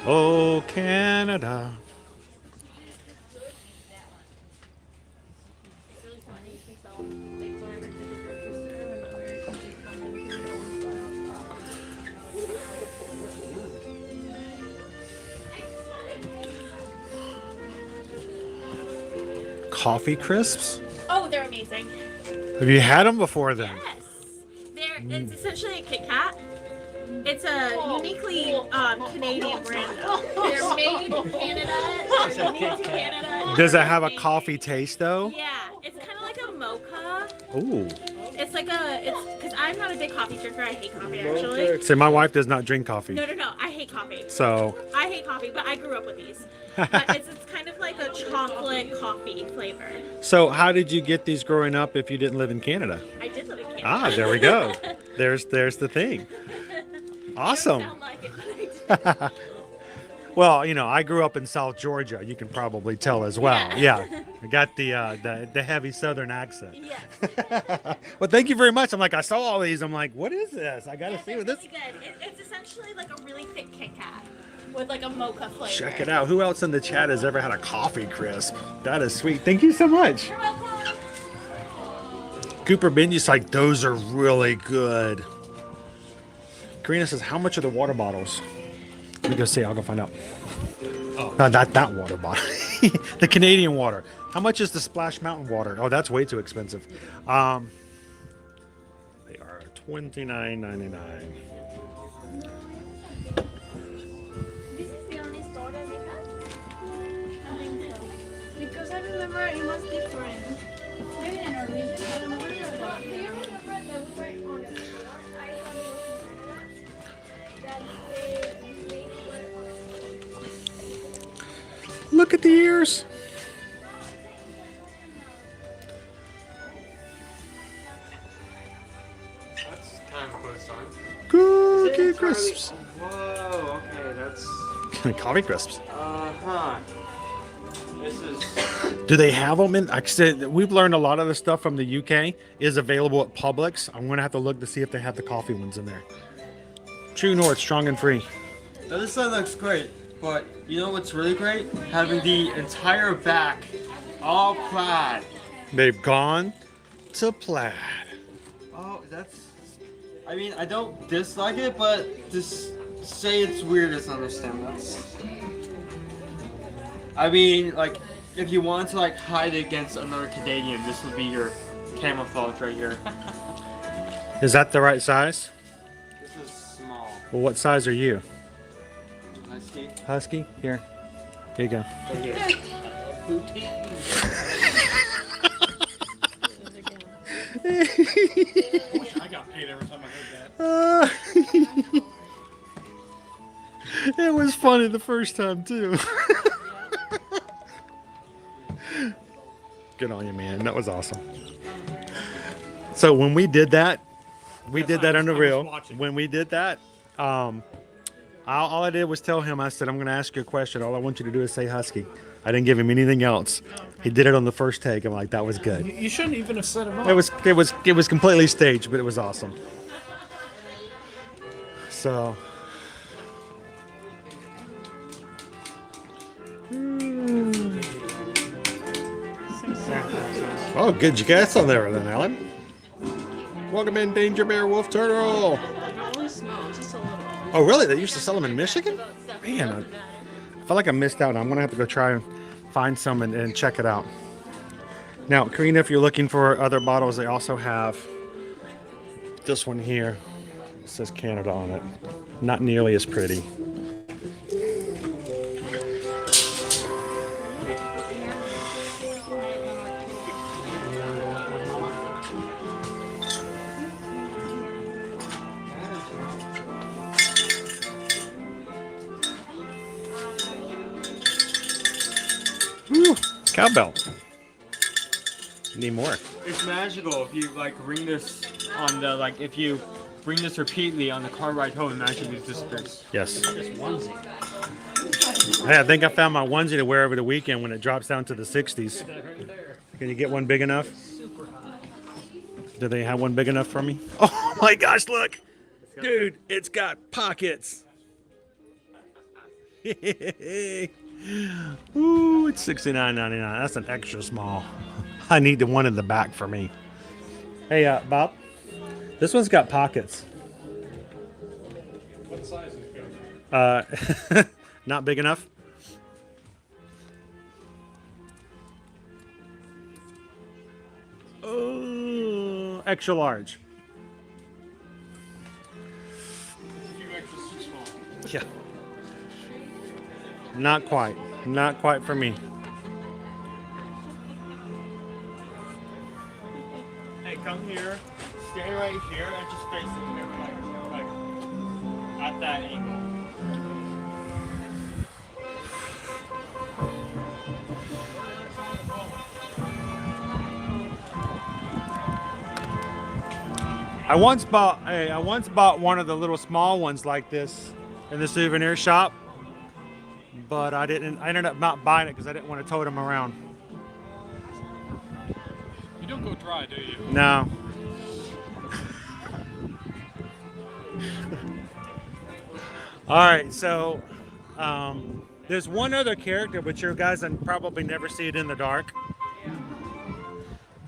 Oh, Canada. Coffee crisps? Oh, they're amazing. Have you had them before then? Yes. It's essentially a Kit Kat. It's a uniquely Canadian brand. They're made in Canada. Does it have a coffee taste though? Yeah, it's kind of like a mocha. Ooh. It's like because I'm not a big coffee drinker. I hate coffee actually. So my wife does not drink coffee. No, I hate coffee. So. I hate coffee, but I grew up with these. But it's kind of like a chocolate coffee flavor. So how did you get these growing up if you didn't live in Canada? I did live in Canada. Ah, there we go. There's the thing. Awesome. Well, you know, I grew up in South Georgia. You can probably tell as well. Yeah. I got the heavy Southern accent. Yeah. Well, thank you very much. I'm like, I saw all these. I'm like, what is this? I got to see what this. Really good. It's essentially like a really thick Kit Kat with like a mocha flavor. Check it out. Who else in the chat has ever had a coffee crisp? That is sweet. Thank you so much. You're welcome. Cooper Benji's like, those are really good. Karina says, how much are the water bottles? Let me go see. I'll go find out. Oh, no, not that water bottle. The Canadian water. How much is the Splash Mountain water? Oh, that's way too expensive. They are $29.99. This is the only store that we have? I think so. Because I remember it was different. Maybe in Norwegian, I don't remember. Do you remember that we were on Look at the ears. That's kind of close on. Cookie crisps. Whoa, okay, that's... Coffee crisps. Uh-huh. This is... Do they have them in? Like I said, we've learned a lot of the stuff from the UK is available at Publix. I'm gonna have to look to see if they have the coffee ones in there. True North, strong and free. Now this side looks great, but you know what's really great? Having the entire back all plaid. They've gone to plaid. Oh, that's... I mean, I don't dislike it, but just say it's weird is understand. That's... I mean, like, if you want to like hide against another Canadian, this would be your camouflage right here. Is that the right size? This is small. Well, what size are you? Husky. Husky? Here. Here you go. Thank you. I got paid every time I heard that. It was funny the first time too. Good on you, man. That was awesome. So when we did that, on the reel. When we did that, all I did was tell him, I said, I'm going to ask you a question. All I want you to do is say husky. I didn't give him anything else. He did it on the first take. I'm like, that was good. You shouldn't even have set him up. It was completely staged, but it was awesome. So. Oh, good guess on there then, Alan. Welcome in, Danger Bear Wolf Turtle. Oh, really? They used to sell them in Michigan? Man, I feel like I missed out. I'm going to have to go try and find some and check it out. Now, Karina, if you're looking for other bottles, they also have this one here. It says Canada on it. Not nearly as pretty. Woo, cowbell. Need more. It's magical if you like ring this on the if you bring this repeatedly on the car ride home, it magically disappears. Yes. Hey, I think I found my onesie to wear over the weekend when it drops down to the 60s. Can you get one big enough? Do they have one big enough for me? Oh my gosh, look! Dude, it's got pockets. Ooh, it's $69.99. That's an extra small. I need the one in the back for me. Hey, Bob, this one's got pockets. What size is it? Not big enough. Oh, extra large. A few extras too small. Yeah. Not quite. Not quite for me. Hey, come here, stay right here, and just face the camera like at that angle. I once bought one of the little small ones like this in the souvenir shop, but I ended up not buying it because I didn't want to tote them around. You don't go dry, do you? No. All right, so there's one other character, but you guys will probably never see it in the dark.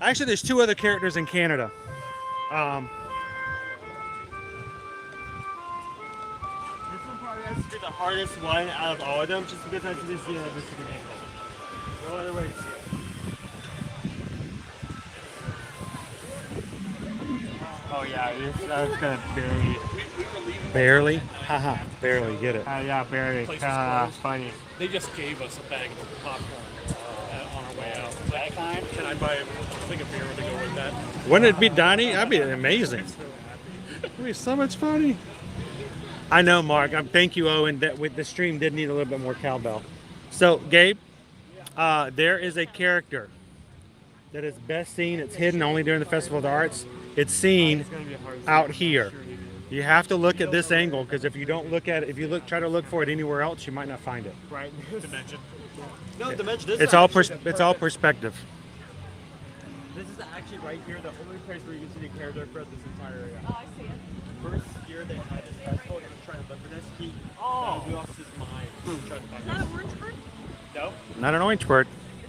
Actually, there's two other characters in Canada. This one probably has to be the hardest one out of all of them, just because I didn't see it every single angle. No other way to see it. Oh yeah, that's gonna barely. Barely? Haha, barely, get it. Yeah, barely. Place was closed. Funny. They just gave us a bag of popcorn on our way out. That kind? Can I buy a thing of beer to go with that? Wouldn't it be Donnie? That'd be amazing. It'd be so much funny. I know, Mark. Thank you, Owen. That with the stream did need a little bit more cowbell. So, Gabe, There is a character that is best seen. It's hidden only during the Festival of the Arts. It's seen out here. You have to look at this angle because if you don't look at it, if you try to look for it anywhere else, you might not find it. Right. Dimension. No, dimension. It's all perspective. This is actually right here, the only place where you can see the character for this entire area. Oh, I see it. First year they had this festival, he was trying to look for this. He lost his mind. Is that an orange bird? No. Not an orange bird.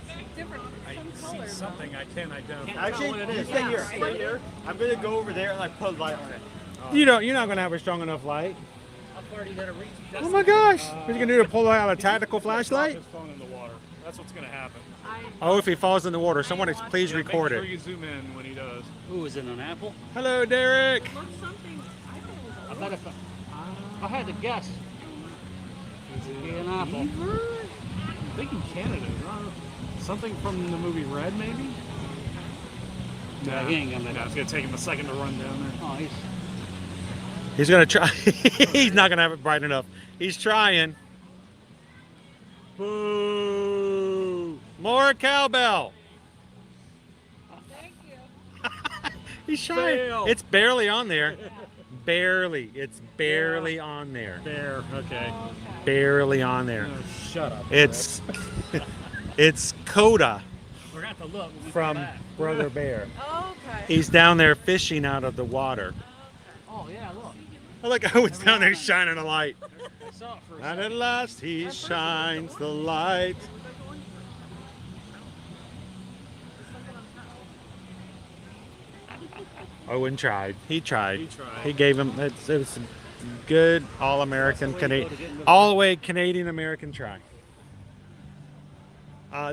It's different. I see something. I can't identify. Actually, you stay here. Stay here. I'm gonna go over there and like put a light on it. You're not gonna have a strong enough light. How far are you gonna reach? Oh my gosh! What are you gonna do to pull out a tactical flashlight? His phone in the water. That's what's gonna happen. Oh, if he falls in the water, someone please Yeah, record make sure it. you zoom in when he does. Ooh, is it an apple? Hello, Derek. I bet if I had to guess, it'd be an apple. I'm thinking Canada. Something from the movie Red, maybe? Yeah, he ain't gonna. No, it's gonna take him a second to run down there. Oh, He's gonna try. He's not gonna have it bright enough. He's trying. Boo! More cowbell. Thank you. He's trying. Fail. It's barely on there. Barely. It's barely on there. There. Okay. Barely on there. Oh, shut up. It's it's Coda We're gonna have to look when we from come back. Brother Bear. Okay. He's down there fishing out of the water. Oh yeah, look. I like how it's down there shining a light. I saw it for a And second. at last he shines the light. Owen tried. He tried. He tried. He gave him. It was a good all-American Canadian, all the way Canadian-American try.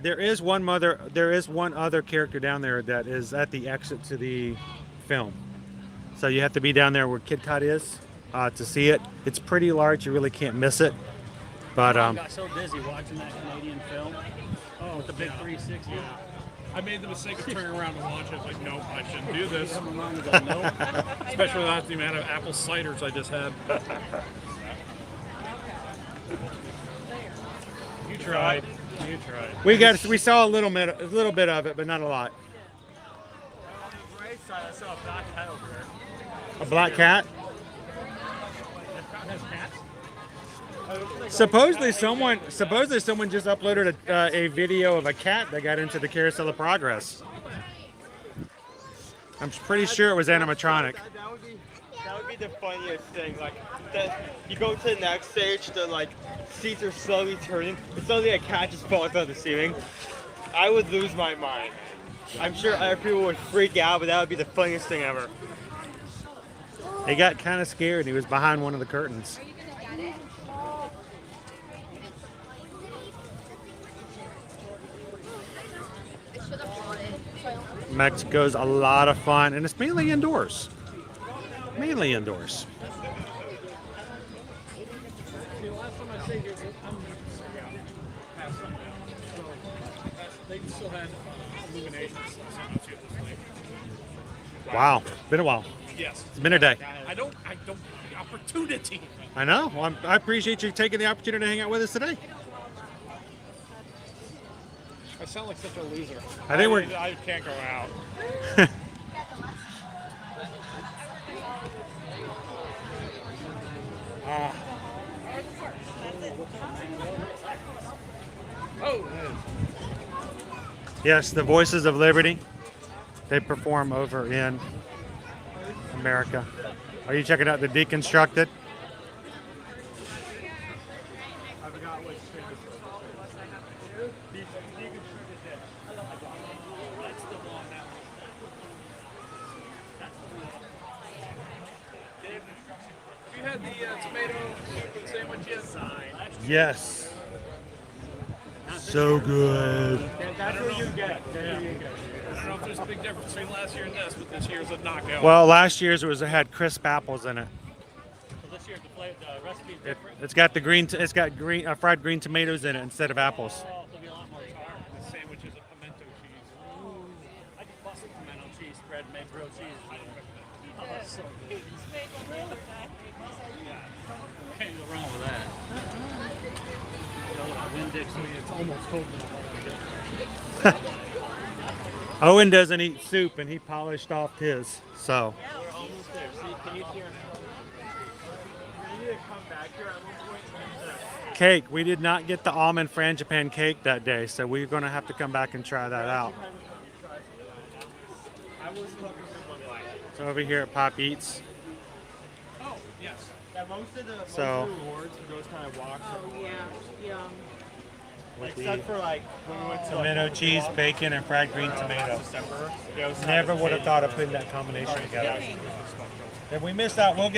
There is one other character down there that is at the exit to the film. So you have to be down there where Kid Cot is to see it. It's pretty large. You really can't miss it. But I got so busy watching that Canadian film with the big 360. I made the mistake of turning around to watch it. Like, nope, I shouldn't do this. Come along and go, nope. Especially without the amount of apple ciders I just had. You tried. You tried. we saw a little bit of it, but not a lot. Right side, I saw a black cat over there. A black cat. Has cats? Supposedly someone just uploaded a video of a cat that got into the Carousel of Progress. I'm pretty sure it was animatronic. That would be the funniest thing. Like, you go to the next stage, the like seats are slowly turning, but suddenly a cat just falls out of the ceiling. I would lose my mind. I'm sure other people would freak out, but that would be the funniest thing ever. He got kind of scared. He was behind one of the curtains. Mexico's a lot of fun, and it's mainly indoors. Mainly indoors. They still had illuminations. Wow, been a while. Yes. It's been a day. I don't the opportunity. I know. Well, I appreciate you taking the opportunity to hang out with us today. I sound like such a loser. I think we're. I can't go out. Yes, the Voices of Liberty. They perform over in America. Are you checking out the Deconstructed? I forgot which thing You had the tomato soup and sandwich yet? Yes. So good. That's what you get. I don't know if there's a big difference between last year and this, but this year's a knockout. Well, last year's had crisp apples in it. So this year's the recipe's It different. it's got the green. It's got green fried green tomatoes in it instead of apples. Oh, there'll be a lot more char. The sandwich is a pimento cheese. I just bought some pimento cheese spread and made grilled cheese. Can't go wrong with that. It's almost cold now. Owen doesn't eat soup, and he polished off his. So We're almost there. See, can you hear now? We need to come back here at one point. cake. We did not get the almond frangipane cake that day, so we're going to have to come back and try that out. I was hoping for one bite. So over here at Pop Eats. Oh, yes. Yeah, most of the rewards for those kind of walks are Yeah. except for like when we went to Tomato cheese, bacon, and fried green tomato. December. Never would have thought of putting that combination together. If we missed out, we'll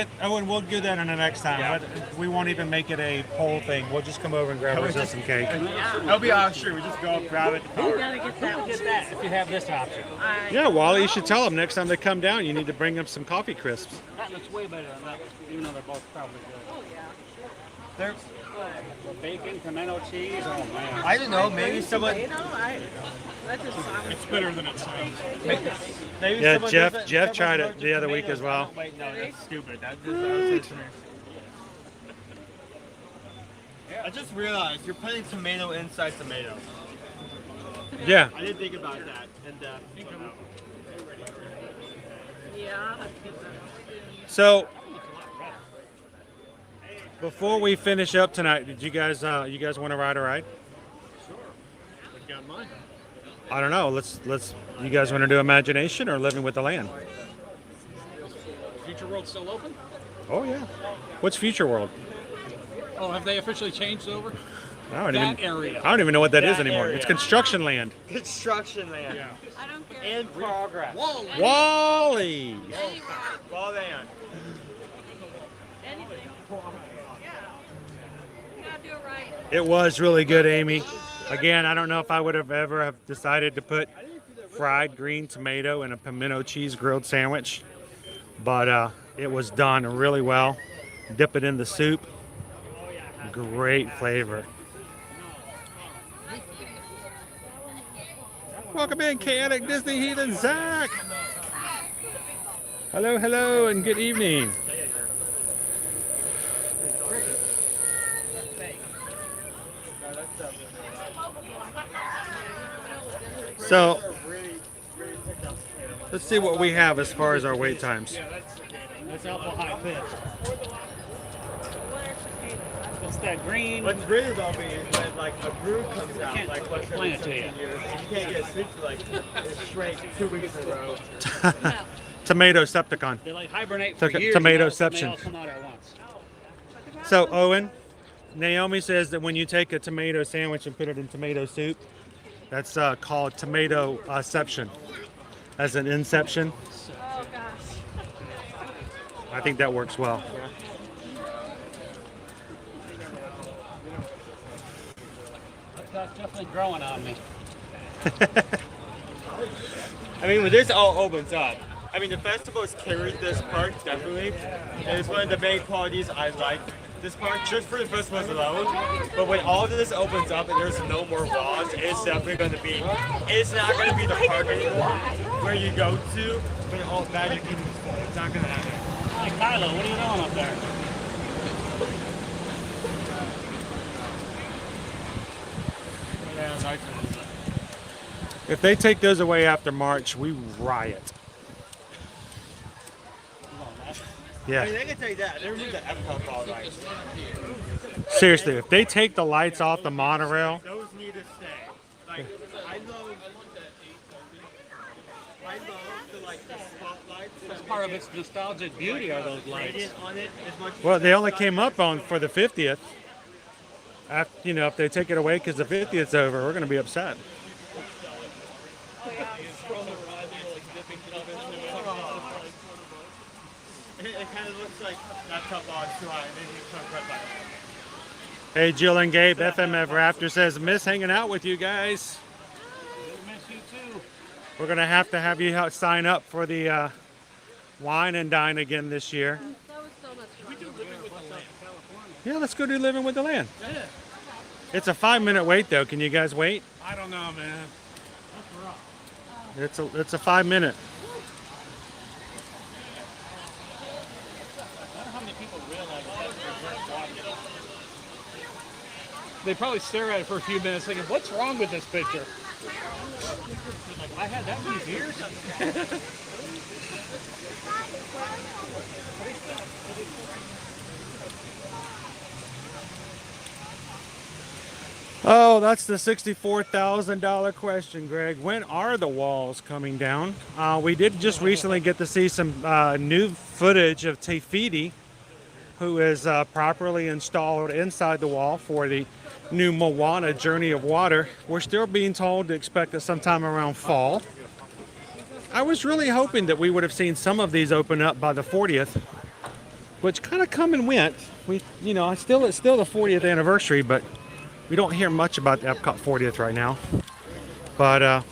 do that in the next time. Yeah. We won't even make it a poll thing. We'll just come over and grab ourselves some cake. That'll be sure. We just go up, grab it. You gotta get that. Get that if you have this option. Yeah, Wally, you should tell them next time they come down, you need to bring them some coffee crisps. That looks way better than that, even though they're both probably good. Oh yeah. They're, Bacon, tomato cheese, oh man. I don't know. Maybe someone. That just sounds It's better than it sounds. Maybe Yeah, someone Jeff doesn't- tried someone it the other week tomatoes. as well. Oh, wait, no, that's stupid. That was to me. I just realized you're putting tomato inside tomato. Yeah. I didn't think about that. And yeah. So before we finish up tonight, did you guys want to ride a ride? What you got in mind? I don't know. Let's. You guys want to do Imagination or Living with the Land? Future World still open? Oh yeah. What's Future World? Oh, have they officially changed over? I That area. don't even know what that is That anymore. area. It's construction land. construction land. Yeah. I don't care. In progress. Whoa! Wally. Well, then. Anything. You gotta do it right. It was really good, Amy. Again, I don't know if I would have ever have decided to put fried green tomato in a pimento cheese grilled sandwich, but it was done really well. Dip it in the soup. Great flavor. Welcome in, chaotic Disney heathen Zach. Hello, hello, and good evening. So, let's see what we have as far as our wait times. That's apple high pitch. It's that green. What's really about me is when like a Groot comes out, Can't like once explain every it to 17 years, and you can't get sleep for like straight 2 weeks in a row. Tomato Septicon. They like hibernate for years. Tomatoception. They all come out at once. So, Owen, Naomi says that when you take a tomato sandwich and put it in tomato soup, that's called tomatoception, as an inception. Oh gosh. I think that works well. That's definitely growing on me. I mean, when this all opens up, I mean, the festivals carried this park definitely. And it's one of the main qualities I like this park just for the festivals alone. But when all of this opens up and there's no more walls, it's definitely going to be, it's not going to be the park anymore where you go to when all magic is. It's not going to happen. Hey, Kylo, what are you doing up there? If they take those away after March, we riot. I Yeah. mean, they can take that. They remove the Epcot ball lights. Seriously, if they take the lights off the monorail, Those need to stay. Like, I love the spotlights. That's part of its nostalgic beauty are those lights. Radiant on it as much as well, they only came up on for the 50th. After, if they take it away because the 50th's over, we're going to be upset. It kind of looks like that cup on too high, and then you come right back. Hey, Jill and Gabe, FMF Raptor says, miss hanging out with you guys. We miss you too. We're going to have you sign up for the wine and dine again this year. That was so much fun. We do Living with the Land. California. Yeah, let's go do Living with the Land. Yeah. It's a 5-minute wait, though. Can you guys wait? I don't know, man. That's rough. It's a 5-minute. they probably stare at it for a few minutes thinking, what's wrong with this picture? Like, I had that many years? Oh, that's the $64,000 question, Greg. When are the walls coming down? We did just recently get to see some new footage of Tefiti, who is properly installed inside the wall for the new Moana Journey of Water. We're still being told to expect it sometime around fall. I was really hoping that we would have seen some of these open up by the 40th, which kind of come and went. It's still the 40th anniversary, but we don't hear much about the Epcot 40th right now. But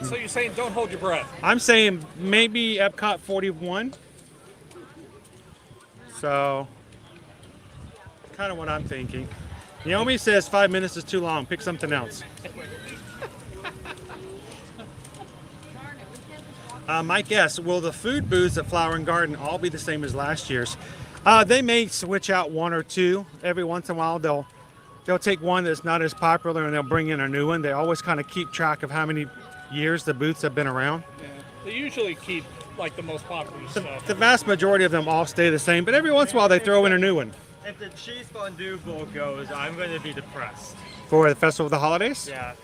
So you're saying don't hold your breath? I'm saying maybe Epcot 41. So, kind of what I'm thinking. Naomi says 5 minutes is too long. Pick something else. My guess, will the food booths at Flower and Garden all be the same as last year's? They may switch out one or two. Every once in a while, they'll take one that's not as popular and they'll bring in a new one. They always kind of keep track of how many years the booths have been around. Yeah. They usually keep like the most popular stuff. The vast majority of them all stay the same, but every once in a while they throw in a new one. If the cheese fondue bowl goes, I'm going to be depressed. For the Festival of the Holidays? Yeah.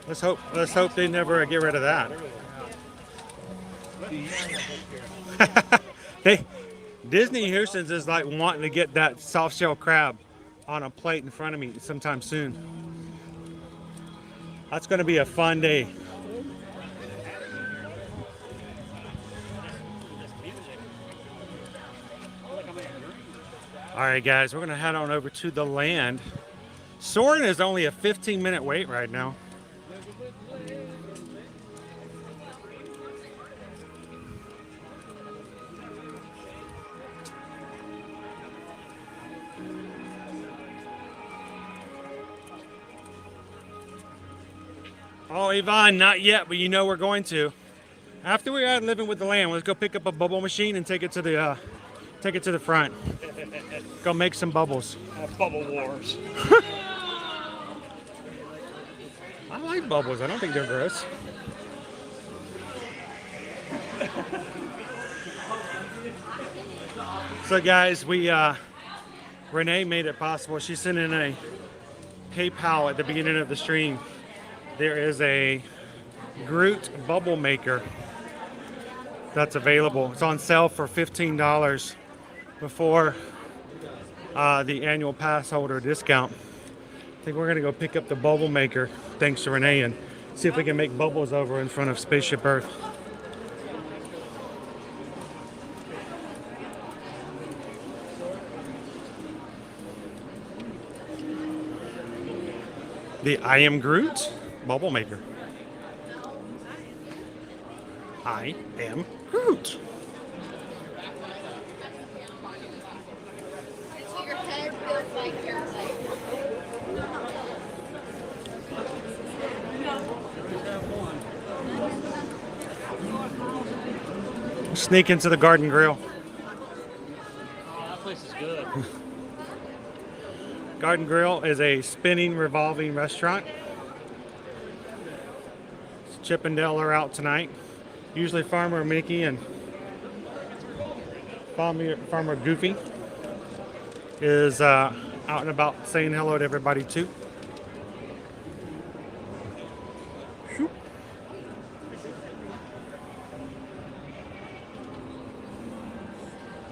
Let's hope they never get rid of that. Disney Houston's is like wanting to get that soft shell crab on a plate in front of me sometime soon. That's going to be a fun day. All right, guys, we're going to head on over to the land. Soarin' is only a 15-minute wait right now. Oh, Yvonne, not yet, but you know we're going to. After we're out living with the land, let's go pick up a bubble machine and take it to the front. Go make some bubbles. Bubble wars. I like bubbles. I don't think they're gross. So, guys, Renee made it possible. She sent in a PayPal at the beginning of the stream. There is a Groot bubble maker that's available. It's on sale for $15 before the annual pass holder discount. I think we're gonna go pick up the bubble maker, thanks to Renee, and see if we can make bubbles over in front of Spaceship Earth. The I Am Groot bubble maker. I am Groot. Your head feels like your Sneak into the Garden Grill. Oh, that place is good. Garden Grill is a spinning, revolving restaurant. Chip and Dale are out tonight. Usually Farmer Mickey and Farmer Goofy is out and about saying hello to everybody too. Shoop.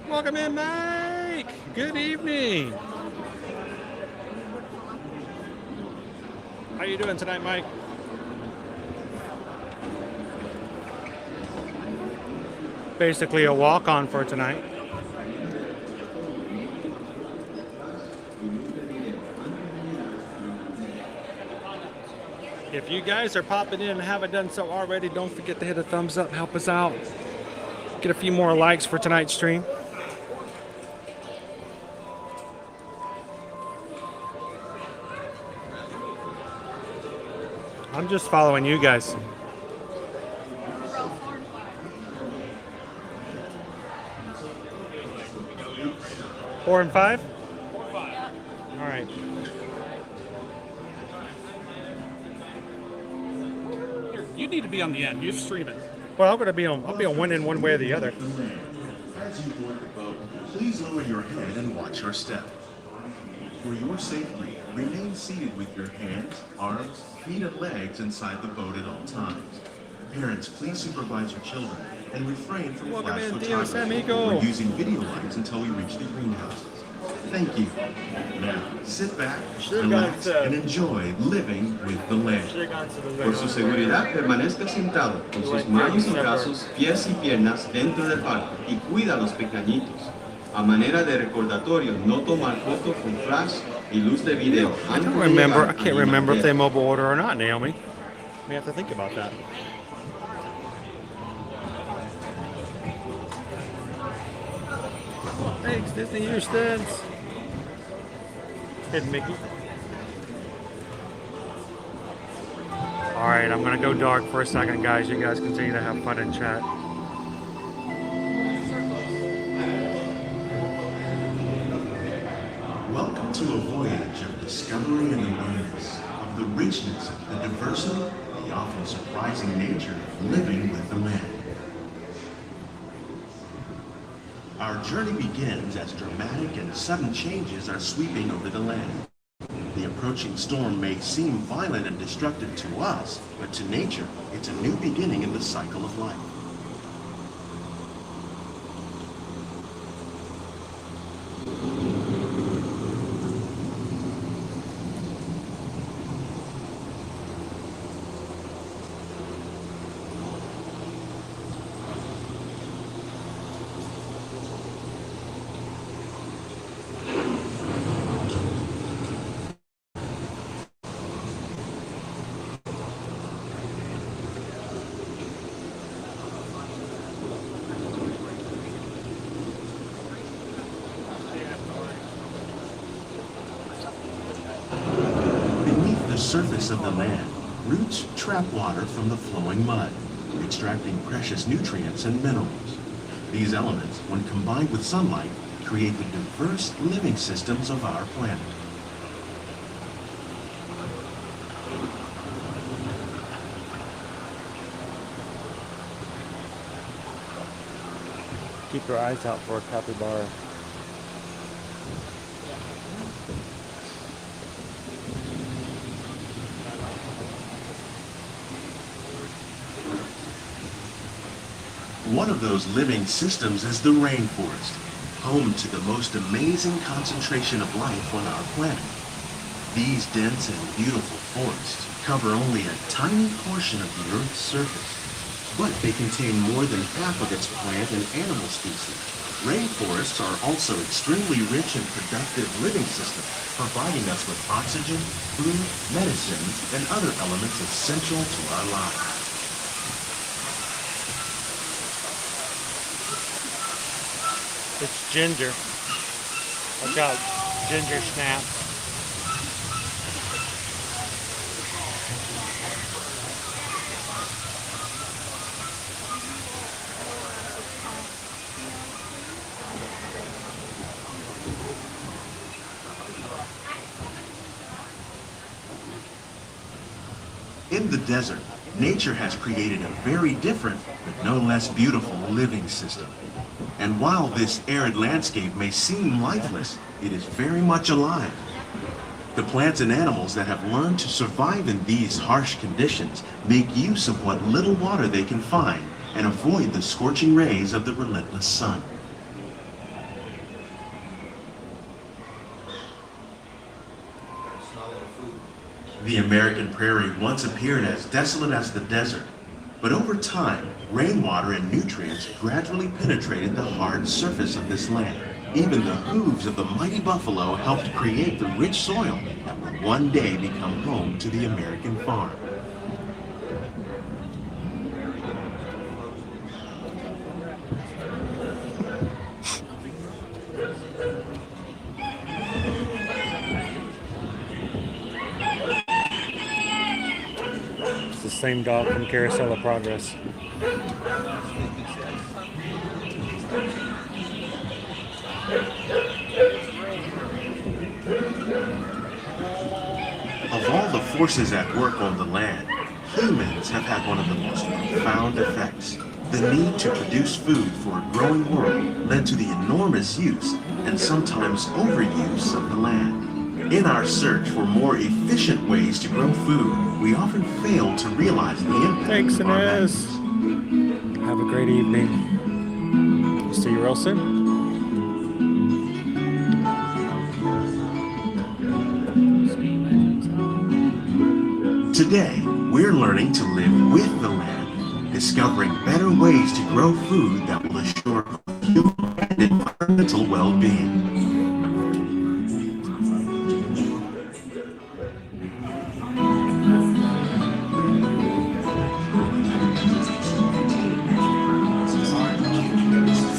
Welcome in, Mike. Good evening. How you doing tonight, Mike? Basically a walk-on for tonight. If you guys are popping in and haven't done so already, don't forget to hit a thumbs up, help us out. Get a few more likes for tonight's stream. I'm just following you guys. Four and five? 4 5. right. You need to be on the end. You stream it. Well, I'll be on one end, one way or the other. As you board the boat, please lower your head and watch your step. For your safety, remain seated with your hands, arms, feet, and legs inside the boat at all times. Parents, please supervise your children and refrain from flash photography or using video lights until we reach the greenhouses. Thank you. Now, sit back, relax, and enjoy living with the land. Por su seguridad, permanezca sentado, con sus manos y brazos, pies y piernas dentro del barco y cuida a los pequeñitos. A manera de recordatorio, no tomar fotos con flash y luz de video. I can't remember if they mobile order or not, Naomi. We have to think about that. Thanks, Disney Houston. Hidden Mickey. All right, I'm gonna go dark for a second, guys. You guys continue to have fun and chat. Welcome to a voyage of discovery and awareness of the richness, the diversity, the often surprising nature of living with the land. Our journey begins as dramatic and sudden changes are sweeping over the land. The approaching storm may seem violent and destructive to us, but to nature, it's a new beginning in the cycle of life. Surface of the land, roots trap water from the flowing mud, extracting precious nutrients and minerals. These elements, when combined with sunlight, create the diverse living systems of our planet. Keep your eyes out for a capybara. One of those living systems is the rainforest, home to the most amazing concentration of life on our planet. These dense and beautiful forests cover only a tiny portion of the Earth's surface, but they contain more than half of its plant and animal species. Rainforests are also extremely rich and productive living systems, providing us with oxygen, food, medicines, and other elements essential to our lives. It's ginger. Watch out, ginger snaps. In the desert, nature has created a very different, but no less beautiful living system. And while this arid landscape may seem lifeless, it is very much alive. The plants and animals that have learned to survive in these harsh conditions make use of what little water they can find and avoid the scorching rays of the relentless sun. The American prairie once appeared as desolate as the desert, but over time, rainwater and nutrients gradually penetrated the hard surface of this land. Even the hooves of the mighty buffalo helped create the rich soil that would one day become home to the American farm. It's the same dog from Carousel of Progress. Of all the forces at work on the land, humans have had one of the most profound effects. The need to produce food for a growing world led to the enormous use and sometimes overuse of the land. In our search for more efficient ways to grow food, we often fail to realize the impact Thanks, of our Inez. methods. Have a great evening. See you real soon. Today, we're learning to live with the land, discovering better ways to grow food that will assure human and environmental well-being.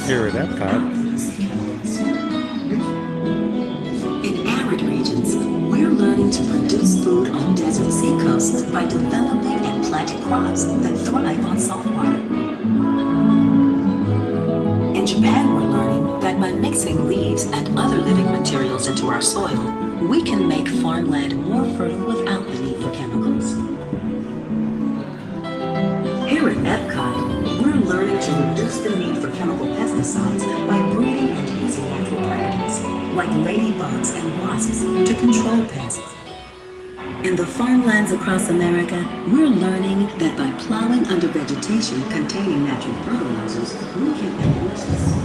Here at Epcot, In arid regions, we're learning to produce food on desert seacoasts by developing and planting crops that thrive on salt water. In Japan, we're learning that by mixing leaves and other living materials into our soil, we can make farmland more fertile without the need for chemicals. Here at Epcot, we're learning to reduce the need for chemical pesticides by breeding and using natural predators, like ladybugs and wasps, to control pests. In the farmlands across America, we're learning that by plowing under vegetation containing natural fertilizers, we can enrich the soil.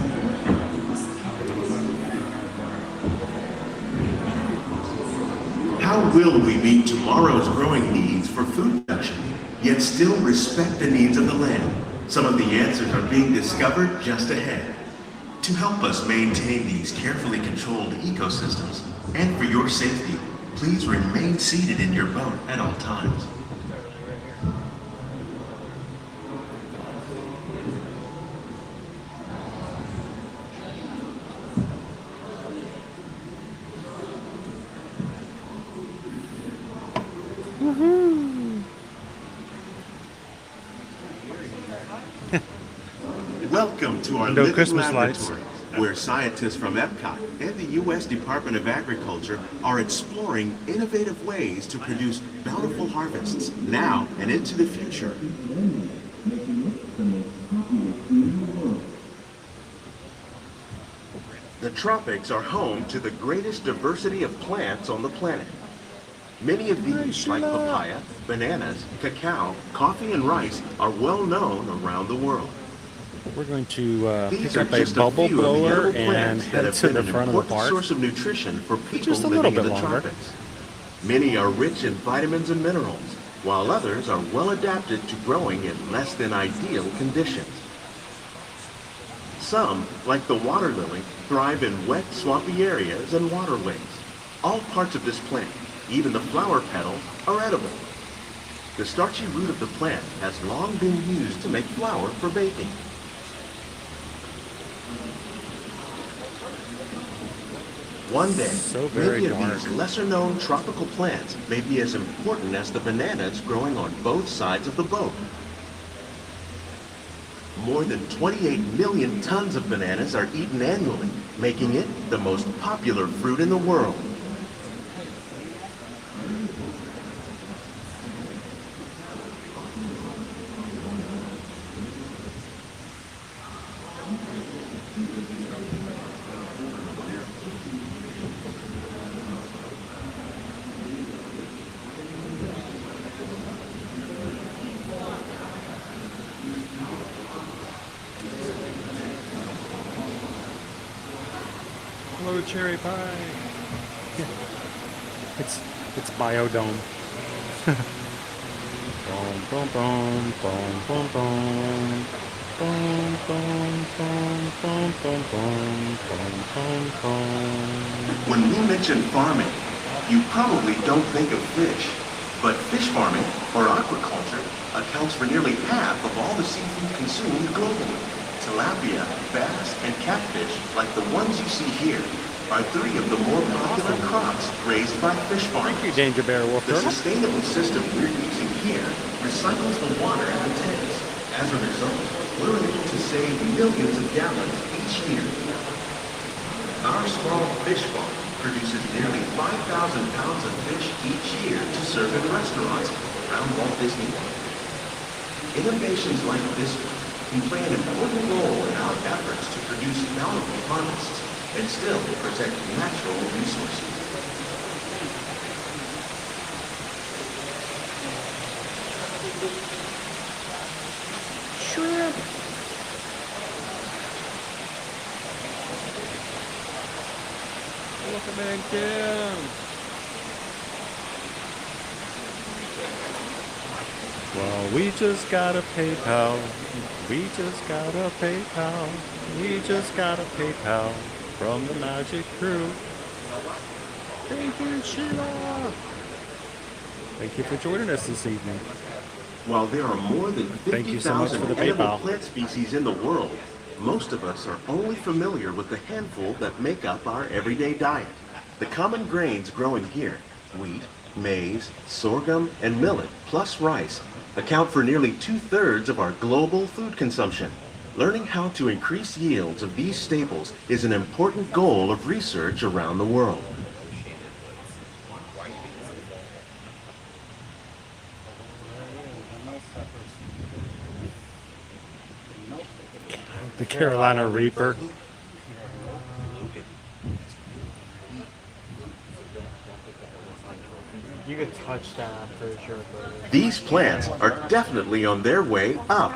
How will we meet tomorrow's growing needs for food production, yet still respect the needs of the land? Some of the answers are being discovered just ahead. To help us maintain these carefully controlled ecosystems, and for your safety, please remain seated in your boat at all times. Welcome to our No living Christmas lights. laboratory, where scientists from Epcot and the U.S. Department of Agriculture are exploring innovative ways to produce bountiful harvests now and into the future. The tropics are home to the greatest diversity of plants on the planet. Many of these, like papaya, bananas, cacao, coffee, and rice, are well known around the world. we're going to These pick are up a just bubble few of the blower edible and plants that head have to been the an front of the important park. source of nutrition for people Just a living little in the bit longer. tropics. Many are rich in vitamins and minerals, while others are well adapted to growing in less than ideal conditions. Some, like the water lily, thrive in wet, swampy areas and waterways. All parts of this plant, even the flower petals, are edible. The starchy root of the plant has long been used to make flour for baking. One day, many of these lesser-known tropical plants may be as important as the bananas growing on both sides of the boat. More than 28 million tons of bananas are eaten annually, making it the most popular fruit in the world. Hello, cherry pie. It's biodome. Boom, boom, boom, boom, boom, boom. Boom, boom, boom, boom, boom, boom, boom, boom, boom. When we mention farming, you probably don't think of fish. But fish farming, or aquaculture, accounts for nearly half of all the seafood consumed globally. Tilapia, bass, and catfish, like the ones you see here, are three of the more popular crops raised by fish farmers. Thank you, Danger Bear Wolf The Turtle. sustainable system we're using here recycles the water in the tanks. As a result, we're able to save millions of gallons each year. Our small fish farm produces nearly 5,000 pounds of fish each year to serve in restaurants around Walt Disney World. Innovations like this one can play an important role in our efforts to produce bountiful harvests and still protect natural resources. Shrimp. Look at that again. Well, we just got a PayPal. We just got a PayPal. We just got a PayPal from the Magic Crew. Thank you, Sheila. Thank you for joining us this evening. While there are more than Thank you so much for 50,000 the edible PayPal. plant species in the world, most of us are only familiar with the handful that make up our everyday diet. The common grains growing here, wheat, maize, sorghum, and millet, plus rice, account for nearly 2/3 of our global food consumption. Learning how to increase yields of these staples is an important goal of research around the world. The Carolina Reaper. You could touch that, I'm pretty sure. These plants are definitely on their way up.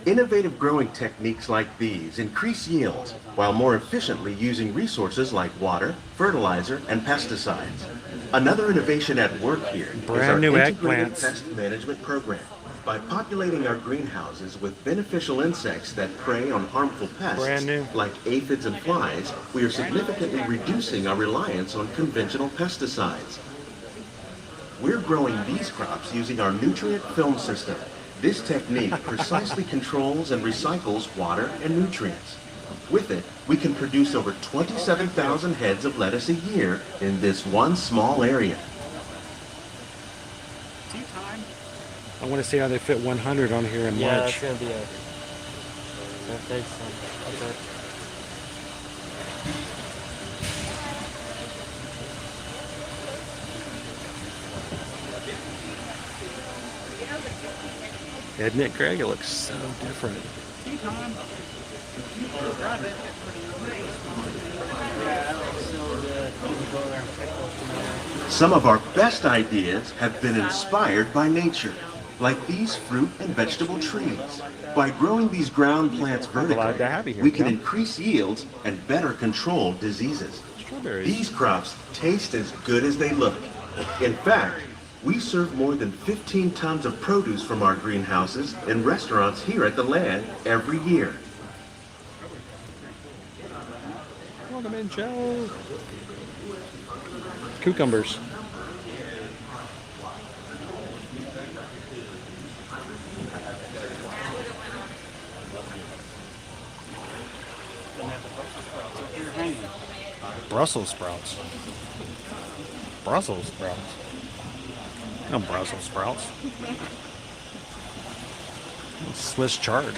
Innovative growing techniques like these increase yields while more efficiently using resources like water, fertilizer, and pesticides. Another innovation at work here is our Brand new integrated eggplants. pest management program. By populating our greenhouses with beneficial insects that prey on harmful pests Brand new. like aphids and flies, we are significantly reducing our reliance on conventional pesticides. We're growing these crops using our nutrient film system. This technique precisely controls and recycles water and nutrients. With it, we can produce over 27,000 heads of lettuce a year in this one small area. I want to see how they fit 100 on here in Yeah, March. that's gonna be a. That takes some. That's it. Isn't it, Greg? It looks so different. Some of our best ideas have been inspired by nature, like these fruit and vegetable trees. By growing these ground plants Glad to have vertically, you here, we can Cal. increase yields and better control diseases. Strawberries. These crops taste as good as they look. In fact, we serve more than 15 tons of produce from our greenhouses in restaurants here at the land every year. Welcome in, Joe. Cucumbers. Brussels sprouts. Brussels sprouts. No Brussels sprouts. Swiss chard.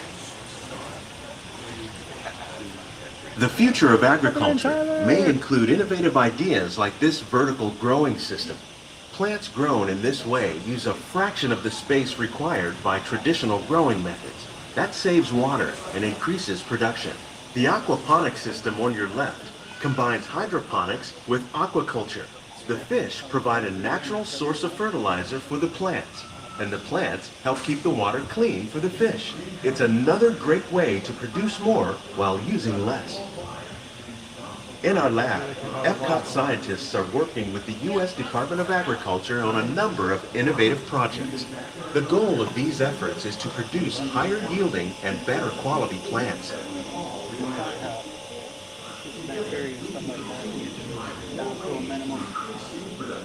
The future of agriculture may include innovative ideas like this vertical growing system. Plants grown in this way use a fraction of the space required by traditional growing methods. That saves water and increases production. The aquaponics system on your left combines hydroponics with aquaculture. The fish provide a natural source of fertilizer for the plants, and the plants help keep the water clean for the fish. It's another great way to produce more while using less. In our lab, Epcot scientists are working with the U.S. Department of Agriculture on a number of innovative projects. The goal of these efforts is to produce higher yielding and better quality plants.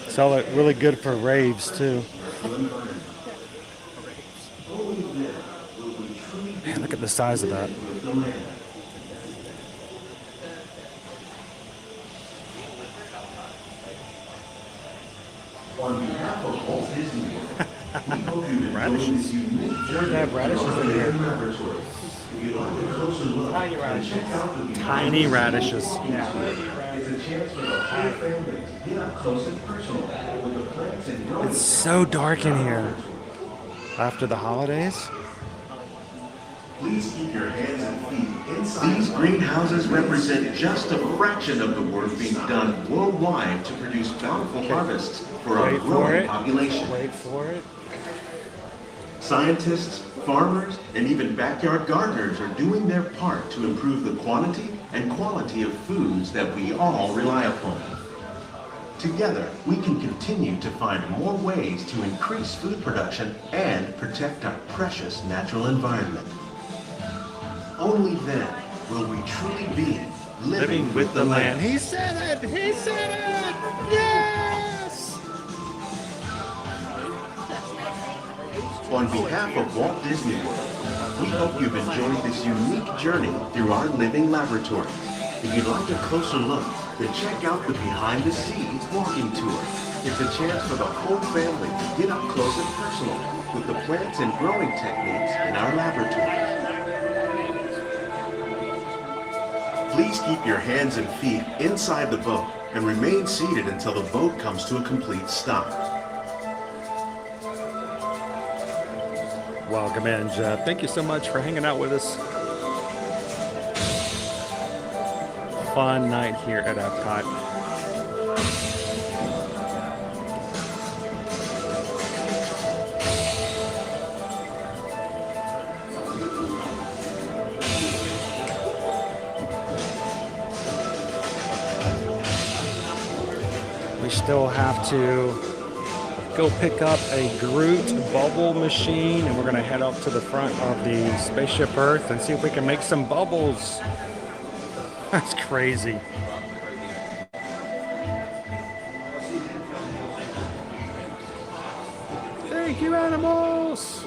Sell it really good for raves too. Man, look at the size of that. On behalf of Walt Disney World, we hope you Radishes. They have radishes in here. If you'd like a closer look, Tiny radishes. check out the Tiny radishes. Yeah. chance for the whole family to get up close and personal with the plants and growing. It's so dark in here after the holidays. Please keep your hands and feet inside. These greenhouses represent just a fraction of the work being done worldwide to produce bountiful harvests for our growing population. Wait for it. Scientists, farmers, and even backyard gardeners are doing their part to improve the quantity and quality of foods that we all rely upon. Together, we can continue to find more ways to increase food production and protect our precious natural environment. Only then will we truly be living with the land. He said it! He said it! Yes! On behalf of Walt Disney World, we hope you've enjoyed this unique journey through our living laboratory. If you'd like a closer look, then check out the Behind the Scenes walking tour. It's a chance for the whole family to get up close and personal with the plants and growing techniques in our laboratory. Please keep your hands and feet inside the boat and remain seated until the boat comes to a complete stop. Welcome in, Jeff. Thank you so much for hanging out with us. Fun night here at Epcot. We still have to go pick up a Groot bubble machine, and we're going to head up to the front of the Spaceship Earth and see if we can make some bubbles. That's crazy. Thank you, animals.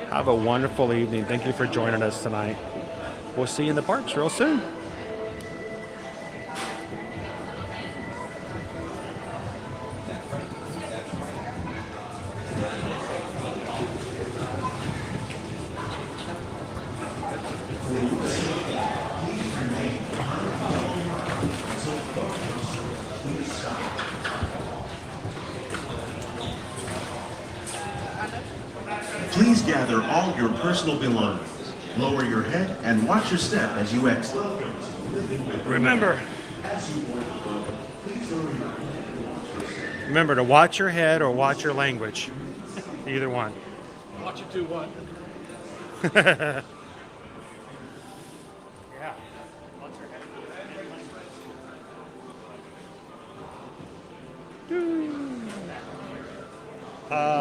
Have a wonderful evening. Thank you for joining us tonight. We'll see you in the parks real soon. Please gather all your personal belongings. Lower your head and watch your step as you exit. Remember to watch your head or watch your language. Either one. Watch it do what? Yeah.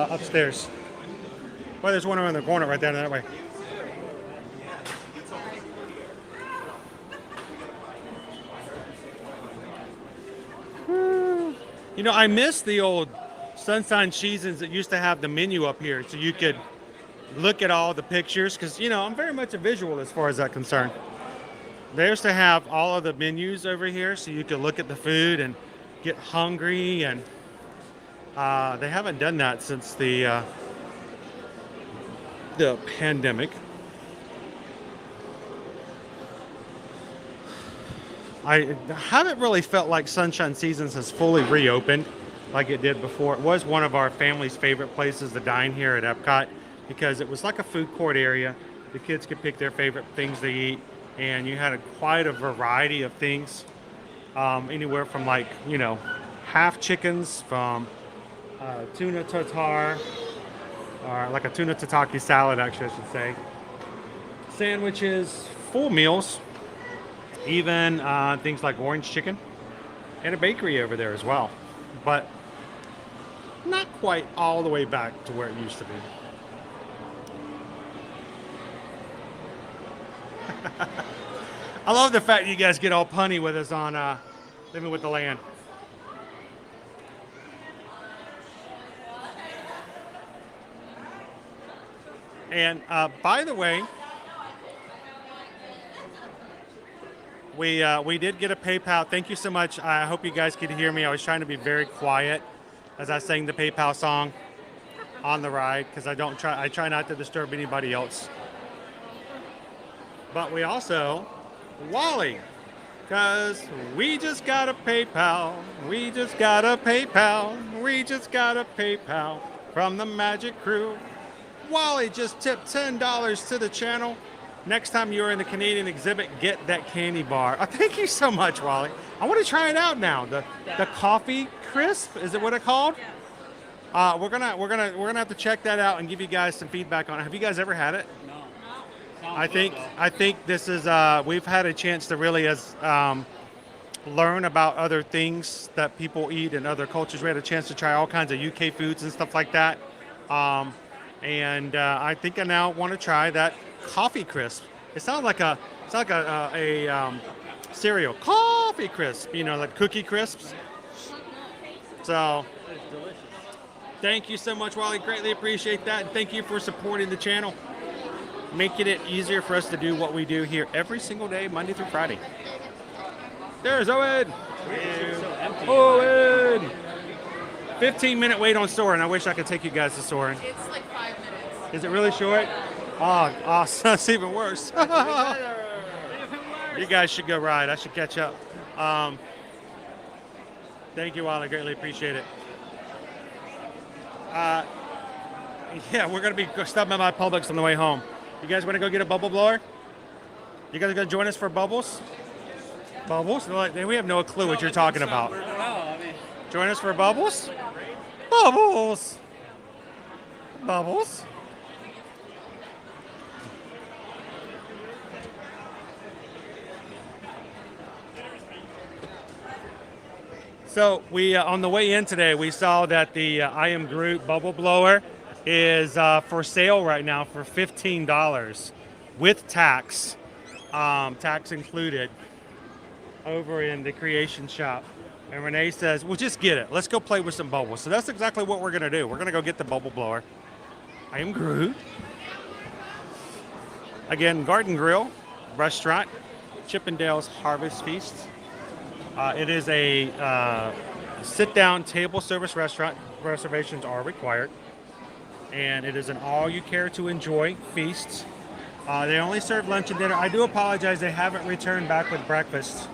Upstairs. Well, there's one around the corner right down that way. You know, I miss the old Sunshine Seasons that used to have the menu up here so you could look at all the pictures, because, you know, I'm very much a visual as far as that concerned. They used to have all of the menus over here so you could look at the food and get hungry, and they haven't done that since the pandemic. I haven't really felt like Sunshine Seasons has fully reopened like it did before. It was one of our family's favorite places to dine here at Epcot because it was like a food court area. The kids could pick their favorite things to eat, and you had quite a variety of things, anywhere from, like, you know, half chickens, from tuna tartare, or like a tuna tataki salad, actually, I should say, sandwiches, full meals, even things like orange chicken, and a bakery over there as well, but not quite all the way back to where it used to be. I love the fact you guys get all punny with us on Living with the Land. And by the way, we did get a PayPal. Thank you so much. I hope you guys could hear me. I was trying to be very quiet as I sang the PayPal song on the ride, because I try not to disturb anybody else. But we also, Wally, Cause we just got a PayPal. We just got a PayPal. We just got a PayPal from the Magic Crew. Wally just tipped $10 to the channel. Next time you're in the Canadian exhibit, get that candy bar. Oh, thank you so much, Wally. I want to try it out now. The coffee crisp, is it what it's called? We're gonna have to check that out and give you guys some feedback on it. Have you guys ever had it? No. I think this is we've had a chance to really learn about other things that people eat in other cultures. We had a chance to try all kinds of UK foods and stuff like that. And I think I now want to try that coffee crisp. It sounds like a cereal, coffee crisp. You know, like cookie crisps. So, thank you so much, Wally. Greatly appreciate that, and thank you for supporting the channel, making it easier for us to do what we do here every single day, Monday through Friday. There's Owen. Owen. 15-minute wait on Soarin'. I wish I could take you guys to Soarin'. It's like 5 minutes. Is it really short? Oh, awesome. That's even worse. You guys should go ride. I should catch up. Thank you, Wally. Greatly appreciate it. Yeah, we're going to be stopping by Publix on the way home. You guys want to go get a bubble blower? You guys going to join us for bubbles? Bubbles? We have no clue what you're talking about. Join us for bubbles? Bubbles! Bubbles? So we, on the way in today, we saw that the I Am Groot bubble blower is for sale right now for $15 with tax, tax included, over in the creation shop. And Renee says, well, just get it. Let's go play with some bubbles. So that's exactly what we're going to do. We're going to go get the bubble blower. I Am Groot. Again, Garden Grill restaurant, Chippendale's Harvest Feast. It is a sit-down table service restaurant. Reservations are required. And it is an all-you-care-to-enjoy feast. They only serve lunch and dinner. I do apologize, they haven't returned back with breakfast.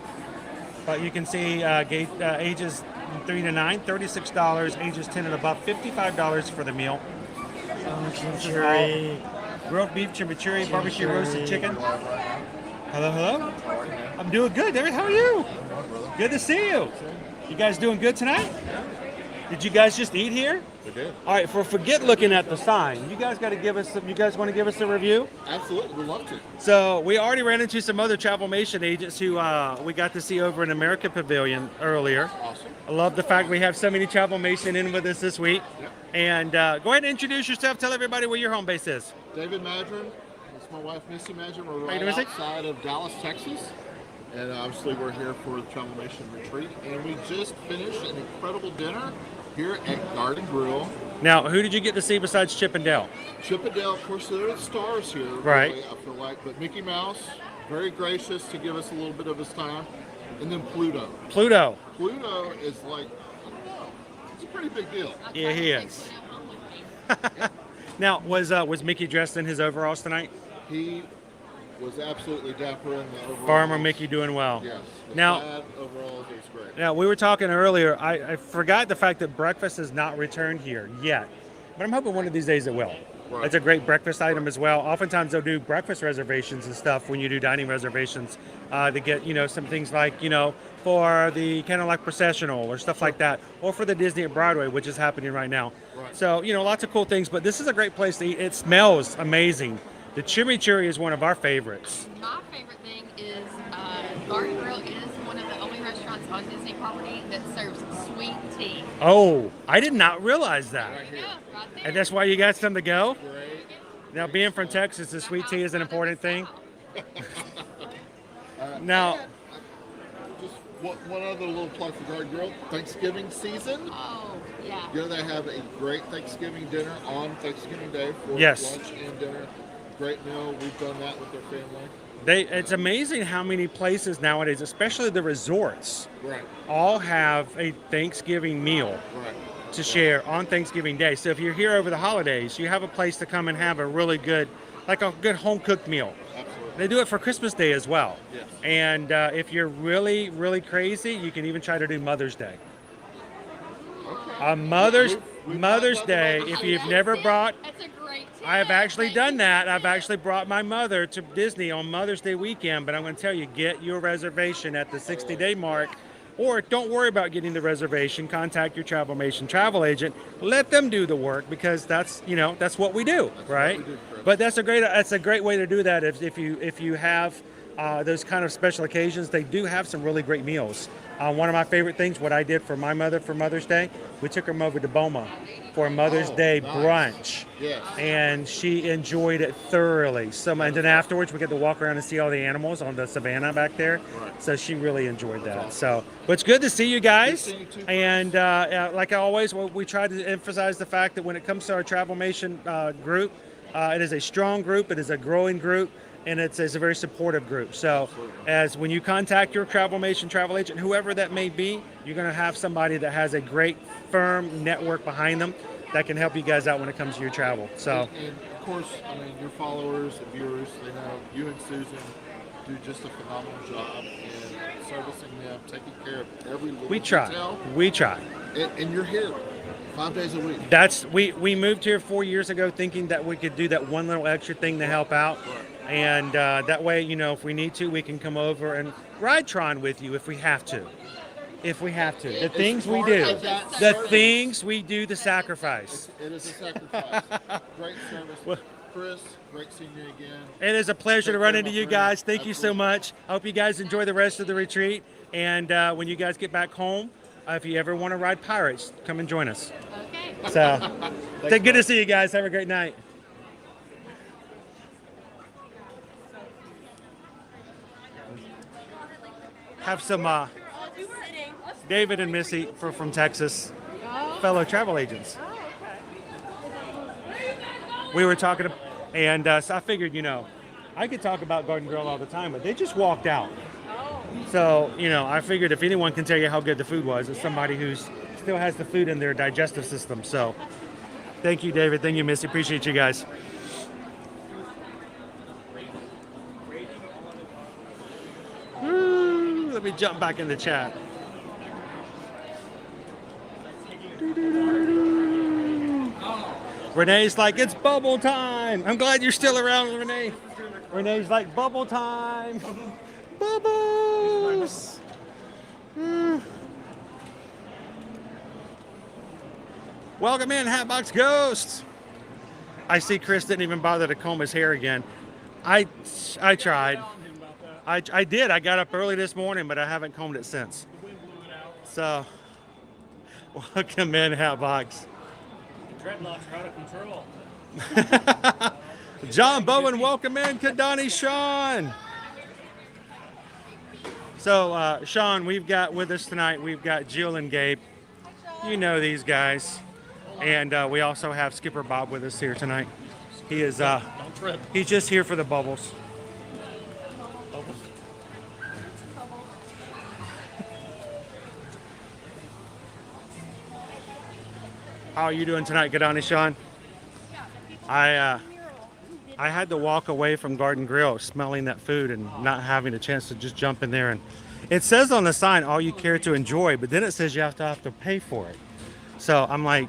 But you can see ages 3 to 9, $36. Ages 10 and above, $55 for the meal. Chimichurri. Grilled beef, chimichurri, barbecue roasted chicken. Hello, hello. I'm doing good, David. How are you? Good to see you. You guys doing good tonight? Did you guys just eat here? We did. All right, forget looking at the sign. You guys got to give us some, you guys want to give us a review? Absolutely, we'd love to. So we already ran into some other Travelmation agents who we got to see over in America Pavilion earlier. Awesome. I love the fact we have so many Travelmation in with us this week. Yep. And go ahead and introduce yourself. Tell everybody where your home base is. David Madron. It's my wife, Missy Madron. We're How right you doing, Missy? outside of Dallas, Texas. And obviously we're here for the Travelmation retreat. And we just finished an incredible dinner here at Garden Grill. Now, who did you get to see besides Chip and Dale? Chip and Dale, of course, they're the stars here. Right. Really, I feel like. But Mickey Mouse, very gracious to give us a little bit of his time. And then Pluto. Pluto. Pluto is like, I don't know, it's a pretty big deal. Yeah, he is. Now, was Mickey dressed in his overalls tonight? He was absolutely dapper in the overalls. Farmer Mickey doing well. Yes. The Now, plaid overalls, it was great. Now, we were talking earlier, I forgot the fact that breakfast is not returned here yet. But I'm hoping one of these days it will. Right. It's a great breakfast item as well. Oftentimes they'll do breakfast reservations and stuff when you do dining reservations to get, some things like, for the Candlelight Processional or stuff like that, or for the Disney at Broadway, which is happening right now. Right. So, lots of cool things, but this is a great place to eat. It smells amazing. The chimichurri is one of our favorites. My favorite thing is Garden Grill is one of the only restaurants on Disney property that serves sweet tea. Oh, I did not realize that. Right there. And that's why you got some to go? Great. Now, being from Texas, the sweet tea is an important thing. Now, Just one other little plug for Garden Grill. Thanksgiving season. Oh, yeah. They have a great Thanksgiving dinner on Thanksgiving Day for Yes. lunch and dinner. Great meal. We've done that with their family. it's amazing how many places nowadays, especially the resorts, Right. all have a Thanksgiving meal Right. to share on Thanksgiving Day. So if you're here over the holidays, you have a place to come and have a really good, like a good home-cooked meal. Absolutely. They do it for Christmas Day as well. Yes. And if you're really, really crazy, you can even try to do Mother's Day. On Mother's Day, if you've never brought, I have actually done that. I've actually brought my mother to Disney on Mother's Day weekend, but I'm going to tell you, get your reservation at the 60-day mark, or don't worry about getting the reservation. Contact your Travelmation travel agent. Let them do the work, because that's what we do, right? But that's a great way to do that. If you have those kind of special occasions, they do have some really great meals. One of my favorite things, what I did for my mother for Mother's Day, we took her over to Boma for a Mother's Day brunch. Yes. And she enjoyed it thoroughly. And then afterwards, we get to walk around and see all the animals on the savannah back there. Right. So she really enjoyed that. So, but it's good to see you guys. And like always, we try to emphasize the fact that when it comes to our Travelmation group, it is a strong group. It is a growing group. And it's a very supportive group. So as when you contact your Travelmation travel agent, whoever that may be, you're going to have somebody that has a great firm network behind them that can help you guys out when it comes to your travel. So, and of course, I mean, your followers and viewers, they know you and Susan do just a phenomenal job in servicing them, taking care of every little detail. We try. And you're here 5 days a week. We moved here 4 years ago thinking that we could do that one little extra thing to help out. Right. And that way, if we need to, we can come over and ride Tron with you if we have to. The things we do. The sacrifice. It is a sacrifice. Great service. Chris, great seeing you again. It is a pleasure to run into you guys. Thank you so much. I hope you guys enjoy the rest of the retreat. And when you guys get back home, if you ever want to ride Pirates, come and join us. Okay. So, good to see you guys. Have a great night. Have some David and Missy from Texas, fellow travel agents. We were talking, and so I figured, I could talk about Garden Grill all the time, but they just walked out. So, I figured if anyone can tell you how good the food was, it's somebody who still has the food in their digestive system. So, thank you, David. Thank you, Missy. Appreciate you guys. Let me jump back in the chat. Renee's like, it's bubble time. I'm glad you're still around, Renee. Renee's like, bubble time. Bubbles. Welcome in, Hatbox Ghosts. I see Chris didn't even bother to comb his hair again. I tried. I did. I got up early this morning, but I haven't combed it since. So, welcome in, Hatbox. Dreadlocks are out of control. John Bowen, welcome in. Kadani Sean. So, Sean, we've got with us tonight, we've got Jill and Gabe. You know these guys. And we also have Skipper Bob with us here tonight. He is, he's just here for the bubbles. How are you doing tonight, Gadani Sean? I had to walk away from Garden Grill smelling that food and not having a chance to just jump in there. And it says on the sign, all you care to enjoy, but then it says you have to pay for it. So I'm like,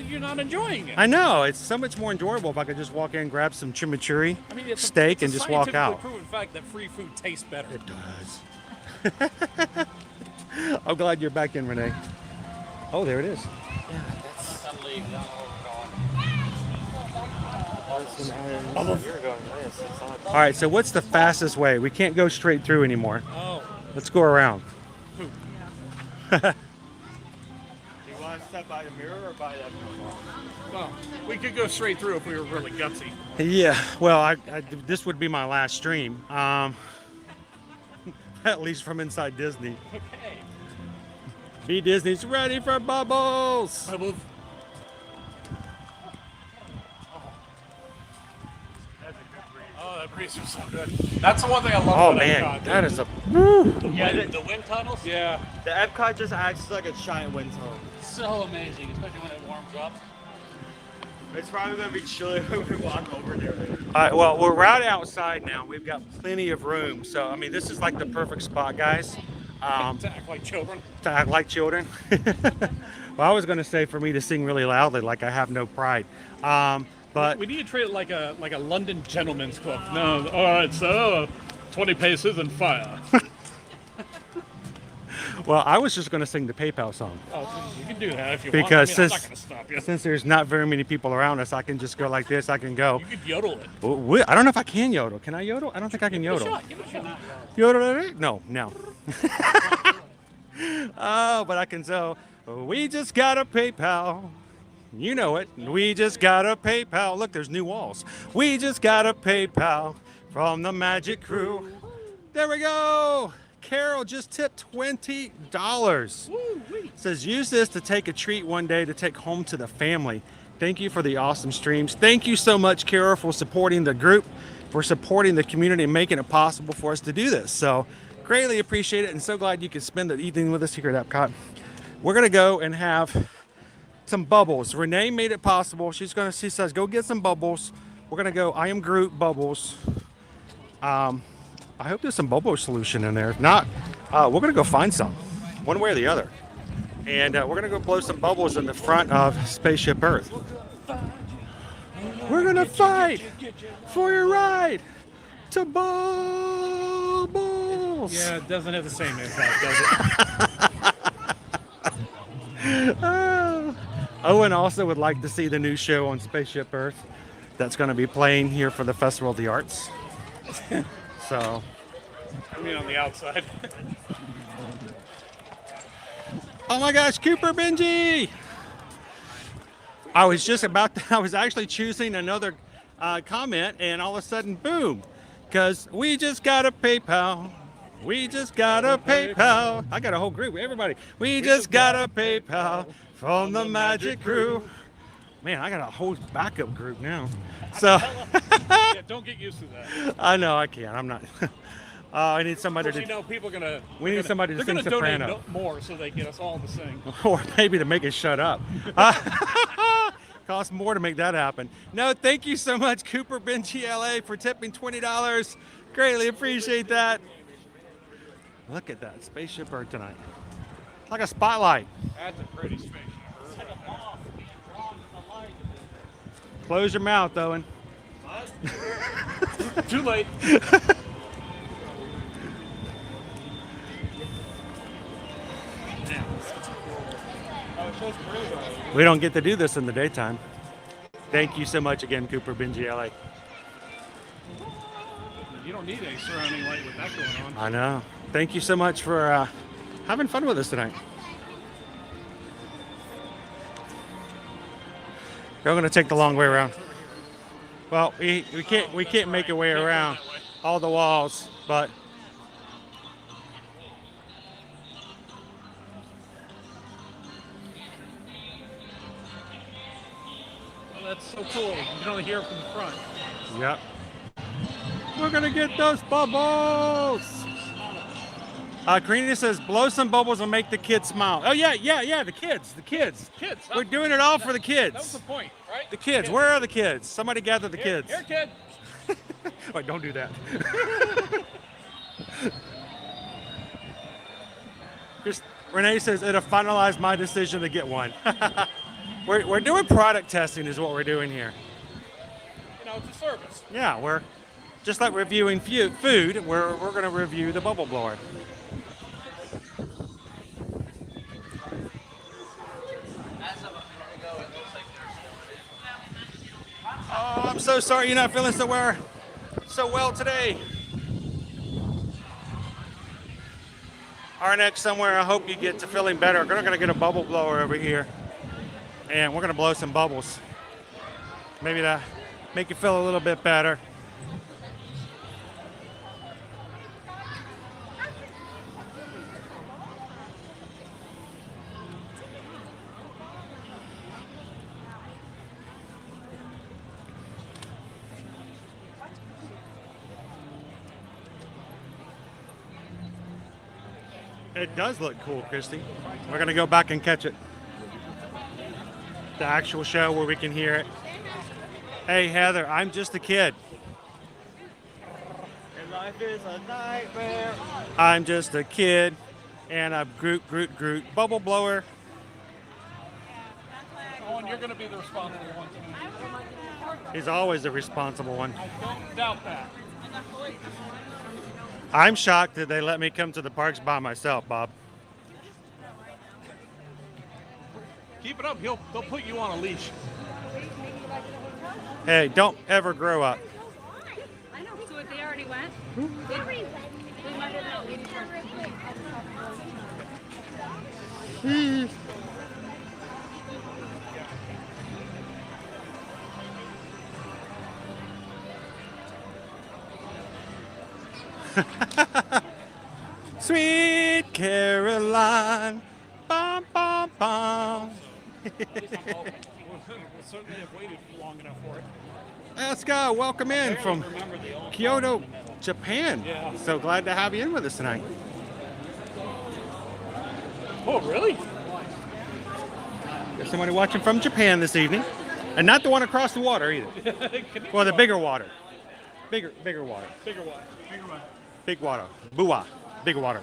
You're not enjoying it. I know, it's so much more enjoyable if I could just walk in, grab some chimichurri steak and just walk out. It's a scientifically proven fact that free food tastes better. It does. I'm glad you're back in, Renee. Oh, there it is. All right, so what's the fastest way? We can't go straight through anymore. Oh. Let's go around. Do you want to step by the mirror or by that? Well, we could go straight through if we were really gutsy. Yeah, well, this would be my last stream. At least from inside Disney. Okay. Be Disney's ready for bubbles. Bubbles. Oh, that breeze is so good. That's the one thing I love Oh about man, Epcot, that dude. is a. Yeah, The wind tunnels? Yeah. The Epcot just acts like a giant wind tunnel. So amazing, especially when it warms up. It's probably gonna be chilly when we walk over there. All right, well, we're right outside now. We've got plenty of room. So, I mean, this is like the perfect spot, guys. To act like children. To act like children. Well, I was going to say for me to sing really loudly, like I have no pride. But we need to treat it like a London gentleman's club. No, all right, so 20 paces and fire. well, I was just going to sing the PayPal song. Oh, you can do that if you because want. I mean, I'm not going to stop you. Since there's not very many people around us, I can just go like this. I can go. You could yodel it. I don't know if I can yodel. Can I yodel? I don't think I can yodel. Give it a shot. Yodel? No. Oh, but I can so. We just got a PayPal. You know it. We just got a PayPal. Look, there's new walls. We just got a PayPal from the Magic Crew. There we go. Carol just tipped $20. Says use this to take a treat one day to take home to the family. Thank you for the awesome streams. Thank you so much, Carol, for supporting the group, for supporting the community and making it possible for us to do this. So greatly appreciate it and so glad you could spend the evening with us here at Epcot. We're going to go and have some bubbles. Renee made it possible. She says, go get some bubbles. We're going to go I Am Groot bubbles. I hope there's some bubble solution in there. If not, we're going to go find some, one way or the other. And we're going to go blow some bubbles in the front of Spaceship Earth. We're going to fight for your ride to bubbles. Yeah, it doesn't have the same impact, does it? Owen also would like to see the new show on Spaceship Earth that's going to be playing here for the Festival of the Arts. So, I mean, on the outside. Oh my gosh, Cooper Benji! I was actually choosing another comment, and all of a sudden, boom! Because we just got a PayPal. We just got a PayPal. I got a whole group, everybody. We just got a PayPal from the Magic Crew. Man, I got a whole backup group now. So yeah, don't get used to that. I know I can't. I'm not. I need somebody to. You know, people are gonna. We need somebody to sing soprano. They're gonna donate more so they get us all to sing. Or maybe to make it shut up. Costs more to make that happen. No, thank you so much, Cooper Benji LA, for tipping $20. Greatly appreciate that. Look at that Spaceship Earth tonight. It's like a spotlight. That's a pretty Spaceship Earth. Close your mouth, Owen. Too late. We don't get to do this in the daytime. Thank you so much again, Cooper Benji LA. You don't need a surrounding light with that going on. I know. Thank you so much for having fun with us tonight. We're going to take the long way around. Well, we can't make a way around all the walls, but Oh, that's so cool. You can only hear it from the front. yep. We're gonna get those bubbles. Karina says, blow some bubbles and make the kids smile. Oh yeah, the kids. Kids. We're doing it all for the kids. That was the point, right? The kids. Where are the kids? Somebody gather the kids. Here, kid. Wait, don't do that. Renee says, it'll finalize my decision to get one. We're doing product testing is what we're doing here. You know, it's a service. Yeah, we're just like reviewing food, we're going to review the bubble blower. Oh, I'm so sorry you're not feeling so well today. Our next somewhere, I hope you get to feeling better. We're going to get a bubble blower over here, and we're going to blow some bubbles. Maybe to make you feel a little bit better. It does look cool, Christy. We're going to go back and catch it. The actual show where we can hear it. Hey, Heather, I'm just a kid. And life is a nightmare. I'm just a kid. And I'm Groot, Groot, Groot. Bubble blower. Oh, and you're going to be the responsible one tonight. He's always the responsible one. I don't doubt that. I'm shocked that they let me come to the parks by myself, Bob. Keep it up. They'll put you on a leash. Hey, don't ever grow up. I know. So they already went? Sweet Caroline. Bum, bum, bum. We'll certainly have waited long enough for it. Asuka, welcome in from Kyoto, Japan. Yeah. So glad to have you in with us tonight. Oh, really? There's somebody watching from Japan this evening. And not the one across the water either. Well, the bigger water. Bigger water. Bigger one. Bigger one. Big water. Bua. Big water.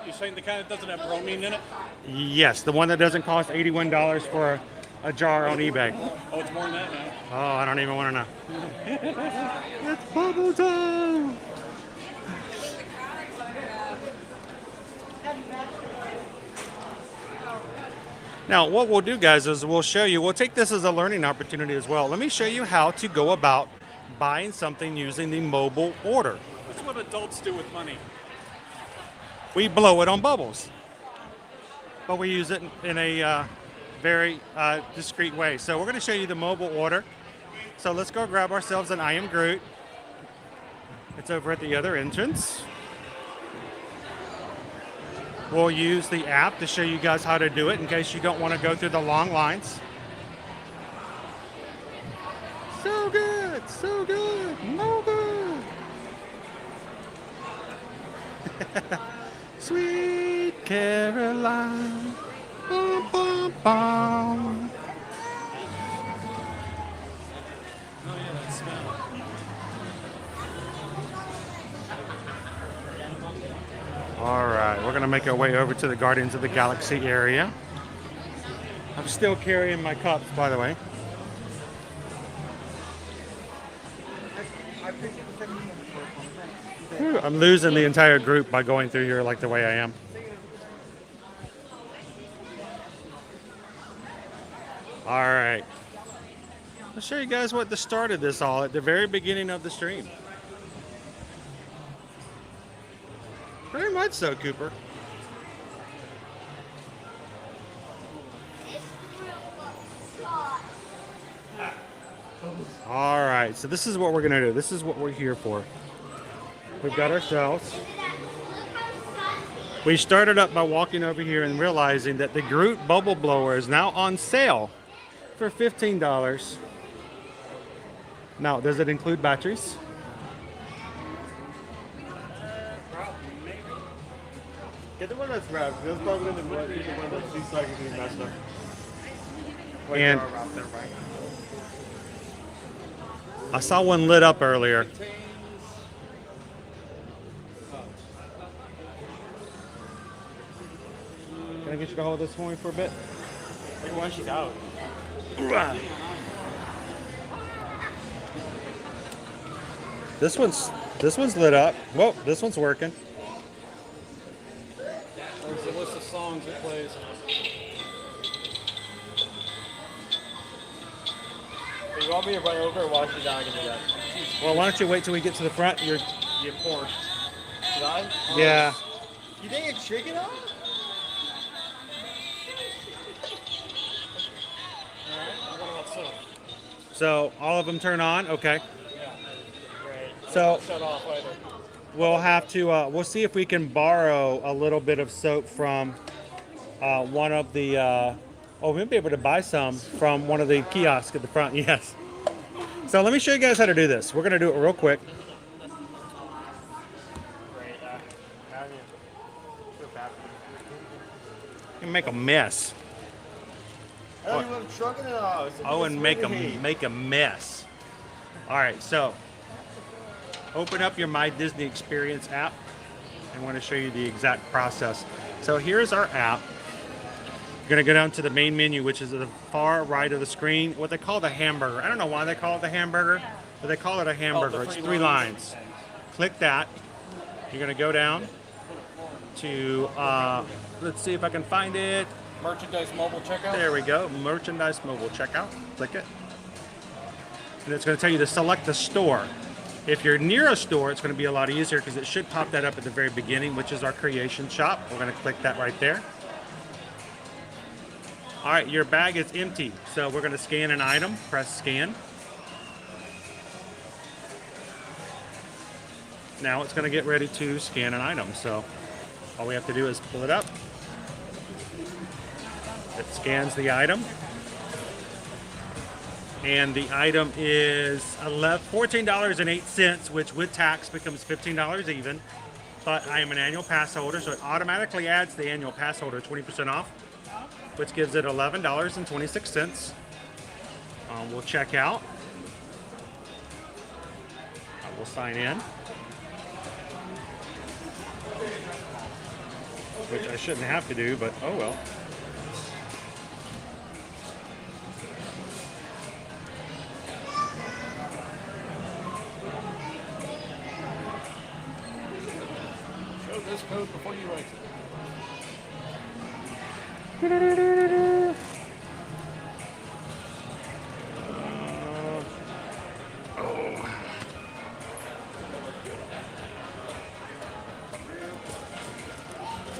You're saying the kind that doesn't have bromine in it? Yes, the one that doesn't cost $81 for a jar on eBay. Oh, it's more than that now. Oh, I don't even want to know. It's bubble time! Now, what we'll do, guys, is we'll take this as a learning opportunity as well. Let me show you how to go about buying something using the mobile order. That's what adults do with money. We blow it on bubbles, but we use it in a very discreet way. So we're going to show you the mobile order. So let's go grab ourselves an I Am Groot. It's over at the other entrance. We'll use the app to show you guys how to do it in case you don't want to go through the long lines. So good, so good, no good. Sweet Caroline. Bum, bum, bum. Oh, yeah, that smell. All right, we're going to make our way over to the Guardians of the Galaxy area. I'm still carrying my cups, by the way. Whew, I'm losing the entire group by going through here like the way I am. All right. I'll show you guys what started this all at the very beginning of the stream. Very much so, Cooper. All right, so this is what we're gonna do. This is what we're here for. We've got ourselves. We started up by walking over here and realizing that the Groot bubble blower is now on sale for $15. Now, does it include batteries? Get the one that's wrapped. That's probably the one that's too stuck and messed up. And I saw one lit up earlier. Can I get you to hold this for me for a bit? Like once she's out. This one's lit up. Whoa, this one's working. There's a list of songs it plays. Do you want me to run over or wash your dog and do that? Well, why don't you wait till we get to the front? You're poor. Should I? Yeah. You think it's chicken on? So all of them turn on. Okay. Yeah. Great. So Shut off either. we'll have to. We'll see if we can borrow a little bit of soap from one of the. Oh, we'll be able to buy some from one of the kiosks at the front. Yes. So let me show you guys how to do this. We're gonna do it real quick. You make a mess. Oh, you have a truck in the house. Oh, and make a mess. All right, so open up your My Disney Experience app. I want to show you the exact process. So here's our app. You're gonna go down to the main menu, which is at the far right of the screen. What they call the hamburger. I don't know why they call it the hamburger, but they call it a hamburger. It's 3 lines. Click that. You're gonna go down to, let's see if I can find it. Merchandise mobile checkout. There we go, merchandise mobile checkout. Click it. And it's gonna tell you to select the store. If you're near a store, it's gonna be a lot easier because it should pop that up at the very beginning, which is our creation shop. We're gonna click that right there. All right, your bag is empty. So we're gonna scan an item, press scan. Now it's gonna get ready to scan an item. So all we have to do is pull it up. It scans the item. And the item is $14.08, which with tax becomes $15 even. But I am an annual pass holder, so it automatically adds the annual pass holder 20% off, which gives it $11.26. We'll check out. We'll sign in. Which I shouldn't have to do, but oh well. Show this code before you exit. In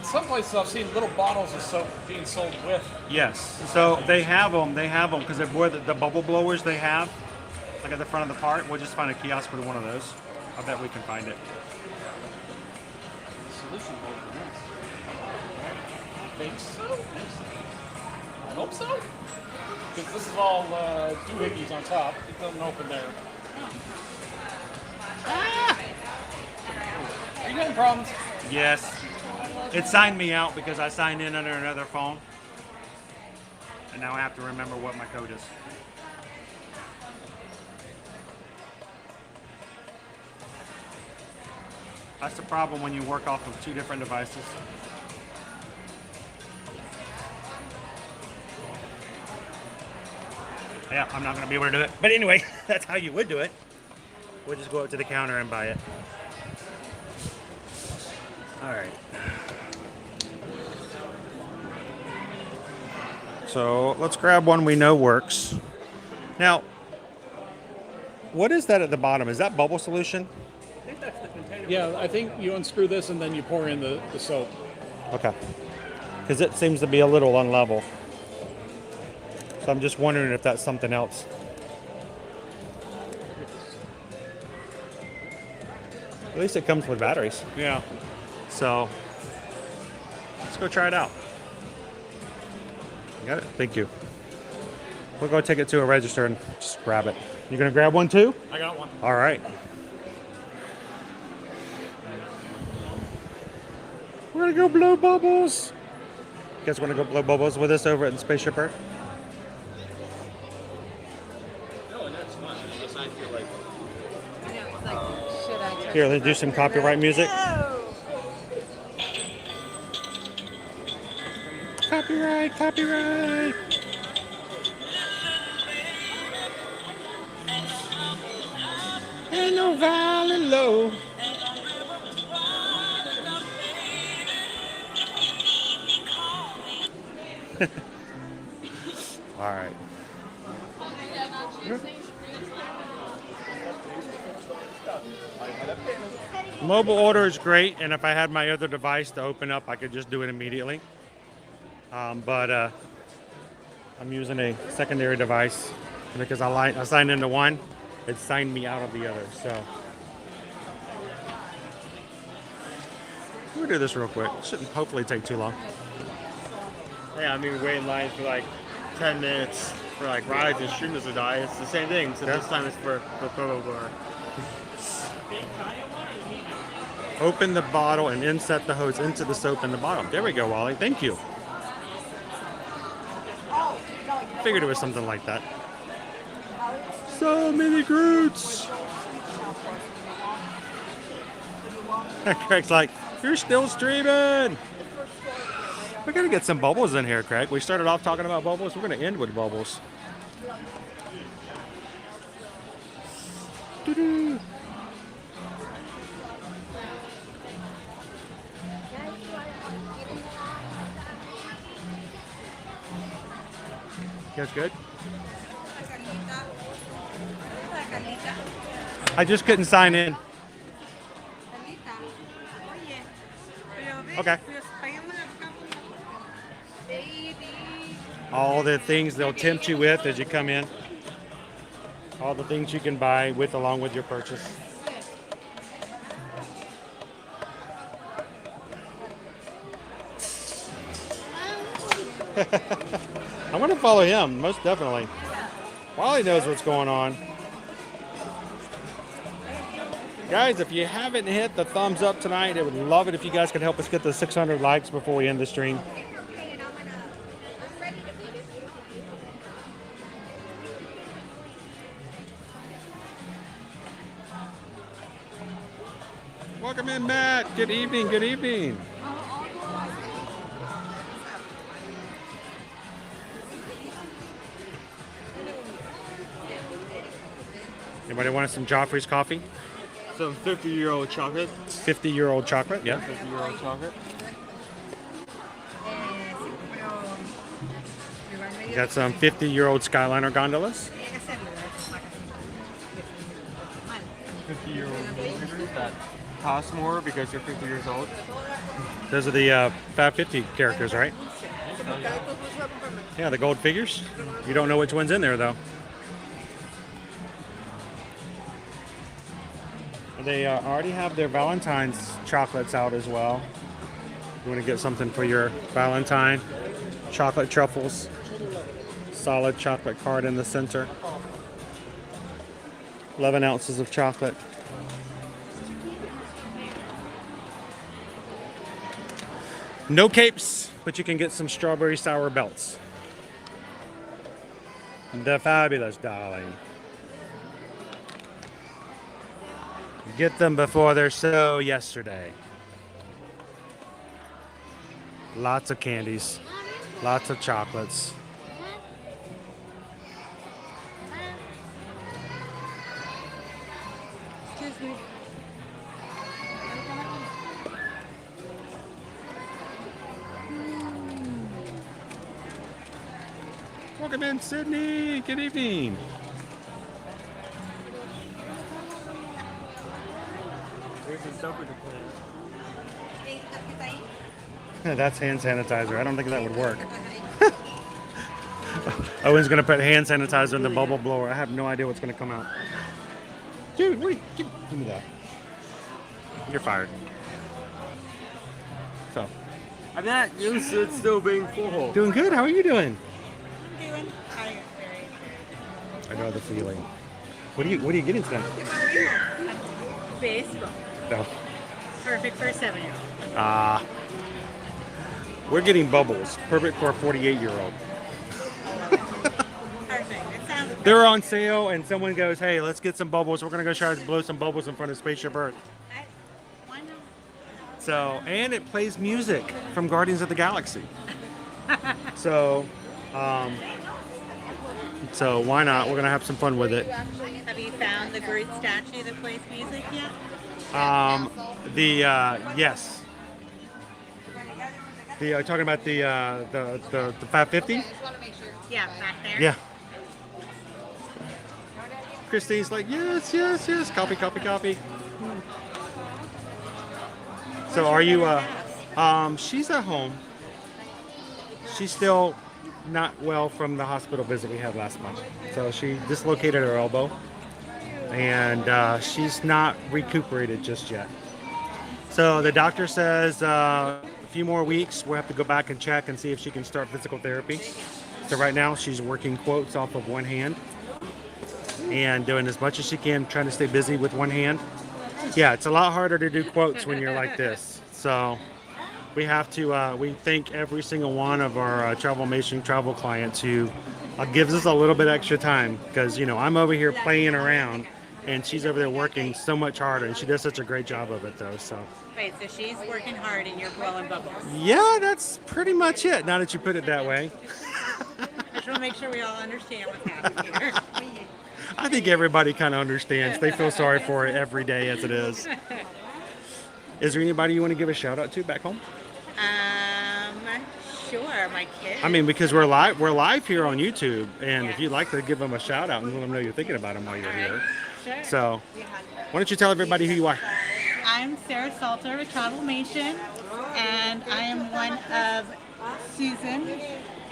some places I've seen little bottles of soap being sold with. Yes, so they have them because they're where the bubble blowers they have, like at the front of the park. We'll just find a kiosk with one of those. I bet we can find it. Solution think so. I hope so. Because this is all doohickeys on top. It doesn't open there. Ah! Are you having problems? Yes. It signed me out because I signed in under another phone. And now I have to remember what my code is. That's the problem when you work off of 2 different devices. Yeah, I'm not going to be able to do it. But anyway, that's how you would do it. We'll just go up to the counter and buy it. All right. So let's grab one we know works. Now, what is that at the bottom? Is that bubble solution? I think that's the container. Yeah, I think you unscrew this and then you pour in the soap. Okay. Because it seems to be a little unlevel. So I'm just wondering if that's something else. At least it comes with batteries. Yeah. So let's go try it out. You got it? Thank you. We'll go take it to a register and just grab it. You gonna grab one too? I got one. All right. We're gonna go blow bubbles. You guys wanna go blow bubbles with us over at the Spaceship Earth? Here, let's do some copyright music. Copyright, copyright. Ain't no valley low. All right. Mobile order is great, and if I had my other device to open up, I could just do it immediately. But I'm using a secondary device because I signed into one. It signed me out of the other. So we'll do this real quick. Shouldn't hopefully take too long. Yeah, I mean, we wait in line for like 10 minutes for like rides and streamers to die. It's the same thing. So this time it's for Provo Bar. Open the bottle and inset the hose into the soap in the bottom. There we go, Wally. Thank you. Oh, Figured it was something like that. So many Groots. Craig's like, you're still streaming. We're gonna get some bubbles in here, Craig. We started off talking about bubbles. We're gonna end with bubbles. Doo-doo. You guys good? I just couldn't sign in. Okay. All the things they'll tempt you with as you come in. All the things you can buy with along with your purchase. I want to follow him, most definitely. Wally knows what's going on. Guys, if you haven't hit the thumbs up tonight, I would love it if you guys could help us get the 600 likes before we end the stream. Welcome in, Matt. Good evening, good evening. Anybody want some Joffrey's coffee? Some 50-year-old chocolate. 50-year-old chocolate, yeah. 50-year-old chocolate. You got some 50-year-old Skyliner gondolas. 50-year-old moderators that cost more because you're 50 years old. Those are the Fab 50 characters, right? Yeah, the gold figures. You don't know which one's in there, though. They already have their Valentine's chocolates out as well. You want to get something for your Valentine. Chocolate truffles. Solid chocolate card in the center. 11 ounces of chocolate. No capes, but you can get some strawberry sour belts. The fabulous darling. Get them before they're so yesterday. Lots of candies, lots of chocolates. Excuse me. Welcome in, Sydney. Good evening. That's hand sanitizer. I don't think that would work. Owen's gonna put hand sanitizer in the bubble blower. I have no idea what's gonna come out. Dude, wait, give me that. You're fired. So. I'm not used to it still being full. Doing good. How are you doing? I'm doing tired. I know the feeling. What are you getting tonight? Baseball. No. Perfect for a 7-year-old. We're getting bubbles. Perfect for a 48-year-old. Perfect. It sounds They're on sale, and someone goes, "Hey, let's get some bubbles. We're gonna go try to blow some bubbles in front of Spaceship Earth." Why not? So, and it plays music from Guardians of the Galaxy. So why not? We're gonna have some fun with it. Have you found the Groot statue that plays music yet? Yes. Talking about the 550? Yeah, back there. Yeah. Christine's like, yes, yes, yes. Copy, copy, copy. So are you, she's at home. She's still not well from the hospital visit we had last month. So she dislocated her elbow. And she's not recuperated just yet. So the doctor says a few more weeks, we'll have to go back and check and see if she can start physical therapy. So right now she's working quotes off of one hand and doing as much as she can, trying to stay busy with one hand. Yeah, it's a lot harder to do quotes when you're like this. So we have to we thank every single one of our Travelmation travel clients who gives us a little bit extra time, because you know I'm over here playing around and she's over there working so much harder, and she does such a great job of it though. So Wait, so she's working hard and you're blowing bubbles. yeah, that's pretty much it, now that you put it that way. I just want to make sure we all understand what's happening here. I think everybody kind of understands. They feel sorry for it every day as it is. Is there anybody you want to give a shout out to back home? Sure, my kids. I mean, because we're live here on YouTube, and if you'd like to give them a shout out and let them know you're thinking about them while you're here. Sure. So, why don't you tell everybody who you are? I'm Sarah Salter with Travelmation, and I am one of Susan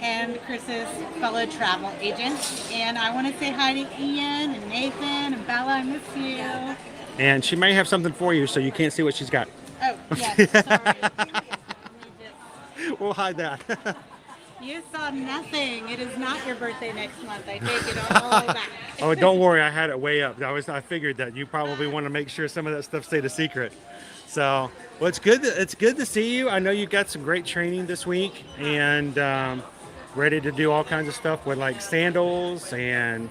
and Chris's fellow travel agents. And I want to say hi to Ian and Nathan and Bella. I miss you. And she may have something for you, so you can't see what she's got. Oh, yes, sorry. We'll hide that. You saw nothing. It is not your birthday next month. I take it all back. Oh, don't worry, I had it way up. I figured that you probably want to make sure some of that stuff stayed a secret. So, well, it's good to see you. I know you got some great training this week, and ready to do all kinds of stuff with like sandals, Virgin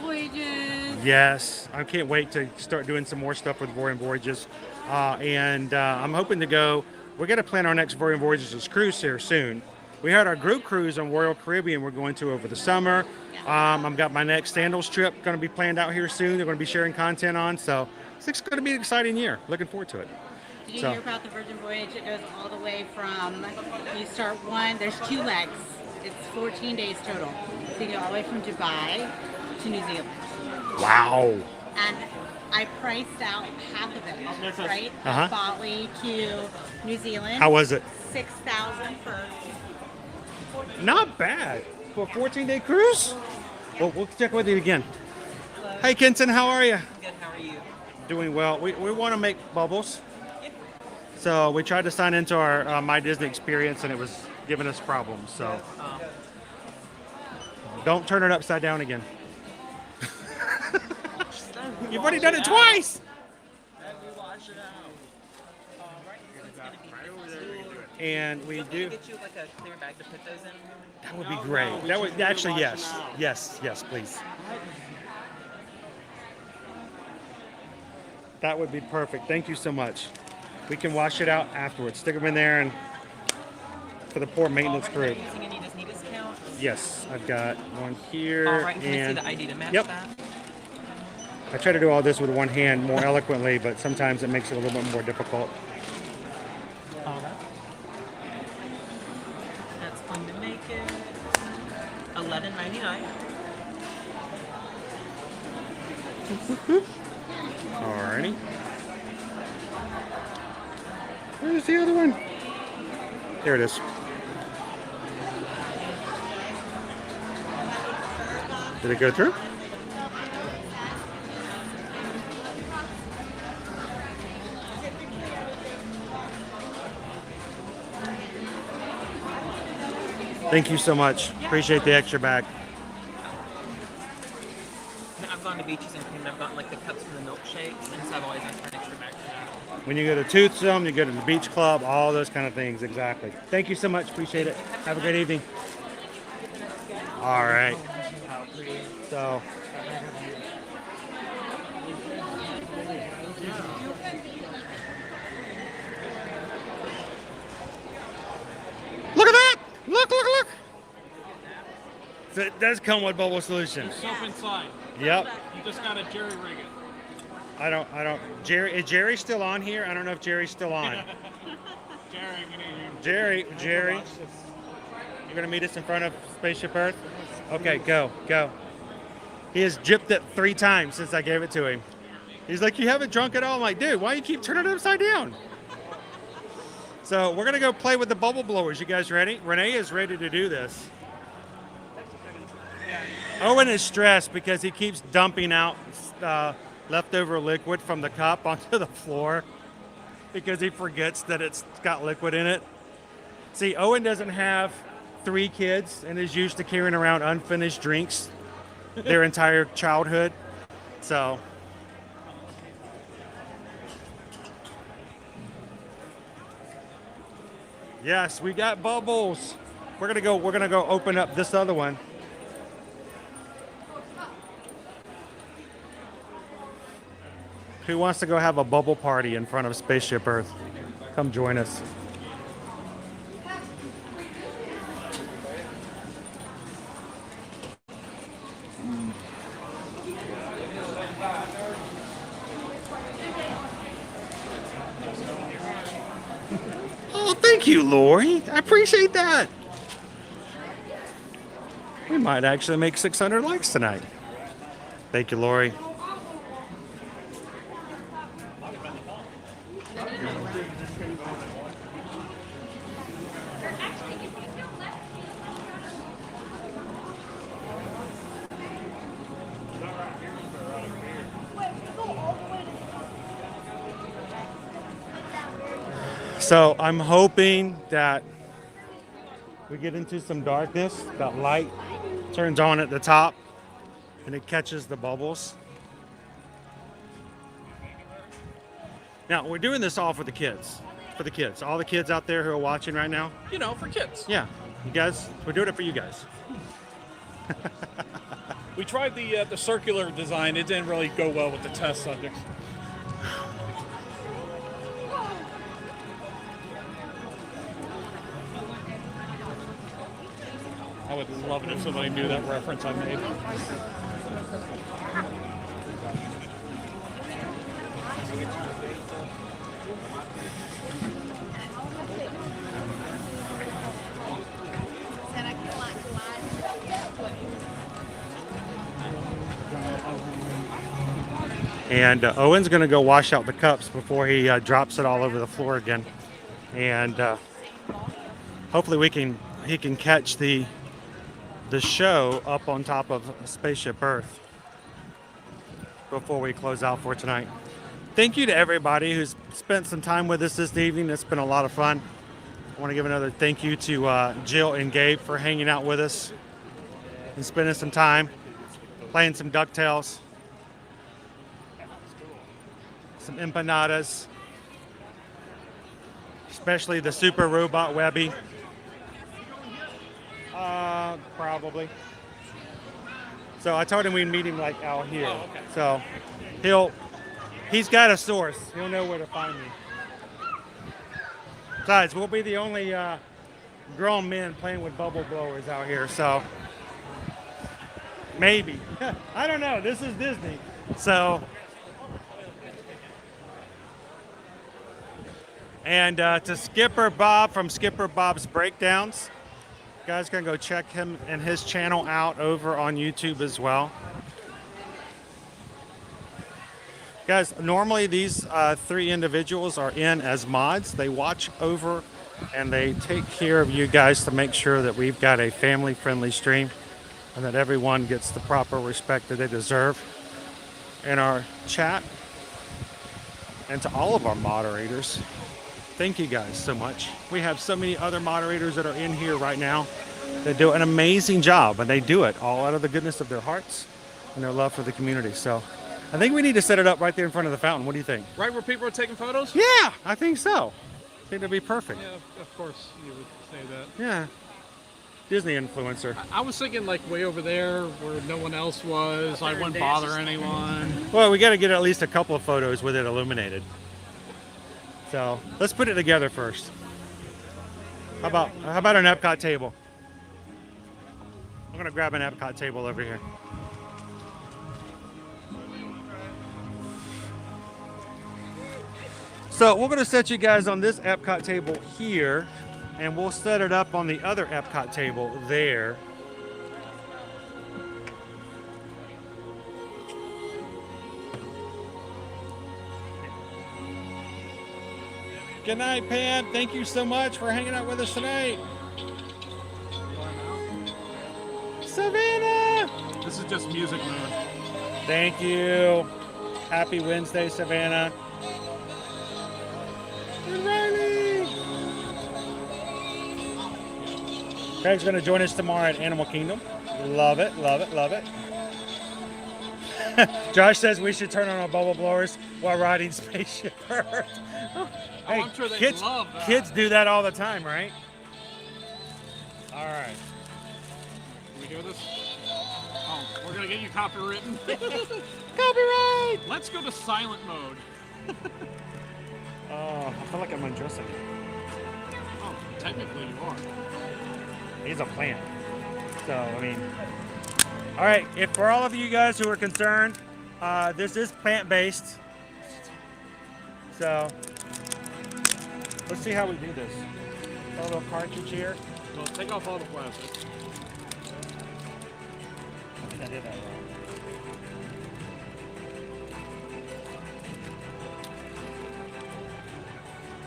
Voyages. Yes, I can't wait to start doing some more stuff with Virgin Voyages, and I'm hoping to go. We're going to plan our next Virgin Voyages cruise here soon. We had our group cruise on Royal Caribbean we're going to over the summer. I've got my next sandals trip going to be planned out here soon. They're going to be sharing content on, so it's going to be an exciting year. Looking forward to it. Did you hear about the Virgin Voyage? It goes all the way from, you start there's 2 legs. It's 14 days total. So you go all the way from Dubai to New Zealand. Wow. And I priced out half of it, right? Uh-huh. Bali to New Zealand. How was it? $6,000 for. Not bad for a 14-day cruise. Well, we'll check with you again. Hello. Hey, Kenton, how are you? Good. How are you? Doing well. We want to make bubbles. So we tried to sign into our My Disney experience, and it was giving us problems. So don't turn it upside down again. You've already done it twice. And we do. Get you like a clear bag to put those in? That would be great. That would actually, yes, please. That would be perfect. Thank you so much. We can wash it out afterwards. Stick them in there, and for the poor maintenance crew. Using any Disney discounts? Yes, I've got one here. All right, can and I see the ID to match yep. that? I try to do all this with one hand more eloquently, but sometimes it makes it a little bit more difficult. All right. That's going to make it $11.99. Alrighty. Where's the other one? There it is. Did it go through? Thank you so much. Appreciate the extra bag. I've gone to beaches and I've gotten like the cups from the milkshakes, and so I've always asked for an extra bag for that. When you go to Toothsome, you go to the beach club, all those kind of things. Exactly. Thank you so much. Appreciate it. Have a great evening. All right. So. Look at that! Look! So it does come with Bubble Solutions. Soap inside. Yep. You just gotta jerry rig it. I don't. Jerry, is Jerry still on here? I don't know if Jerry's still on. Jerry, you're gonna meet us in front of Spaceship Earth? Okay, go. He has gypped it 3 times since I gave it to him. He's like, you haven't drunk at all? I'm like, dude, why do you keep turning it upside down? So we're gonna go play with the bubble blowers. You guys ready? Renee is ready to do this. Owen is stressed because he keeps dumping out leftover liquid from the cup onto the floor because he forgets that it's got liquid in it. See, Owen doesn't have 3 kids and is used to carrying around unfinished drinks their entire childhood. So Yes, we got bubbles. We're gonna go open up this other one. Who wants to go have a bubble party in front of Spaceship Earth? Come join us. Oh, thank you, Lori. I appreciate that. We might actually make 600 likes tonight. Thank you, Lori. So I'm hoping that we get into some darkness, that light turns on at the top and it catches the bubbles. Now, we're doing this all for the kids. All the kids out there who are watching right now. You know, for kids. Yeah, you guys, we're doing it for you guys. We tried the circular design. It didn't really go well with the test subjects. I would love it if somebody knew that reference I made. And Owen's going to go wash out the cups before he drops it all over the floor again. And hopefully he can catch the show up on top of Spaceship Earth before we close out for tonight. Thank you to everybody who's spent some time with us this evening. It's been a lot of fun. I want to give another thank you to Jill and Gabe for hanging out with us and spending some time playing some DuckTales, some empanadas, especially the Super Robot Webby. Probably. So I told him we'd meet him like out here. Oh, okay. So he's got a source. He'll know where to find me. Besides, we'll be the only grown men playing with bubble blowers out here. So maybe. I don't know. This is Disney. So. And to Skipper Bob from Skipper Bob's Breakdowns. You guys can go check him and his channel out over on YouTube as well. Guys, normally these three individuals are in as mods. They watch over and they take care of you guys to make sure that we've got a family-friendly stream and that everyone gets the proper respect that they deserve in our chat. And to all of our moderators, thank you guys so much. We have so many other moderators that are in here right now that do an amazing job, and they do it all out of the goodness of their hearts and their love for the community. So I think we need to set it up right there in front of the fountain. What do you think? Right where people are taking photos? Yeah, I think so. I think that'd be perfect. Yeah, of course you would say that. Yeah. Disney influencer. I was thinking like way over there where no one else was. I wouldn't bother anyone. Well, we got to get at least a couple of photos with it illuminated. So let's put it together first. How about an Epcot table? I'm gonna grab an Epcot table over here. So we're gonna set you guys on this Epcot table here, and we'll set it up on the other Epcot table there. Good night, Pam. Thank you so much for hanging out with us tonight. Savannah! This is just music mode. Thank you. Happy Wednesday, Savannah. And Riley! Craig's going to join us tomorrow at Animal Kingdom. Love it, love it, love it. Josh says we should turn on our bubble blowers while riding Spaceship Earth. Hey, I'm sure they kids, love that. kids do that all the time, right? All right. Can we hear this? Oh, we're gonna get you copywritten. Copyright! Let's go to silent mode. Oh, I feel like I'm undressing. Oh, technically you are. He's a plant. So, I mean. All right, if for all of you guys who are concerned, this is plant-based. So, let's see how we do this. Got a little cartridge here. Well, take off all the plastic. I think I did that wrong.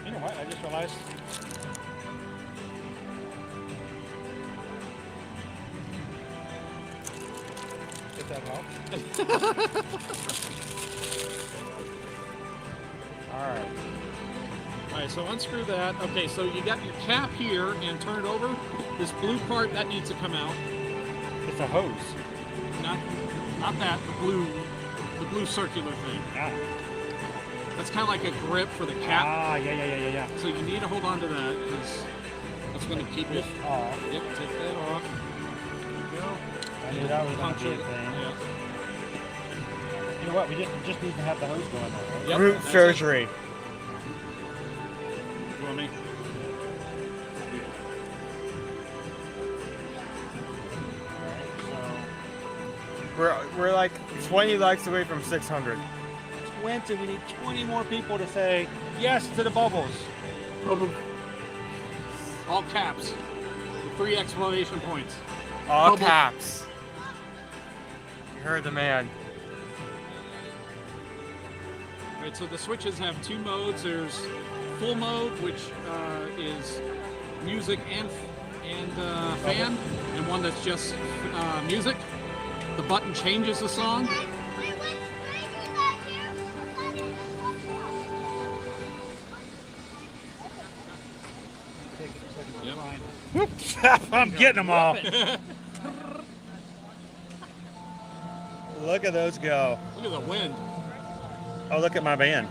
You know what? I just realized. Did that help? All right. All right, so unscrew that. Okay, so you got your cap here and turn it over. This blue part, that needs to come out. It's a hose. Not that, the blue circular thing. Ah. That's kind of like a grip for the cap. Ah, yeah. So you need to hold on to that because that's going to keep it off. Yep, take that off. There you go. I knew that was going to be a Puncture it. thing. Yeah. You know what? We just need to have the hose going there. Right? Yep, Root that's surgery. it. You want me? We're like 20 likes away from 600. 20. We need 20 more people to say yes to the bubbles. All caps. 3 exclamation points. All Bubble. caps. You heard the man. Right, so the switches have 2 modes. There's full mode, which is music and fan, and one that's just music. The button changes the song. I'm getting them all. Look at those go. Look at the wind. Oh, look at my band.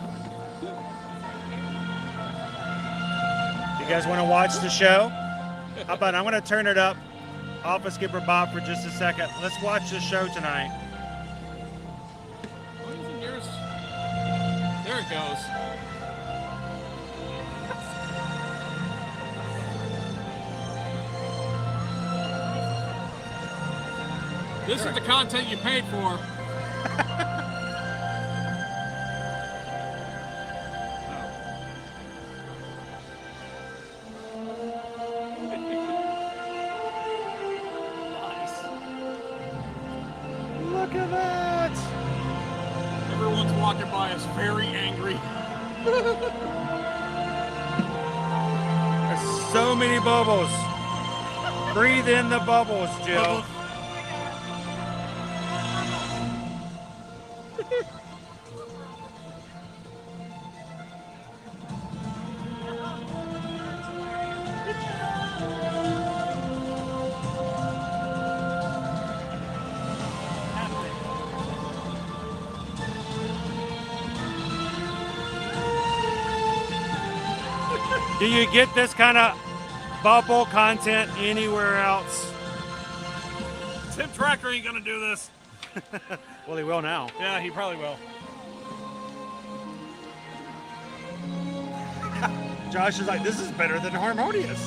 You guys want to watch the show? How about I'm going to turn it up off of Skipper Bob for just a second. Let's watch the show tonight. There it goes. This is the content you paid for. Look at that. Everyone's walking by us very angry. There's so many bubbles. Breathe in the bubbles, Jill. Do you get this kind of bubble content anywhere else? Tim Tracker ain't gonna do this. Well, he will now. Yeah, he probably will. Josh is like, this is better than Harmonious.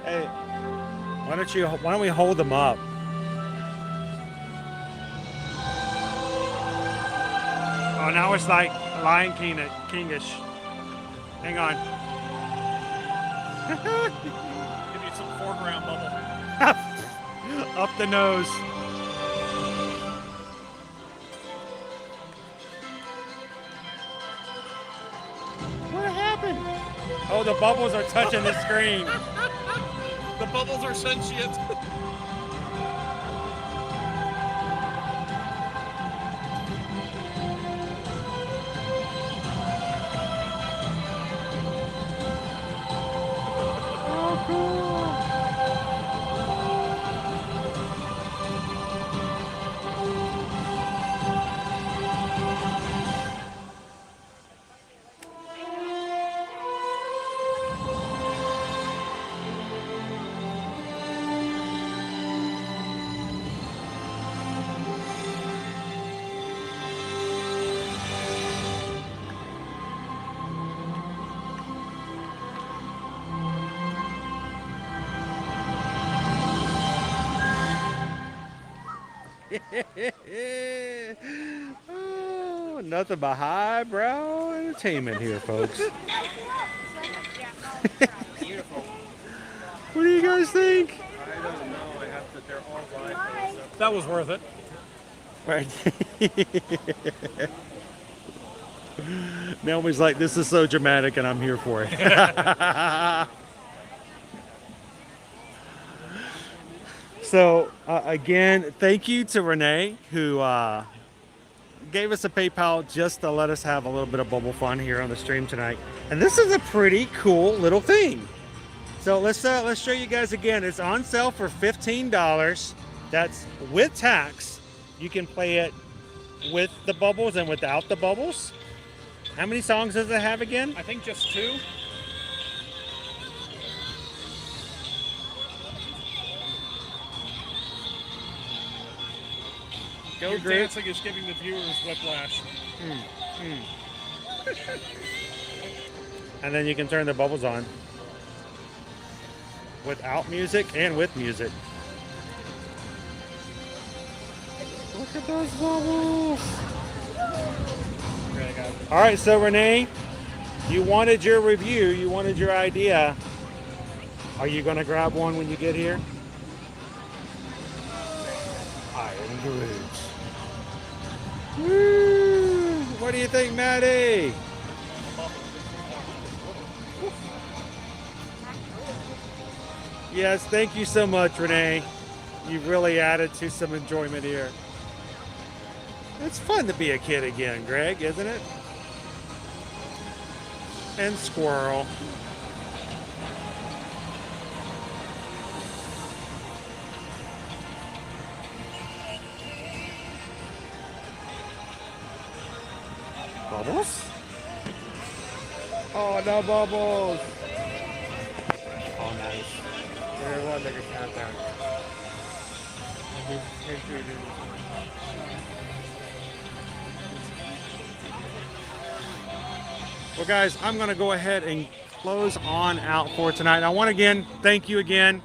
Hey, why don't we hold them up? Oh, now it's like Lion King-ish. Hang on. Give you some foreground bubble. Up the nose. What happened? Oh, the bubbles are touching the screen. The bubbles are sentient. Oh, Oh, nothing but highbrow entertainment here, folks. Beautiful. What do you guys think? I don't know. I have to. They're all live. So. That was worth it. Right. Naomi's like, this is so dramatic, and I'm here for it. So, again, thank you to Renee, who gave us a PayPal just to let us have a little bit of bubble fun here on the stream tonight. And this is a pretty cool little thing. So let's show you guys again. It's on sale for $15. That's with tax. You can play it with the bubbles and without the bubbles. How many songs does it have again? I think just 2. Your dancing is giving the viewers whiplash. And then you can turn the bubbles on without music and with music. Look at those bubbles. All right, so Renee, you wanted your review, you wanted your idea. Are you going to grab one when you get here? I am Groot. Woo! What do you think, Maddie? Yes, thank you so much, Renee. You've really added to some enjoyment here. It's fun to be a kid again, Greg, isn't it? And Squirrel. Bubbles? Oh, no bubbles. Oh, nice. Everyone, they can count down. Well, guys, I'm going to go ahead and close on out for tonight. I want to again thank you again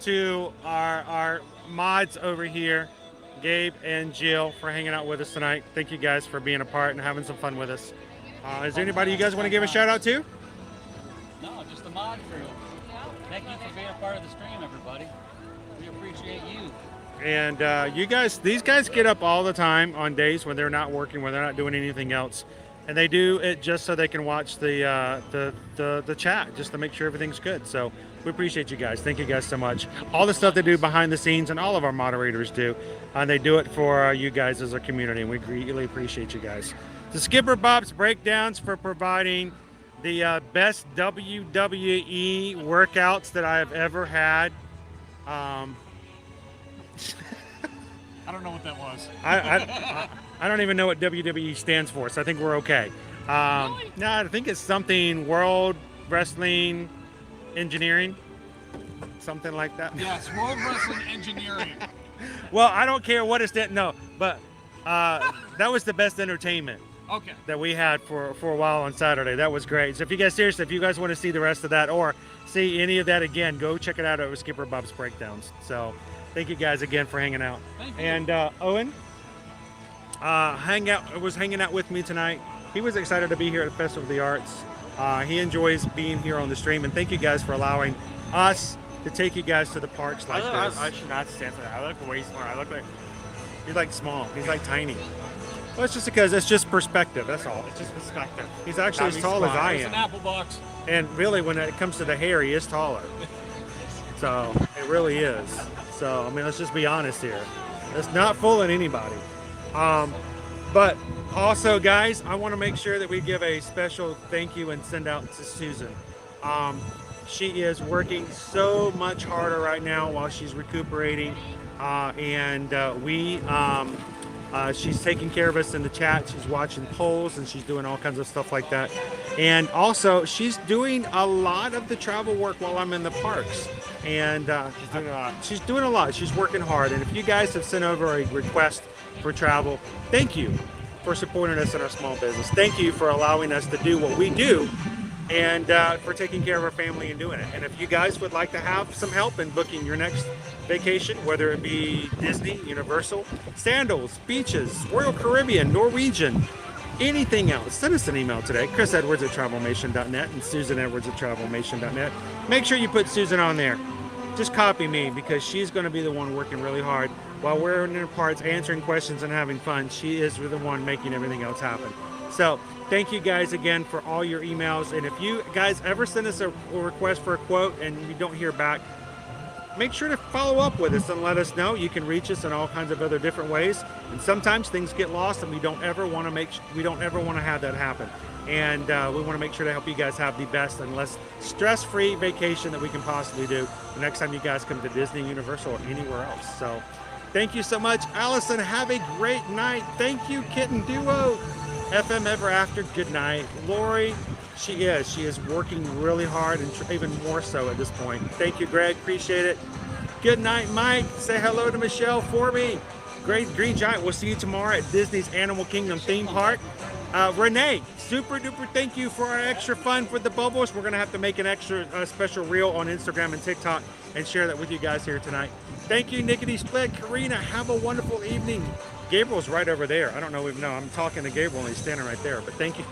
to our mods over here, Gabe and Jill, for hanging out with us tonight. Thank you guys for being a part and having some fun with us. Is there anybody you guys want to give a shout out to? No, just the mod crew. Thank you for being a part of the stream, everybody. We appreciate you. And you guys, these guys get up all the time on days when they're not working, when they're not doing anything else. And they do it just so they can watch the chat, just to make sure everything's good. So we appreciate you guys. Thank you guys so much. All the stuff they do behind the scenes, and all of our moderators do, they do it for you guys as a community. And we really appreciate you guys. The Skipper Bob's Breakdowns for providing the best WWE workouts that I have ever had. I don't know what that was. I don't even know what WWE stands for, so I think we're okay. Really? No, I think it's something World Wrestling Engineering, something like that. Yes, World Wrestling Engineering. Well, I don't care what it's no, but that was the best entertainment. Okay. That we had for a while on Saturday. That was great. So if you guys want to see the rest of that or see any of that again, go check it out over Skipper Bob's Breakdowns. So thank you guys again for hanging out. Thank you. And Owen was hanging out with me tonight. He was excited to be here at the Festival of the Arts. He enjoys being here on the stream, and thank you guys for allowing us to take you guys to the parks like this. I should not stand for that. I look way smart. I look like He's like small. He's like tiny. Well, it's just because it's just perspective. That's all. it's just perspective. He's actually as tall as I It's an am. apple box. And really, when it comes to the hair, he is taller. So it really is. So I mean, let's just be honest here. It's not fooling anybody. But also, guys, I want to make sure that we give a special thank you and send out to Susan. She is working so much harder right now while she's recuperating, and she's taking care of us in the chat. She's watching polls and she's doing all kinds of stuff like that. And also, she's doing a lot of the travel work while I'm in the parks. And she's doing a lot. She's doing a lot. She's working hard. And if you guys have sent over a request for travel, thank you for supporting us in our small business. Thank you for allowing us to do what we do and for taking care of our family and doing it. And if you guys would like to have some help in booking your next vacation, whether it be Disney, Universal, Sandals, beaches, Royal Caribbean, Norwegian, anything else, send us an email today, chrisedwards@travelmation.net and susanedwards@travelmation.net. Make sure you put Susan on there. Just copy me, because she's going to be the one working really hard while we're in our parts answering questions and having fun. She is the one making everything else happen. So thank you guys again for all your emails. And if you guys ever send us a request for a quote and you don't hear back, make sure to follow up with us and let us know. You can reach us in all kinds of other different ways. And sometimes things get lost, and we don't ever want to have that happen. And we want to make sure to help you guys have the best and less stress-free vacation that we can possibly do the next time you guys come to Disney, Universal, or anywhere else. So thank you so much. Allison, have a great night. Thank you, Kitten Duo. FM Ever After, good night. Lori, she is working really hard, and even more so at this point. Thank you, Greg, appreciate it. Good night, Mike. Say hello to Michelle for me. Great Green Giant, we'll see you tomorrow at Disney's Animal Kingdom theme park. Renee, super duper thank you for our extra fun for the bubbles. We're gonna have to make an extra special reel on Instagram and TikTok and share that with you guys here tonight. Thank you, Nickety Split. Karina, have a wonderful evening. Gabriel's right over there. I don't know even know. I'm talking to Gabriel and he's standing right there, but thank you.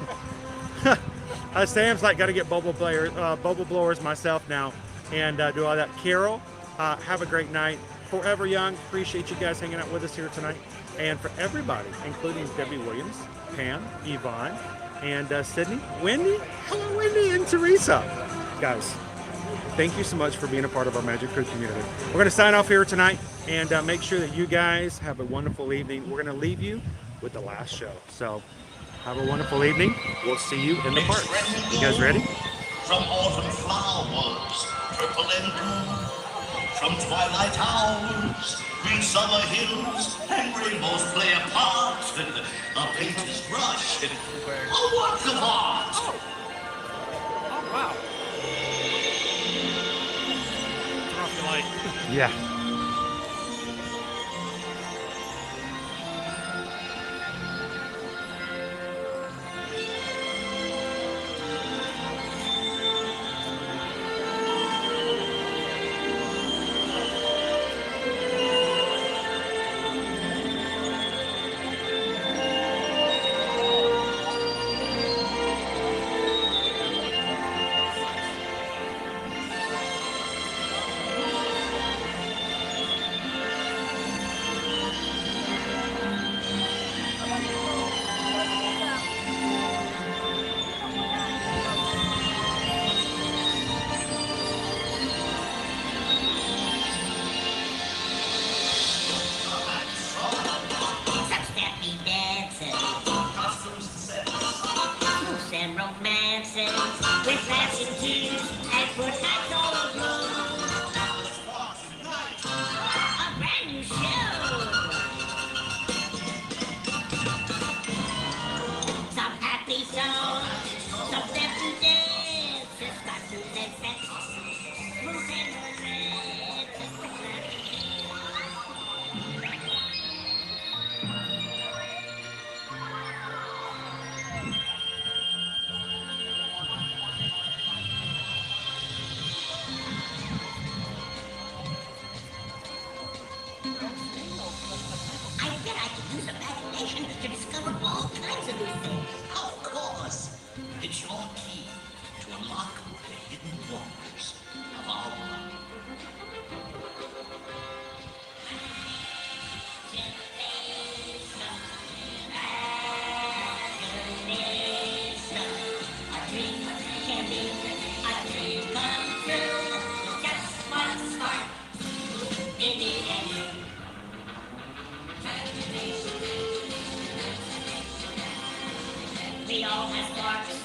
Sam's like, got to get bubble blowers myself now and do all that. Carol, have a great night. Forever Young, appreciate you guys hanging out with us here tonight. And for everybody, including Debbie Williams, Pam, Yvonne, and Sydney, Wendy, hello Wendy, and Teresa. Guys, thank you so much for being a part of our Magic Crew community. We're going to sign off here tonight and make sure that you guys have a wonderful evening. We're going to leave you with the last show. So have a wonderful evening. We'll see you in the park. You guys ready? From autumn flowers, purple and blue, from twilight hours, green summer hills, and rainbows play a part, a painter's brush, a work of art. Oh, wow. Turn off the light. Yeah. We all have sparks.